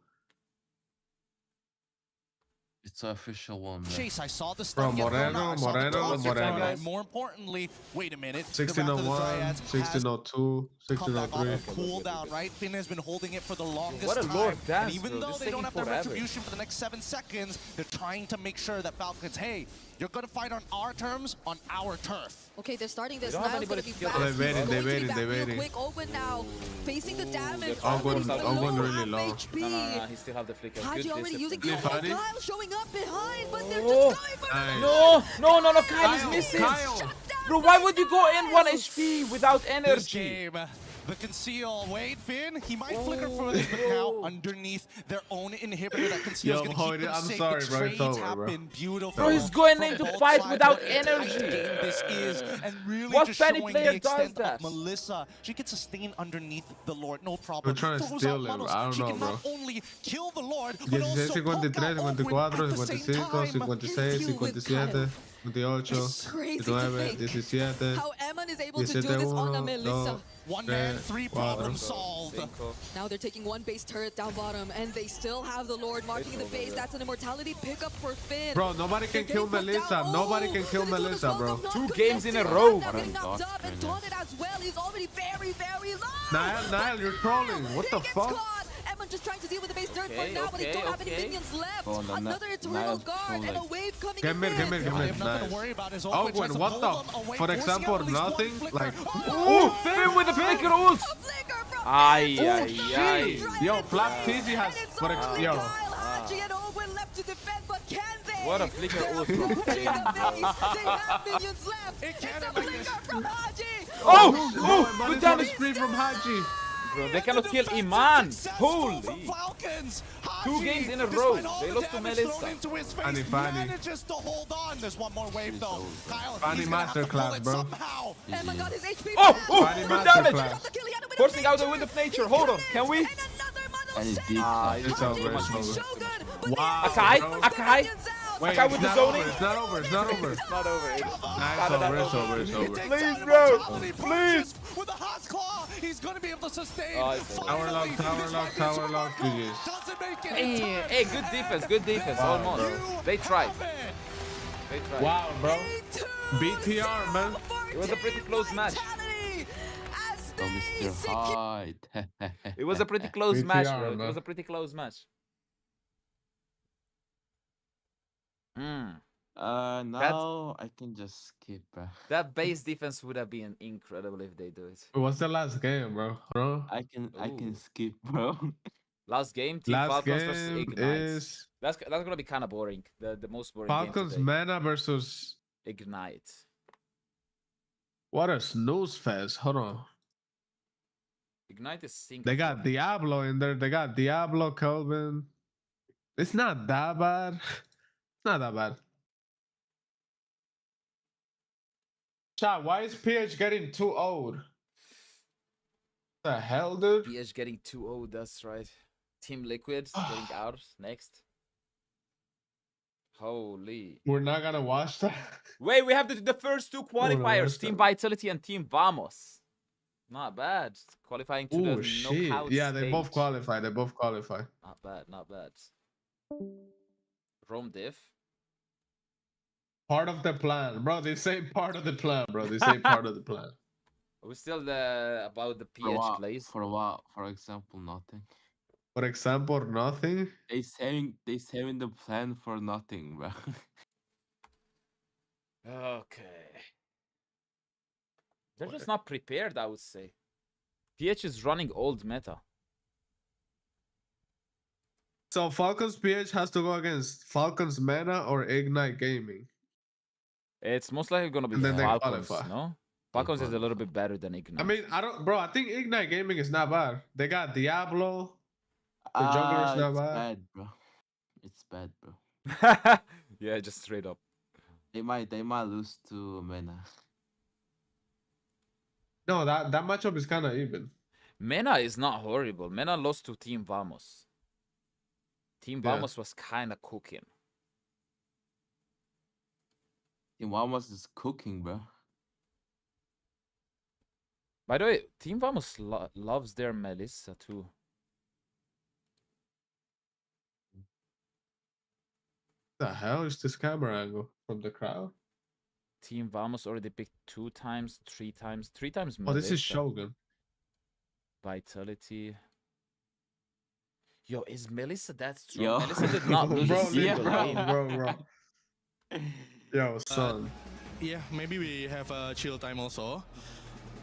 It's an official one. Chase, I saw the stun get thrown out. Moreno. More importantly, wait a minute. 1601, 1602, 1603. Cooldown, right? Finn has been holding it for the longest time. What a lord dance, and even though they don't have their retribution for the next 7 seconds, they're trying to make sure that Falcons, hey, you're going to fight on our terms, on our turf. Okay, they're starting this. Niall's going to be back. They're waiting. Quick, Ogwen now facing the damage. Ogwen really low. No, he still have the flicker. Haji already using the Kyle showing up behind, but they're just going for it. No, Kyle is missing. Bro, why would you go in 1 HP without energy? The conceal. Wait, Finn. He might flicker for this, but now underneath their own inhibitor, that conceal is going to keep them I'm safe. sorry, the bro. trades have been beautiful. Bro, he's going in to fight without energy. This is, and really what just Fanny showing player the does extent that? of Melissa. She gets a stain underneath the Lord, no problem. We're trying to steal him. I don't she know, can bro. not only kill the Lord, but also 16, 53, 54, 55, 56, 57, 28, 29, 17. How Eman is able to do this on a Melissa. One man, 3 problems solved. Now they're taking 1 base turret down bottom, and they still have the Lord marking the base. That's an immortality pickup for Finn. Bro, nobody can kill Melissa. Nobody can kill Melissa, bro. 2 games in a row. Now getting knocked up, and taunted as well. He's already very, very low. Niall, you're trolling. What the fuck? Eman just trying to deal with the base turret for now, but they don't have any minions left. Another Eternal Guard and a wave coming in. Come here. Nothing to worry about is Ogwen, what the? For example, nothing? Like, Finn with the flicker ult. Aye. Yo, Flap TZ has, yo. Haji and Ogwen left to defend, but can they? What a flicker ult from Finn. They have minions left. It's a flicker from Haji. Oh, good damage free from Haji. Bro, they cannot kill Iman. Holy. 2 games in a row. They lost to Melissa. Funny. Manages to hold on. There's one more wave though. Kyle, Funny masterclass, bro. Emma got his HP. Good damage. Forcing out the wind of nature. Hold on. Can we? It's over. Wow. Akai. Wait, Akai with the zoning. It's not over. It's over. It's over. Please, bro. Please. With a hot claw, he's going to be able to sustain. Tower lock. GG's. Hey, good defense. Almost. They tried. Wow, bro. BTR, man. It was a pretty close match. Mr. Hyde. It was a pretty close match, bro. It was a pretty close match. Now I can just skip. That base defense would have been incredible if they do it. What's the last game, bro? I can skip, bro. Last game, Team last Falcons game versus Ignite. Is that's gonna be kind of boring. The most boring. Falcons game today. Mana versus Ignite. What a snooze fest. Hold on. Ignite is Singapore. They got Diablo in there. They got Diablo, Kelvin. It's not that bad. It's not that bad. Chat, why is PH getting too old? The hell, dude? PH getting too old, that's right. Team Liquid getting out next. Holy. We're not gonna watch that. Wait, we have the first two qualifiers. Team Vitality and Team Vamos. Not bad. Qualifying to the knockout Yeah, they stage. both qualify. They both qualify. Not bad, not bad. Rome Diff. Part of the plan. Bro, they say part of the plan, bro. They say part of the plan. Are we still about the PH glaze? For what? For example, nothing. For example, nothing? They saving the plan for nothing, bro. Okay. They're just not prepared, I would say. PH is running old meta. So Falcons PH has to go against Falcons Meta or Ignite Gaming. It's most likely gonna be Falcons, no? Falcons is a little bit better than Ignite. I mean, I think Ignite Gaming is not bad. They got Diablo. The jungler's not bad. It's bad, bro. Yeah, just straight up. They might lose to Mena. No, that matchup is kind of even. Mena is not horrible. Mena lost to Team Vamos. Team Vamos was kind of cooking. Team Vamos is cooking, bro. By the way, Team Vamos loves their Melissa too. The hell is this camera angle from the crowd? Team Vamos already picked 2 times, 3 times, 3 times Melissa. Oh, this is Shogun. Vitality. Yo, is Melissa that strong? Yo. Melissa did not lose a single game. Bro. Yo, son. Yeah, maybe we have a chill time also.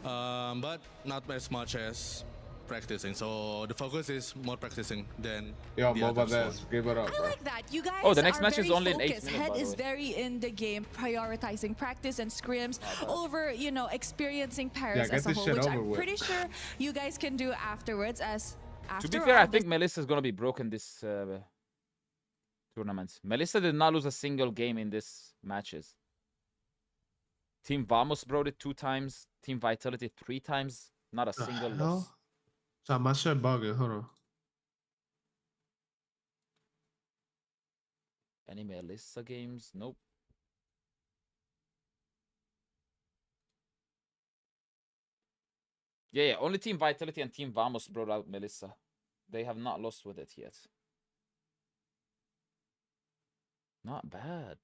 But not as much as practicing. So the focus is more practicing than Yo, Boba Des, give it up, bro. I like that. You guys the next match is only in 8 minutes. Head is very in the game, prioritizing practice and scrims over, experiencing Paris as a whole, which I'm pretty sure you guys can do afterwards. To be fair, I think Melissa is going to be broken this tournament. Melissa did not lose a single game in these matches. Team Vamos brought it 2 times. Team Vitality 3 times. Not a single loss. So my shit bugging. Hold on. Any Melissa games? Nope. Yeah, only Team Vitality and Team Vamos brought out Melissa. They have not lost with it yet. Not bad.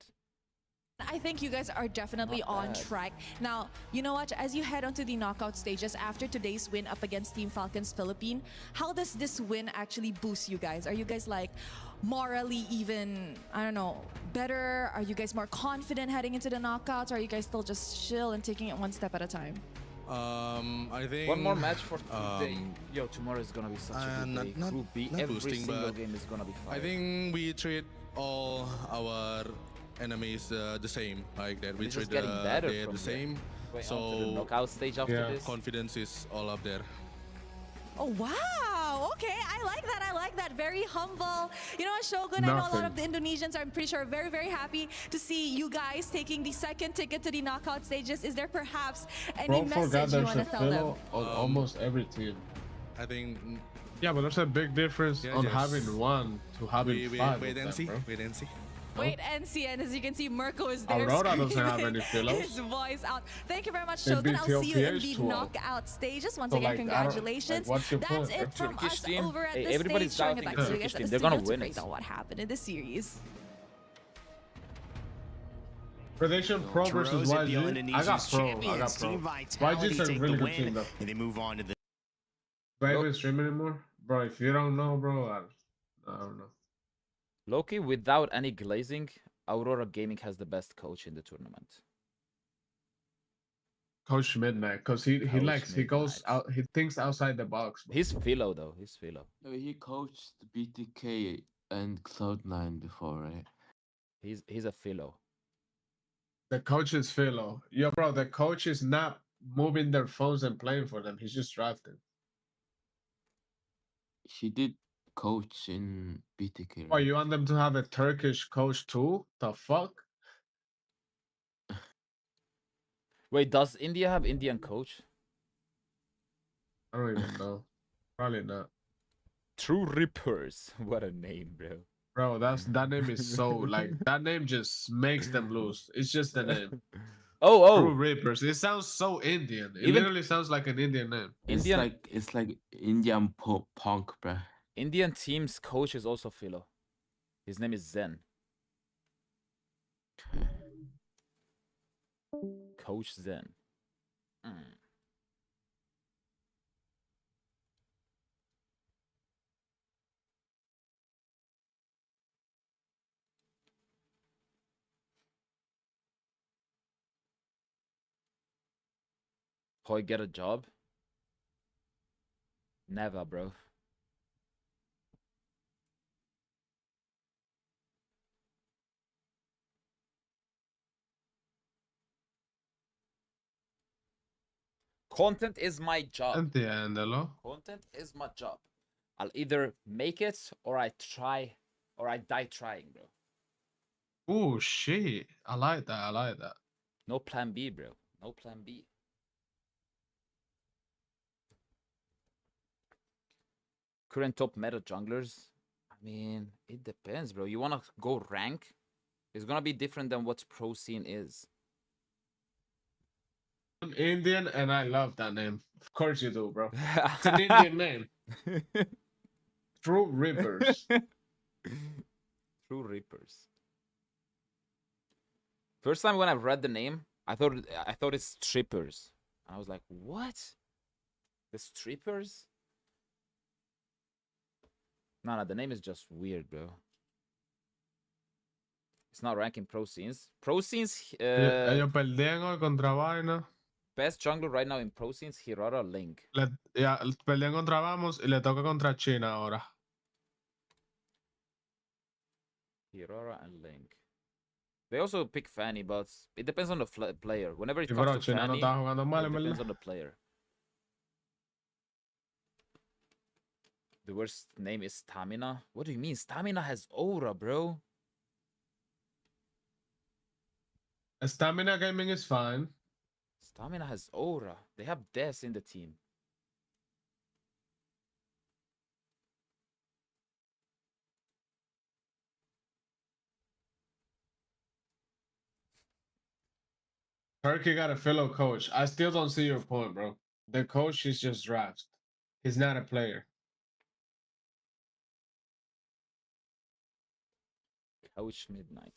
I think you guys are definitely on track. Now, you know what? As you head onto the knockout stages after today's win up against Team Falcons Philippines, how does this win actually boost you guys? Are you guys like morally even, I don't know, better? Are you guys more confident heading into the knockouts? Or are you guys still just chill and taking it one step at a time? I think one more match for today. Yo, tomorrow is gonna be such a good day. Group B, every single game is gonna be fire. I think we treat all our enemies the same, like that. We treat the same. So the knockout stage after this, confidence is all up there. Oh wow! Okay, I like that. I like that. Very humble. You know what, Shogun? I know a lot of the Indonesians are, I'm pretty sure, very, very happy to see you guys taking the second ticket to the knockout stages. Is there perhaps any message you want to tell them? On almost every team. I think. Yeah, but there's a big difference on having 1 to having 5. Wait and see. Wait and see. Wait and see, and as you can see, Mirko is there. Aurora doesn't have any pillows. His voice out. Thank you very much, Shogun. I'll see you in the knockout stages. Once again, congratulations. That's it from us over at the stage. Showing it back to you guys. They're gonna win it. What happened in the series? Prediction Pro versus YG. I got Pro. YG's a really good team, though. And they move on to the. Do I even stream anymore, bro? If you don't know, bro, I don't know. Loki, without any glazing, Aurora Gaming has the best coach in the tournament. Coach Midnight, because he goes out, he thinks outside the box. Bro. He's Philo though. He's Philo. He coached BTK and Cloud9 before, right? He's a Philo. The coach is Philo. Yo, bro, the coach is not moving their phones and playing for them. He's just drafting. He did coach in BTK. Oh, you want them to have a Turkish coach too? The fuck? Wait, does India have Indian coach? I don't even know. Probably not. True Rippers. What a name, bro. Bro, that name is so like that name just makes them lose. It's just the name. True Rippers. It sounds so Indian. It literally sounds like an Indian name. It's like Indian pop punk, bro. Indian team's coach is also Philo. His name is Zen. Coach Zen. How I get a job? Never, bro. Content is my job. Content is my job. I'll either make it or I die trying, bro. Oh shit. I like that. I like that. No plan B, bro. No plan B. Current top meta junglers? I mean, it depends, bro. You wanna go rank? It's gonna be different than what pro scene is. I'm Indian and I love that name. Of course you do, bro. It's an Indian name. True Rippers. True Rippers. First time when I read the name, I thought it's strippers. I was like, what? The strippers? No, the name is just weird, bro. It's not ranking pro scenes. Pro scenes. Ellos perdían hoy contra Vaina. Best jungler right now in pro scenes, Hirara Link. Perdían contra Vamos y le toca contra China ahora. Hirara and Link. They also pick Fanny, but it depends on the player. Whenever it comes to Fanny, it depends on the player. The worst name is Stamina. What do you mean? Stamina has aura, bro. Stamina gaming is fine. Stamina has aura. They have deaths in the team. Turkey got a fellow coach. I still don't see your point, bro. The coach is just drafted. He's not a player. Coach Midnight.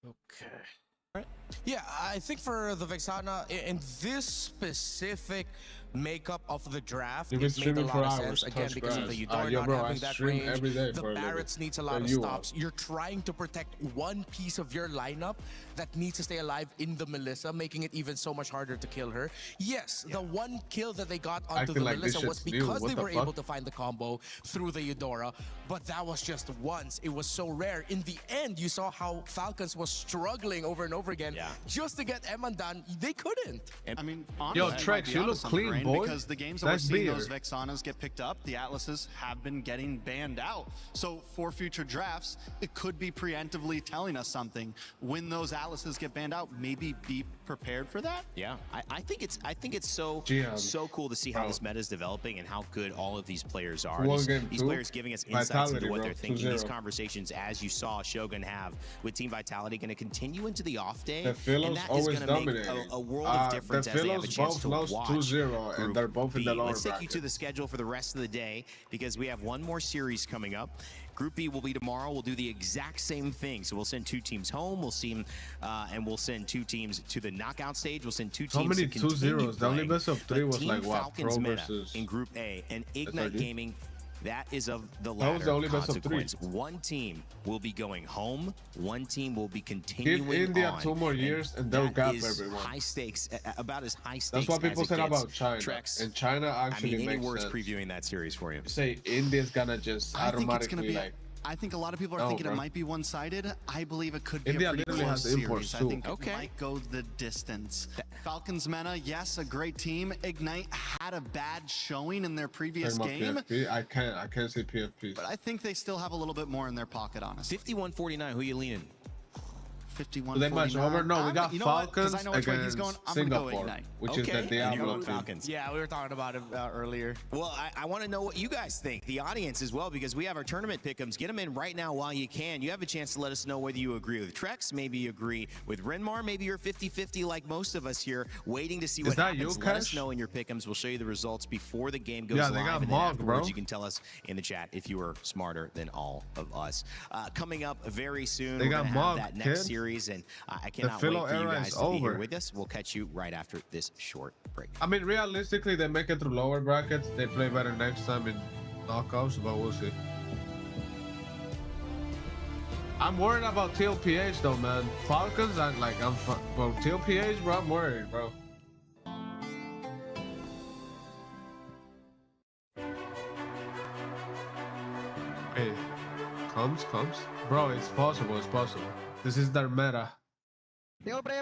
Okay. Yeah, I think for the Vexana, in this specific makeup of the draft, it made a lot of sense. Again, because of the Eudora not having that range, the Barretts needs a lot of stops. You're trying to protect one piece of your lineup that needs to stay alive in the Melissa, making it even so much harder to kill her. Yes, the one kill that they got onto the Melissa was because they were able to find the combo through the Eudora, but that was just once. It was so rare. In the end, you saw how Falcons was struggling over and over again just to get Eman done. They couldn't. I mean, honestly, yo, Trex, you look clean, boy. Because the games that we're seeing those Vexanas get picked up, the Atlases have been getting banned out. So for future drafts, it could be preemptively telling us something. When those Atlases get banned out, maybe be prepared for that. Yeah, I think it's so cool to see how this meta is developing and how good all of these players are. These players giving us insights into what they're thinking. These conversations, as you saw Shogun have with Team Vitality, going to continue into the off day, and that is going to make a world of difference as they have a chance to watch. 2-0, and they're both in the lower Let's take you to the schedule for the rest of the day because we have one more series coming up. Group B will be tomorrow. We'll do the exact same thing. So we'll send 2 teams home. We'll see, and we'll send 2 teams to the knockout stage. We'll send 2 teams. How many to continue 2-0s? The only best of 3 was like what? Falcons Pro meta versus in Group A and Ignite Gaming. That is of the That was the latter only best of consequence. 3. One team will be going home. One team will be continuing Give India on. 2 more years and they'll gap is everyone. high stakes, about as high stakes. That's what people as it said gets. about China. Trex, And China actually any makes words sense. previewing that series for you? Say India's gonna just automatically like I think a lot of people are thinking it might be one-sided. I believe it could be India a pretty literally close has imports series. I too. think it might go the distance. Falcons Meta, yes, a great team. Ignite had a bad showing in their previous game. PFP? I can't say PFP. But I think they still have a little bit more in their pocket, honestly. 51-49, who you leaning? 51. They much over? No, we got Falcons against Singapore, which is the Diablo Falcons. Yeah, we were talking about it earlier. Well, I want to know what you guys think, the audience as well, because we have our tournament pick'ems. Get them in right now while you can. You have a chance to let us know whether you agree with Trex, maybe you agree with Renmar, maybe you're 50-50 like most of us here, waiting to see what happens. Let us know in your pick'ems. We'll show you the results before the game goes live. They got and mocked, then afterwards, bro. you can tell us in the chat if you were smarter than all of us. Coming up very soon, we're going to have that next series, and I cannot wait for you guys to be here with us. We'll catch you right after this short break. I mean, realistically, they make it through lower brackets. They play better next time in knockouts, but we'll see. I'm worried about TLPH though, man. Falcons, well, TLPH, bro, I'm worried, bro. Hey, comes. Bro, it's possible, This is their meta. Tinggal pre.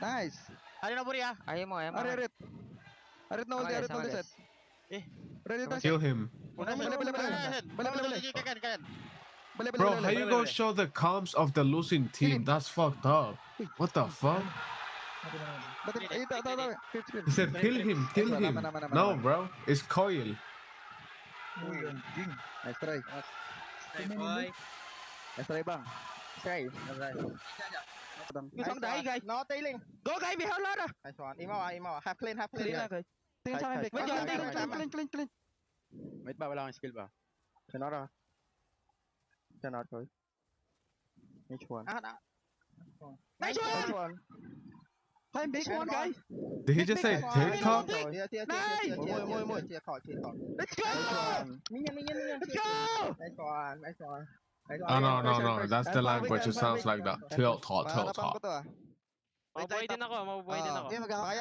Nice. Ari na buri ah. Ayaw mo. Arit na ulti, set. Ready to Kill him. Bro, how you gonna show the comms of the losing team? That's fucked up. What the fuck? He said kill him. No, bro. It's Coil. Nice try. Nice try bang. Try. Isang dai guys. No tailing. Go guys, we have a lot. Nice one. Imaw. Half clean. Tingin sa akin. Clean. Wait ba, wala kang skill ba? Cannot ko. Nice one. Nice one. I'm big one, guys. Did he just say TikTok? Nice. More. Let's go. Minion. Let's go. Nice one. Oh, no. That's the language. It sounds like that. Tilt. Mabubuhay din ako.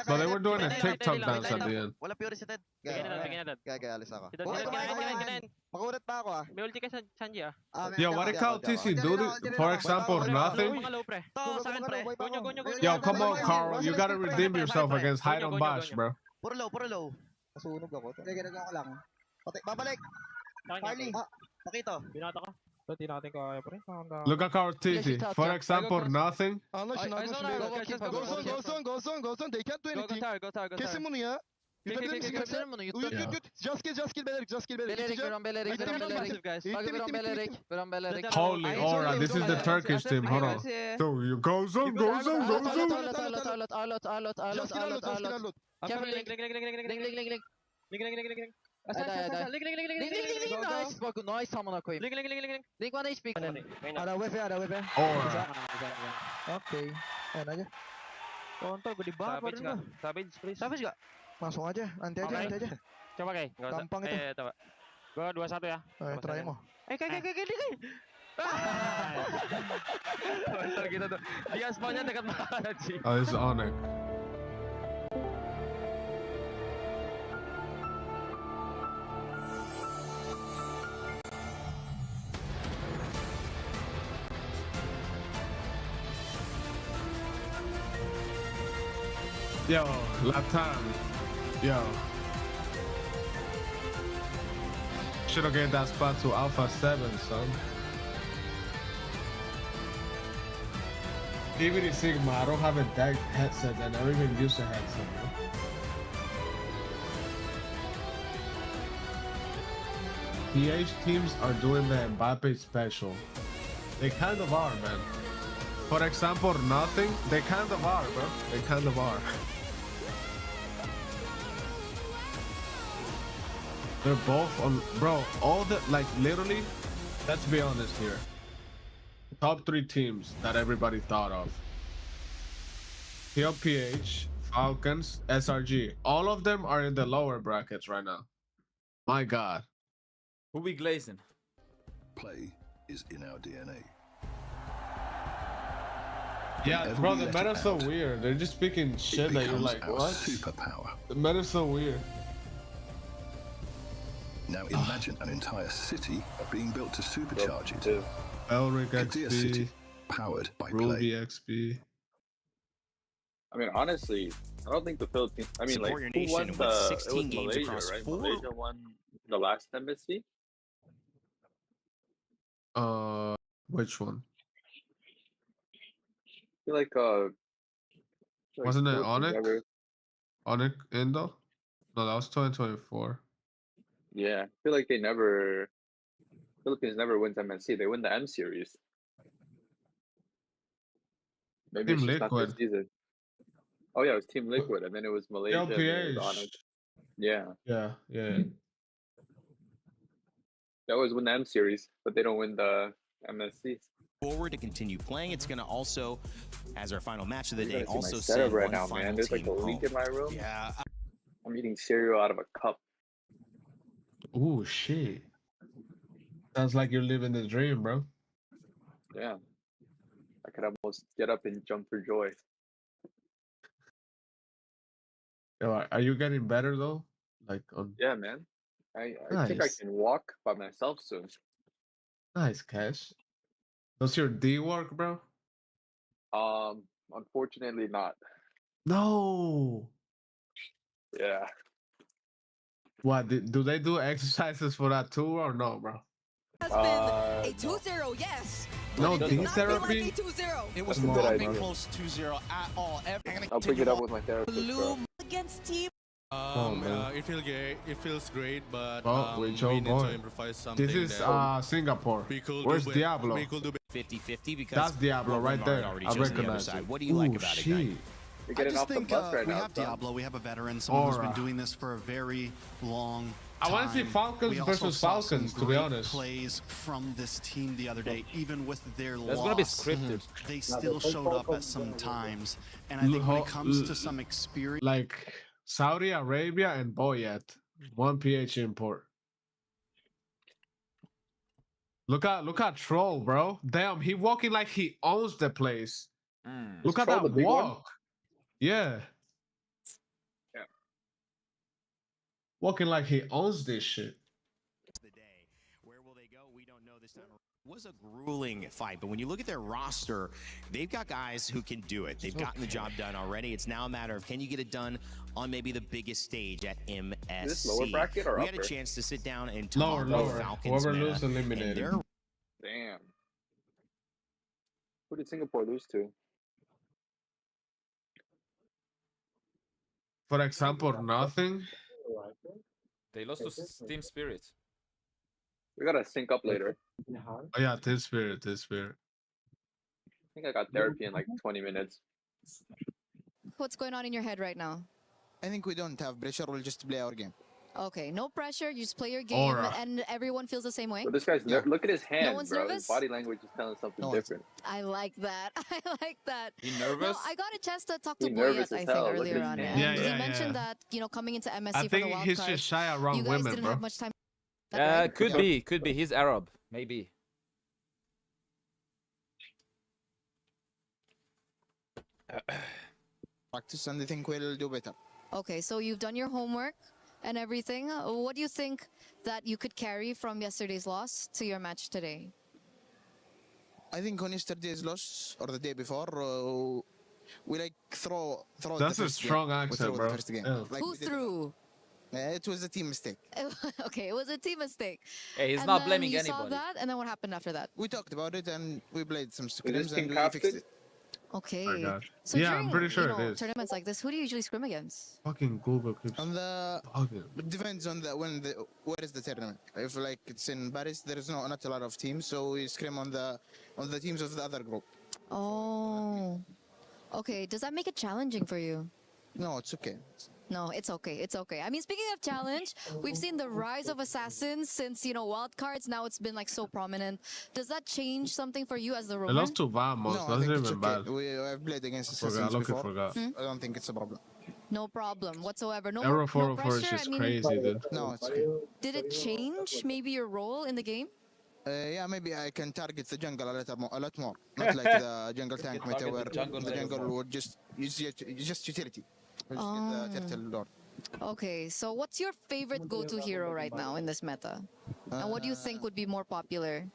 So they were doing a TikTok dance at the end. Wala pure resetted. Gaya, alis ako. Makulit pa ako ah. May ulti ka sa Sanji ah. Yo, what did Carl TC do? For example, nothing? Yo, come on, Carl. You gotta redeem yourself against Hide on Bash, bro. Puro low. Nasunog ako. Ginagawa ko lang. Babalik. Harley. Pakito. Binata ka. Look at Carl TC. For example, nothing. Go on. They can't do anything. Kesin bunu ya. Just kill Belerik. Holy aura, this is the Turkish team. Hold on. So you go on. Nice amına koyayım. Link bana hiç Ada WP. Aura. Oke. Aja. Kontol gue di bawah. Savage gak? Langsung aja, nanti aja. Coba kayak, gampang itu. Coba. Gue 21 ya. Terakhir mau. Kayak. Kontol gitu tuh. Dia spawnnya dekat banget sih. Oh, this is Onyx. Yo, Latam. Yo. Should've gave that spot to Alpha 7, son. Even in Sigma, I don't have a deck headset and I don't even use a headset, bro. PH teams are doing the Mbappe special. They kind of are, man. For example, nothing. They kind of are, bro. They kind of are. They're both on, bro, all the, like, literally, let's be honest here. Top 3 teams that everybody thought of. PLPH, Falcons, SRG. All of them are in the lower brackets right now. My God. Who we glazing? Play is in our DNA. Yeah, bro, the meta's so weird. They're just speaking shit that you're like, what? Superpower. The meta's so weird. Now imagine an entire city being built to supercharge it. Elric Kadir XP, City, powered by Ruby Play. XP. I mean, honestly, I don't think the Philippines. I mean, Support like, your who won nation the? with It 16 was games Malaysia, across right? 4. Malaysia won the last MSC. Which one? I feel like Wasn't it Philippines Onyx? never. Onyx Indo? No, that was 2024. Yeah, I feel like Philippines never wins MSC. They win the M series. Maybe it's Team just not their Liquid. season. Oh yeah, it was Team Liquid, and then it was Malaysia, and then it was LPH. Onyx. Yeah. Yeah. They always win the M series, but they don't win the MSC. Forward to continue playing. It's going to also, as our final match of the day, You're gonna see also my setup send right one now, final man. There's like team a leak home. in my room. Yeah. I'm eating cereal out of a cup. Ooh, shit. Sounds like you're living the dream, bro. Yeah. I could almost get up and jump for joy. Yo, are you getting better though? Like Yeah, man. I think I Nice. can walk by myself soon. Nice, Cash. Does your D work, bro? Unfortunately not. No. Yeah. What do they do exercises for that too or no, bro? Has been a 2-0, yes. No, but it D did not therapy. Be like a 2-0. It was Come on, not bro. close to 2-0 at all. I'll pick it up with my therapist, bro. Against team. It feels great, but with we Joe need Boy. to improvise something. This is Singapore. Where's Diablo? 50-50 because That's Diablo right there. already I chose the other recognize side. it. What do you like about it, guy? You're I getting just off the think bus right we now. have son. Diablo, we have a veteran, someone who's been doing this for a very long time. I want to see Falcons We also versus saw some Falcons, to be great honest. plays from this team the other day, even with their That's loss. gonna be scripted. They still showed up at some times, and I think when it comes to some experience, like Saudi Arabia and Boyet, 1 PH import. Look at Troll, bro. Damn, he walking like he owns the place. Look at that walk. Yeah. Walking like he owns this shit. Where will they go? We don't know this time. It was a grueling fight, but when you look at their roster, they've got guys who can do it. They've gotten the job done already. It's now a matter of, can you get it done on maybe the biggest stage at MSC? Is this lower bracket or we upper? had a chance to sit down and talk Lower. with Falcons Whoever meta, loses eliminated. Damn. Who did Singapore lose to? For example, nothing. They lost to Team Spirit. We gotta sync up later. Oh yeah, Team Spirit. I think I got therapy in like 20 minutes. What's going on in your head right now? I think we don't have pressure. We'll just play our game. Okay, no pressure. You just play your game, and everyone feels the same way. But this guy's look at his hand, No one's bro. nervous? His body language is telling something different. I like that. I like that. You nervous? No, I got a chance to talk to He nervous Boyet, I as think, hell. Look at earlier his on. hand. And Yeah, he mentioned that, coming into MSC I for think the wild he's card, just shy around you guys women, didn't bro. have much time. Right? Could be. He's Arab, maybe. Practice, and I think we'll do better. Okay, so you've done your homework and everything. What do you think that you could carry from yesterday's loss to your match today? I think on yesterday's loss or the day before, we like throw. That's the a first strong game. accent, We bro. the first game. Yeah. Like Who threw? It was a team mistake. Okay, it was a team mistake. Hey, he's And not then blaming you anybody. saw that, and then what happened after that? We talked about it and we played some Is scrims this team and we captain? fixed it. Okay. Oh my God. So Yeah, during, I'm pretty sure it is. tournaments like this, who do you usually scrim against? Fucking Google keeps On the talking. it depends on where is the tournament. If like it's in Paris, there is not a lot of teams, so we scrim on the teams of the other group. Oh. Okay, does that make it challenging for you? No, it's okay. No, it's okay. It's okay. I mean, speaking of challenge, we've seen the rise of assassins since, wildcards. Now it's been like so prominent. Does that change something for you as the They roamer? lost to Vamos. No, I That's think even it's okay. bad. I've played against Forgot, assassins look, I before. forgot. I don't think it's a problem. No problem whatsoever. No, Error no 404 is pressure. just I mean, crazy, dude. No, it's okay. did it change maybe your role in the game? Yeah, maybe I can target the jungle a lot more. Not like the jungle tank meta where the jungle would just use just utility. Just get the turtle lord. Okay, so what's your favorite go-to hero right now in this meta? And what do you think would be more popular?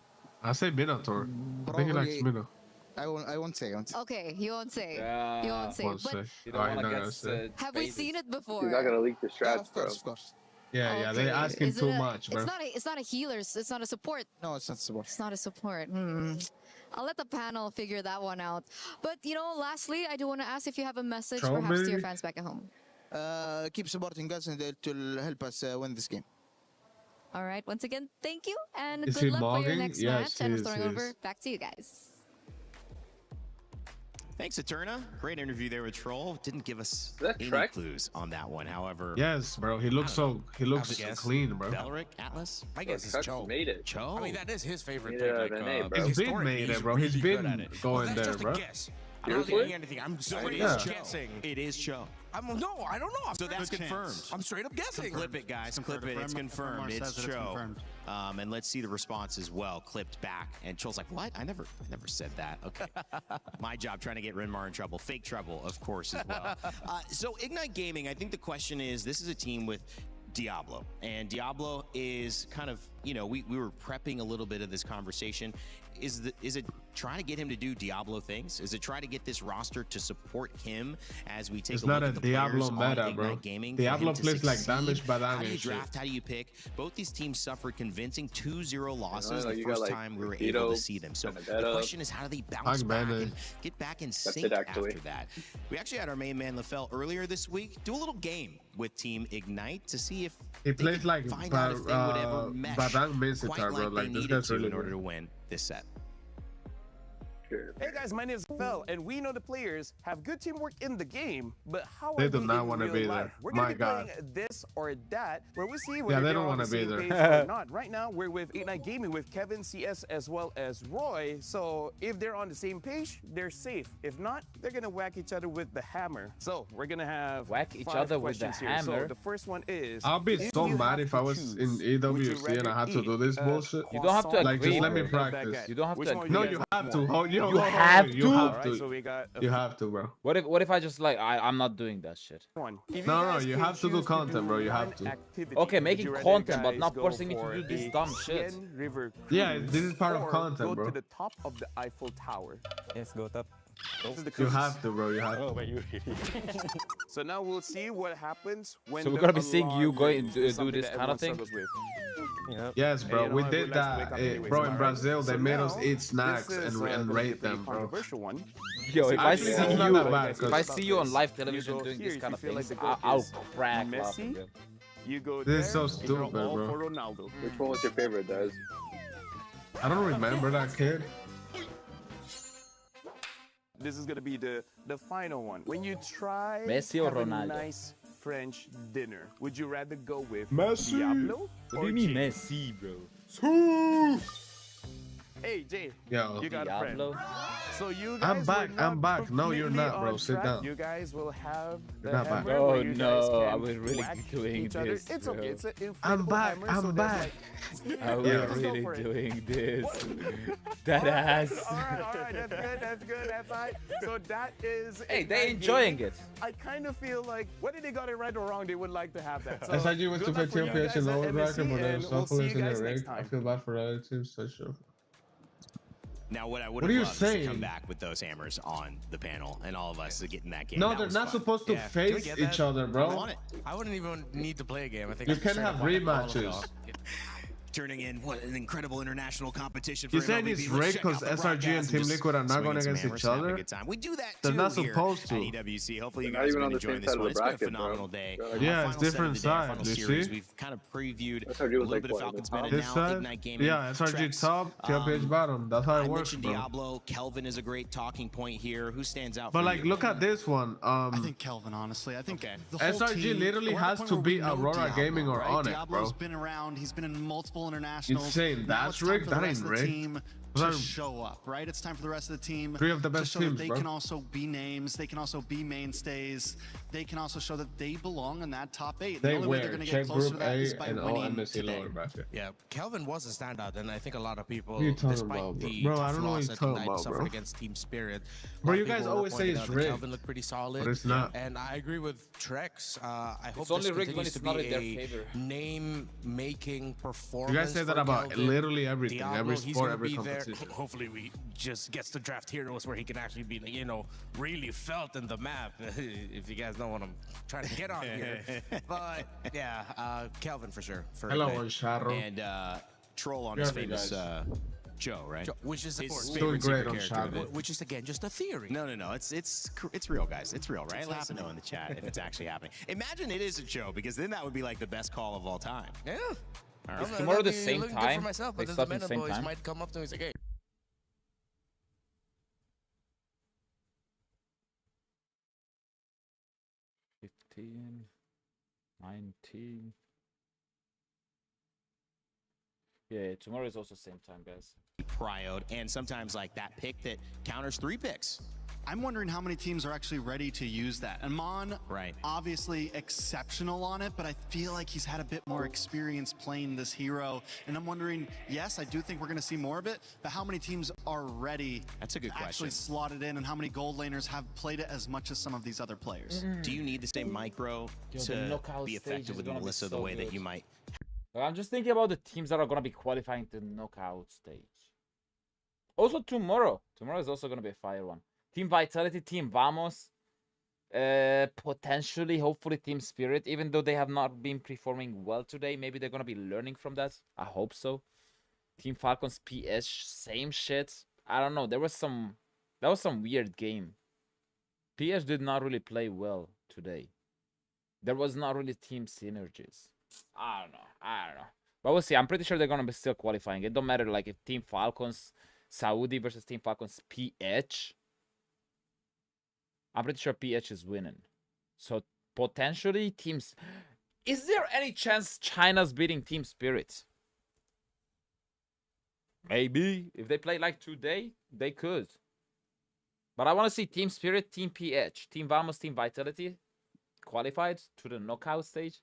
I say Minotaur. I think he likes Mino. I won't say. Okay, you won't say. Yeah. You won't say. Won't But say. You don't want to get have we seen it before? He's not gonna leak the strats, Of course, of course. Yeah, they're asking too much, bro. It's not a healer. It's not a support. No, it's not support. It's not a support. I'll let the panel figure that one out. But you know, lastly, I do want to ask if you have a message perhaps to your fans back at home. Keep supporting us, and it will help us win this game. All right. Once again, thank you, and Is good he luck for your mugging? next Yes, match. And I'm he throwing is. over back to you guys. Thanks, Eterna. Great interview there with Troll. Didn't give us any clues on that one. However, Yes, bro. He looks clean, bro. Belric, Atlas. My guess is Cho. Made it. Cho. I mean, that is his favorite Made pick. it out of NA, bro. He's been made it, bro. He's really been going that's there, just bro. a guess. I'm not Seriously? thinking anything. I'm straight Yeah. up guessing. It is Cho. No, I don't know. So that's confirmed. I'm straight up guessing. Clip it, guys. Clip it. It's confirmed. It's Cho. And let's see the response as well. Clipped back. And Cho's like, what? I never said that. Okay. My job trying to get Renmar in trouble. Fake trouble, of course, as well. So Ignite Gaming, I think the question is, this is a team with Diablo. And Diablo is kind of, you know, we were prepping a little bit of this conversation. Is it trying to get him to do Diablo things? Is it try to get this roster to support him as we take It's a look not a at the Diablo players meta, on bro. Ignite Gaming? Diablo for him to plays like succeed? damage by How do damage you shit. draft? How do you pick? Both these teams suffered convincing 2-0 losses know, the you first got, like, time we were Vito, able to see them. So the Benedetto. question is, how do they bounce Hug back Bennett. and get back in That's sync it, actually. after that? We actually had our main man LaFell earlier this week do a little game with Team Ignite to see if He they plays could like find out if they would ever mesh Badang quite Minsitar, bro. like Like they this needed guy's to really in order to good. win this set. Hey guys, my name is Fel, and we know the players have good teamwork in the game, but how They are do we not in wanna real be life? there. We're My gonna be God. playing this or that, where we see Yeah, whether they they're don't on wanna the be same there. page or not. Right now, we're with Ignite Gaming with Kevin, CS, as well as Roy. So if they're on the same page, they're safe. If not, they're gonna whack each other with the hammer. So we're gonna have Whack each 5 other with the questions here. hammer? So the first one is, I'll be if so you mad have if to I was choose, in would you EWC and I had to do this rather bullshit. You don't have to Like, just agree. let me or practice. baguette? You don't have Which to one agree. No, guys you want have to. more? You You have You to. have Alright, to. so we got You have to, bro. What if I just like I'm not doing that shit? one. If No, guys you can have to do choose content, bro. You one have to. activity, Okay, would making you rather content, but guys not go forcing me to for do this a dumb shit. Seine River Yeah, cruise this is part of or content, go bro. to the top of the Eiffel Tower? Yes, go top. This is the You cruise. have to, bro. You have Oh, to. but you. So now we'll see what happens when So we're the gonna be seeing you alarm going rings. to It's do something this that kind of everyone thing? struggles with. Yes, bro. And you know We what? did We'd like to wake that, up anyways, bro. am In I right? Brazil, they So made us now, eat snacks this is, and gonna be rate a pretty them, bro. controversial one. Yo, if I Actually, see it's not you, that bad, if I 'cause- see you on live You television go doing here this if kind you of feel like things, the goat I'll is crack Messi. laughing. Bro. You go This is there, so you're stupid, all bro. for Ronaldo. Which one was your favorite, Dez? I don't remember that kid. This is gonna be the final one. When you try Messi or have a Ronaldo? nice French dinner, would you rather go with Messi. Diablo What or do you mean Jay? Messi, bro? Hey Jay, Yo. you got a friend. Diablo? So you I'm guys back, were I'm not back. No, you're completely not, bro. on Sit track. down. You guys will have the You're not back. hammer Oh, where you guys no, can I will really whack be doing each other. this, It's bro. okay. It's an inflatable I'm back, hammer, I'm so there's back. like Are we Yeah. Let's go really for it. doing this? That ass. All right, that's good, that's fine. So that is. Hey, Ignite they enjoying Gaming. it. I kind of feel like whether they got it right or wrong, they would like to have that. So SIG was good luck for 250 you FPS guys in at lower MSC, bracket, but and there's we'll no see police you in guys the next rig. I time. feel bad for other teams, so sure. Now, what I would What are you have loved is to come saying? back with those hammers on the panel and all of us to get in that game. No, That they're was not fun. supposed to Yeah, can we face get each that? other, I bro. want it. I wouldn't even need to play a game. I think You I can straight have up want all of rematches. y'all. Turning in what an incredible international competition for You saying MLBB. it's Let's rigged check because out the SRG broadcast and Team just Liquid are not swing going some against hammers each and have a other? good time. We do that They're too not here supposed at to. EWC. Hopefully you They're not guys even have on been the same enjoying this side of one. the It's been a bracket, bro. phenomenal day. They're Our like- Yeah, final it's set of different the day, our sides, final you series. see? We've kind of previewed SRG a was little like, bit of what, Falcons the Men top? and This now side? Ignite Gaming. Yeah, SRG Trex. top, TLPH bottom. That's how I it works, mentioned bro. Diablo. Kelvin is a great talking point here. Who stands out But for like, you? look at this one. I think Kelvin, honestly. I think the whole SRG team, literally we're at has the point to where we beat know Aurora Diablo, Gaming or right? Onyx, Diablo's bro. been around. He's been in multiple multiple internationals. You're saying that's rigged? That ain't rigged. To show up, right? It's time for the rest of the team 3 of the best to show teams, that they bro. can also be names, they can also be mainstays, they can also show that they belong in that top 8. The only way they're going to get closer to that is by winning MSC today. lower bracket. Yeah, Kelvin was a standout, and I think a lot of people, What are you talking despite about, the bro? I tough don't know what loss you're that talking tonight about, suffered bro. against Team Spirit. Bro, a lot you of guys people were always say pointing it's out that rigged, Kelvin looked pretty solid, but it's not. and I agree with Trex. I hope It's only this rigged when continues it's to not be in their a favor. name-making performance. You guys say that for about Kelvin. literally everything, Diablo, every he's sport, gonna every be there. competition. Hopefully, we just gets to draft heroes where he can actually be, you know, really felt in the map. If you guys know what I'm trying to get on here, but yeah, Kelvin for sure. Hello, Charro. And Troll on his famous Joe, right? Which is of course doing great on character, which is again just a theory. No, it's real, guys. It's real, right? Let us know in the chat if it's actually happening. Imagine it is a Joe, because then that would be like the best call of all time. Yeah. All right. Tomorrow the same Good for time. myself, They but then start the at the Meta same boys time. might come up to me and say, "Hey." 15, 19. Yeah, tomorrow is also same time, guys. Prioed, and sometimes like that pick that counters 3 picks. I'm wondering how many teams are actually ready to use that. Amon, obviously exceptional on it, but I feel like he's had a bit more experience playing this hero. And I'm wondering, yes, I do think we're going to see more of it, but how many teams are ready That's a good to actually question. slot it in, and how many gold laners have played it as much as some of these other players? Do you need the same micro Yo, the to knockout be stage effective is with gonna be Melissa the so way that good. you might? I'm just thinking about the teams that are gonna be qualifying to the knockout stage. Also tomorrow is also gonna be a fire one. Team Vitality, Team Vamos, potentially, hopefully Team Spirit. Even though they have not been performing well today, maybe they're gonna be learning from that. I hope so. Team Falcons, PS, same shit. I don't know. That was some weird game. PS did not really play well today. There was not really team synergies. I don't know. But we'll see. I'm pretty sure they're gonna be still qualifying. It don't matter like if Team Falcons, Saudi versus Team Falcons, PH. I'm pretty sure PH is winning. So potentially teams. Is there any chance China's beating Team Spirit? Maybe. If they play like today, they could. But I want to see Team Spirit, Team PH, Team Vamos, Team Vitality qualified to the knockout stage.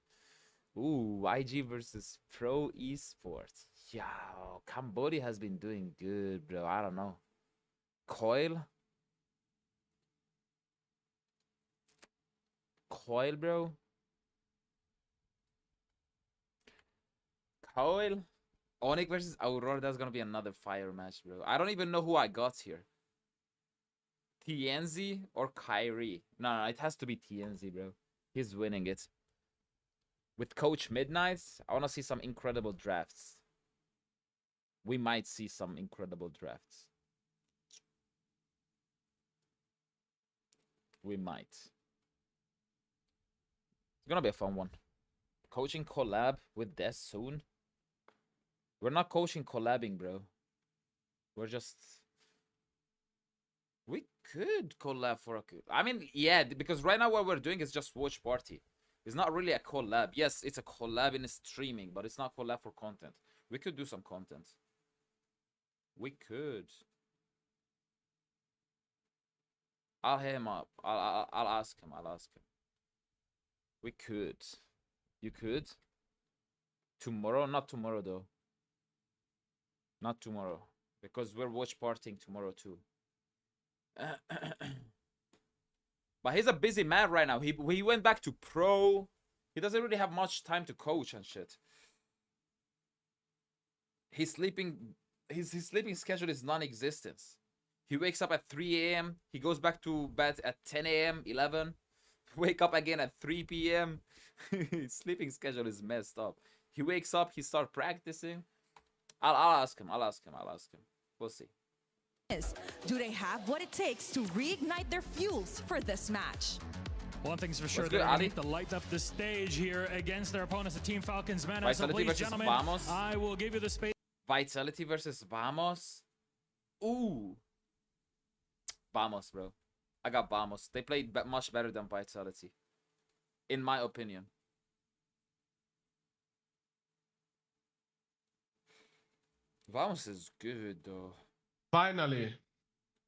Ooh, IG versus Pro Esports. Yeah, Cambodia has been doing good, bro. I don't know. Coil, bro. Coil. Onyx versus Aurora. That's gonna be another fire match, bro. I don't even know who I got here. TNZ or Kyrie? No, it has to be TNZ, bro. He's winning it. With Coach Midnight, I want to see some incredible drafts. We might see some incredible drafts. We might. It's gonna be a fun one. Coaching collab with Des soon. We're not coaching collabing, bro. We're just... We could collab for a... I mean, yeah, because right now what we're doing is just watch party. It's not really a collab. Yes, it's a collab in streaming, but it's not collab for content. We could do some content. We could. I'll hit him up. I'll ask him. We could. You could? Tomorrow? Not tomorrow, though. Not tomorrow. Because we're watch partying tomorrow, too. But he's a busy man right now. He went back to pro. He doesn't really have much time to coach and shit. His sleeping schedule is non-existent. He wakes up at 3 a.m. He goes back to bed at 10 a.m., 11. Wake up again at 3 p.m. His sleeping schedule is messed up. He wakes up, he starts practicing. I'll ask him. We'll see. Do they have what it takes to reignite their fuels for this match? One thing's for sure, they're going to light up the stage here against their opponents, the Team Falcons. Man, so please, gentlemen, Vamos. I will give you the space. Vitality versus Vamos. Ooh. Vamos, bro. I got Vamos. They played much better than Vitality, in my opinion. Vamos is good though. Finally.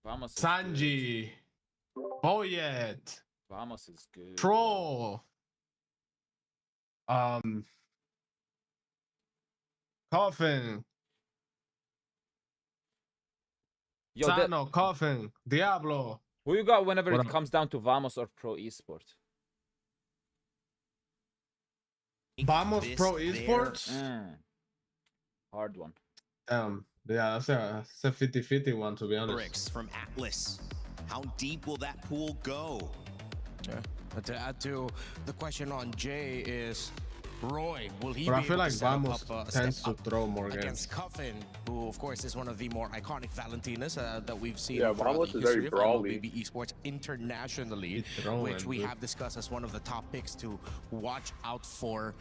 Vamos is Sanji. Boyet. Vamos is good. Troll. Coffin. Yo, Sano, Coffin, Diablo. Who you got whenever it comes down to Vamos or Pro Esports? Vamos Pro Esports? Hard one. Yeah, that's a 50-50 one, to be honest. Bricks from Atlas. How deep will that pool go? Yeah. But to add to the question on Jay is, Roy, will he But be I feel able like to step Vamos up, tends to throw more against games. Coffin, who of course is one of the more iconic Valentinas that we've seen Yeah, throughout Vamos the is history very of brawly. MLBB Esports internationally, which we have discussed as one of the top picks to watch out for.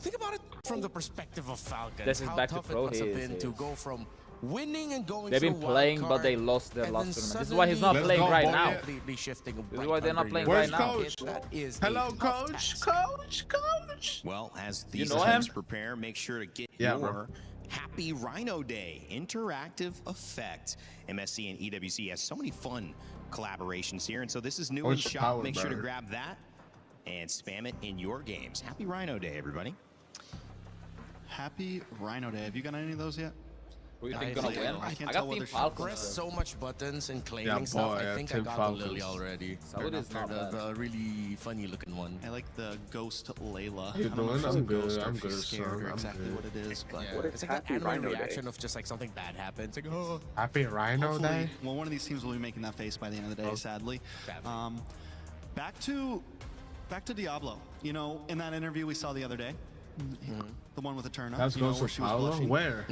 Think about it from the perspective of Falcons. This is how back to tough pro. it must have been to go from winning and going They've been through playing, but they lost their last tournament. This is why he's not playing right now. Completely shifting This is why they're not playing Where's right now. Coach? Hello, Coach. Coach. Well, as these know teams him? prepare, make sure to get Yeah, your bro. Happy Rhino Day interactive effect. MSC and EWC has so many fun collaborations here, and so this is new in Where's the shop. power Make sure to burn? grab that and spam it in your games. Happy Rhino Day, everybody. Happy Rhino Day. Have you got any of those yet? Who you think gonna win? I can't I tell got whether Team she Falcons. Pressed so much buttons and claiming Yeah, stuff. boy, I think I Team got Falcons. the Lily already. Salud is not bad. The really funny looking one. I like the Ghost Layla. How you I don't know if doing? she's a I'm good. ghost or I'm if she's good, scared son. or I'm exactly good. what it is, but Yeah, What is it's like that Happy anime Rhino Day? reaction of just like something bad happens. Like, oh. Happy Rhino hopefully, Day? well, one of these teams will be making that face by the end of the day, sadly. Back to Diablo. You know, in that interview we saw the other day, the one with the turn up, That's you know, Ghost where of she was Paolo? blushing. Where?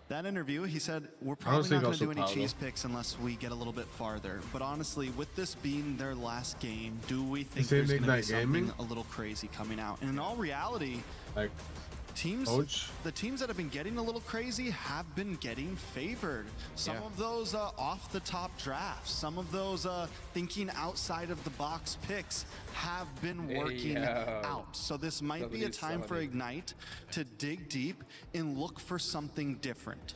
That interview, he said, we're I don't probably see not going Ghost to do of any Paolo. cheese picks unless we get a little bit farther. But honestly, with this being their last game, do we think Is it there's going to be Ignite something Gaming? a little crazy coming out? And in all reality, Like, Coach? the teams that have been getting a little crazy have been getting favored. Some of those off the top drafts, some of those thinking outside of the box picks have been working out. So this might be a time for Ignite to dig deep and look for something different.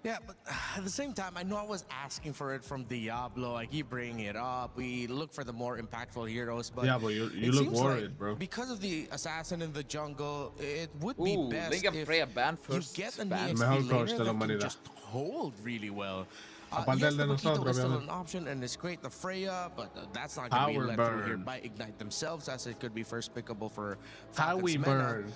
Yeah, but at the same time, I know I was asking for it from Diablo. I keep bringing it up. We look for the more impactful heroes, but yeah, but you it look seems worried, like bro. because of the assassin in the jungle, it would be best Link of if Freya ban first. you get an ban. EXP Mejor laner coach de la that can humanidad. just hold really well. Aparte Yes, del de the Paquito nosotros, is still obviamente. an option, and it's great, the Freya, but that's not going to be Power let through here burn. by Ignite themselves, as it could be first pickable for How Falcons we Mena. burn.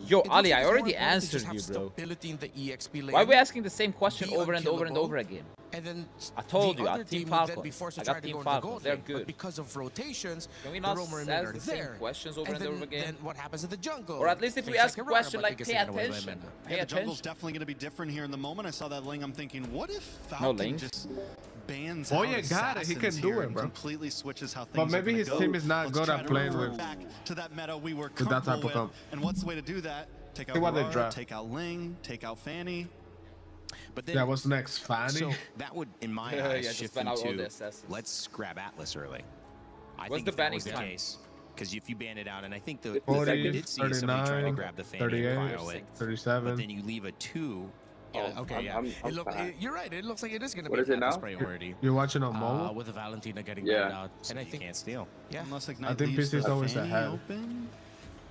Yo, It Ali, looks I like already it's more important to answered just you, have bro. stability in the EXP lane. Why are we asking the same question Be over and over and unkillable. over again? And then I told the you, I other Team team would then Falcons. be forced to I try got to Team go into the Falcons. gold They're lane. But good. because of rotations, Can we the not Roamer and ask Mid are the same there. questions over and then, over again? Then what happens in the jungle? Or at least if we Things ask a Aurora, question but like, they get pay taken away by attention. Mena. Pay The jungle's attention. definitely going to be different here. In the moment I saw that Ling, I'm thinking, what if Falcon Link? just bans Oh, out yeah, got it. He assassins can do here it, and bro. completely switches how things But maybe are his gonna team go. is not Let's good try at to playing revert with back to that meta we were that type comfortable of with. comp. And what's the way to do that? Take out See what they Aurora, draft. take out Ling, take out Fanny. But then, Yeah, what's next? Fanny? so that would, in my Yeah, eyes, just shift ban out all the into assassins. let's grab Atlas early. I What's think the if that banning was the time? case, because if you ban it out, and I think the fact 40, we did see somebody trying to 39, grab the Fanny and 38, cryo it, 37. but then you leave a 2. Yeah, okay, yeah. I'm fine. You're right. It looks like it is going to What be is it Atlas now? priority. You're watching on mobile? With the Valentina getting Yeah. banned out. And I think you can't steal. Yeah. Unless I Ignite think leaves PC is the always Fanny ahead. open.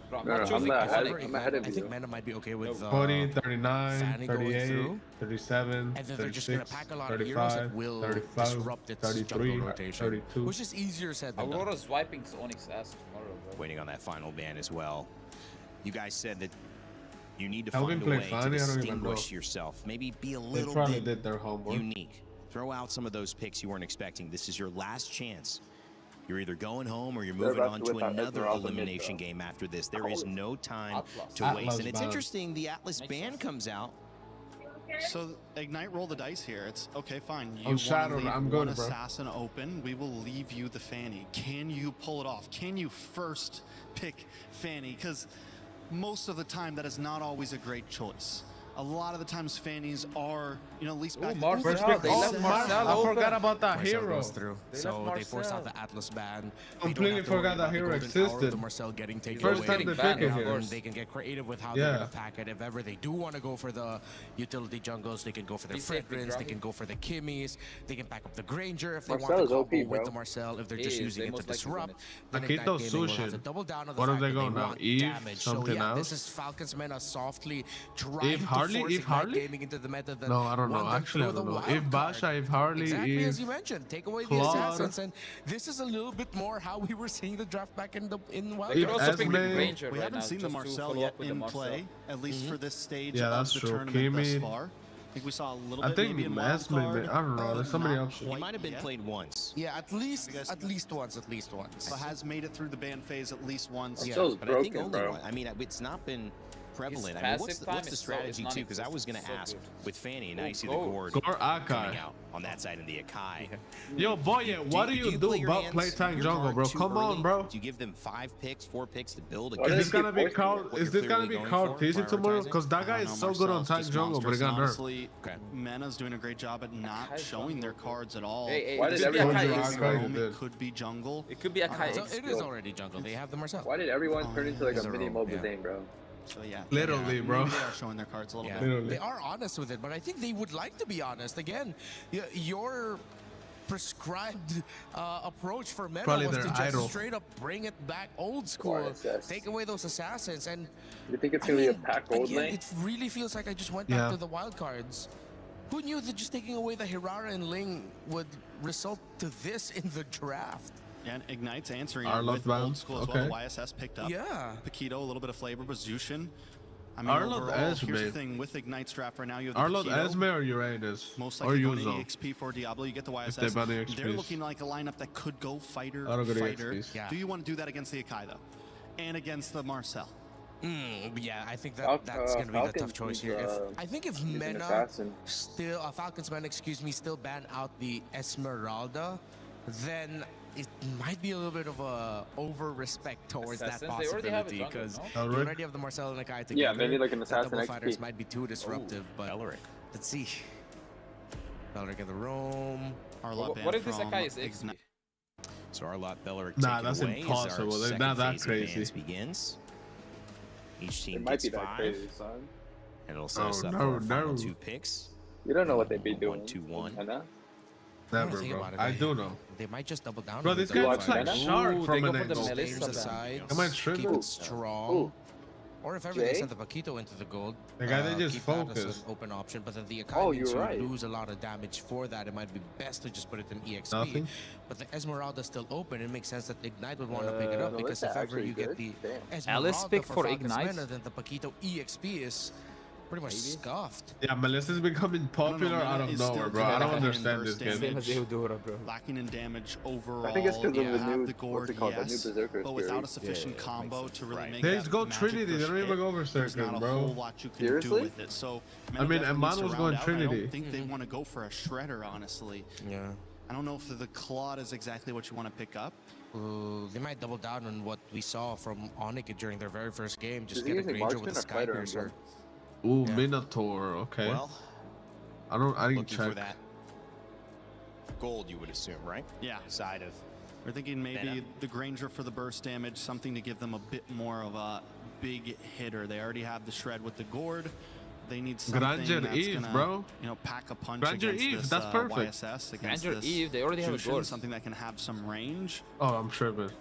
Bro, I'm No, not no, choosing I'm ahead of I think you. Mena might be okay with 40, 39, Fanny going 38, through. 37, And then they're just going to 36, pack a lot of heroes 35, that will 35, disrupt its 33, jungle rotation. 32. Which is easier said than done. Aurora's wiping Onyx ass tomorrow, bro. Waiting on that final ban as well. You guys said that you need to Helping find a play way Fanny? to I don't even distinguish know. yourself. Maybe be a They little probably bit did their homework. unique. Throw out some of those picks you weren't expecting. This is your last chance. You're either going home or you're They're moving about on to to whip out another Esmeralda mid, elimination though. game after this. There is no time Atlas. to Atlas waste. And it's ban. interesting, the Atlas ban comes out. So Ignite roll the dice here. It's okay, fine. You I'm want to shadowed. leave I'm one good, bro. assassin open. We will leave you the Fanny. Can you pull it off? Can you first pick Fanny? Because most of the time that is not always a great choice. a lot of the times Fannies are, you know, at least back. Marcel, they left Marcel open. I forgot about that hero. Goes through. So they forced out the Atlas ban. Completely forgot that hero existed. Marcel getting taken First time they pick it here. They can get creative with how they're gonna pack it. If ever they do want to go for the utility jungles, they can go for the fragrance, they can go for the Kimmies, they can pack up the Granger if they want to combo with the Marcel. If they're just using it to disrupt, then Ignite Gaming will have to double down on the fact that they want damage. So yeah, this is Falcons Mena softly trying to force Ignite Gaming into the meta. No, I don't know. Actually, I don't know. If Basha, if Harley, exactly as you mentioned, take away the assassins, and this is a little bit more how we were seeing the draft back in Wild. We haven't seen the Marcel yet in play, at least for this stage of the tournament thus far. I think we saw a little bit maybe in wild card. I don't know. There's somebody else. He might have been played once. Yeah, at least once. So has made it through the ban phase at least once. Yeah, but I think only one. I mean, it's not been prevalent. I mean, what's the strategy too? Because I was going to ask with Fanny, and now you see the Gord coming out on that side in the Akai. Yo, boy, what do you do about playtime jungle, bro? Come on, bro. Do you give them 5 picks, 4 picks to build? Is this gonna be Carl? Is this gonna be Carl Teasing tomorrow? Because that guy is so good on time jungle, but he got nerfed. Mena's doing a great job at not showing their cards at all. Why did everyone it could be jungle? It could be Akai. It is already jungle. They have the Marcel. Why did everyone turn into like a mini MLBB, bro? So yeah, literally, bro. They are showing their cards a little bit. Literally. They are honest with it, but I think they would like to be honest. Again, your prescribed approach for Meta was to just straight up bring it back old school, take away those assassins, and you think it's gonna be a pack gold lane? It really feels like I just went back to the wild cards. Who knew that just taking away the Hirara and Ling would result to this in the draft? And Ignite's answering with old school as well. The YSS picked up. Yeah. Paquito, a little bit of flavor, but Zushin. I mean, overall, here's the thing with Ignite's draft right now. You have the Paquito, Esme or Uranus? Most likely going to EXP for Diablo. You get the YSS. They're looking like a lineup that could go fighter. Yeah. Do you want to do that against the Akai, though? And against the Marcel? Yeah, I think that's going to be the tough choice here. I think if Mena still, Falcons Mena, still ban out the Esmeralda, then it might be a little bit of a over-respect towards that possibility, because you already have the Marcel and the Akai together. Yeah, maybe like an assassin double fighters might be too disruptive, but let's see. Belleric in the room. What if this Akai is XP? So Arlott, Belleric that's impossible. They're not that crazy. Begins. Each team might gets be that 5. crazy, son. And it'll set us up for final 2 picks. You don't know what they'd be doing. 1-2-1. Never, bro. I do know. They might just double down. Bro, this guy looks like Shark from an angle. Am I tripping? Keep it strong. Or if ever they send the Paquito into the gold, the guy they just focus. An open option, but then the Akai needs to lose a lot of damage for that. It might be best to just put it in EXP. Nothing. But the Esmeralda is still open. It makes sense that Ignite would want to pick it up, because if ever you get the Alice pick for Ignite, then the Paquito EXP is pretty much scuffed. Yeah, Melissa's becoming popular out of nowhere, bro. I don't understand this game. Same as Eudora, bro. Lacking in damage overall. I think it's because of the new, Gord, the new Berserker but without a sufficient combo to really make that go Trinity. They don't even go Berserker, bro. There's not a whole lot you can do with it. So, I mean, Emmanuel's going Trinity. I don't think they want to go for a Shredder, honestly. Yeah. I don't know if the Claude is exactly what you want to pick up. They might double down on what we saw from Onyx during their very first game. Just get a Granger with a Sky Piercer. Ooh, Minotaur, okay. Well, I didn't check. For that gold, you would assume, right? Yeah. Side of. We're thinking maybe the Granger for the burst damage, something to give them a bit more of a big hitter. They already have the Shred with the Gord. They need something Granger that's Eve, gonna, bro. Pack a punch Granger against Eve, this that's perfect. YSS, against Granger this Eve, they already have a Gord. Something that can have some range. Oh, I'm sure, but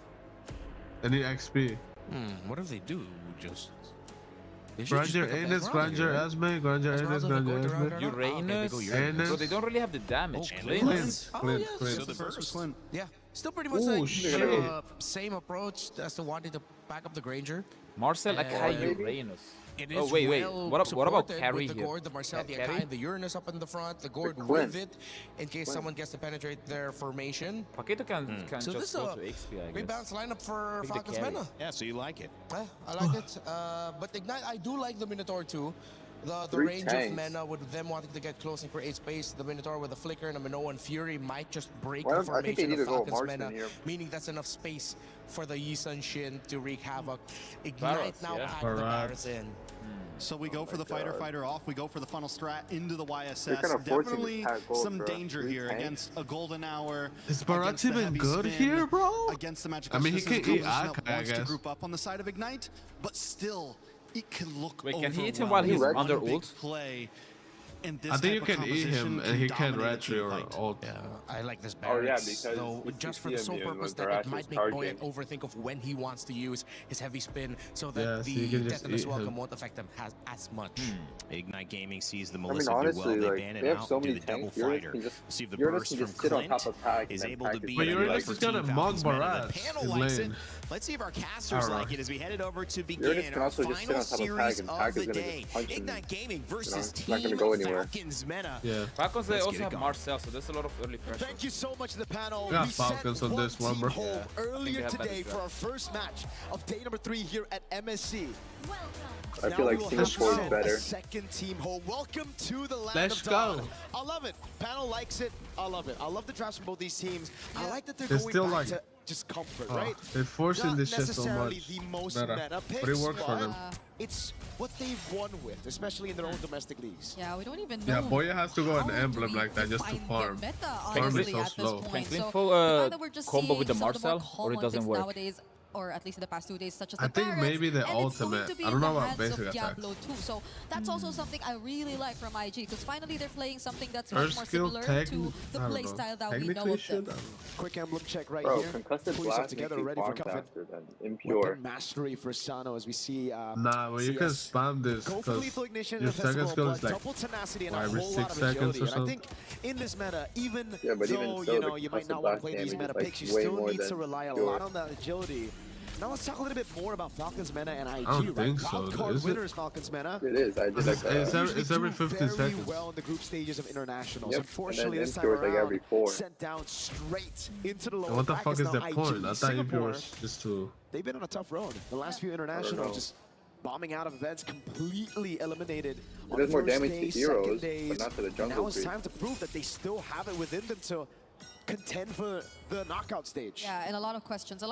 they need XP. What if they do? Just Granger Anus, Granger Esme, Granger Anus, Granger Esme. Uranus. So they don't really have the damage. Clint. So the first was Clint. Yeah, still pretty much like same approach as to wanting to back up the Granger. Marcel, Akai, Uranus. It is wait. What about carry with the Gord, the Marcel, the Akai, the Uranus up in the front, the Gord with it, in case someone gets to penetrate their formation. Paquito can so just go to XP, I guess. Great balance lineup for Falcons Mena. Yeah, so you like it. I like it. But Ignite, I do like the Minotaur too. The range of Mena with them wanting to get close and create space. The Minotaur with a flicker and a Minoan and Fury might just break the formation of Falcons Mena, meaning that's enough space for the Yi Sun Shin to wreak havoc. Ignite now pack the Barrets in. So we go for the fighter off. We go for the funnel strat into the YSS. Definitely some danger here against a golden hour. Is Barati been good here, bro? Against the Magic. I mean, he can eat Akai, I guess. To group up on the side of Ignite, but still, it can look. Wait, can he hit him while he's under ult? I think you can eat him and he can retry or ult. Yeah, I like this balance. So just for the sole purpose that it might make Boyet overthink of when he wants to use his heavy spin, so that the Tetanus Welcome won't affect him as much. Ignite Gaming sees the Melissa do well. They ban it out, do the double fighter. See if the burst from Clint is able to beat. But Uranus is gonna mug Barat. Let's see if our casters like it as we headed over to begin our final series of the day. Ignite Gaming versus Team Falcons meta. Yeah. Falcons, they also have Marcel, so there's a lot of early pressure. Thank you so much to the panel. Yeah, Falcons on this one, bro. Earlier today for our first match of day number 3 here at MSC. I feel like Singapore is better. Second team home. Welcome to the land Let's of dawn. go. I love it. Panel likes it. I love it. I love the drafts from both these teams. I like that they're It's going still back like, to just comfort, right? They're forcing Not this shit so necessarily much. the most Meta. meta picks, But it works for them. It's what they've won with, especially in their own domestic leagues. Yeah, we don't even know. Yeah, Boya has to go an emblem like that just to farm. Farm is so slow. Can Info combo with the Marcel, or it doesn't work? Nowadays, or at least in the past 2 days, such as I the think Barretts, maybe the and ultimate. It's going to be I don't know in the about hands basic of attacks. Diablo too. So that's also something I really like from IG, because finally they're playing something that's First much skill more similar to the I don't play know. style that we know Technically of them. Quick emblem check right Bro, here. concussive Pull yourself blast together, makes you ready for farm Coven. faster than impure. Weapon mastery for Sano as we see. Nah, well, you can spam this Go for because lethal ignition your and second skill blood, is like double tenacity and a 5 or whole 6 lot of seconds agility. or And I something. think in this meta, even Yeah, but though even so, you know the you might concussive not want to blast play these damage meta is, picks, you like, way still more need to than rely a pure. lot on that agility. Now let's talk a little bit more about Falcons meta and IG. I don't think so. Wildcard Is it? winners, Falcons meta. It is. I did like It's every 15 very seconds. well in the group stages of internationals. Yep. Unfortunately, And this then time impure is like around, every 4. sent down straight into the lower And what the fuck brackets. is the Now IG, point? I thought impure Singapore, was just to. they've been on a tough road. The last few internationals just bombing out of events, completely eliminated. It does more first damage day, to heroes, second days. but not to the And jungle now it's creep. time to prove that they still have it within them to contend for the knockout stage. Yeah, and a lot of questions,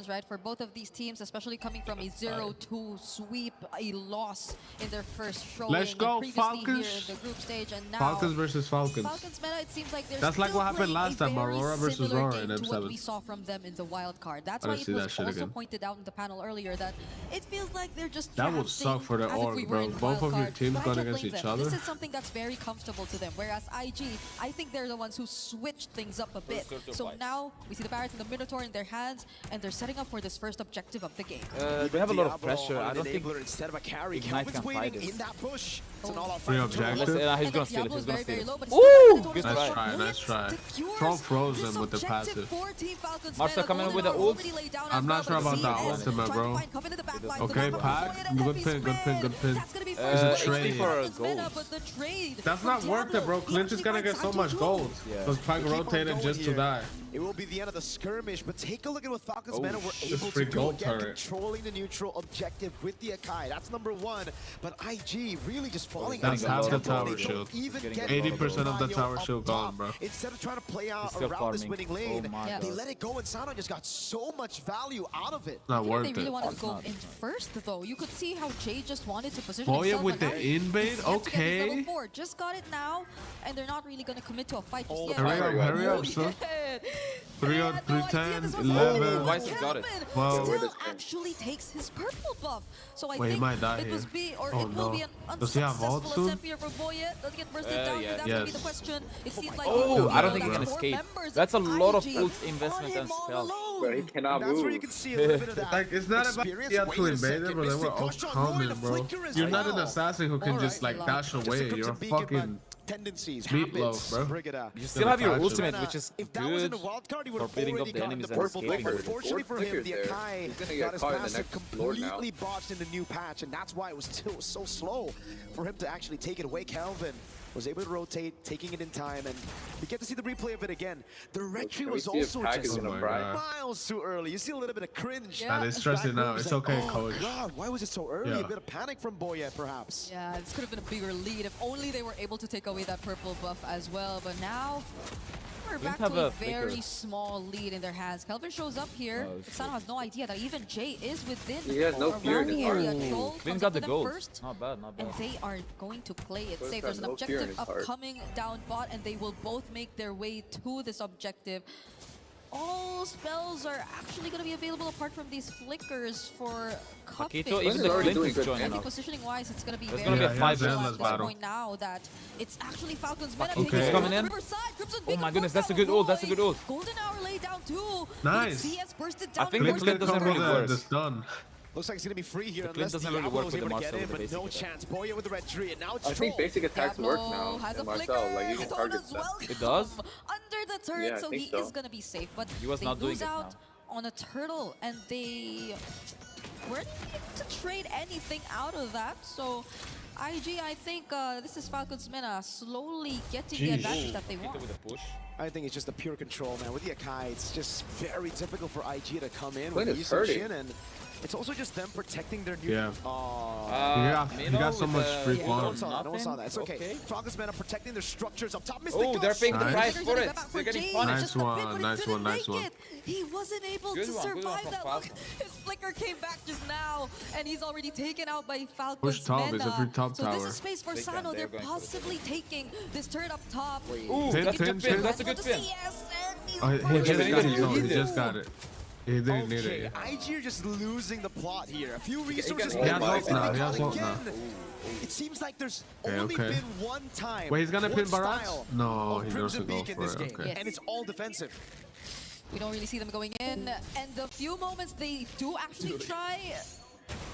right, for both of these teams, especially coming from a 0-2 sweep, a loss in their first showing. Let's go, previously Falcons. here in the group stage, and now Falcons versus Falcons. Falcons meta, it seems like they're That's like still what happened playing last a time, very Aurora versus similar Aurora game in to what M7. we saw from them in the wild card. That's I why didn't it see was that shit also again. pointed out in the panel earlier that it feels like they're just That would suck for the as if org, we were bro. in Both of wild your card. teams But I going can't against blame each them. other. This is something that's very comfortable to them, whereas IG, I think they're the ones who switched things up a bit. So now we see the Barretts and the Minotaur in their hands, and they're setting up for this first objective of the game. They have a lot of pressure. I don't think instead of a carry, Ignite can fight in it. that push. It's an all-out Free fight. objective. He's gonna steal it. He's gonna steal it. Ooh! Good Nice try. try, nice try. Tron froze them with the passive. Marcel coming in with the ult. I'm not sure about that ultimate, bro. Okay, Pack. Good pin, good pin, good pin. It's a trade. for a goal. That's not worth it, bro. Clint is gonna get so much gold. Because Pack rotated just to die. It will be the end of the skirmish, but take a look at what Falcons Oh, meta were this able to free do gold again, turret. controlling the neutral objective with the Akai. That's number one, but IG really just falling That's out half the of tempo. tower They shield. don't even get 80% of the Mario tower up shield top. gone, bro. Instead of trying to play out still around this farming. winning lane, Oh my they God. let it go, and Sano just got so much value out of it. Not I worth think they really it. wanted to go in first, though. You could see how Jay just wanted to position Boya himself. with the like, alright, invade? he's yet to get his Okay. level 4. Just got it now, and they're not really going to commit to a fight just yet. Hurry up, son. 3 on 310, 11. Why got it? Well, Still actually takes his purple buff. So I Wait, he think might die it here. was be or Oh, it will no. be an Does he have unsuccessful ult soon? attempt here for Boya. Does he get bursted down? yeah. That's gonna be the Yes. question. It seems like Oh, I don't think he that can four escape. members That's a of lot of IG ult on investment him and all spells. alone. Bro, he cannot That's where you move. can see a little bit of that. Like, it's not about experience. you have Wait to a invade second, them, but they Mystic were all Push on Roy, coming, the bro. flicker as You're not an well. assassin who can Alright, just, like, Lila. dash Just away. a You're a Crimson Beacon, fucking tendencies, meatloaf, habits, bro. Brigada. You still have your Gotcha. ultimate, which is If that was in good a wild card, he would for have beating up already the gotten enemies the and purple buff. escaping with it. Unfortunely for him, the He's gonna Akai get got his caught in the passive next Lord now. completely botched in the new patch, and that's why it was still so slow for him to actually take it away. Calvin was able to rotate, taking it in time, and we get to see the replay of it again. The retry was also just miles too early. You see a little bit of cringe. Nah, they stressed it now. It's okay, coach. Oh God, why was it so early? Yeah. A bit of panic from Boya, perhaps. Yeah, this could have been a bigger lead if only they were able to take away that purple buff as well. But now, are back to a very small lead in their hands. Kelvin shows up here. Sano has no idea that even Jay is within he has no fear in his area. heart. Troll Clean comes got up the to them gold. first, Not bad, not bad. and they are going to play it Both safe. have There's an no fear in objective his heart. upcoming down bot, and they will both make their way to this objective. All spells are actually going to be available apart from these flickers for Cupping. Even the Clint is joining I think up. positioning-wise, it's going to be There's very gonna be a 5 crucial endless at this battle. point now that it's actually Falcon's meta Okay. taking He's coming in. Riverside. Crimson Oh Beacon my goodness, puts that's a down good ult, that's a Roy. good ult. Golden Hour laid down too. Nice. CS bursted I down think before Clint doesn't really work. the stun. Looks like it's going to be free here The Clint unless doesn't really Diablo work is with the able to get Marcel in, with the but no basic chance. Boya with the red tree, and now it's I think basic attacks work now has in a Marcel. flicker. Like you can target Sona's them. welcome It does? under the turret, Yeah, I so think he so. is going to be safe. But He was they not doing lose it out now. on a turtle, and they weren't able to trade anything out of that. So IG, I think this is Falcon's meta slowly getting the advantage that they want. With a push. I think it's just the pure control, man. With the Akai, it's just very difficult for IG to come in Clint with is Yusuf hurting. Shin, and it's also just them protecting their new... Yeah. He got so much free No farm. one saw that. No one saw that. It's okay. Okay. Falcon's men are protecting their structures up top. Mystic Oh, they're Gush. paying the Nice. price for it. They're getting punished. Nice one, nice one, nice one. He wasn't able Good to one, good one survive from that. Falcon. His flicker came back just now, and he's already taken out by Falcon's Push top, meta. it's a free top so tower. this is space for They can, Sano. they're They're going for the possibly taking this turret up top. Ooh, Pin, that's a pin, good pin. pin. That's a good pin. Oh, he just got it. No, he just got it. He didn't need Okay, it. IG are just losing the plot here. A few resources. He has ult now. He has ult now. It seems like there's Okay, only okay. been one time. Wait, he's gonna pin one Barat? style No, of he Crimson doesn't go Beak in for this it. game, Okay. and it's all defensive. We don't really see them going in, and the few moments they do actually try,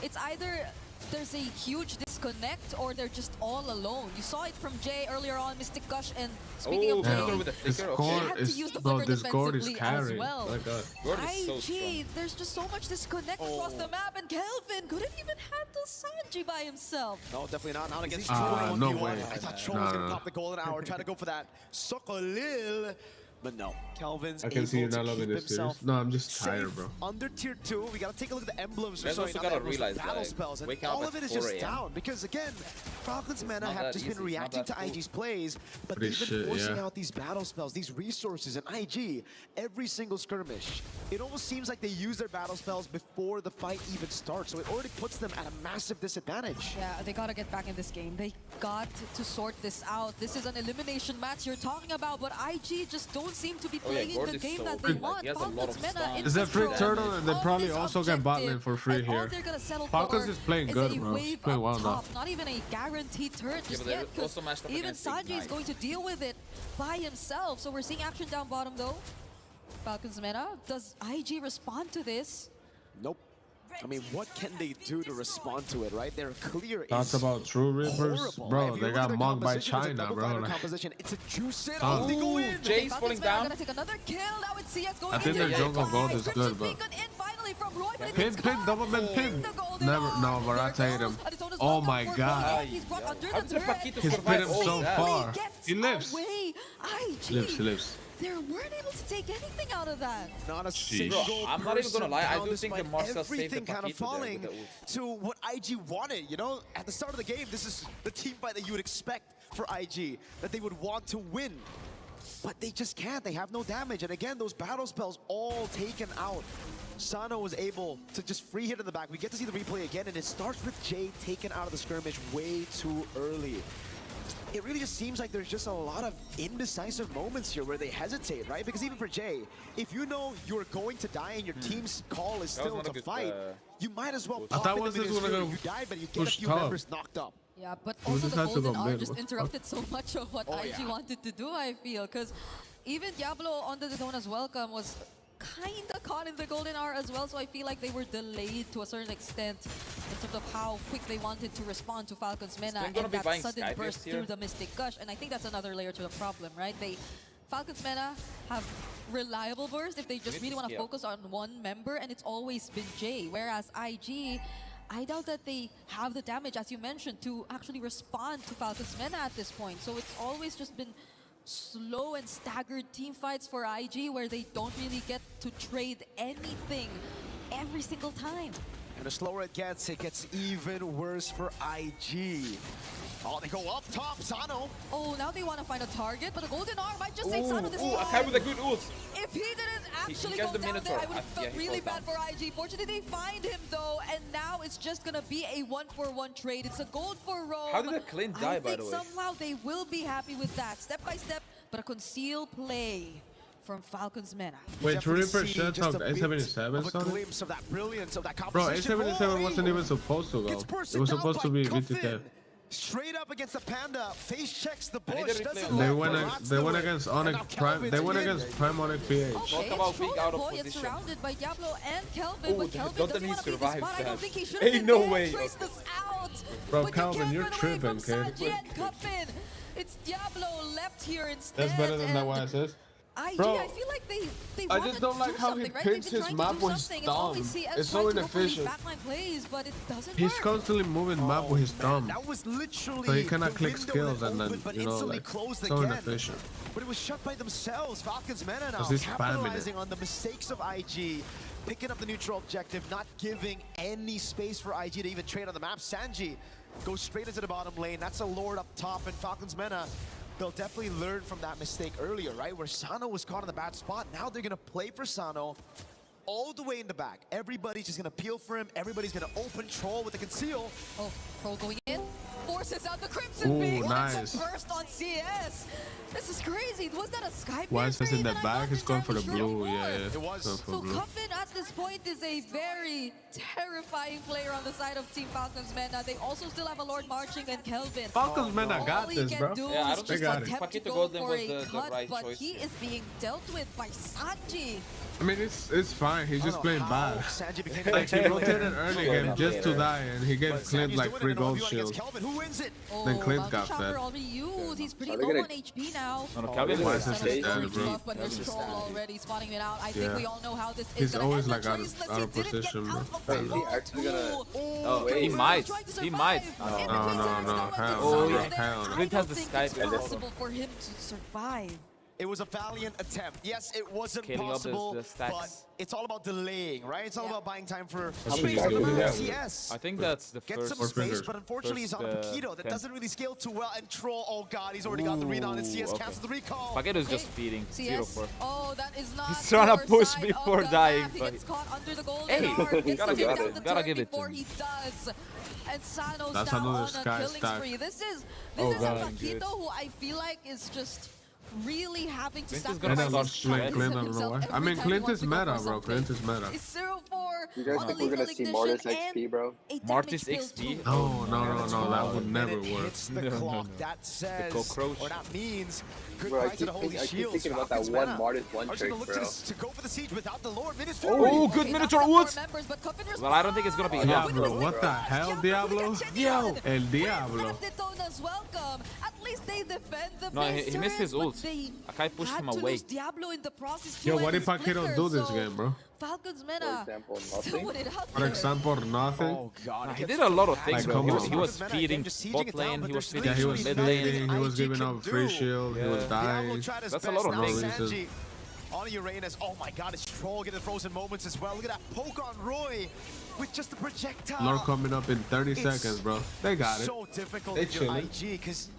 it's either there's a huge disconnect or they're just all alone. You saw it from Jay earlier on, Mystic Gush, and speaking of Jay, with the This flicker. core had to is, use the bro, flicker this gourd is defensively as carrying. well. My God. Gord is so strong. IG, there's just so much disconnect across the map, and Kelvin couldn't even handle Sanji by himself. No, definitely not. Not against Ah, Troll. no 1v1. way. I thought Troll was going to pop the golden hour, try to go for that Sokolil. But no, Kelvin's I can see you're able not to loving keep this series. himself No, I'm just safe tired, bro. under tier 2. We gotta take a look at the emblems. Guys Sorry, also not gotta emblems, realize, battle like, spells, and waking up all at of it is 4 just AM. down because again, Falcon's meta not have that just easy, been it's not reacting that to cool. IG's plays, but Pretty they've been shit, forcing yeah. out these battle spells, these resources, and IG every single skirmish. It almost seems like they use their battle spells before the fight even starts, so it already puts them at a massive disadvantage. Yeah, they gotta get back in this game. They got to sort this out. This is an elimination match you're talking about, but IG just don't seem to be Oh, yeah, playing Gord the is game so that good. they want. He has a lot of Falcon's meta stun. in Is that free control turtle? And they of probably this also get bot lane objective, for free and all here. they're gonna settle Falcons for is playing is good, a bro. He's wave playing up well now. top. Not even a guaranteed turret Yeah, just but they're yet, 'cause also matched up even against Sanji is Ignite. going to deal with it by himself. So we're seeing action down bottom though. Falcons meta. Does IG respond to this? Nope. I mean, what can they do to respond to it, right? They're clear. Talk about true rippers, horrible, bro. right? If you They look at got their mocked by composition, it's a China, double bro. fighter Like, composition. It's a juice in. Oh. Oh, they go in. Jay's Falcons falling meta are down. gonna take another kill. Now it's CS going I think into their jungle gold is Crimson good, but Beacon in finally from Roy, but pin, it's pin, caught. double pin, pin. The golden Never, arm. no, Barata There hit him. goes Arizona's Oh welcome my for God. Roy. He's brought under How the did turret. Paquito He's survive been all so that? far. Gets He lives. away. IG. Lives, he lives. They weren't able to take anything out of that. Not a Sheesh. single Bro, I'm not even gonna lie, I person do think down the Marcel despite saved the everything kind of Paquito there falling with the ult. to what IG wanted, you know? At the start of the game, this is the team fight that you would expect for IG, that they would want to win. But they just can't, they have no damage. And again, those battle spells all taken out. Sano was able to just free hit in the back. We get to see the replay again, and it starts with Jay taken out of the skirmish way too early. It really just seems like there's just a lot of indecisive moments here where they hesitate, right? Because even for Jay, if you know you're going to die and your team's call is still to fight, you might as well pop thought in was the this middle. one gonna You died, but you get a push few top. members knocked up. Yeah, but We also just the had to go golden hour mid. just What the interrupted so much of what IG wanted to do, I feel. Because even Diablo on the Daytona's welcome was kind of caught in the golden hour as well, so I feel like they were delayed to a certain extent in terms of how quick they wanted to respond to Falcon's meta and gonna be that buying sudden Skyfist burst here? through the Mystic Gush. And I think that's another layer to the problem, right? Falcon's meta have reliable burst if they just really want to focus on one member, and it's always been Jay. Whereas IG, I doubt that they have the damage, as you mentioned, to actually respond to Falcon's meta at this point. So it's always just been slow and staggered team fights for IG where they don't really get to trade anything every single time. And the slower it gets even worse for IG. Oh, they go up top, Sano. Oh, now they want to find a target, but the Golden Arm might just say Sano this time. Akai with a good ult. If he didn't actually go down there, I would have felt really bad for IG. Fortunately, they find him though, and now it's just gonna be a 1-for-1 trade. It's a gold for Rome. How did the Clint die, by the way? I think somehow they will be happy with that. Step by step, but a concealed play from Falcons Mena. Wait, 20% talk A77 something? Bro, A77 wasn't even supposed to go. It was supposed to be VTK. Straight up against the Panda, face checks the bush. They went against Onyx Prime. They went against Prime Onyx PH. Talk about being out of position. It's surrounded by Diablo and Kelvin, but Kelvin doesn't want to be the spot. I don't think he should. Ain't no way. Bro, Kelvin, you're tripping, kid. It's Diablo left here instead. That's better than that one assist. Bro, I feel like they I just don't like how he picks his map with his thumb. It's so inefficient. Plays, but it doesn't He's work. constantly moving map with his thumb. That was literally so he cannot click skills and then, you know, like, so inefficient. But it was shut by themselves. Falcons Mena now capitalizing on the mistakes of IG. Picking up the neutral objective, not giving any space for IG to even trade on the map. Sanji goes straight into the bottom lane. That's a Lord up top, and Falcons Mena, they'll definitely learn from that mistake earlier, right? Where Sano was caught in the bad spot. Now they're gonna play for Sano all the way in the back. Everybody's just gonna peel for him. Everybody's gonna open Troll with the conceal. Oh, Troll going in. Forces out the Crimson Beam. Nice. Burst on CS. This is crazy. Was that a Skype? Why is this in the back? It's going for the blue. Yeah, it was. So Cuffin at this point is a very terrifying player on the side of Team Falcons Mena. They also still have a Lord marching and Kelvin. Falcons Mena got this, bro. Yeah, I don't think Paquito Golden was the right choice. He is being dealt with by Sanji. I mean, it's fine. He's just playing bad. Like, he rotated early game just to die, and he gave Clint like 3 gold shields. Then Clint got that. He's pretty low on HP now. No, Calvin was standard, bro. But there's Troll already spotting it out. I think we all know how this is. He's always like out of position, bro. Is he actually gonna? Oh, he might. He might. No. Hell no. Clint has the Skype. It's impossible for him to survive. It was a valiant attempt. Yes, it wasn't possible, but it's all about delaying, right? It's all about buying time for CS. I think that's the Get some space, but unfortunately he's on Paquito. That doesn't really scale too well. And Troll, oh god, he's already got the read on, and CS cancels the recall. Paquito's just feeding. 0-4. Oh, that is not. He's trying to push before dying. He gets caught under the golden hey, gotta give it to him. He does. And Sano's that's now another on a sky killing stack. spree. This is a Paquito who I feel like is just really having to sacrifice himself. I mean, Clint is meta, bro. Clint is meta. It's 0-4. You guys think we're gonna see Mortis XP, bro? Mortis XP? No. That would never work. The clock. That says, or that means, bro, I keep thinking about that one Mortis one trick, bro. To go for the siege without the Lord. Oh, good Minotaur ult! Well, I don't think it's gonna be enough. Diablo, what the hell, Diablo? Yo! El Diablo. No, he missed his ult. Akai pushed him away. Yo, what did Paquito do this game, bro? Falcons Mena. For example, nothing. Oh god, he did a lot of things, bro. He was feeding bot lane, he was feeding mid lane. He was giving up free shield, he was dying. That's a lot of things. On Uranus, oh my god, it's Troll getting frozen moments as well. Look at that poke on Roy with just the projectile. Lord coming up in 30 seconds, bro. They got it. So difficult if you're IG, because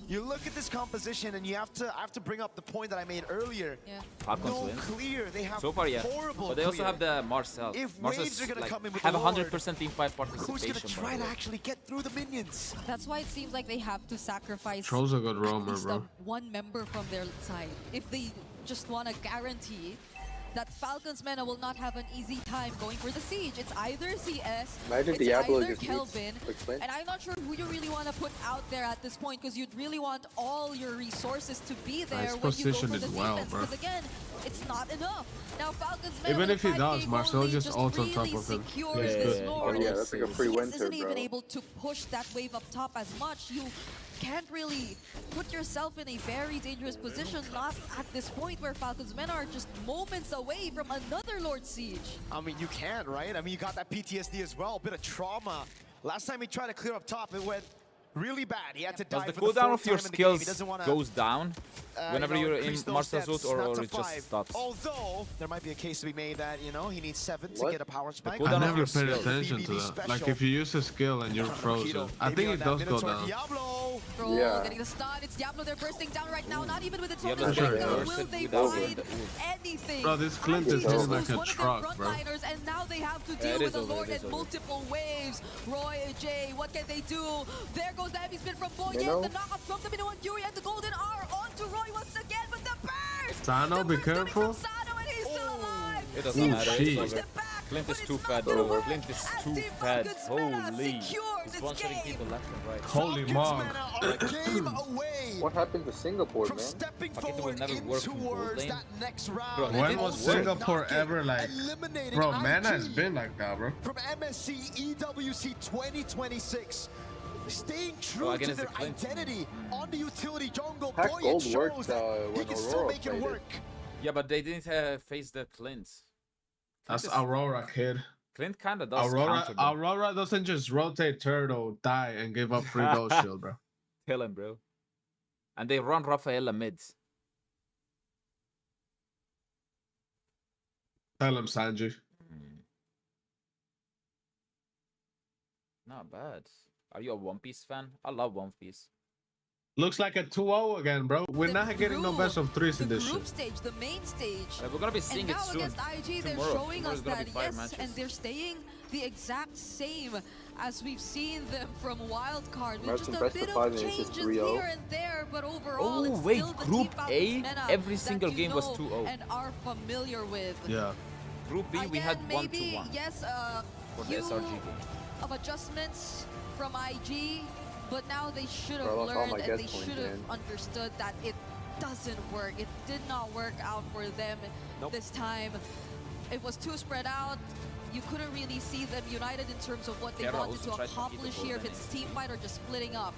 you look at this composition and you have to bring up the point that I made earlier. No clear. They have so far, horrible but they also have the Marcel. If waves are gonna come in with have the 100% team fight participation. Who's gonna try to actually get through the minions? That's why it seems like they have to sacrifice Troll's a good roamer, bro. One member from their side. If they just want to guarantee that Falcons Mena will not have an easy time going for the siege. It's either CS, it's either Kelvin, and I'm not sure who you really want to put out there at this point, because you'd really want all your resources to be there when you go for the defense, because again, it's not enough. Now Falcons Mena, even if he does, Marcel just ults on top of him. That's like a free winter, isn't even able to push that wave up top as much. You can't really put yourself in a very dangerous position, not at this point where Falcons Mena are just moments away from another Lord Siege. I mean, you can't, right? I mean, you got that PTSD as well, a bit of trauma. Last time he tried to clear up top, it went really bad. He had to Does die the for cooldown fourth of your time in the game. He skills doesn't want goes down whenever you're in Martial Suit, or it just stops? Although there might be a case to be made that, you know, he needs 7 to get a power spike. I never paid attention to that. Like if you use a skill and you're frozen, I think it does go down. Bro, getting the stun. It's Diablo. They're bursting down right now. Not even with its own Diablo's will they find anything? Bro, this Clint is hitting like a truck, bro. And now they have to deal with the Lord in multiple waves. Roy, Jay, what can they do? There goes the heavy spin from Boy. Yes, the knockout from the Minoan Fury and the Golden R onto Roy once again, but the burst! Sano, be careful. Sano, and he's still alive. It doesn't matter. Clint is too fat, bro. Clint is too fat. Holy. He's one-shotting people left and right. Holy mog. What happened to Singapore, man? Fakito will never work in gold lane. Bro, when was Singapore ever like... Bro, Mana has been like that, bro. From MSC EWC 2026. Staying true to their identity on the utility jungle. Pack Boy, it Gold shows worked that he when can still Aurora make it played work. Yeah, but they didn't face the Clint. That's Aurora, kid. Clint kinda does counter them. Aurora doesn't just rotate turtle, die, and give up free ghost shield, bro. Tell him, bro. And they run Rafaela mid. Tell him, Sanji. Not bad. Are you a One Piece fan? I love One Piece. Looks like a 2-0 again, bro. We're not getting no best of 3s in this shit. The group stage, the main stage. We're gonna be seeing it soon. And now against IG, they're showing us that, yes, and they're staying the exact same as we've seen them from Wildcard. With just a bit of changes here and there, but overall, it's still the Group Team A, every single game was 2-0. And are familiar with. Yeah. Group B, we had 1-1. Yes, for the SRG game. Of adjustments from IG, but now they should have learned and they should have understood that it doesn't work. It did not work out for them this time. It was too spread out. You couldn't really see them united in terms of what they wanted to accomplish here, if it's team fight or just splitting up.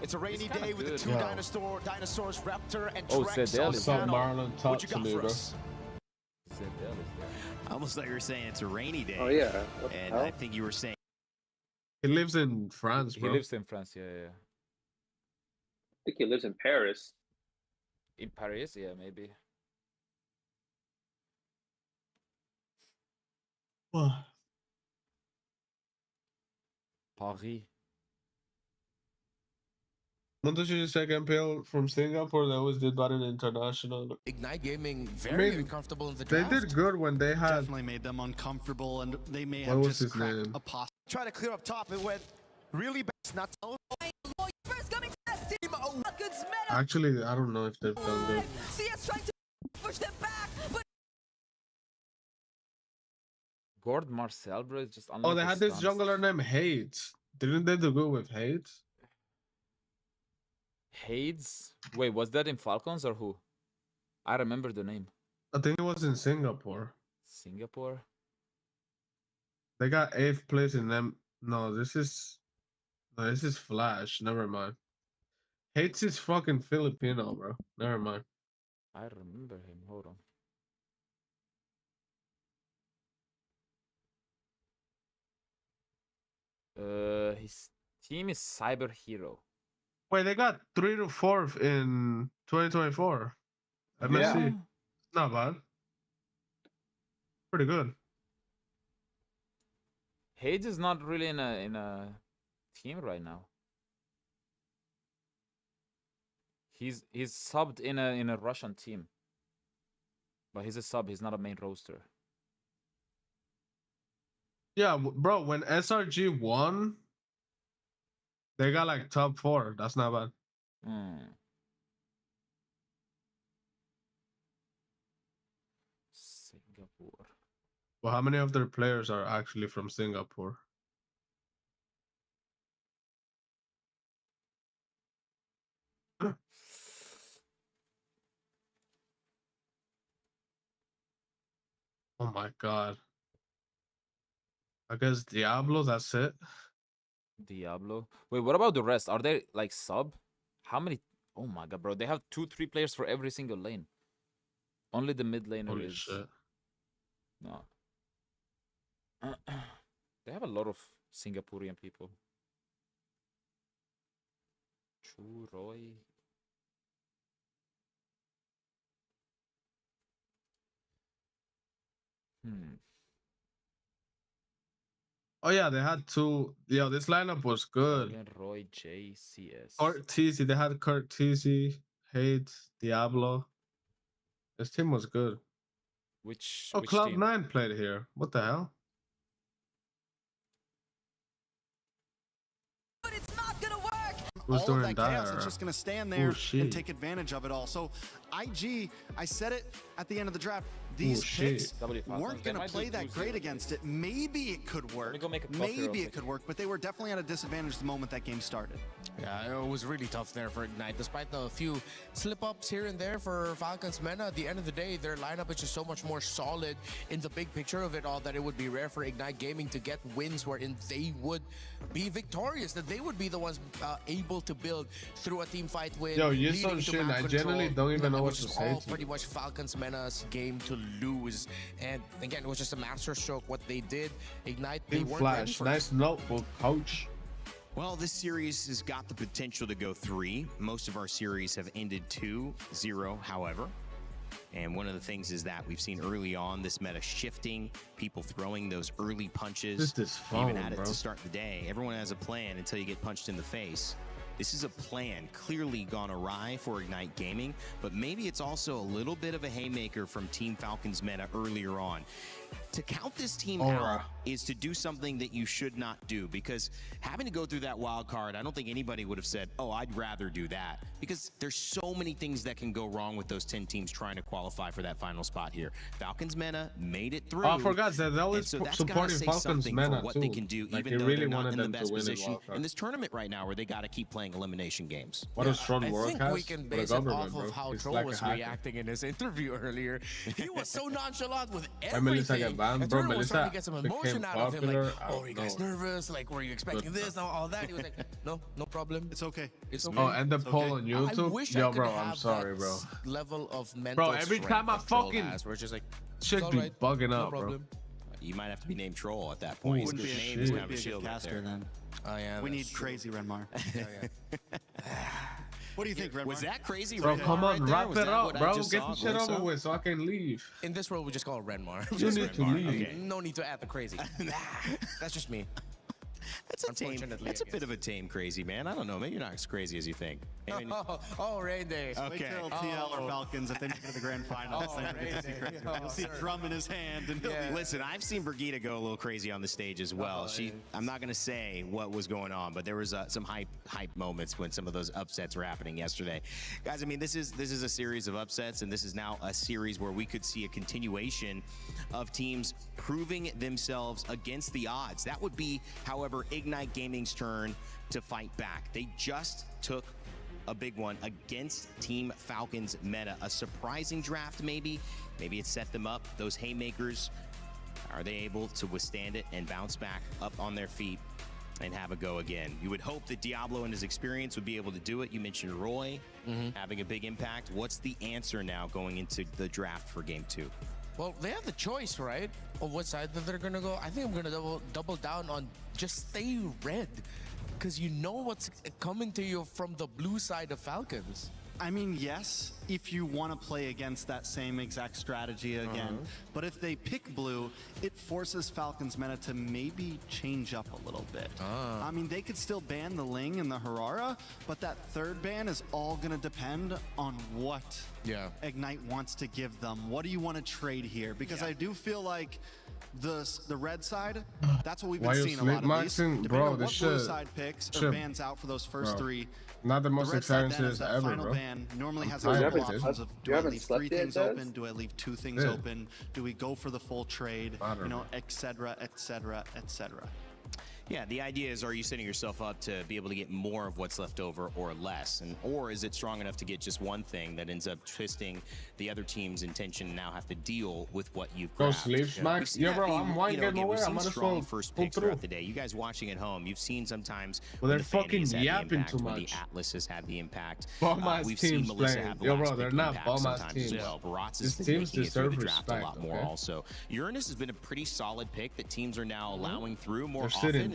It's a rainy day with the two dinosaurs, Raptor and Trex. What's up, Marlon? Talk to me, bro. I almost thought you were saying it's a rainy day. Oh, yeah. And I think you were saying he lives in France, bro. He lives in France, yeah. I think he lives in Paris. In Paris, yeah, maybe. Paris. Montage second pill from Singapore. They always did bad in international. Ignite Gaming very comfortable in the draft. They did good when they had. Definitely made them uncomfortable, and they may have just cracked a pos. Try to clear up top. It went really bad. Not Actually, I don't know if they've done good. CS trying to push them back, but Gord Marcel, bro, is just they had this jungler named Hades. Didn't they do good with Hades? Hades? Wait, was that in Falcons or who? I remember the name. I think it was in Singapore. Singapore? They got 8th place in them. No, this is Flash. Never mind. Hades is fucking Filipino, bro. Never mind. I remember him. Hold on. His team is Cyber Hero. Wait, they got 3 to 4th in 2024. MSC. Yeah. Not bad. Pretty good. Hades is not really in a team right now. He's subbed in a Russian team. But he's a sub, he's not a main roster. Yeah, bro, when SRG won, they got like top 4. That's not bad. Singapore. Well, how many of their players are actually from Singapore? Oh my god. I guess Diablo, that's it. Diablo. Wait, what about the rest? Are they like sub? How many? Oh my god, bro. They have 2-3 players for every single lane. Only the mid laner Holy is. Shit. No. They have a lot of Singaporean people. Roy. Oh yeah, they had two. Yo, this lineup was good. Roy, JCS. Kurt Teasy, they had Kurt Teasy, Hate, Diablo. This team was good. Which Cloud9 played here. What the hell? But it's not gonna work. Who's all doing of that chaos is just going to stand there and take advantage of it all. So IG, I said it at the end of the draft, these picks weren't going to play that great against it. Maybe it could work. Maybe it could work, but they were definitely at a disadvantage the moment that game started. Yeah, it was really tough there for Ignite. Despite the few slip-ups here and there for Falcons Mena, at the end of the day, their lineup is just so much more solid in the big picture of it all that it would be rare for Ignite Gaming to get wins wherein they would be victorious, that they would be the ones able to build through a team fight win. Yo, you so shit. I generally don't even know what to say. All pretty much Falcons Mena's game to lose, and again, it was just a masterstroke what they did. Ignite, they weren't ready for nice notebook, coach. Well, this series has got the potential to go 3. Most of our series have ended 2-0, however. And one of the things is that we've seen early on this meta shifting, people throwing those early punches. This is fun, even had it bro. to start the day. Everyone has a plan until you get punched in the face. This is a plan clearly gone awry for Ignite Gaming, but maybe it's also a little bit of a haymaker from Team Falcons meta earlier on. To count this team out is to do something that you should not do, because having to go through that wild card, I don't think anybody would have said, oh, I'd rather do that, because there's so many things that can go wrong with those 10 teams trying to qualify for that final spot here. Falcons meta made it through. Oh, I forgot that they always supporting Falcons meta what too. they can do, like even though they're not in the them best position in this tournament right now, where they got to keep playing elimination games. What a strong I work think we can base it off of how Troll was reacting in his interview earlier. He was so nonchalant with everything. And Troll was trying to get some emotion out of him, like, oh, are you guys nervous? Like, were you expecting this? No, all that. He was like, no problem. It's okay. It's okay. Oh, and the poll on YouTube? I wish Yo, I could bro, have I'm sorry, bro. Level of mental bro, every time I fucking we're just like, should be bugging no up, problem. bro. You might have to be named Troll at that point. Wouldn't be a name is kind of a shield right there. then. Oh, yeah, we need crazy Renmar. What do you think, Renmar? Was that crazy? Bro, come on, right wrap it up, bro. Get this shit over with so I can leave. In this world, we just call it Renmar. You need to leave. Okay. No need to add the crazy. That's just me. That's a tame. That's a bit of a tame crazy, man. I don't know. Maybe you're not as crazy as you think. I mean, Rain Day. Okay. Wait till TL or Falcons if they make it to the grand finals. You'll see a drum in his hand. And listen, I've seen Brigitte go a little crazy on the stage as well. I'm not going to say what was going on, but there was some hype moments when some of those upsets were happening yesterday. Guys, I mean, this is a series of upsets, and this is now a series where we could see a continuation of teams proving themselves against the odds. That would be, however, Ignite Gaming's turn to fight back. They just took a big one against Team Falcons meta. A surprising draft, maybe. Maybe it set them up. Those haymakers, are they able to withstand it and bounce back up on their feet and have a go again? You would hope that Diablo and his experience would be able to do it. You mentioned Roy having a big impact. What's the answer now going into the draft for Game 2? Well, they have the choice, right? On what side that they're gonna go. I think I'm gonna double down on just stay red, because you know what's coming to you from the blue side of Falcons. I mean, yes, if you want to play against that same exact strategy again. But if they pick blue, it forces Falcons meta to maybe change up a little bit. I mean, they could still ban the Ling and the Harara, but that third ban is all going to depend on what Ignite wants to give them. What do you want to trade here? Because I do feel like the red side, that's what we've been seeing a lot of these. Depending on what blue side picks or bans out for those first three. Not the most exciting series ever, final bro. Ban normally has a couple options of, do I leave 3 things open? Do I leave 2 things open? Do we go for the full trade? You know, etc., etc., etc. Yeah, the idea is, are you setting yourself up to be able to get more of what's left over or less? Or is it strong enough to get just one thing that ends up twisting the other team's intention and now have to deal with what you've Go grabbed? sleep, Max. Yeah, bro, I'm wine getting away. I'm gonna strong first picks throughout the day. You guys watching at home, you've seen sometimes they're fucking yapping too much. When the Atlas has had the impact. We've seen Melissa have the last big impact sometimes as well. Baratz is making it through the draft a lot more also. Uranus has been a pretty solid pick that teams are now allowing through more often.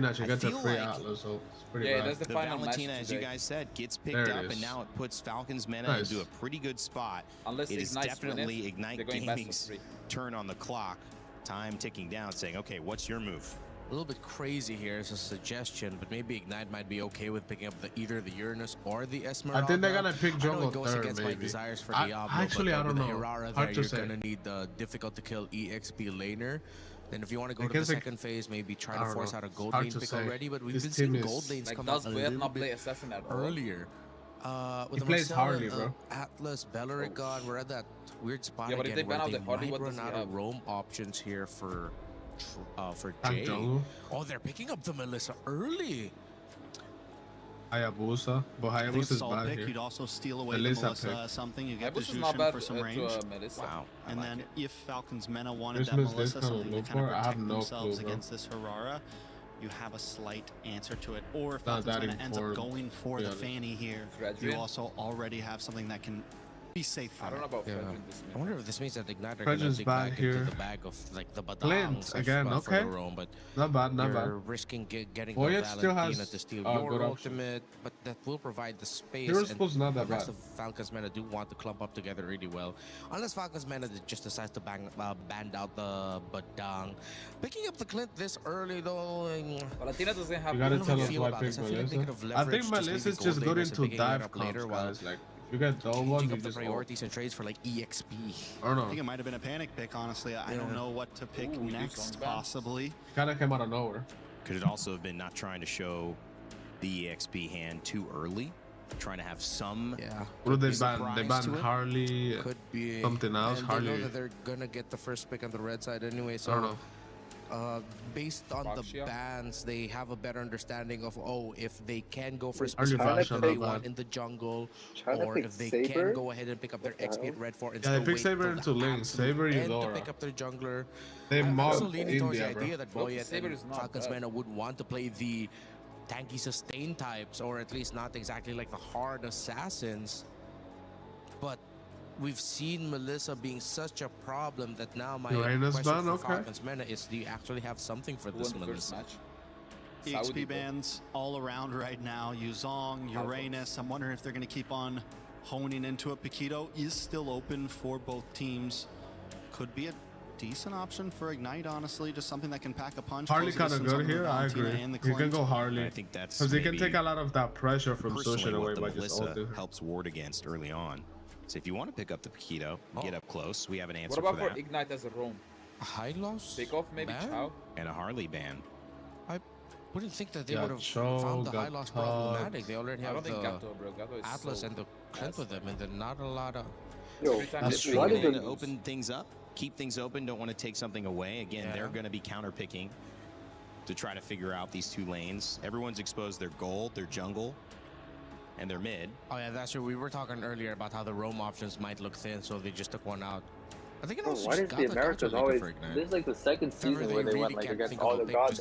Valentina, she gets a free Atlas, so it's pretty bad. That's the final Valentina, match as you today. guys said, gets picked up, and now it puts Falcons Meta into a pretty good spot. Unless it is definitely Ignite Gaming's turn on the clock. Time ticking down, saying, okay, what's your move? A little bit crazy here. It's a suggestion, but maybe Ignite might be okay with picking up either the Uranus or the Esmeralda. I think they're gonna pick jungle goes third, against maybe. my desires for Diablo, Actually, I don't know. With the Herrera there, you're gonna need the difficult to kill EXP laner. Then if you want to go to the second phase, maybe try to force out a gold lane pick already. But we've been seeing gold lanes come out a little bit earlier. He plays Harley, bro. Atlas, Belerigon, we're at that weird spot but if again they ban where out they the Harley, might what run does he out have? of roam options here for Jay. Jungle. Oh, they're picking up the Melissa early. Hayabusa, but Hayabusa's bad pick, here. you'd also steal away the Melissa something. You get the Jushin for some range. Wow. And then if Falcons Mena wanted that Melissa, something to kind of protect themselves against this Harara, you have a slight answer to it. Or if Falcons Mena ends up going for the Fanny here, you also already have something that can be safe. I don't know about I wonder if this means that Ignite are going to dig back into the bag of like the Badangs again, okay. for the roam, but not bad. Risking getting Voyage the still Valentina has to steal your ultimate, but that will provide the space. Hero's not that the rest bad. of Falcons Mena do want to clump up together really well, unless Falcons Mena just decides to band out the Badang. Picking up the Clint this early though. Valentina doesn't have. You gotta tell us why pick Melissa. I think Melissa is just good into dive clubs, guys. Like, you get double one, you the just priorities and trades for like EXP. I don't know. I think it might have been a panic pick, honestly. I don't know what to pick next, possibly. Kind of came out of nowhere. Could it also have been not trying to show the EXP hand too early? Trying to have some. Yeah. What did they ban? They banned Harley. Could be something else. And Harley. they know that they're gonna get the first pick on the red side anyway. So I don't know. Based on the bans, they have a better understanding of if they can go for specific they want in the jungle, or if they can go ahead and pick up their XP at red 4 and they pick Saber into lane. Saber Eudora. to pick up their jungler. They I'm also mobbed leaning towards the India, idea that bro. Boyet and Falcons Mena would want to play the tanky sustain types, or at least not exactly like the hard assassins. But we've seen Melissa being such a problem that now my question for Falcons Mena is, do you actually have something for this Melissa? EXP bans all around right now. Yuzong, Uranus. I'm wondering if they're going to keep on honing into it. Paquito is still open for both teams. Could be a decent option for Ignite, honestly. Just something that can pack a punch. Harley kind of good here. I agree. You can go Harley. I think that's because he can take a lot of that pressure from Sushin away by just ulting. Helps ward against early on. So if you want to pick up the Paquito, get up close. We have an answer for that. What about for Ignite as a roam? A high loss? Pick off maybe Chow? And a Harley ban. I wouldn't think that they would have found the high loss problematic. They already have the Atlas and the Clint with them, and then not a lot of... to open things up, keep things open, don't want to take something away. Again, they're going to be counter-picking to try to figure out these two lanes. Everyone's exposed their gold, their jungle, and their mid. Oh yeah, that's true. We were talking earlier about how the roam options might look thin, so they just took one out. I think it also why does the Americas always... This is like the second season where they went like against all the gods.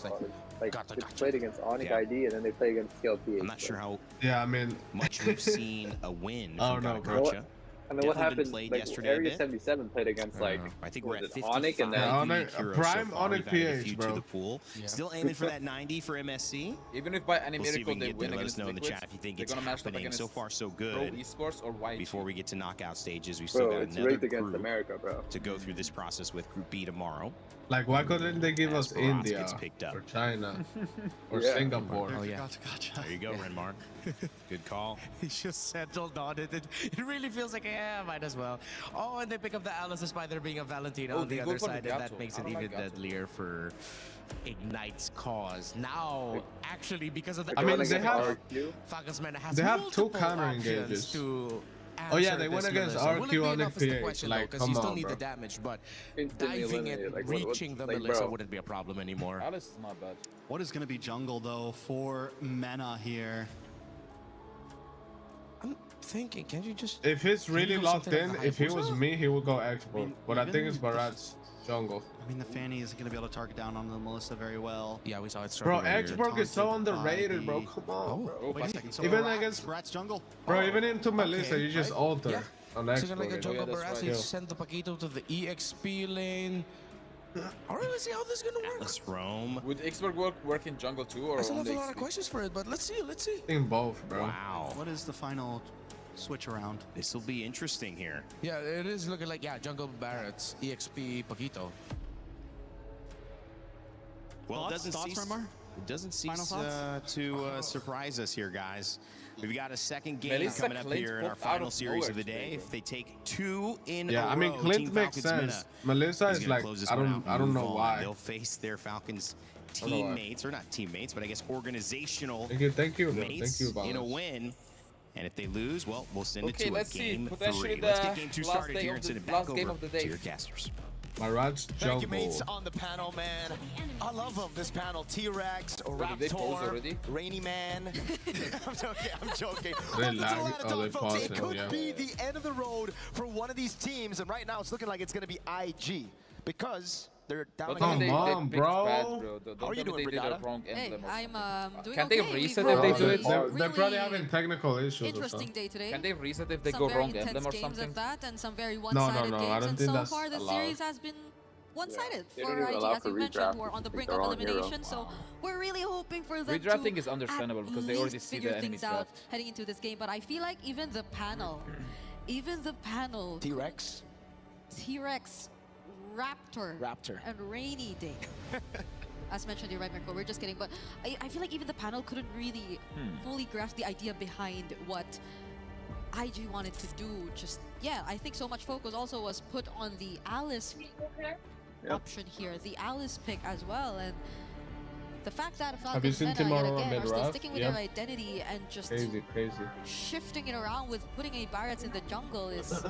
Like they played against Onyx ID and then they play against TLP. I'm not sure how much we've seen a win from Gagacha. And then what happened, like, Area 77 played against, like, I think we're at 55. Onyx and then... Prime Onyx PH, bro. To the pool. Still aiming for that 90 for MSC. Even if by any miracle they win let us against know in the chat if you think it's happening. So far, so good. Esports or YG. Before we get to knockout stages, we still got another rigged against America, bro. To go through this process with Group B tomorrow. Like, why couldn't they give us India or China or Singapore? Oh, yeah. There you go, Renmar. Good call. He just settled on it. It really feels like, yeah, might as well. Oh, and they pick up the Alice despite there being a Valentino on the other side, and that makes it even deadlier for Ignite's cause. Now, actually, because of the Falcons Mena has two counter engages. Oh yeah, they went against RQ on the PH. Like, come you still on, need bro. the damage, but diving it, like, reaching the Melissa wouldn't be a problem anymore. Alice is not bad. What is going to be jungle though for Mena here? I'm thinking, can you just... If he's really locked in, if he was me, he would go export. But I think it's Barat's jungle. I mean, the Fanny is going to be able to target down on the Melissa very well. Yeah, we saw it. Bro, export is so underrated, bro. Come on, bro. Wait a second. So even against Rat's jungle. Bro, even into Melissa, you just alter on export. So like a jungle Barat, you send the Paquito to the EXP lane. Alright, let's see how this is gonna work. Atlas roam. Would expert work in jungle too, or I still have a lot of questions for it, but let's see. In both, bro. Wow. What is the final switch around? This will be interesting here. Yeah, it is looking like, jungle Barrett's EXP Paquito. Well, it doesn't cease to surprise us here, guys. We've got a second game coming up here in our final series of the day. If they take 2 in a row, I mean, Clint makes sense. Melissa is like, I don't know why. They'll face their Falcons teammates, or not teammates, but I guess organizational thank you, mates in a win. And if they lose, well, we'll send it to let's game see. Potentially 3. Let's get game 2 started here and send it back over to your casters. Mirage Thank you, Jungle. mates, on the panel, man. I love them, this panel. T-Rex, Raptor, Rainy Man. I'm joking. It could be the end of the road for one of these teams, and right now it's looking like it's going to be IG, because they're down. Come on, bro. How are you doing, Brigada? Hey, I'm doing Can okay. they reset if they do it? They're probably having technical issues. Interesting day today. Can they reset if they go wrong emblem or something? Of that and some very one-sided games. I don't think that's so far, the series has been one-sided for IG, as you mentioned. We're on the brink of elimination, so we're really hoping for them Redrafting to is understandable because they already see the enemies out draft. heading into this game. But I feel like even the panel, T-Rex, Raptor, and Rainy Day. As mentioned, you're right, Mirko. We're just kidding, but I feel like even the panel couldn't really fully grasp the idea behind what IG wanted to do. I think so much focus also was put on the Alice option here, the Alice pick as well, and the fact that Falcons yet again are still sticking with their identity and just crazy shifting it around with putting a Barretts in the jungle is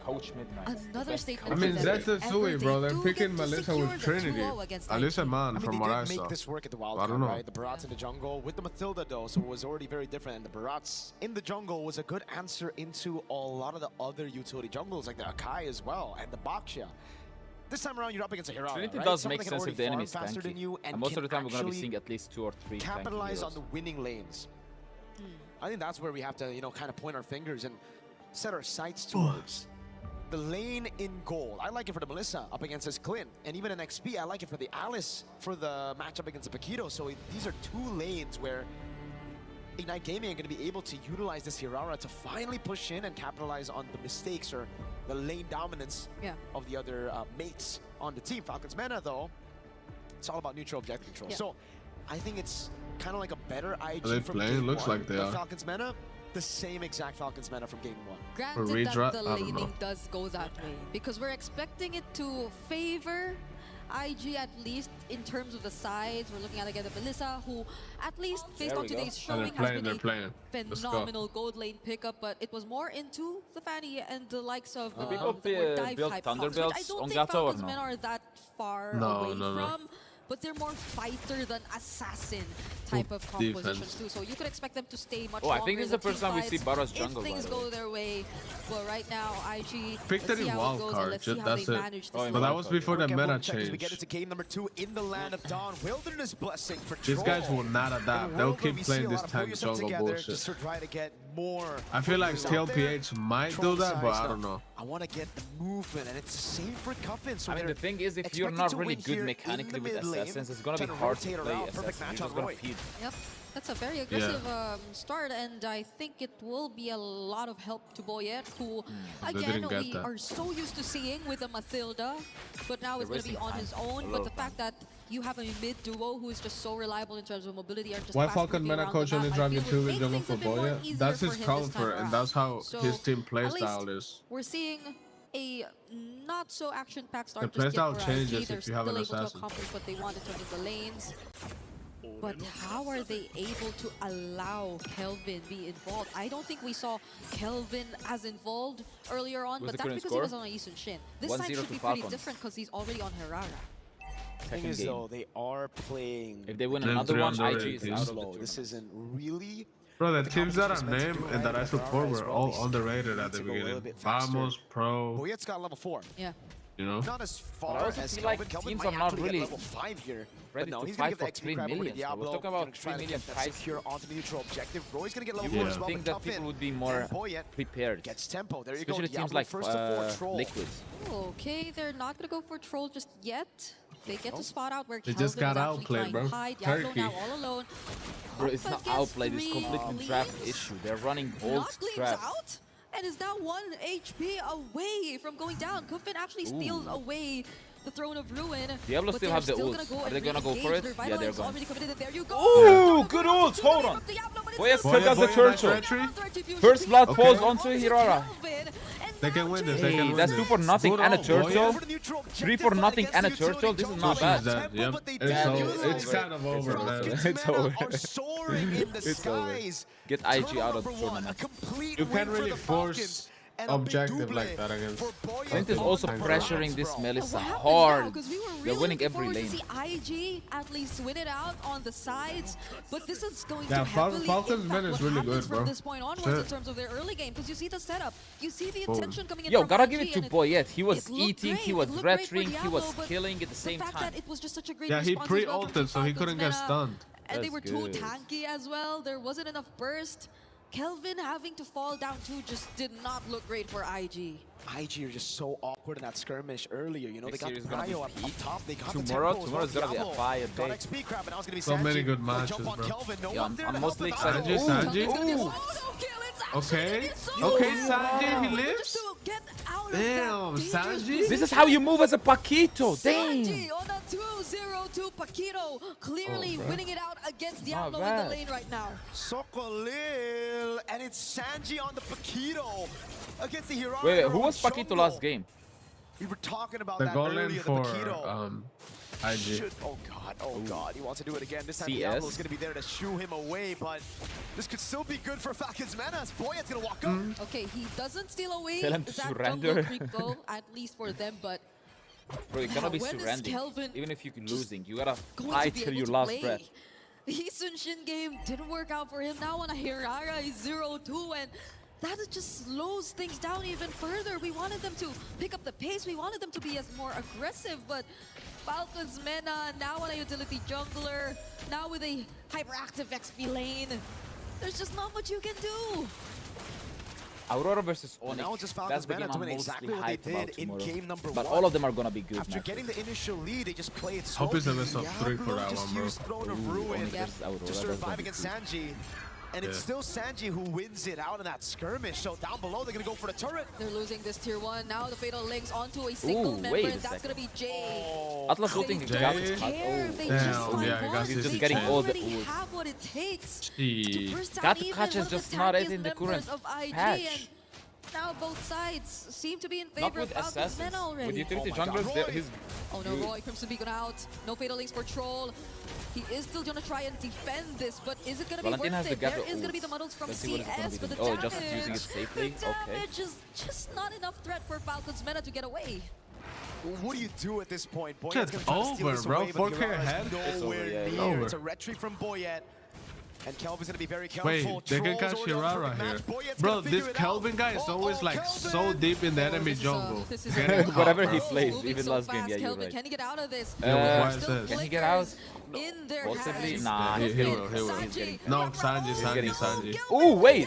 Coach Midnight. Another statement. I mean, that's the Sui, bro. They're picking Melissa with Trinity. Alyssa Man from what I saw. make this work at the wild card, right? The Barats in the jungle with the Mathilda, though, so it was already very different. And the Barats in the jungle was a good answer into a lot of the other utility jungles, like the Akai as well, and the Baksha. This time around, you're up against a Hirara, Trinity right? does make sense if the enemy is tanky. And most of the time, we're going to be seeing at least 2 or 3 capitalize on the winning lanes. I think that's where we have to, kind of point our fingers and set our sights towards. The lane in gold. I like it for the Melissa up against this Clint. And even in XP, I like it for the Alice for the matchup against the Paquito. So these are 2 lanes where Ignite Gaming are going to be able to utilize this Hirara to finally push in and capitalize on the mistakes or the lane dominance of the other mates on the team. Falcons Mena, though, it's all about neutral objective control. So I think it's kind of like a better IG from game Looks 1. like they the are. Falcons Mena, the same exact Falcons Mena from game 1. Granted that the laning does go that way, because we're expecting it to favor IG, at least in terms of the sides. We're looking at again the Melissa, who at least based on today's showing has been a phenomenal gold lane pickup, but it was more into the Fanny and the likes of the more dive type Falcons, which I don't think Falcons men are that far away from. But they're more fighter than assassin type of compositions too. So you could expect them to stay much longer. I think this is the first time we see Barra's jungle. If things go their way, but right now IG picked it in wild card. That's it. But that was before the meta change. We get into game number 2 in the land of Dawn. Wilderness blessing for These guys will not adapt. They'll keep playing this tank jungle bullshit. Just to try to get more. I feel like TLPH might do that, but I don't know. I want to get the movement, and it's the same for Cuffin. So I mean, the thing is, if you're not really good mechanically with assassins, it's gonna be hard to play assassins. You're just gonna feed. Yep, that's a very aggressive start, and I think it will be a lot of help to Boyet, who, again, we are so used to seeing with a Mathilda, but now it's going to be on his own. But the fact that you have a mid duo who is just so reliable in terms of mobility and just why Falcon Meta coach only driving 2 with jungle for Boyet? That's his comfort, and that's how his team playstyle is. We're seeing a not so action-packed start. The playstyle changes if you have an assassin. They're still able to accomplish what they want in terms of the lanes. But how are they able to allow Kelvin be involved? I don't think we saw Kelvin as involved earlier on, but that's because he was on a Yisun Shin. This time should be pretty different because he's already on Hirara. The thing is, though, they are playing. If they win another one, IG is out of the This isn't really. Bro, the teams that are named and that I support were all underrated at the beginning. Vamos, Pro. Boyet's got level 4. Yeah. You know? Not as far as Kelvin. Teams are not really level 5 here. ready to fight for 3 million. We're talking about 3 million price secure onto the neutral objective. Roy's gonna get level 4 as well. I think that people would be more prepared. Gets tempo. There you especially go. teams like Liquid. Okay, they're not gonna go for Troll just yet. They get to spot out where Kelvin just got outplayed, bro. Diablo now all alone. Bro, it's not outplayed. It's completely draft issue. They're running old draft. Out and is now 1 HP away from going down. Kuffin actually steals away the Throne of Ruin. Diablo still have the ult. Are they gonna go for it? Yeah, they're going. There you go. Ooh, good ult. Hold on. Boya still got the turtle. First blood falls onto Hirara. They can win this. They can win that's this. 2 for nothing and a turtle. 3 for nothing and a turtle. This is not bad. Yep. It's kind of over, man. It's over. It's over. Get IG out of the tournament. You can't really force objective like that against. Clint is also pressuring this Melissa hard. They're winning every lane. To see IG at least win it out on the sides, but this is going to Falcon's man is really good, bro. From this point onwards in terms of their early game, because you see the setup, you see the intention coming in. Yo, from gotta IG, give it to Boyet. He was eating, he was rettering, he was killing at the same time. It was just such a great he pre-ulted, so he couldn't get stunned. And they were too tanky as well. There wasn't enough burst. Kelvin having to fall down too just did not look great for IG. IG are just so awkward in that skirmish earlier. You know, they got Prio up top. They got tomorrow's gonna be a fire day. So many good matches, bro. Yeah, I'm mostly excited. Sanji. Okay, Sanji, he lives. Damn, Sanji. This is how you move as a Paquito. Damn. Sanji on a 2-0-2 Paquito, clearly winning it out against Diablo in the lane right now. Sokolil, and it's Sanji on the Paquito against the Hirara. Wait, who was Paquito last game? We were talking about the that goal earlier. for the Paquito. IG. Oh god, he wants to do it again. This time Diablo's gonna be there to shoo him away, but this could still be good for Falcons Menace. Boyet's gonna walk up. Okay, he doesn't steal away. Tell him to surrender. Though, at least for them, but bro, you cannot be surrendering. Even if you're losing, you gotta fight till your last breath. The Sunshin game didn't work out for him. Now on a Hirara, he's 0-2, and that just slows things down even further. We wanted them to pick up the pace. We wanted them to be as more aggressive, but Falcons Mena now on a utility jungler, now with a hyperactive XP lane. There's just not much you can do. Aurora versus Onyx. Now just Falcons Mena doing exactly what they did in game number 1. But all of them are gonna be good. After getting the initial lead, they just play it so Hope it's a mess up 3 for that one, bro. Throne of Ruin to survive against Sanji. And it's still Sanji who wins it out in that skirmish. So down below, they're going to go for the turret. They're losing this tier 1. Now the Fatal links onto a single member, and that's going to be Jay. Atlas looting They don't care. They he's just getting all the ult. Have what it takes Gato catch is just not in the current patch. Now both sides seem to be in favor of Falcons Mena already. With utility junglers, he's... Oh no, Roy, Crimson Beacon out. No Fatal links for Troll. He is still going to try and defend this, but is it going to be worth it? There is going to be the muddles from CS, but the damage, just using it safely? The damage is just not enough threat for Falcons Mena to get away. What do you do at this point? Boyet's going to try to steal this away, bro. 4K ahead? Nowhere near. It's a retreat from Boyet. And Kelvin's gonna be very careful. Wait, they can catch Hirara here. Bro, this Kelvin guy is always like so deep in the enemy jungle. Whatever he plays, even last game, yeah, you're right. Can he get out of this? Can he get out? In their Possibly? hands. Nah, he will. No, Sanji. Ooh, wait!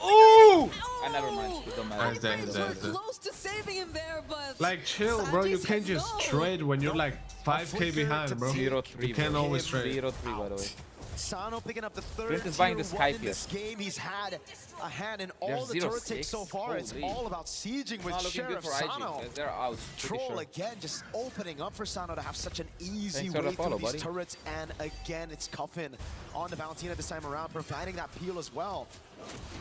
Ooh! Never mind, it don't matter. He's Close to saving him there, but like, chill, bro. You can't just trade when you're like 5K behind, bro. 0-3. You can't always trade. 0-3, by the way. Sano picking up the third Clint is buying the Skype in this game. He's had a hand in all the turret takes so far. It's all about sieging with Sheriff Sano. They're out. Troll again just opening up for Sano to have such an easy way through these turrets. And again, it's Cuffin on the Valentina this time around, providing that peel as well.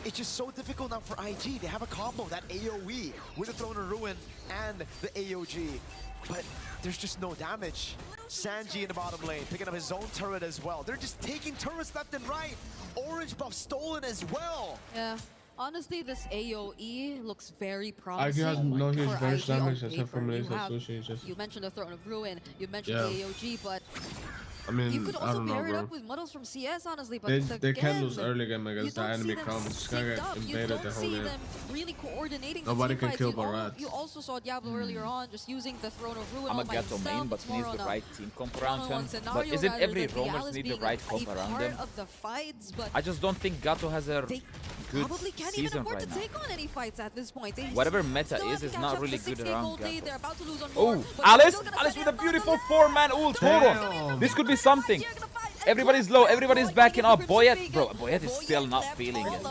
It's just so difficult now for IG. They have a combo, that AoE with the Throne of Ruin and the AOG. But there's just no damage. Sanji in the bottom lane, picking up his own turret as well. They're just taking turrets left and right. Orange buff stolen as well. Yeah. Honestly, this AoE looks very promising. IG has no huge burst damage except for Melissa Sushi. You mentioned the Throne of Ruin, you mentioned the AoG, but I mean, you could also pair it up with models from CS, honestly. But they can lose early game against the enemy comp. Just gonna get invaded the whole game. Them really coordinating. Nobody can kill Barat. You also saw Diablo earlier on, just using the Throne of Ruin. I'm a Gato main, but he needs the right team comp around him. But isn't every roamers need the right comp around them? I just don't think Gato has a good probably can't season even afford right to now. take on any fights at this point. Whatever meta is not really good around Gato. They're about to lose on Oh, Alice with a beautiful 4-man ult. Hold on. This could be something. Everybody's low, everybody's backing up. Boyet, bro, Boyet is still not feeling it.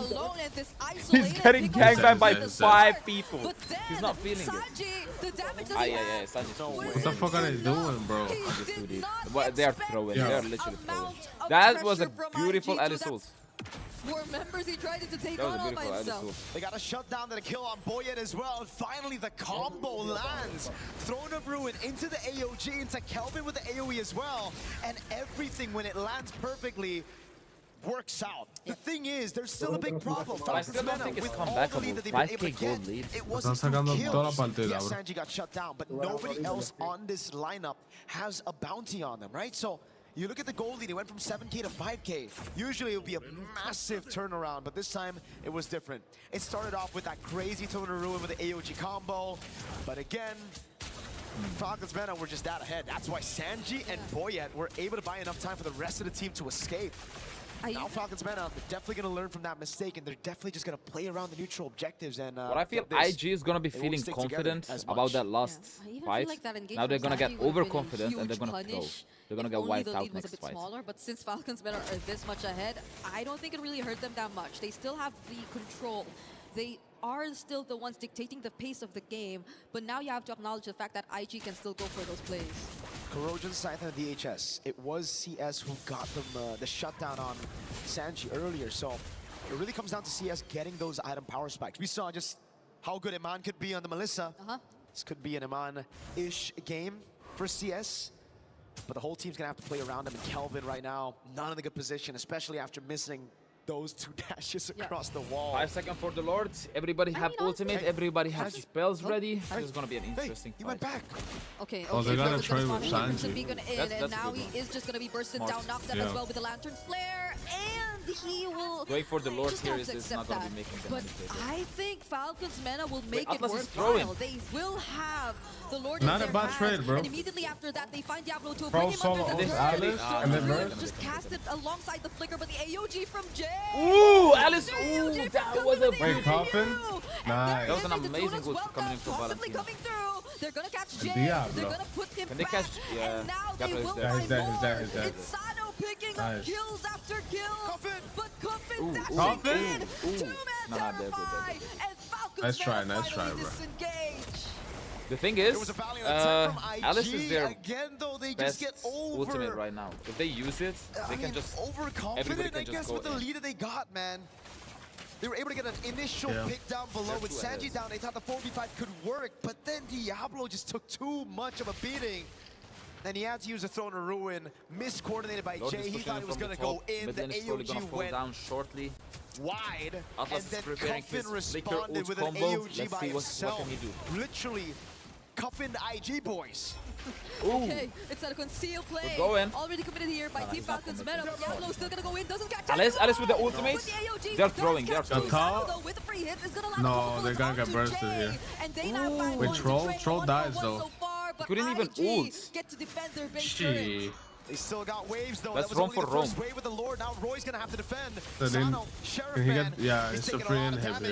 He's getting gangbanged by 5 people. He's not feeling it. Yeah, Sanji. What the fuck are they doing, bro? They are throwing, they are literally throwing. That was a beautiful Alice ult. more members he tried to take on all by himself. They got a shutdown and a kill on Boyet as well. And finally, the combo lands. Throne of Ruin into the AOG, into Kelvin with the AoE as well. And everything, when it lands perfectly, works out. The thing is, there's still a big problem. I still don't think it's comebackable. 5k gold lead. It wasn't still kills. Yes, Sanji got shut down, but nobody else on this lineup has a bounty on them, right? So you look at the gold lead, it went from 7k to 5k. Usually it would be a massive turnaround, but this time it was different. It started off with that crazy Throne of Ruin with the AOG combo, but again, Falcons Meta were just that ahead. That's why Sanji and Boyet were able to buy enough time for the rest of the team to escape. Now Falcons Meta, they're definitely going to learn from that mistake, and they're definitely just going to play around the neutral objectives. And what I feel IG is going to be feeling confident about that last fight. Like that now they're going to get overconfident and they're going to throw. They're going to get wiped out next fight. Smaller, but since Falcons Meta are this much ahead, I don't think it really hurt them that much. They still have the control. They are still the ones dictating the pace of the game, but now you have to acknowledge the fact that IG can still go for those plays. Corrosion, Scythe, and DHS. It was CS who got them the shutdown on Sanji earlier, so it really comes down to CS getting those item power spikes. We saw just how good Iman could be on the Melissa. This could be an Iman-ish game for CS, but the whole team's gonna have to play around him. And Kelvin right now, not in a good position, especially after missing those 2 dashes across the wall. 5 seconds for the Lords. Everybody have ultimate. Everybody has spells ready. This is gonna be an interesting fight. He went back. Okay. Oh, they're gonna try with Sanji. And now he is just gonna be bursted down, knocked out as well with the Lantern Flare, and he will. Going for the Lords here is not gonna be making them. But I think Falcons Meta will make it worthwhile. They will have the Lord. Not a bad trade, bro. And immediately after that, they find Diablo to Pro bring him under the Alice, and then Merc. Just cast it alongside the flicker, but the AOG from Jay. Ooh, Alice! Ooh, that was a wait, Coffin? Nice. That was an amazing goal coming in from Valentina. They're gonna catch Jay. Diablo. They're gonna put him Can they back. catch? Yeah. And now they will He's dead. It's Sano picking up kills after kills. Coffin. But Coffin's actually Coffin? dead. Two-man terrify. And Falcons nice try, bro. disengage. The thing is, Alice is their again, though, they best just get over. ultimate right now. If they use it, they can just overconfident, I guess, go with the lead that they got, man. They were able to get an initial pick down below with Sanji down. They thought the 4v5 could work, but then Diablo just took too much of a beating. And he had to use a Throne of Ruin, miscoordinated by Jay. He thought it was going to go in. The AOG went down shortly. Wide, Atlas and then Cuffin responded with an AOG by himself. What can he do? Literally, Cuffin the IG boys. Okay, it's a conceal play. Already committed here by Team Falcons Meta. Diablo still gonna go in, doesn't catch Alice with the ultimate. They're throwing. With the free hit is gonna no, they're gonna get bursted here. Wait, Troll dies though. He couldn't even ult. Get to defend their base. Shit. They still got waves though. Let's that was roam only for the first wave with the Lord. Now Roy's gonna have to defend. Sano, Sheriff Man. Yeah, it's a free inhib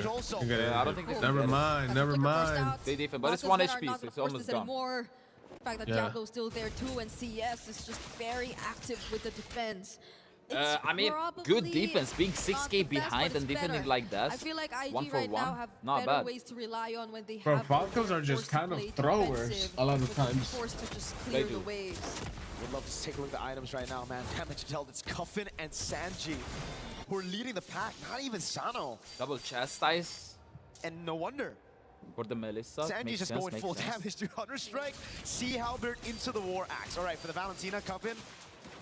here. I don't think they never mind. They defend, but it's 1 HP, so it's almost gone. The fact that Diablo's still there too, and CS is just very active with the defense. I mean, good defense, being 6k behind and defending like that. I feel like IG right now have better ways to rely on when they have. Falcons are just kind of throwers a lot of times. Forced to just clear the waves. Would love to take a look at the items right now, man. Damage dealt. It's Cuffin and Sanji who are leading the pack. Not even Sano. Double chastise. And no wonder. For the Melissa. Sanji's just going full damage to Hunter Strike. Sea Halberd into the War Axe. All right, for the Valentina, Cuffin.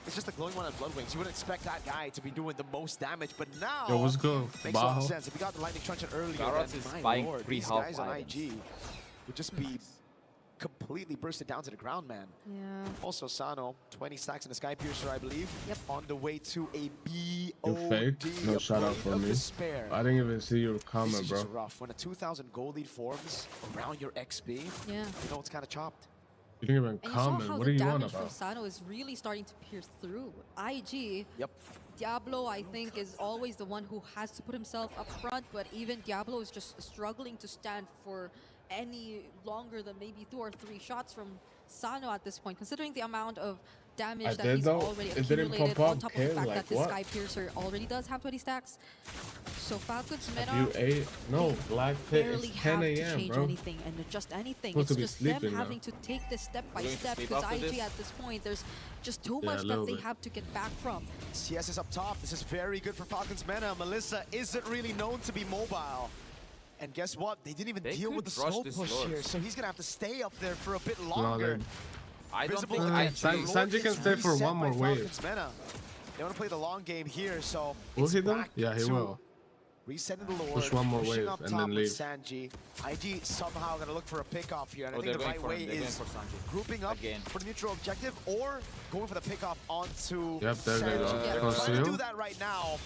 It's just a glowing one on Blood Wings. You wouldn't expect that guy to be doing the most damage, but now yo, what's good? Makes a lot of sense. If you got the Lightning Truncheon earlier, then my lord, these guys on IG would just be completely bursted down to the ground, man. Yeah. Also, Sano, 20 stacks in the Sky Piercer, I believe. Yep. On the way to a You fake? No shout out for me. Despair. I didn't even see your comment, this is bro. just rough. When a 2,000 gold lead forms around your XP, yeah, you know it's kind of chopped. You didn't even comment. What are you on about? From Sano is really starting to pierce through. IG. Yep. Diablo, I think, is always the one who has to put himself up front, but even Diablo is just struggling to stand for any longer than maybe 2 or 3 shots from Sano at this point, considering the amount of damage that he's already accumulated on top of the fact that the Sky Piercer already does have 20 stacks. So Falcon's meta Black Pit barely is have 10 to a.m. change bro. anything and adjust anything. It's just them having to take this step by step because IG at this point, there's just too much that they have to get back from. CS is up top. This is very good for Falcon's meta. Melissa isn't really known to be mobile. And guess what? They didn't even deal with the slow push here, so he's gonna have to stay up there for a bit longer. I don't think Sanji can stay for one more wave. They want to play the long game here, so will he though? Yeah, he will. Resetting the Lord, push one more wave up and top then leave. Sanji. IG somehow gonna look for a pickoff here, and I think the right way is grouping up for the neutral objective or going for the pickoff onto there they go. They're trying to do that right now.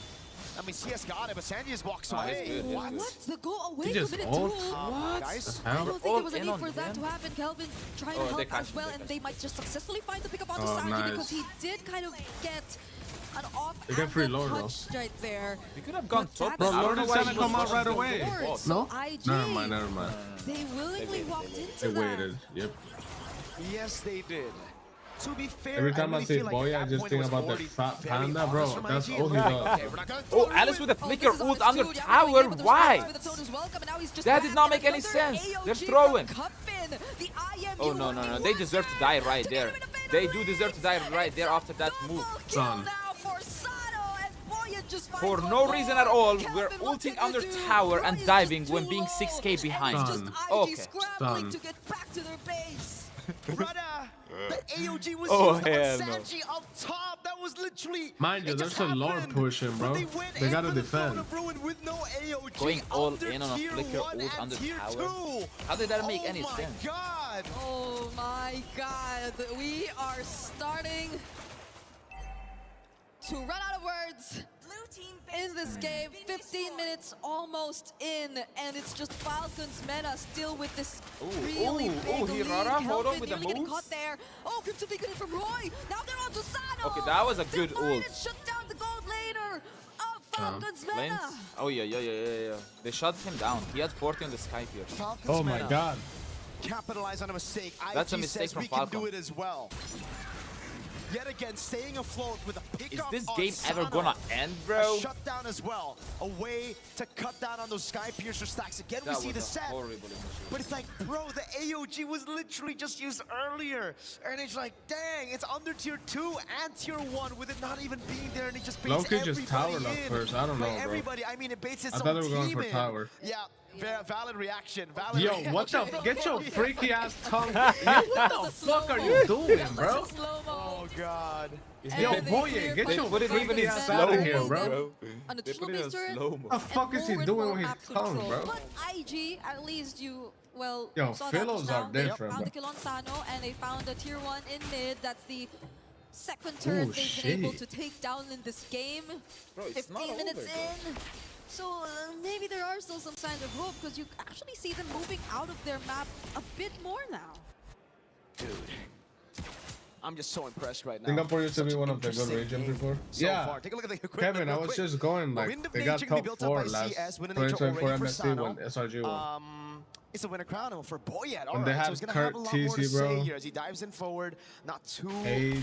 I mean, CS got it, but Sanji just walks away. What? The go away just committed ult? to? What? Guys? I don't think there was a need for that to happen. Kelvin trying to help as well, and they might just successfully find the pickup onto Sanji because he did kind of get an off-angle touch right there. We could have gone top. Bro, Lord is gonna come out right away. No? Never mind. They willingly walked into that. They waited. Yep. Yes, they did. To be fair, every time I say boy, I just think about that fat panda, bro. That's all he does. Oh, Alice with a flicker ult under tower. Why? That did not make any sense. They're throwing. Oh, no. They deserve to die right there. They do deserve to die right there after that move. Son. For no reason at all, we're ulting under tower and diving when being 6k behind. Okay. To get back to their base. The AOG was used on Sanji up top. That was literally. Mind you, there's a Lord pushing, bro. They gotta defend. With no AOG going all in on a flicker ult under tower. How did that make any sense? God. Oh my god. We are starting to run out of words. In this game, 15 minutes almost in, and it's just Falcon's meta still with this really big lead. Hold with the getting moves. caught there. Oh, Crypto Beacon from Roy. Now they're on to Sano. Okay, that was a good ult. Shut down the gold laner of Falcon's meta. Oh yeah. They shut him down. He had 40 on the Sky Pierce. Oh my god. Capitalize on a mistake. That's a mistake from Falcon. We Falcon. can do it as well. Yet again, staying afloat with a pickup. Is this game ever gonna end, bro? A shutdown as well. A way to cut down on those Sky Piercer stacks. Again, we see the set. But it's like, bro, the AOG was literally just used earlier. And it's like, dang, it's under tier 2 and tier 1 with it not even being there. And it just baits everybody just towered up first. I don't know, bro. Everybody, I mean, it baits its I own thought they were going team for tower. Yeah. Valid reaction. Yo, what the? Get your freaky ass tongue. What the fuck are you doing, bro? Oh god. Yo, boy, get your freaky ass out of here, bro. They put it in slow-mo. What the fuck is he doing with his tongue, bro? But IG, at least you, well, yo, saw Philos are different, found the bro. kill on Sano, and they found a tier 1 in mid. That's the second turret they've been able to take down in this game. Bro, 15 minutes in. So maybe there are still some signs of hope because you actually see them moving out of their map a bit more now. Dude, I'm just so impressed right now. Singapore used to be one of the good regions before. Yeah, far. Take a look at the equipment Kevin, I was just going like they got top 4 last 2024 MSC when SRG won. It's a winner crown for Boyet. When they have Kurt TC, bro. Here as he dives in forward, not too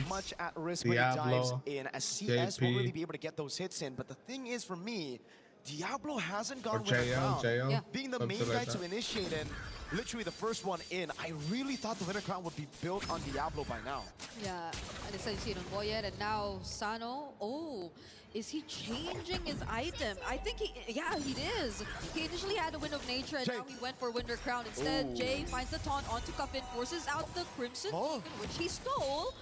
much at risk when Diablo, he dives in. As CS JP. won't really be able to get those hits in. But the thing is, for me, Diablo hasn't gone winner crown. Being the main guy to initiate and literally the first one in, I really thought the winner crown would be built on Diablo by now. Yeah, and it's like you see it on Boyet, and now Sano. Oh, is he changing his item? I think he is. He initially had a Wind of Nature, and now he went for Winter Crown. Instead, Jay finds the taunt onto Cuffin, forces out the Crimson Beacon, which he stole.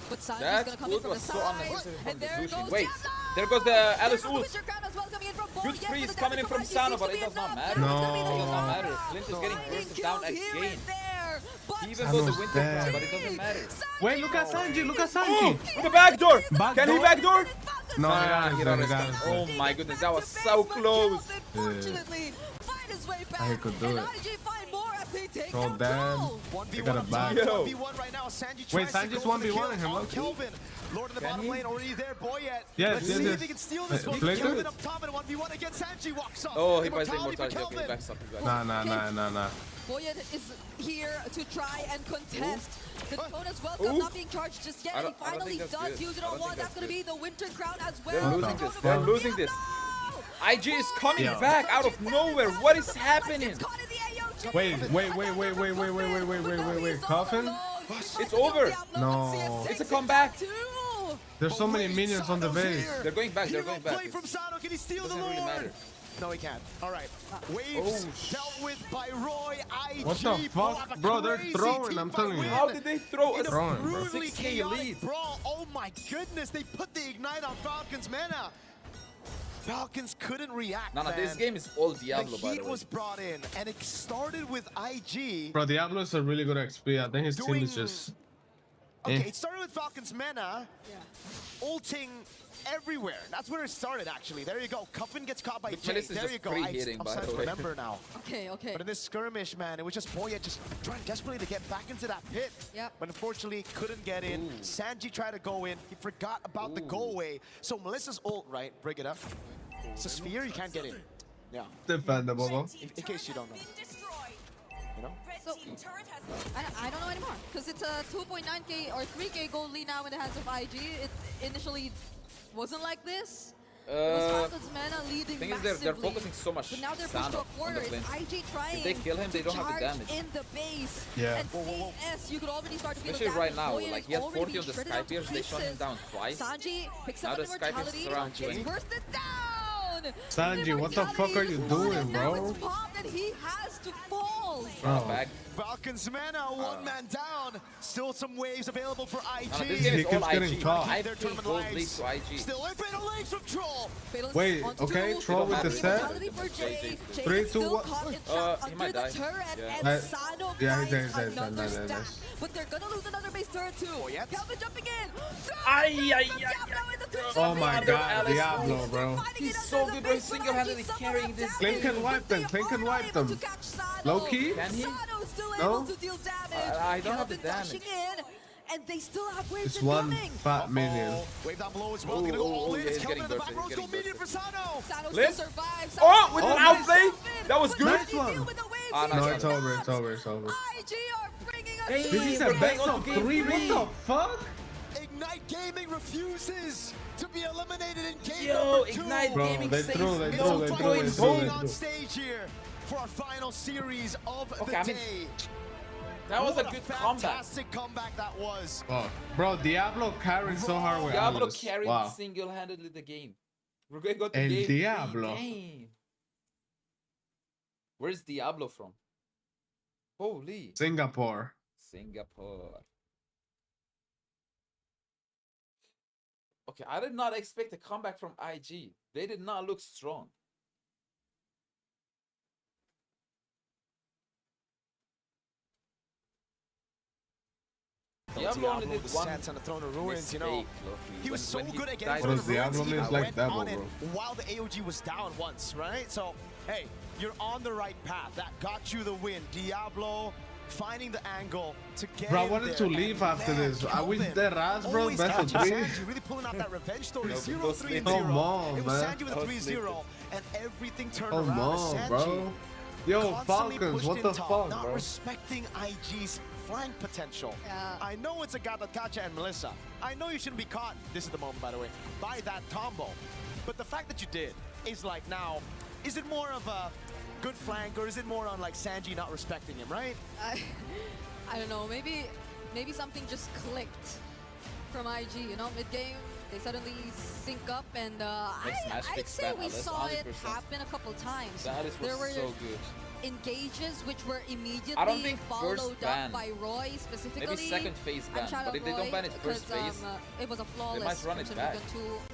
But Sano's gonna come in from the side, and there goes Wait, there goes the Alice ult. Good freeze coming in from Sano, but it does not matter. No. It does not matter. Clint is getting bursted down again. He even got the Winter Crown, but it doesn't matter. Wait, look at Sanji, look at Sanji. The backdoor. Can he backdoor? No, oh my goodness, that was so close. Unfortunately, find his way back. I could do it. IG find more as they take Throw dead. They got a back. Wait, Sanji's 1v1 him, look. Kelvin, Lord in the bottom lane, already there, Boyet. Yes, Let's see if he can steal this one. Kelvin up top and 1v1 against Sanji walks up. Oh, he buys the immortality. Okay, he backs up. Nah. Boyet is here to try and contest. The bonus welcome not being charged just yet. He finally does use it on one. That's going to be the Winter Crown as well. They're losing this. IG is coming back out of nowhere. What is happening? Wait. Coffin? It's over. No. It's a comeback. There's so many minions on the base. They're going back. From Sano. Can he steal the Doesn't really matter. No, he can't. All right. Waves dealt with by Roy. IG. What the fuck? Bro, they're throwing, I'm telling you. How did they throw a brutally 6K chaotic lead? brawl? Oh my goodness. They put the ignite on Falcons mana. Falcons couldn't react. No, this game is all Diablo, by the way. The heat was brought in, and it started with IG. Bro, Diablo is a really good XP. I think his team is just... Okay, it started with Falcons mana, ulting everywhere. That's where it started, actually. There you go. Cuffin gets caught by Jay. There you go. I'm starting to remember now. Okay. But in this skirmish, man, it was just Boya just trying desperately to get back into that pit. Yep. But unfortunately, couldn't get in. Sanji tried to go in. He forgot about the go away. So Melissa's ult, right? Bring it up. It's a sphere. You can't get in. Yeah. Defendable. In case you don't know. You know? So, I don't know anymore. Because it's a 2.9k or 3k gold lead now in the hands of IG. It initially wasn't like this. It was Falcons mana leading thing massively. is they're focusing so much. But now they're pushed to a quarter. It's IG trying if they kill him, they don't have the damage. In the base. Yeah. And CS, you could already start to feel especially the right now, Boyan like he has 40 on the shredded Sky Pierce, they shot him down twice. Sanji picks now up the an Sky Pierce immortality. is around 20. Bursted down! Sanji, what the fuck are you doing, Now bro? it's popped and he has to fall. Oh. Falcons mana, one man down. Still some waves available for IG. This game is all IG. I their tournament gold lead lives. to IG. Still in fatal legs from Troll. Wait, okay, Troll with the set. 3, 2, 1. He might die. Yeah, he's dead. But they're gonna lose another base turret too. Kelvin jumping in. Oh my god, Diablo, bro. He's so good, bro. He's single-handedly carrying this Clint can wipe them. Low key? Can he? No? I don't have the damage. And they still have waves It's one coming. fat minion. Wave down below as well. Gonna go all in. It's Kelvin in the back row. Go medium for Sano. Liz? Survives. Oh, with an outplay. That was good. Nice one. No, it's over. IG are bringing us this is a best of 3. What the fuck? Ignite Gaming refuses to be eliminated in game Yo, number 2. Ignite Gaming they says threw. On stage here for our final series of the day. That was a good comeback. Fantastic comeback that was. Oh, bro, Diablo carried so hard with Diablo Alice. carried Wow. single-handedly the game. We're going to go to El game Diablo. 3. Where's Diablo from? Holy. Singapore. Okay, I did not expect a comeback from IG. They did not look strong. Diablo only did one sets on the Throne of Ruins, you know. mistake, He was so good at getting What Throne does of Ruins, Diablo he mean? It's went like devil, on it bro. while the AOG was down once, right? So, hey, you're on the right path. That got you the win. Diablo finding the angle to get Bro, I in wanted there. to leave And after man, this. I wish Kelvin their ass, bro. always Best of catching 3. Sanji, really pulling out that revenge story. 0-3 and 0. Come on, it was man. Sanji with a 3-0, and everything turned Come around. on, Sanji bro. Yo, constantly Falcons, pushed what in the top, fuck, not bro? respecting IG's flank potential. Yeah. I know it's a Gatakacha and Melissa. I know you shouldn't be caught, this is the moment by the way, by that combo. But the fact that you did is like now, is it more of a good flank or is it more on like Sanji not respecting him, right? I don't know, maybe something just clicked from IG, you know, mid-game. They suddenly sync up, and I'd say we saw it happen a couple times. There were so good. Engages which were immediately I don't think followed first up ban. by Roy specifically. Maybe second phase ban, but if they don't ban it first phase, it was a flawless they might run it back. That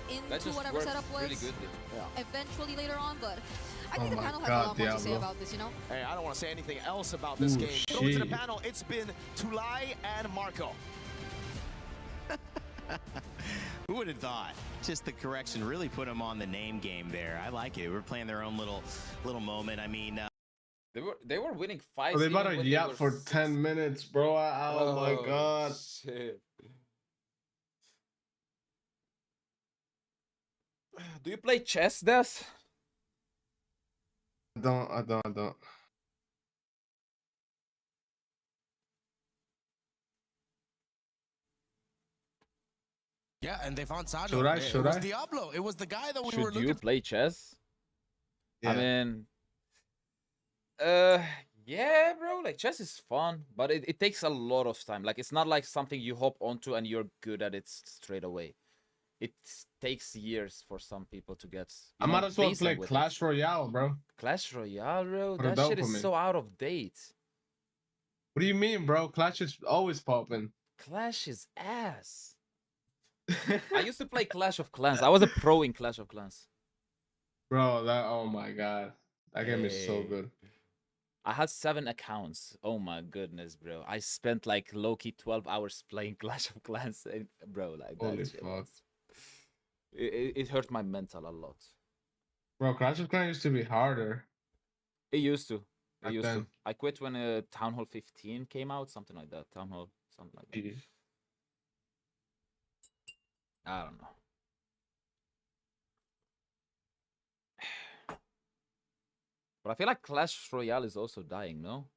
into just whatever worked setup was really goodly. eventually later on, but I think the panel has a God, lot more to say Diablo. about this, you know? Hey, I don't want to say anything else about this game. Throw it to the shit. panel. It's been Tulai and Marco. Who would have thought? Just the correction really put them on the name game there. I like it. We're playing their own little moment. I mean, They were winning fights. Oh, they about even to when yap were for 10 minutes, bro. Oh my god. Shit. Do you play chess, Des? I don't. Yeah, and they found Sado. Should I? It was Diablo. It was the guy that we were looking. Should you play chess? Yeah. I mean, yeah, bro. Like chess is fun, but it takes a lot of time. Like it's not like something you hop onto and you're good at it straight away. It takes years for some people to get. I might as well play Clash Royale, bro. Clash Royale, bro. That shit is so out of date. What do you mean, bro? Clash is always popping. Clash is ass. I used to play Clash of Clans. I was a pro in Clash of Clans. Bro, oh my god. That game is so good. I had 7 accounts. Oh my goodness, bro. I spent like low-key 12 hours playing Clash of Clans. And, bro, like holy that shit fuck. It hurt my mental a lot. Bro, Clash of Clans used to be harder. It used to. It used to. I quit when Town Hall 15 came out, something like that. Town Hall, something like that. I don't know. But I feel like Clash Royale is also dying, no?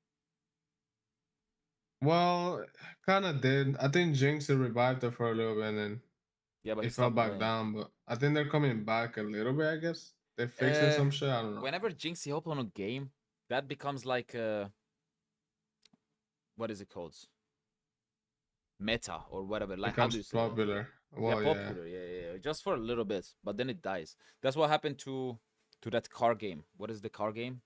Well, kind of did. I think Jinx revived it for a little bit and then but it fell back down. But I think they're coming back a little bit, I guess. They're fixing some shit. I don't know. Whenever Jinx hop on a game, that becomes like what is it called? Meta or whatever. Like how do you say popular. Well, yeah, popular. Yeah. Just for a little bit, but then it dies. That's what happened to that car game. What is the car game?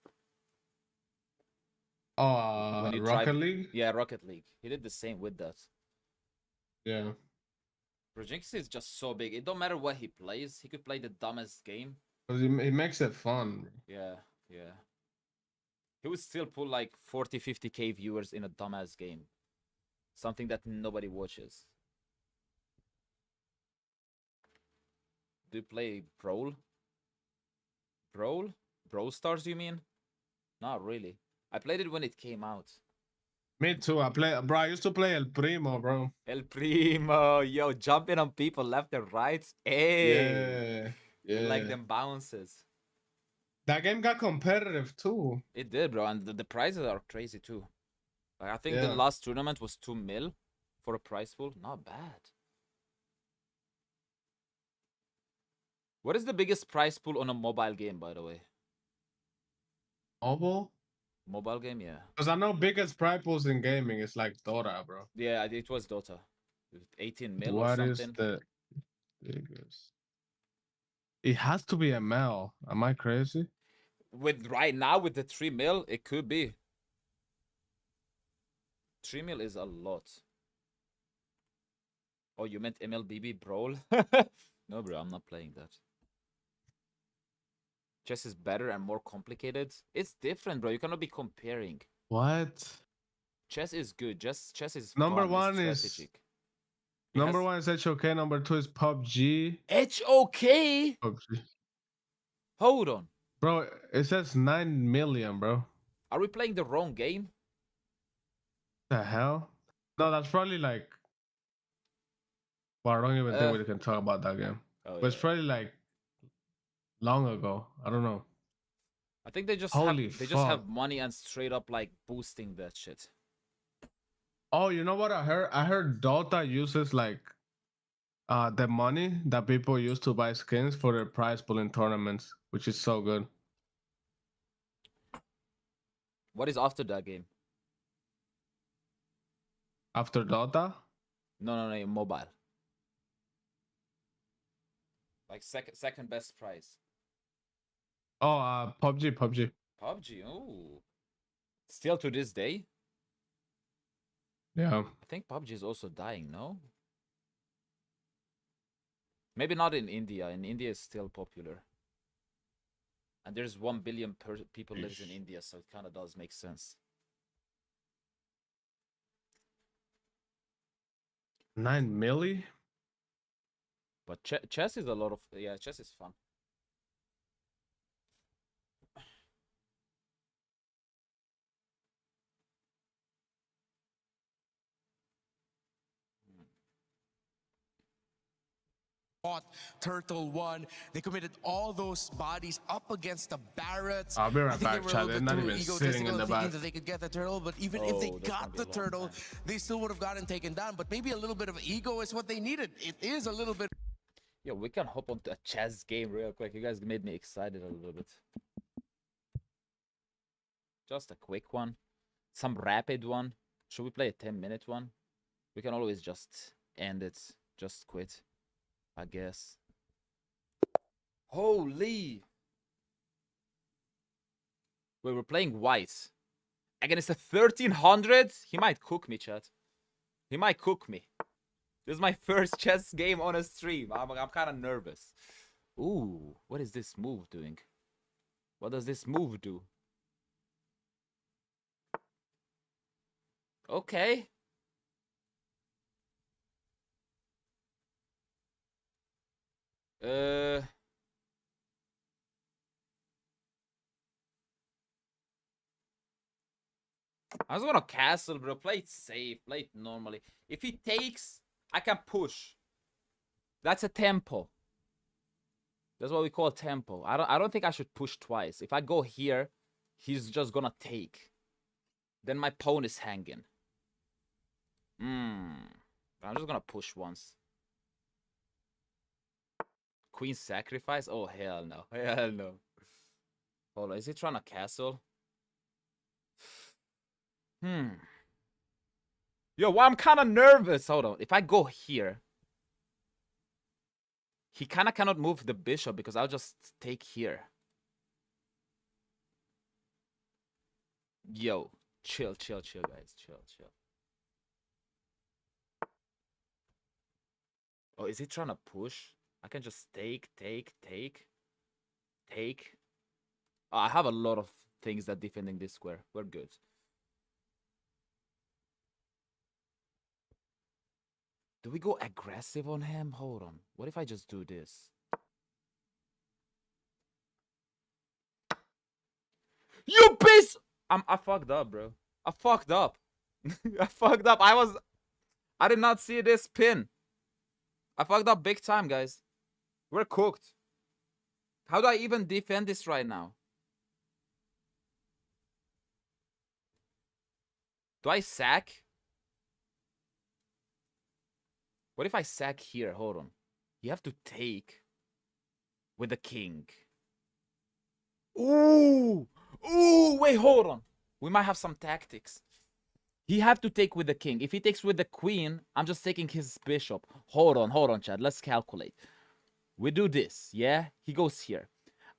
Oh, Rocket League? Yeah, Rocket League. He did the same with that. Yeah. Bro, Jinx is just so big. It don't matter what he plays. He could play the dumbest game. Because he makes it fun. Yeah. He would still pull like 40, 50k viewers in a dumbass game. Something that nobody watches. Do you play Brawl? Brawl Stars, you mean? Not really. I played it when it came out. Me too. I used to play El Primo, bro. El Primo, yo, jumping on people left and right. Hey. Yeah. Like them bounces. That game got competitive too. It did, bro, and the prizes are crazy too. Like, I think the last tournament was 2 mil for a prize pool. Not bad. What is the biggest prize pool on a mobile game, by the way? Mobile game, yeah. Because I know biggest prize pools in gaming is like Dota, bro. Yeah, it was Dota. 18 mil what or something. What is the biggest? It has to be ML. Am I crazy? With right now, with the 3 mil, it could be. 3 mil is a lot. Oh, you meant MLBB Brawl? No, bro, I'm not playing that. Chess is better and more complicated. It's different, bro. You cannot be comparing. What? Chess is good. Chess is number fun, one it's strategic. Number one is HOK. Number 2 is PUBG. HOK? PUBG. Hold on. Bro, it says 9 million, bro. Are we playing the wrong game? The hell? No, that's probably like... Well, I don't even think we can talk about that game. But it's probably like long ago. I don't know. I think they just have money and straight up like boosting that shit. Oh, you know what I heard? I heard Dota uses like the money that people use to buy skins for their prize pool in tournaments, which is so good. What is after that game? After Dota? No, mobile. Like second best prize. Oh, PUBG. PUBG, oh. Still to this day? Yeah. I think PUBG is also dying, no? Maybe not in India. In India, it's still popular. And there's 1 billion people lives in India, so it kind of does make sense. 9 milli? But chess is a lot of... Yeah, chess is fun. fought Turtle 1. They committed all those bodies up against the Barretts. I'll be I right think they back, were a Chad. little They're bit not too even sitting in egotistical, the thinking back. that they could get the turtle. But even if they got the turtle, they still would have gotten taken down. But maybe a little bit of ego is what they needed. It is a little bit. Yo, we can hop onto a chess game real quick. You guys made me excited a little bit. Just a quick one. Some rapid one. Should we play a 10-minute one? We can always just end it. Just quit, I guess. Holy! Wait, we're playing white. Against the 1300? He might cook me, chat. He might cook me. This is my first chess game on a stream. I'm kind of nervous. Ooh, what is this move doing? What does this move do? Okay. I was gonna castle, bro. Play it safe. Play it normally. If he takes, I can push. That's a tempo. That's what we call tempo. I don't think I should push twice. If I go here, he's just gonna take. Then my pawn is hanging. I'm just gonna push once. Queen sacrifice? Oh, hell no. Hell no. Hold on. Is he trying to castle? Yo, well, I'm kind of nervous. Hold on. If I go here, he kind of cannot move the bishop because I'll just take here. Yo, chill, chill, chill, guys. Chill, chill. Oh, is he trying to push? I can just take. Oh, I have a lot of things that defending this square. We're good. Do we go aggressive on him? Hold on. What if I just do this? You piece! I fucked up, bro. I fucked up. I fucked up. I did not see this pin. I fucked up big time, guys. We're cooked. How do I even defend this right now? Do I sack? What if I sack here? Hold on. You have to take with the king. Ooh! Ooh! Wait, hold on. We might have some tactics. He have to take with the king. If he takes with the queen, I'm just taking his bishop. Hold on, Chad. Let's calculate. We do this, yeah? He goes here.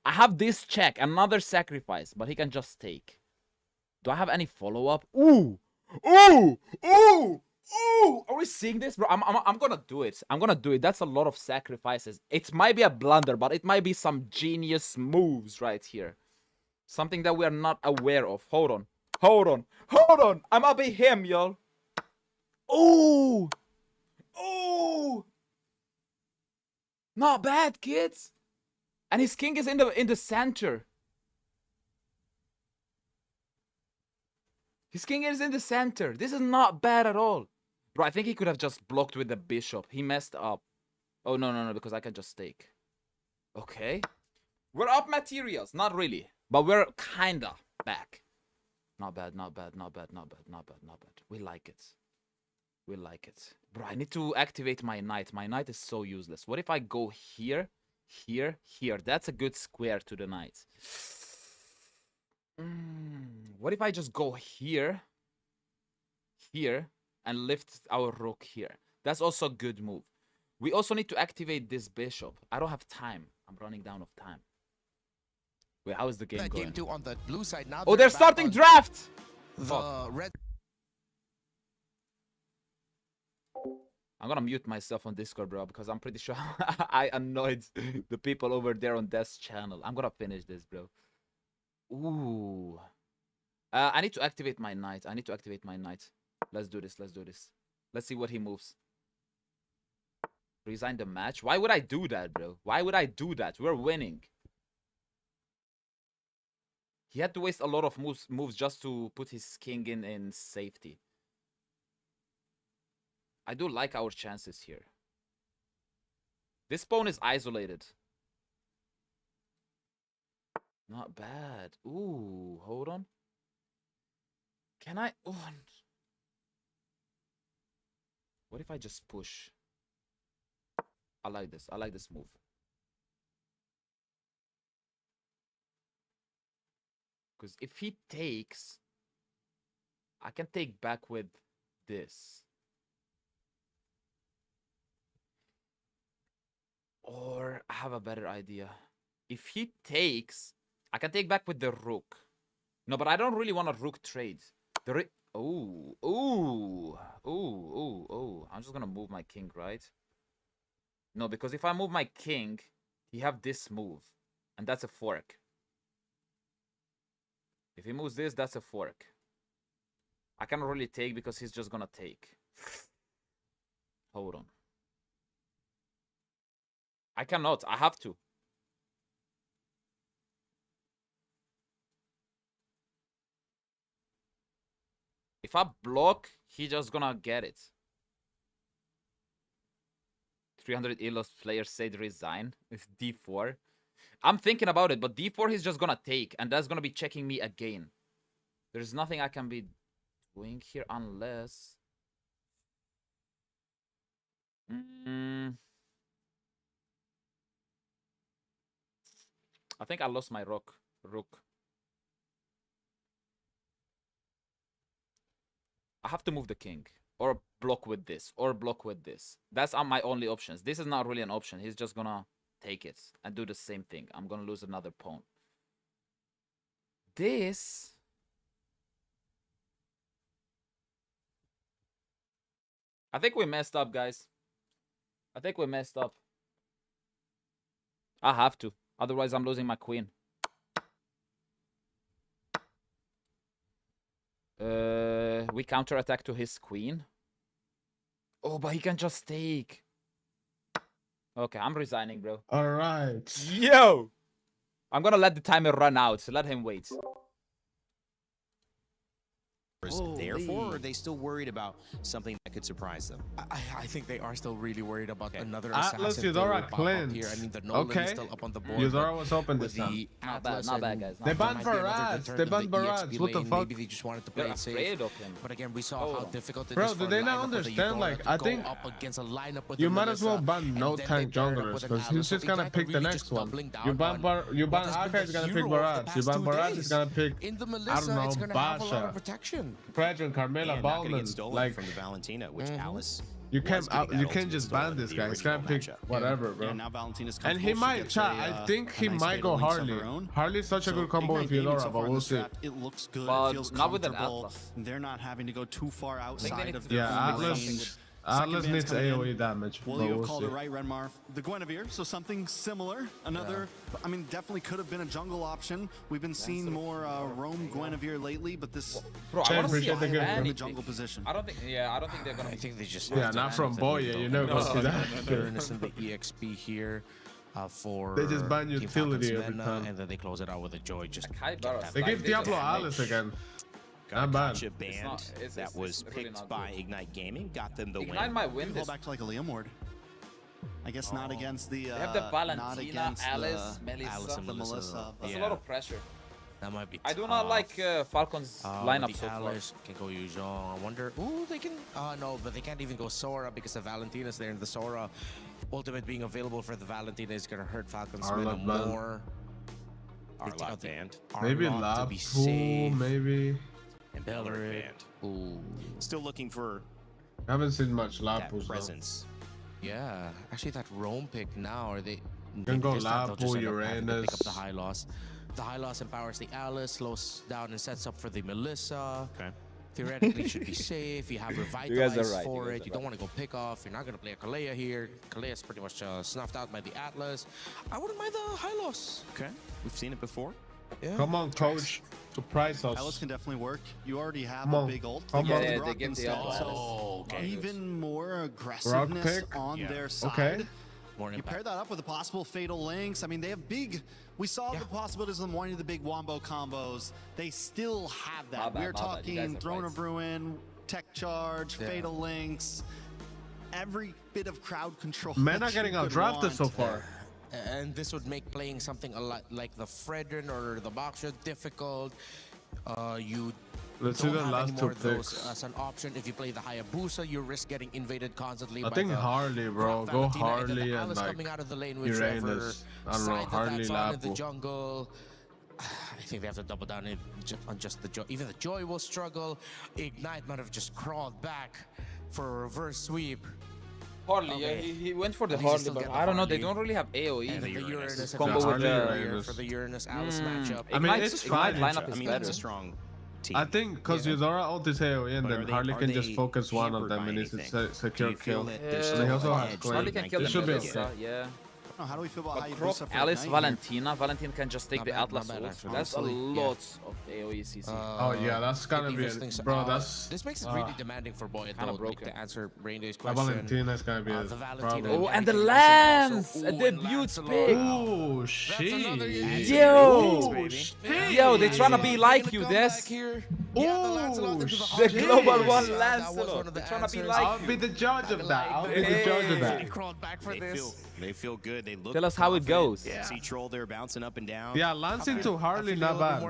I have this check, another sacrifice, but he can just take. Do I have any follow-up? Ooh! Ooh! Ooh! Ooh! Are we seeing this, bro? I'm gonna do it. I'm gonna do it. That's a lot of sacrifices. It might be a blunder, but it might be some genius moves right here. Something that we are not aware of. Hold on. Hold on. Hold on. I'm gonna be him, y'all. Ooh! Ooh! Not bad, kids. And his king is in the center. His king is in the center. This is not bad at all. Bro, I think he could have just blocked with the bishop. He messed up. Oh, no, because I can just take. Okay. We're up materials. Not really. But we're kinda back. Not bad. We like it. We like it. Bro, I need to activate my knight. My knight is so useless. What if I go here, here, here? That's a good square to the knight. What if I just go here, here, and lift our rook here? That's also a good move. We also need to activate this bishop. I don't have time. I'm running down of time. Wait, how is the game going? Game 2 on the blue side now. Oh, they're starting draft! The red. I'm gonna mute myself on Discord, bro, because I'm pretty sure I annoyed the people over there on Death's channel. I'm gonna finish this, bro. Ooh. I need to activate my knight. Let's do this. Let's see what he moves. Resign the match? Why would I do that, bro? Why would I do that? We're winning. He had to waste a lot of moves just to put his king in safety. I do like our chances here. This pawn is isolated. Not bad. Ooh, hold on. Can I? Oh. What if I just push? I like this. I like this move. Because if he takes, I can take back with this. Or I have a better idea. If he takes, I can take back with the rook. No, but I don't really want a rook trade. Oh. I'm just gonna move my king, right? No, because if I move my king, he have this move. And that's a fork. If he moves this, that's a fork. I cannot really take because he's just gonna take. Hold on. I cannot. I have to. If I block, he's just gonna get it. 300 Elos players said resign. It's D4. I'm thinking about it, but D4 he's just gonna take, and that's gonna be checking me again. There's nothing I can be doing here unless... I think I lost my rook. I have to move the king. Or block with this. Or block with this. That's my only options. This is not really an option. He's just gonna take it and do the same thing. I'm gonna lose another pawn. This... I think we messed up, guys. I think we messed up. I have to. Otherwise, I'm losing my queen. We counterattack to his queen. Oh, but he can just take. Okay, I'm resigning, bro. All right. Yo! I'm gonna let the timer run out. So let him wait. Therefore, or are they still worried about something that could surprise them? I think they are still really worried about another Atlas assassin Eudora pop here. I mean, the Nolan is still up on the board. Eudora was open this time. Not bad, guys. They banned Barrage. They banned Barrage. What the fuck? Maybe they just wanted to play it safe. Of him. But again, we saw how difficult it bro, is for do they not understand? Like, I think up against a lineup with you might as well ban no tank junglers because he's just gonna pick the next one. You ban Aka, he's gonna pick Barrage. You ban Barrage, he's gonna pick, I don't know, Basha, Predrin, Carmela, Ballman. Like from the Valentina, which Alice. You can't just ban this guy. He's gonna pick whatever, bro. Now Valentina's and he might, chat. I think he might go Harley. Harley's such a good combo with Eudora, but we'll see. It looks good. But it feels not with an comfortable. Atlas. They're not having to go too far outside of their Atlas needs AoE damage. Well, you have called it right, Redmar. The Guinevere, so something similar. Another, I mean, definitely could have been a jungle option. We've been seeing more roam Guinevere lately, but this bro, I want to see the jungle position. I don't think they're gonna. I think they just not from Boya. You never see that. Fairness in the EXP here. For they just ban utility every time, and then they close it out with a joy. Just they give Diablo Alice again. Not bad. Band that was picked by Ignite Gaming got them the win. Ignite might win this. Back to like a Liam Ward. I guess not against the. They have the Valentina, Alice, Melissa. That's a lot of pressure. That might be. I do not like Falcon's lineup so far. Can go Yuzhong. I wonder. Ooh, they can. No, but they can't even go Sora because the Valentina's there, and the Sora ultimate being available for the Valentina is gonna hurt Falcon's mana more. Arlot band. Maybe Lab. Maybe. And Bellerin. Ooh. Still looking for. I haven't seen much Lapu presence. Yeah, actually, that roam pick now. Are they? Can go Lapu, Uranus. Pick up the high loss. The high loss empowers the Alice, slows down and sets up for the Melissa. Okay. Theoretically, should be safe. You have Revitalize for it. You don't want to go pick off. You're not going to play a Kalea here. Kalea's pretty much snuffed out by the Atlas. I wouldn't mind the high loss. Okay. We've seen it before. Yeah. Come on, coach. Surprise us. Alice can definitely work. You already have a big ult. They get the even more aggressiveness on their side. Okay. You pair that up with the possible fatal links. I mean, they have big. We saw the possibilities of them wanting the big wombo combos. They still have that. We're talking Throne of Ruin, Tech Charge, fatal links. bit of crowd control. Men are getting out-drafted so far. And this would make playing something a lot like the Fredrin or the Boxer difficult. Let's see the last two picks. As an option, if you play the Hayabusa, you risk getting invaded constantly. I think Harley, bro. Go Harley and like coming out of the lane, Uranus. I don't know, Harley in the Lapu. jungle. I think they have to double down on just the Joy. Even the Joy will struggle. Ignite might have just crawled back for a reverse sweep. Harley, yeah, he went for the Harley, but I don't know, they don't really have AoE. The Uranus combo with the for the Uranus Alice matchup. I mean, it's fine. Lineup is better. It's a strong team. I think because Eudora ult is AoE and then Harley can just focus one of them and it's a secure kill. And he also has Harley can kill it should be okay. Yeah. How do we feel about Croc, Alice, Valentina. Valentina can just take the Atlas ult. That's a lot of AoE CC. Oh yeah, that's gonna be bro. This makes it really demanding for Boy to answer Rainday's question. Valentina's gonna be a problem. Oh, and the Lance! A debut pick! Oh shit! Yo, they trying to be like you, Des. Oh, the global one Lancelot. They're trying to be like I'll be the judge of that. I'll be the judge of that. They feel good. They look. Tell us how it goes. Yeah. See Troll there bouncing up and down. Yeah, Lance into Harley not bad.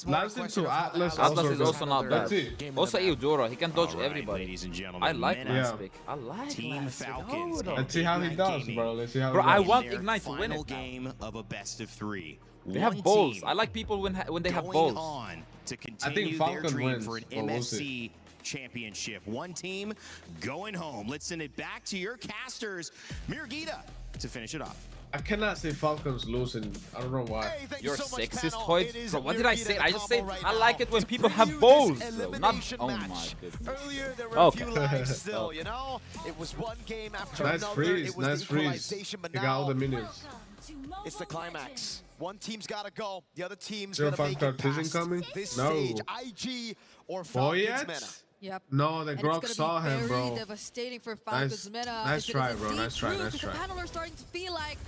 Lance into Atlas is also not bad. Also Eudora, he can dodge everybody. Ladies and gentlemen, I like Lance pick. I like Team Falcons. Let's see how he does, bro. Let's see how. Bro, I want Ignite to win Final it. game of a best of 3. They have balls. I like people when they have balls. On to continue their dream for an MSC championship. One team going home. Let's send it back to your casters, Mirgita, to finish it off. I cannot say Falcons losing. I don't know why. You're sexist, Hoyt. Bro, what did I say? I just said I like it when people have balls. Not. Oh my goodness. Earlier there were a few lives still, you know. It was one game after nice another. Freeze, It was nice the freeze. equalization, but He got now all the minions. it's the climax. One team's got to go. The other team's Zero going to make it past coming? this No. stage. IG or Boy Falcons yet? Mena. Yep. No, the Grok saw him, bro. Very devastating for Falcons Mena. Nice try, bro. Nice try. The panel are starting to feel like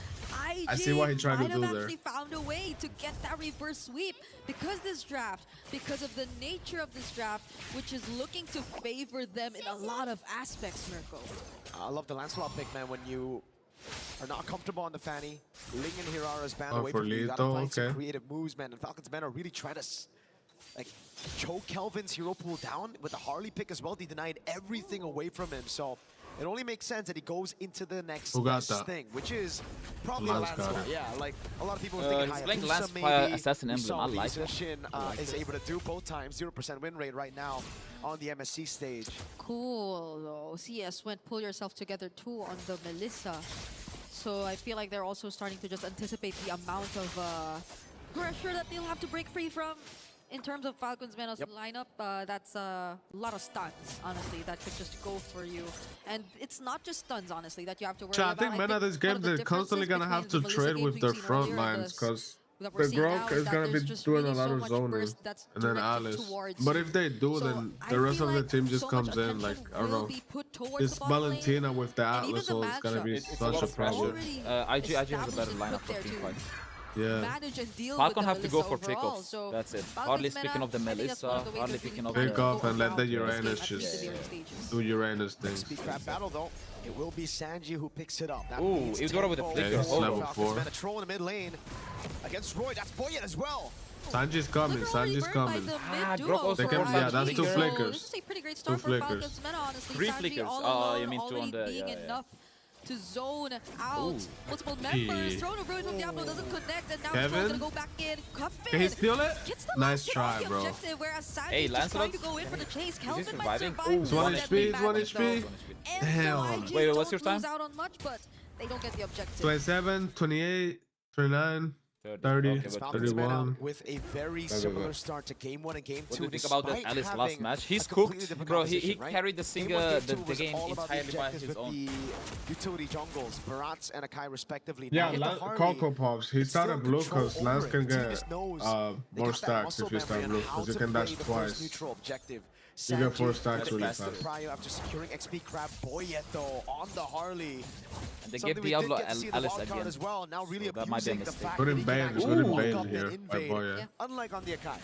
IG I see what he tried to do there. actually found a way to get that reverse sweep because of the nature of this draft, which is looking to favor them in a lot of aspects, Mirko. I love the Lancelot pick, man. When you are not comfortable on the Fanny, Ling and Hirara's banned away from you. You gotta find some creative moves, man. And Falcons Men are really trying to like choke Kelvin's hero pool down with the Harley pick as well. They denied everything away from him, so it only makes sense that he goes into the next best thing, which is probably Lancelot. Yeah, like a lot of people are thinking he's playing Hayabusa maybe Assassin Emblem. I like it. Shin is able to do both times. 0% win rate right now on the MSC stage. Cool though. CS went pull yourself together too on the Melissa. So I feel like they're also starting to just anticipate the amount of pressure that they'll have to break free from. In terms of Falcons Mena's lineup, that's a lot of stuns, honestly, that could just go for you. And it's not just stuns, honestly, that you have to worry about. I think Mena this game, they're constantly going to have to trade with their front lines because the Grok is going to be doing a lot of zoning and then Alice. But if they do, then the rest of the team just comes in, like, I don't know. This Valentina with the Atlas ult is going to be such a problem. IG has a better lineup for team fight. Yeah. Falcon have to go for pickoffs. So that's it. Hardly speaking of the Melissa, hardly picking of the... Pick off and let the Uranus just do Uranus things. Crap battle though. It will be Sanji who picks it up. Ooh, Eudora with a flicker. Yeah, level 4. A troll in the mid lane against Roy. That's Boyan as well. Sanji's coming. Sanji's coming. Yeah, that's 2 flickers. This is a pretty great start for Falcons Mena, honestly. 3 flickers. Oh, you mean 2 on the... enough to zone out multiple members. Throne of Ruin from Diablo doesn't connect, and now Troll's gonna go back in. Cuffin. Can he steal it? Nice try, bro. Hey, Lancelot. To go in for the chase. Kelvin might survive. It's 1 HP, 1 HP. Damn. Wait, what's your time? Out on much, but they don't get the objective. 27, 28, 29. 30, 31. With a very similar start to game 1 and game 2. What do you think about that Alice last match? He's cooked, bro. He carried the game entirely by his own. The utility jungles, Barats and Akai respectively. Yeah, Coco Pops. He started blue because Lance can get more stacks if you start blue because you can dash twice. You get 4 stacks really fast. After securing XP grab Boyet though on the Harley. And they gave Diablo Alice again. As well. Now really so that might be a mistake. Put him Bale. Good in Bale here. Yeah. Unlike on the Akai.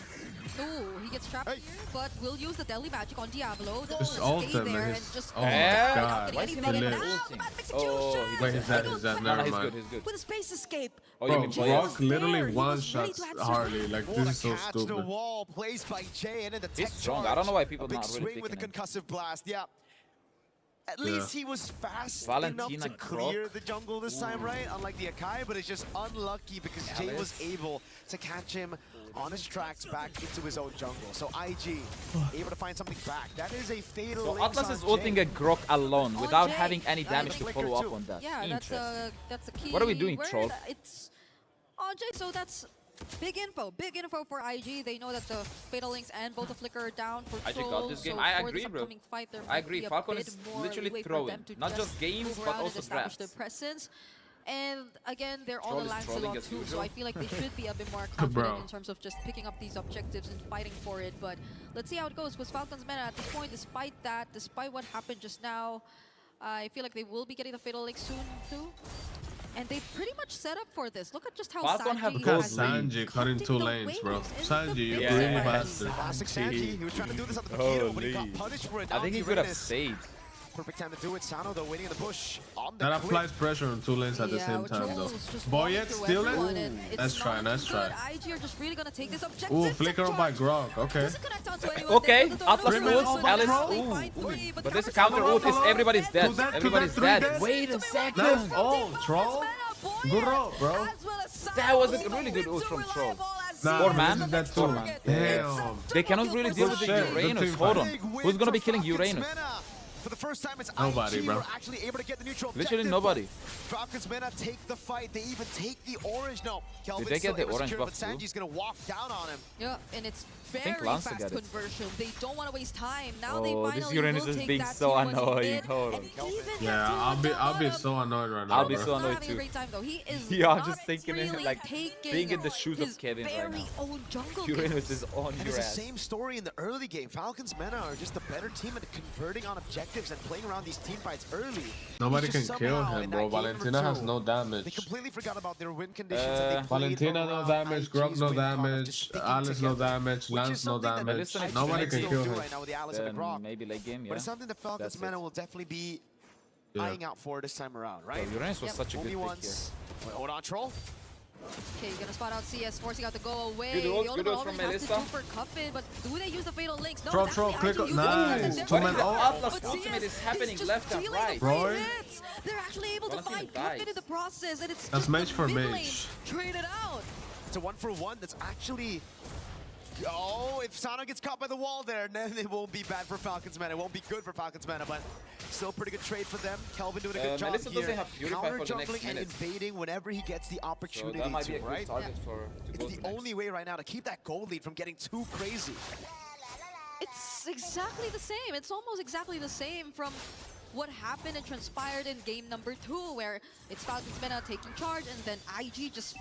Ooh, he gets trapped here, but will use the Deadly Magic on Diablo. Just Stay ult him there and and just oh my god. Why is he not ulting? Oh, Wait, he's dead, never he's mind. good, he's good. With a space escape. Oh, Bro, you mean Brock literally one-shots Harley. Like, this is so The stupid. wall placed by Jay and in the He's tech strong. charge. I don't know why people a big not really swing with the picking concussive blast. Yeah. At least he was fast Valentina enough to clear the jungle this time, right? Unlike the Akai, but it's just unlucky because Jay was able to catch him on his tracks back into his own jungle. So IG able to find something back. That is a fatal. So Atlas is ulting a Grok alone without having any damage to follow up on that. Yeah, that's a key. What are we doing, word. Troll? It's on Jay, so that's big info for IG. They know that the Fatal Links and both the Flicker are down for IG Troll. got this game. So I for agree, this bro. upcoming fight, there I agree. might be a Falcon bit is more literally leeway for throwing, them to not just games, move but around and also establish drafts. their presence. And again, they're Troll on the is trolling Lancelot as too, so usual. I feel like they should be a bit more confident in terms of just picking up these objectives and fighting for it. But let's see how it goes with Falcon's meta at this point. Despite what happened just now, I feel like they will be getting the Fatal Link soon too. And they pretty much set up for this. Look at just how Falcon have Look at gold Sanji cutting 2 lanes, bro. Sanji, you greedy bastard. Classic Sanji. He was trying to do this on the Paquito, but he got punished for it. I think he could have stayed. Perfect time to do it. Sano, though, waiting in the bush. On the That applies pressure on 2 lanes at the same time, though. Boyet steal it? Nice try, nice try. IG are just really gonna take this objective. Ooh, flicker by Grog. Okay. Okay, Atlas ult, Alice. Ooh, but this counter ult is everybody's dead. Everybody's dead. Wait a second. That's all, Troll. Good roll, bro. That was a really good ult from Troll. Nah, Four man. That's 4 man. Damn. They cannot really deal with the Uranus. Hold on. Who's gonna be killing Uranus? For the first time, it's nobody, IG bro. were actually able to get the neutral Literally objective, nobody. Falcons Mena take the fight. They even take the orange. No, Kelvin's Did they get the still orange insecure, buff but too? Sanji's gonna walk down on him. Yeah, and it's very fast conversion. They don't want to waste time. Now they finally this Uranus will is take being that so T1 annoying. hit, Hold on. Yeah, I'll be so annoyed right now. I'll be bro. so annoyed having a too. great time, though. He is Yeah, I'm not just thinking really like taking being in the shoes of his Kevin right very now. own jungle Uranus is on And your it's the ass. same story in the early game. Falcons Mena are just a better team at converting on objectives and playing around these team fights early. Nobody can Just kill somehow him, in bro. that game Valentina number has two, no They damage. completely forgot about their win conditions. and they played Valentina no around damage, Grog IG's no win con of damage, just sticking Alice no together, damage, which is Lance no something that damage. Melissa Nobody can can still kill do him. right now with the Alice and the Then Grog. maybe late game, yeah. But it's something that Falcons That's Mena it. will definitely be Yeah. eyeing out for this time around, right? So Uranus was such a good Only pick once. Wait, hold on, Troll. Okay, you're gonna spot out CS, forcing out to go away. Good ult, The good ultimate ult from already has to Melissa. do for Cuffin, but do they use the Fatal Links? No, Troll, it's Troll, actually click IG up. using it, Nice. and 2 man The ult. Atlas But ultimate CS is happening just left and stealing right. the free Roy. hits. They're actually able to Valentina find Cuffin dies. in the process, and it's That's just mage the for mid lane mage. traded out. It's a 1-for-1 that's actually... Oh, if Sano gets caught by the wall there, then it won't be bad for Falcons Mena. It won't be good for Falcons Mena, but still pretty good trade for them. Kelvin doing a good job Melissa here. doesn't have Purify Counter for the next jungling and minute. invading whenever he gets the So opportunity that might be a to, good right? target to go It's to the next. only way right now to keep that gold lead from getting too crazy. It's exactly the same. It's almost exactly the same from what happened and transpired in game number 2, where it's Falcons Mena taking charge, and then IG just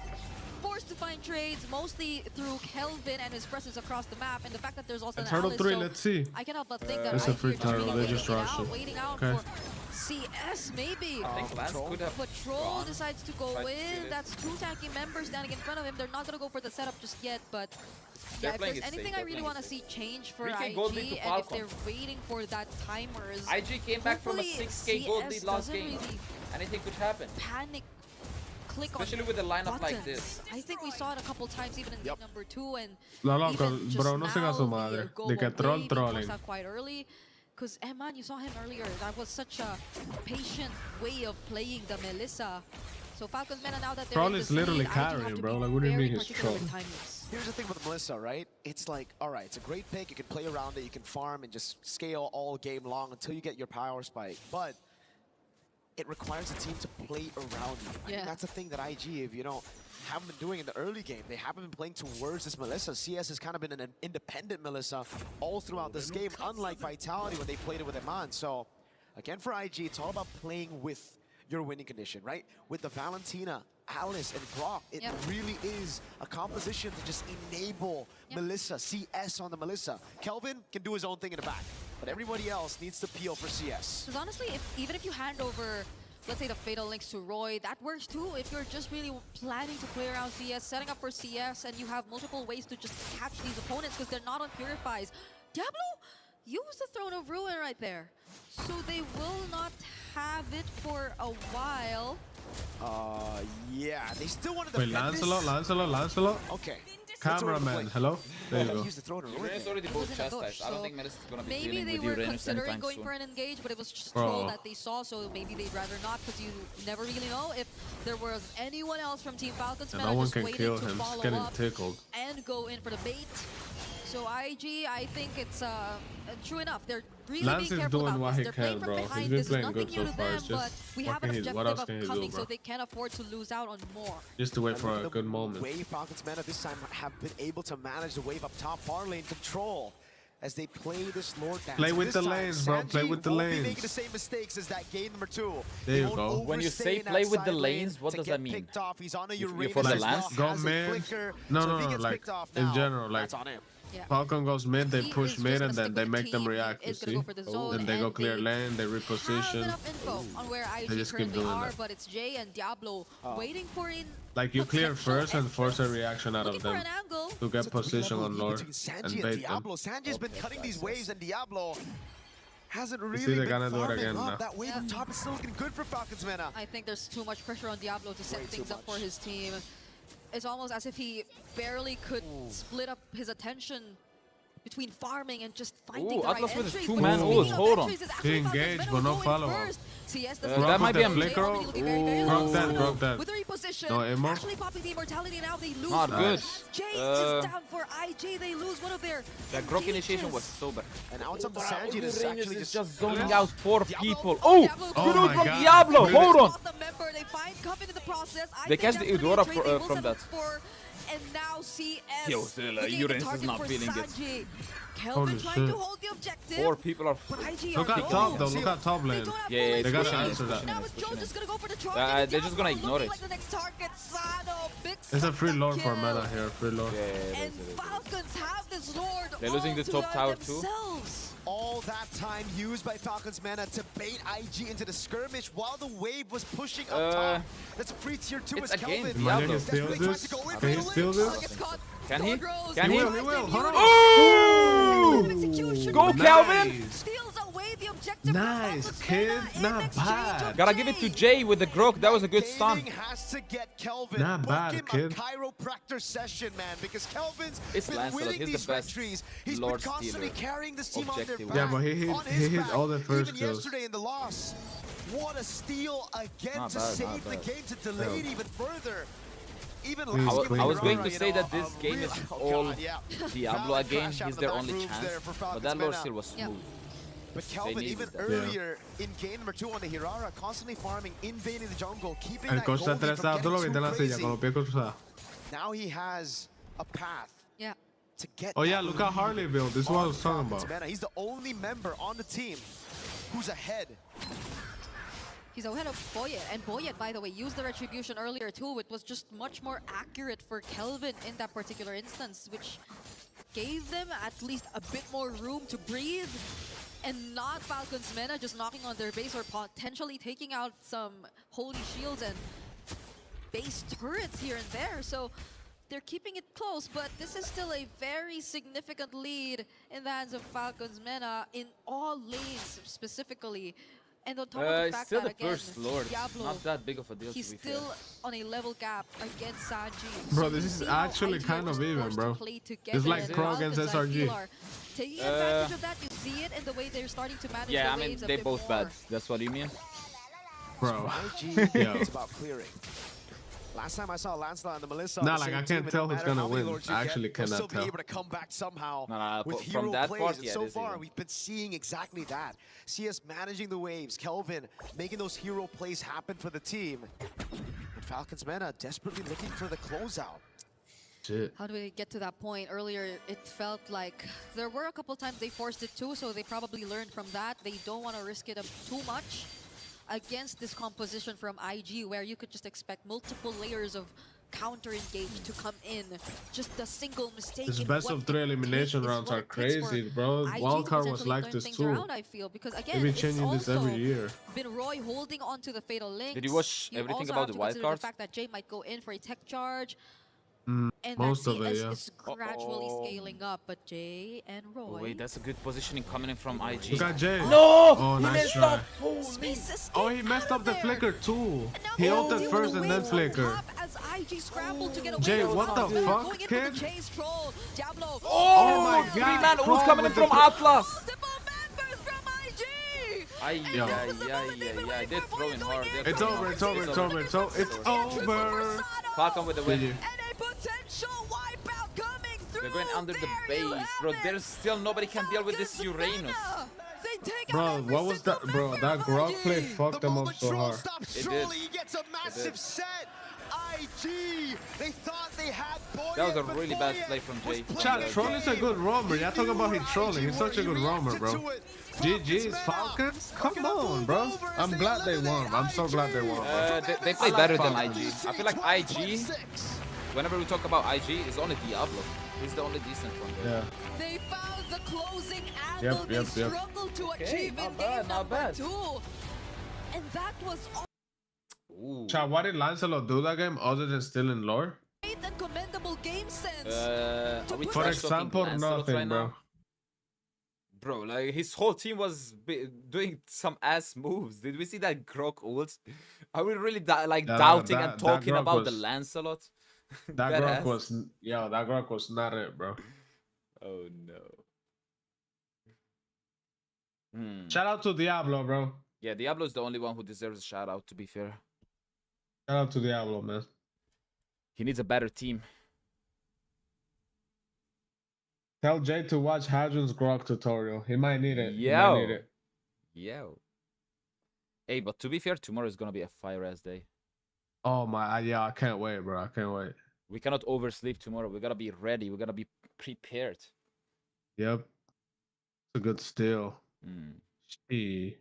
forced to find trades, mostly through Kelvin and his presence across the map, and the fact that there's also And an Turtle Alice, 3, so let's see. I cannot but think that It's a IG free are just turtle, really they just waiting rush it. waiting out Okay. for CS, maybe. I think Lance could have Patrol gone. decides to go Tried to in. kill it. That's 2 tanky members standing in front of him. They're not going to go for the setup just yet, but They're yeah, if playing there's it safe, anything I they're really playing want it to safe. see change for 3K IG, gold lead to and if Falcon. they're waiting for that timers, IG came back from a hopefully 6K gold lead CS last doesn't game. really Anything could happen. panic click Especially on with a lineup like buttons. this. I think we saw it a couple times even in game number 2, and No, loco, even just bro, no siga now, su the madre. go De que away troll being trolling. forced out quite early. Because, man, you saw him earlier. That was such a patient way of playing the Melissa. So Falcons Mena, now that they're Troll in is this literally lead, IG have carrying, to bro. be Like, what do you very mean he's particular with troll? timings. Here's the thing with Melissa, right? It's like, all right, it's a great pick. You can play around it. You can farm and just scale all game long until you get your power spike. But it requires a team to play around you. I think that's the thing that IG, if you don't, haven't been doing in the early game. They haven't been playing towards this Melissa. CS has kind of been an independent Melissa all throughout this game, unlike Vitality when they played it with Eman. So, again, for IG, it's all about playing with your winning condition, right? With the Valentina, Alice, and Brock, it really is a composition to just enable Melissa, CS on the Melissa. Kelvin can do his own thing in the back, but everybody else needs to peel for CS. Because honestly, even if you hand over let's say the Fatal Links to Roy, that works too if you're just really planning to play around CS, setting up for CS, and you have multiple ways to just catch these opponents because they're not on Purifies. Diablo used the Throne of Ruin right there. So they will not have it for a while. Yeah, they still wanted to Wait, Lancelot. Okay. Cameraman, hello? There you go. Uranus already both chastised. I don't think Menace is gonna be Maybe dealing they with were Uranus considering anytime going soon. for an engage, but it was just troll that they saw, so maybe they'd rather not, because you never really know if there was anyone else from Team Falcons And no one just can waiting kill to him. He's follow getting up tickled. and go in for the bait. So IG, I think it's true enough. They're really Lance being is careful doing about what this. he They're can, playing from bro. He's behind. been This is playing nothing good new so to far. them, It's but just we have what an can he, objective what else can he do, upcoming, bro? so they can't afford to lose out on more. Just to wait for a good moment. Wave Falcons Mana this time have been able to manage the wave up top, far lane control as they play this Lord dance. Play with This the time, lanes, bro. Play Sanji with the won't be lanes. making the same mistakes as that game number 2. There you go. When you say play with the lanes, what does that mean? He's on a You Uranus for the as well, lance? Go has a mid. flicker, No, so no, if he no. gets Like picked off in now, general, like that's on him. Yeah. Falcon goes mid, they He push is mid, just and gonna then stick they with make them team. He react. You is gonna see? go for the zone, Then they go and clear they lane, they have reposition. enough info on where IG They just keep currently doing are, that. but it's Jay and Diablo waiting for in. Like you clear first and force a reaction out of Looking for them an angle. to get position on Lord Between Sanji and and bait them. Diablo. Sanji's been cutting these waves, and Diablo hasn't see, really they're been gonna do it farming again up. now. That wave up top is still looking good for Falcons Mana. I think there's too much pressure on Diablo to set Way things too up for much. his team. It's almost as if he barely could split up his attention between farming and just finding the Atlas right with his entries. two-man But ult, speaking of hold on. entries, it's He actually Falcons engaged, Mana but no going follow-up. first. CS That doesn't might be a Jay flicker. already looking very, very Grog low. that, grog that. With the reposition, No ammo. actually popping the immortality now, they lose. Not good. Jay is down for IG. They lose one of their That Grok initiation was so bad. And now it's up to Sanji to Uranus actually is just just zoning out 4 people. Oh, Oh! Diablo Oh Good my ult from God. Diablo! Hold on! lost a member. They find Coven in the process. I They think catch the that's gonna be a Eudora trade they will from set that. up for. And now CS. Yo, still, looking at the Uranus is target not for feeling it. Sanji. Holy Kelvin trying to shit. hold the objective. 4 people are... But IG Look are at going. top though, look at top They lane. don't have Yeah, full yeah, They HP. gotta pushing answer that. Now it's Joe just gonna go for the target. they're just gonna Diablo ignore looking it. like the next target. Sano picks It's a up free the Lord for kill. mana here, free Lord. And Falcons have this Lord They're losing all the to top tower too. themselves. all that time used by Falcons Mana to bait IG into the skirmish while the wave was pushing up top. That's a free tier 2 it's as a game. Kelvin. Diablo. Desperately tries to go in for Can he the steal links. this? Can he? Grows. Can he? He will. Hold on. Oh! Execution. Go, Kelvin! Nice. Steals away the objective. Nice, from kid. Falcons Not Mana in exchange bad. of Gotta give it to Jay with the Grok. That was a good stun. Gaming has to get Kelvin. Not Book bad, him kid. a chiropractor session, man, because Kelvin's It's been Lancelot. winning He's the these best victories. He's Lord been constantly stealer. carrying this team on their Objective. back. Yeah, but he on hit his hit back. all the first Even kills. yesterday in the loss. What a steal again Not to bad, save not the bad. game, to delay it even further. Even Clean, last clean. I was going Aurora, to you say know, that this a game real- is oh all God, yeah. Diablo Valid again. crash out He's in their the only back rooms there chance. for But Falcons that Lord Mana. still was Yeah. smooth. But Kelvin, needed even that. earlier in game number 2 on the Hirara, constantly farming, invading the jungle, keeping El that coach está goal lead from estresado, todo lo que getting está en la too silla, con los crazy. pies cruzados. Now he has a path Yeah. to get Oh yeah, that look at Harley build. This is what I was talking Falcons about. Mana. He's the only member on the team who's ahead. He's ahead of Boyet, and Boyet, by the way, used the Retribution earlier too. It was just much more accurate for Kelvin in that particular instance, which gave them at least a bit more room to breathe, and not Falcons Mana just knocking on their base or potentially taking out some holy shields and base turrets here and there. So they're keeping it close, but this is still a very significant lead in the hands of Falcons Mana in all lanes specifically. And on top of the It's fact still that, the again, first Lord. Diablo, Not that big of a deal, he's to be fair. still on a level gap against Sanji. Bro, So this you is see how actually IG are kind of just even, forced to bro. play together, It's like and Pro against Falcons, I feel, SRG. are taking advantage of that. You see it in the way they're starting to manage Yeah, the I mean, waves a they bit both more. bad. That's what you mean? Bro. IG Yo. is about clearing. Last time I saw Lancelot and the Melissa Nah, on the like, same I can't team, and tell no who's matter gonna how many win. lords you I get, actually they'll cannot still be tell. able to come back somehow with from hero that plays. part, And yeah, so it is far, even. we've been seeing exactly that. CS managing the waves, Kelvin making those hero plays happen for the team. And Falcons Mana desperately looking for the closeout. Shit. How do we get to that point? Earlier, it felt like there were a couple times they forced it too, so they probably learned from that. They don't want to risk it too much against this composition from IG, where you could just expect multiple layers of counter-engage to come in. Just a single mistake. This best of 3 elimination rounds are crazy, bro. Wildcard was like this too. Around, I feel, because again, they've been changing this every year. Been Roy holding on to the fatal links. Did you watch everything about the wildcards? The fact that Jay might go in for a tech charge. And most that of it, CS is gradually scaling up, but Jay and Roy. Oh, wait, that's a good positioning coming in from IG. Look at Jay. No! Oh, nice try. Oh, he messed up the flicker too. He ulted first and then flicker. Jay, what the fuck, kid? Oh my god. 3-man ult coming in from Atlas. They're throwing hard. It's over, it's over, it's over, it's over. It's over. Falcon with the win. They're going under the base, bro. There's still nobody can deal with this Uranus. Bro, what was that? Bro, that Grok play fucked them up so hard. It did. He gets a massive set. IG, they thought they had that was a really bad play from Jay. Chat, Troll is a good roamer. Y'all talking about him trolling. He's such a good roamer, bro. GG's Falcons? Come on, bro. I'm glad they won. I'm so glad they won. They play better than IG. I feel like IG, whenever we talk about IG, is only Diablo. He's the only decent one. Yeah. They found the closing angle. They struggled to achieve in game number 2. And that was all. Chat, what did Lancelot do that game other than stealing lore? And commendable game sense. For example, nothing, right bro. Bro, like his whole team was doing some ass moves. Did we see that Grok ult? Are we really doubting and talking about the Lancelot? That Grok was, that Grok was not it, bro. Oh no. Shout out to Diablo, bro. Yeah, Diablo is the only one who deserves a shout out, to be fair. Shout out to Diablo, man. He needs a better team. Tell Jay to watch Hadron's Grok tutorial. He might need it. Yo. Hey, but to be fair, tomorrow is gonna be a fire-ass day. Oh my, yeah, I can't wait, bro. I can't wait. We cannot oversleep tomorrow. We gotta be ready. We gotta be prepared. Yep. It's a good steal. Gee.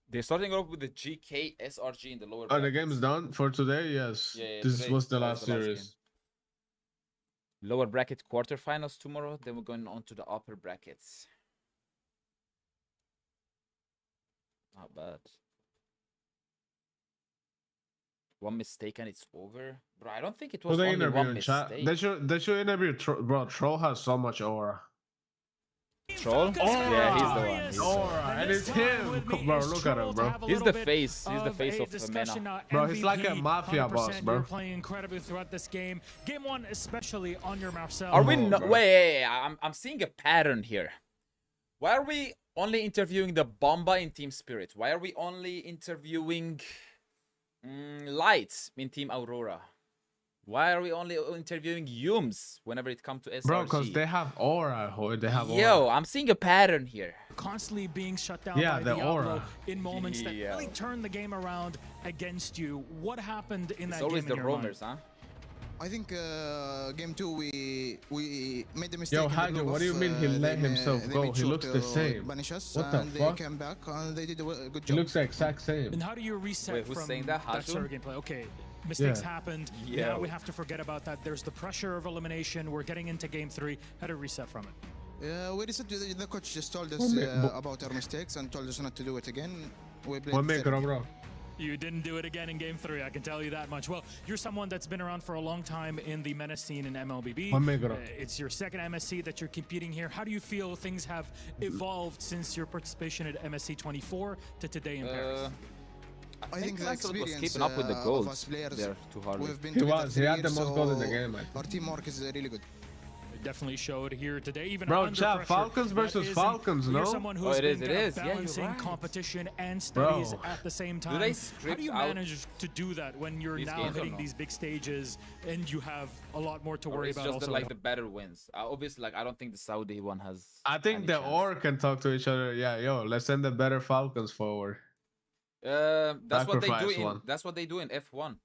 They're starting off with the GK SRG in the lower. Oh, the game's done for today? Yes. Yeah, this was the last series. Lower bracket quarterfinals tomorrow. Then we're going on to the upper brackets. Not bad. One mistake and it's over. Bro, I don't think it was only one mistake. They should interview bro. Troll has so much aura. Troll? Yeah, he's the one. Aura, and it's him. Bro, look at him, bro. He's the face. He's the face of the MENA. Bro, he's like a mafia boss, bro. You're playing incredibly throughout this game. Game 1, especially on your Marcel. Are we no wait, I'm seeing a pattern here. Why are we only interviewing the Bomba in Team Spirit? Why are we only interviewing Lights in Team Aurora? Why are we only interviewing Yums whenever it comes to SRG? Bro, because they have aura. They have aura. Yo, I'm seeing a pattern here. Constantly being shut down by the Diablo aura in moments that really turn the game around against you. What happened in that game? It's always the roamers, huh? I think game 2 we made the mistake. Yo, Hajo, what do you mean he let himself go? He looks the same. What the fuck? They came back and they did a good job. He looks the exact same. And how do you reset who's from saying that sort of gameplay? Okay, mistakes happened. Now we have to forget about that. There's the pressure of elimination. We're getting into game 3. How to reset from it? We reset. The coach just told us about our mistakes and told us not to do it again. We played bro. You didn't do it again in game 3, I can tell you that much. Well, you're someone that's been around for a long time in the MENA scene in MLBB. It's your second MSC that you're competing here. How do you feel things have evolved since your participation at MSC 24 to today in Paris? I think the experience was keeping up with the goals. Of us players, they're too hard. He had the most goals in the game. Our teamwork is really good. Definitely showed here today. Even bro, chat, Falcons versus Falcons, no? You're someone who's it is. balancing competition and studies at the same time. How do you manage to do that when you're now hitting these big stages and you have a lot more to worry about? It's just like the better wins. Obviously, like I don't think the Saudi one has. I think the OR can talk to each other. Yeah, yo, let's send the better Falcons forward. That's what they do. That's what they do in F1.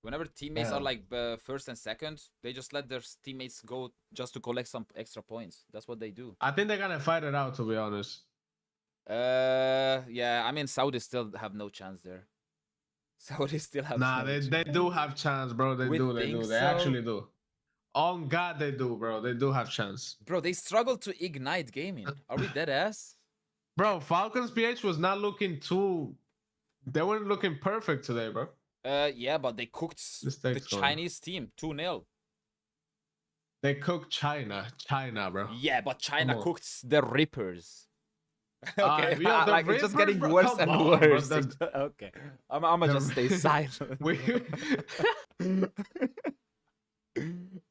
Whenever teammates are like first and second, they just let their teammates go just to collect some extra points. That's what they do. I think they're gonna fight it out, to be honest. Yeah, I mean, Saudi still have no chance there. Saudi still have Nah, they do have chance, bro. They do. They actually do. On God, they do, bro. They do have chance. Bro, they struggled to ignite gaming. Are we dead ass? Bro, Falcons PH was not looking too... They weren't looking perfect today, bro. Yeah, but they cooked the Chinese team 2-0. They cooked China, bro. Yeah, but China cooked the Rippers. Okay, yeah, like Rippers, it's just getting bro, worse and worse. Bro, Okay, I'm gonna just stay silent.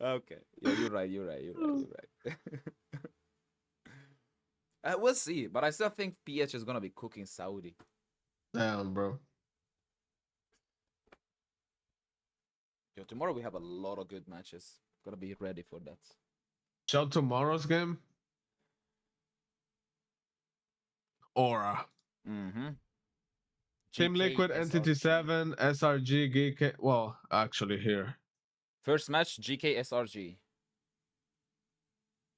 Okay, yeah, you're right. We'll see, but I still think PH is gonna be cooking Saudi. Damn, bro. Yo, tomorrow we have a lot of good matches. Gotta be ready for that. Show tomorrow's game. Aura. Team Liquid, Entity 7, SRG, GK. Well, actually here. First match, GK SRG.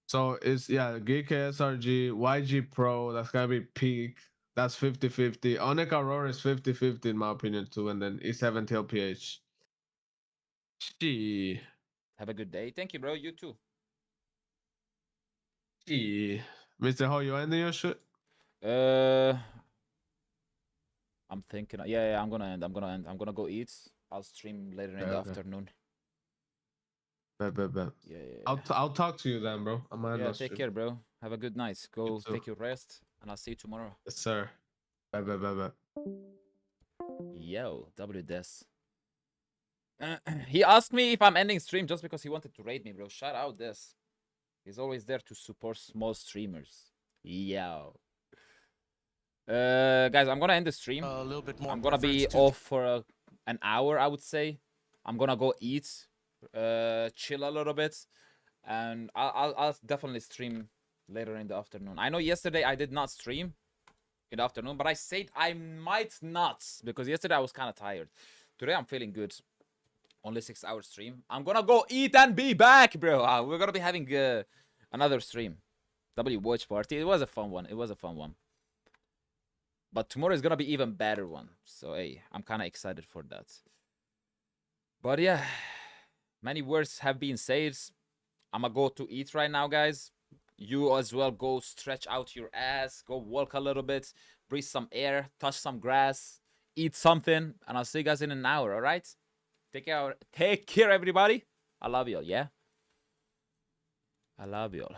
So it's, yeah, GK SRG, YG Pro, that's gonna be peak. That's 50-50. Onyx Aurora is 50-50 in my opinion too. And then E7 TLPH. Gee. Have a good day. Thank you, bro. You too. Gee. Mr. Ho, you ending your shit? I'm thinking. Yeah, I'm gonna end. I'm gonna go eat. I'll stream later in the afternoon. Bet. Yeah. I'll talk to you then, bro. Yeah, take care, bro. Have a good night. Go take your rest, and I'll see you tomorrow. Yes, sir. Bet. Yo, WDS. He asked me if I'm ending stream just because he wanted to raid me, bro. Shout out this. He's always there to support small streamers. Yo. Guys, I'm gonna end the stream. A little bit more. I'm gonna be off for an hour, I would say. I'm gonna go eat, chill a little bit, and I'll definitely stream later in the afternoon. I know yesterday I did not stream in the afternoon, but I said I might not because yesterday I was kind of tired. Today I'm feeling good. Only 6-hour stream. I'm gonna go eat and be back, bro. We're gonna be having another stream. Watch Party. It was a fun one. But tomorrow is gonna be even better one. So hey, I'm kind of excited for that. But yeah, many words have been said. I'm gonna go to eat right now, guys. You as well go stretch out your ass, go walk a little bit, breathe some air, touch some grass, eat something, and I'll see you guys in an hour, all right? Take care, everybody. I love y'all, yeah? I love y'all.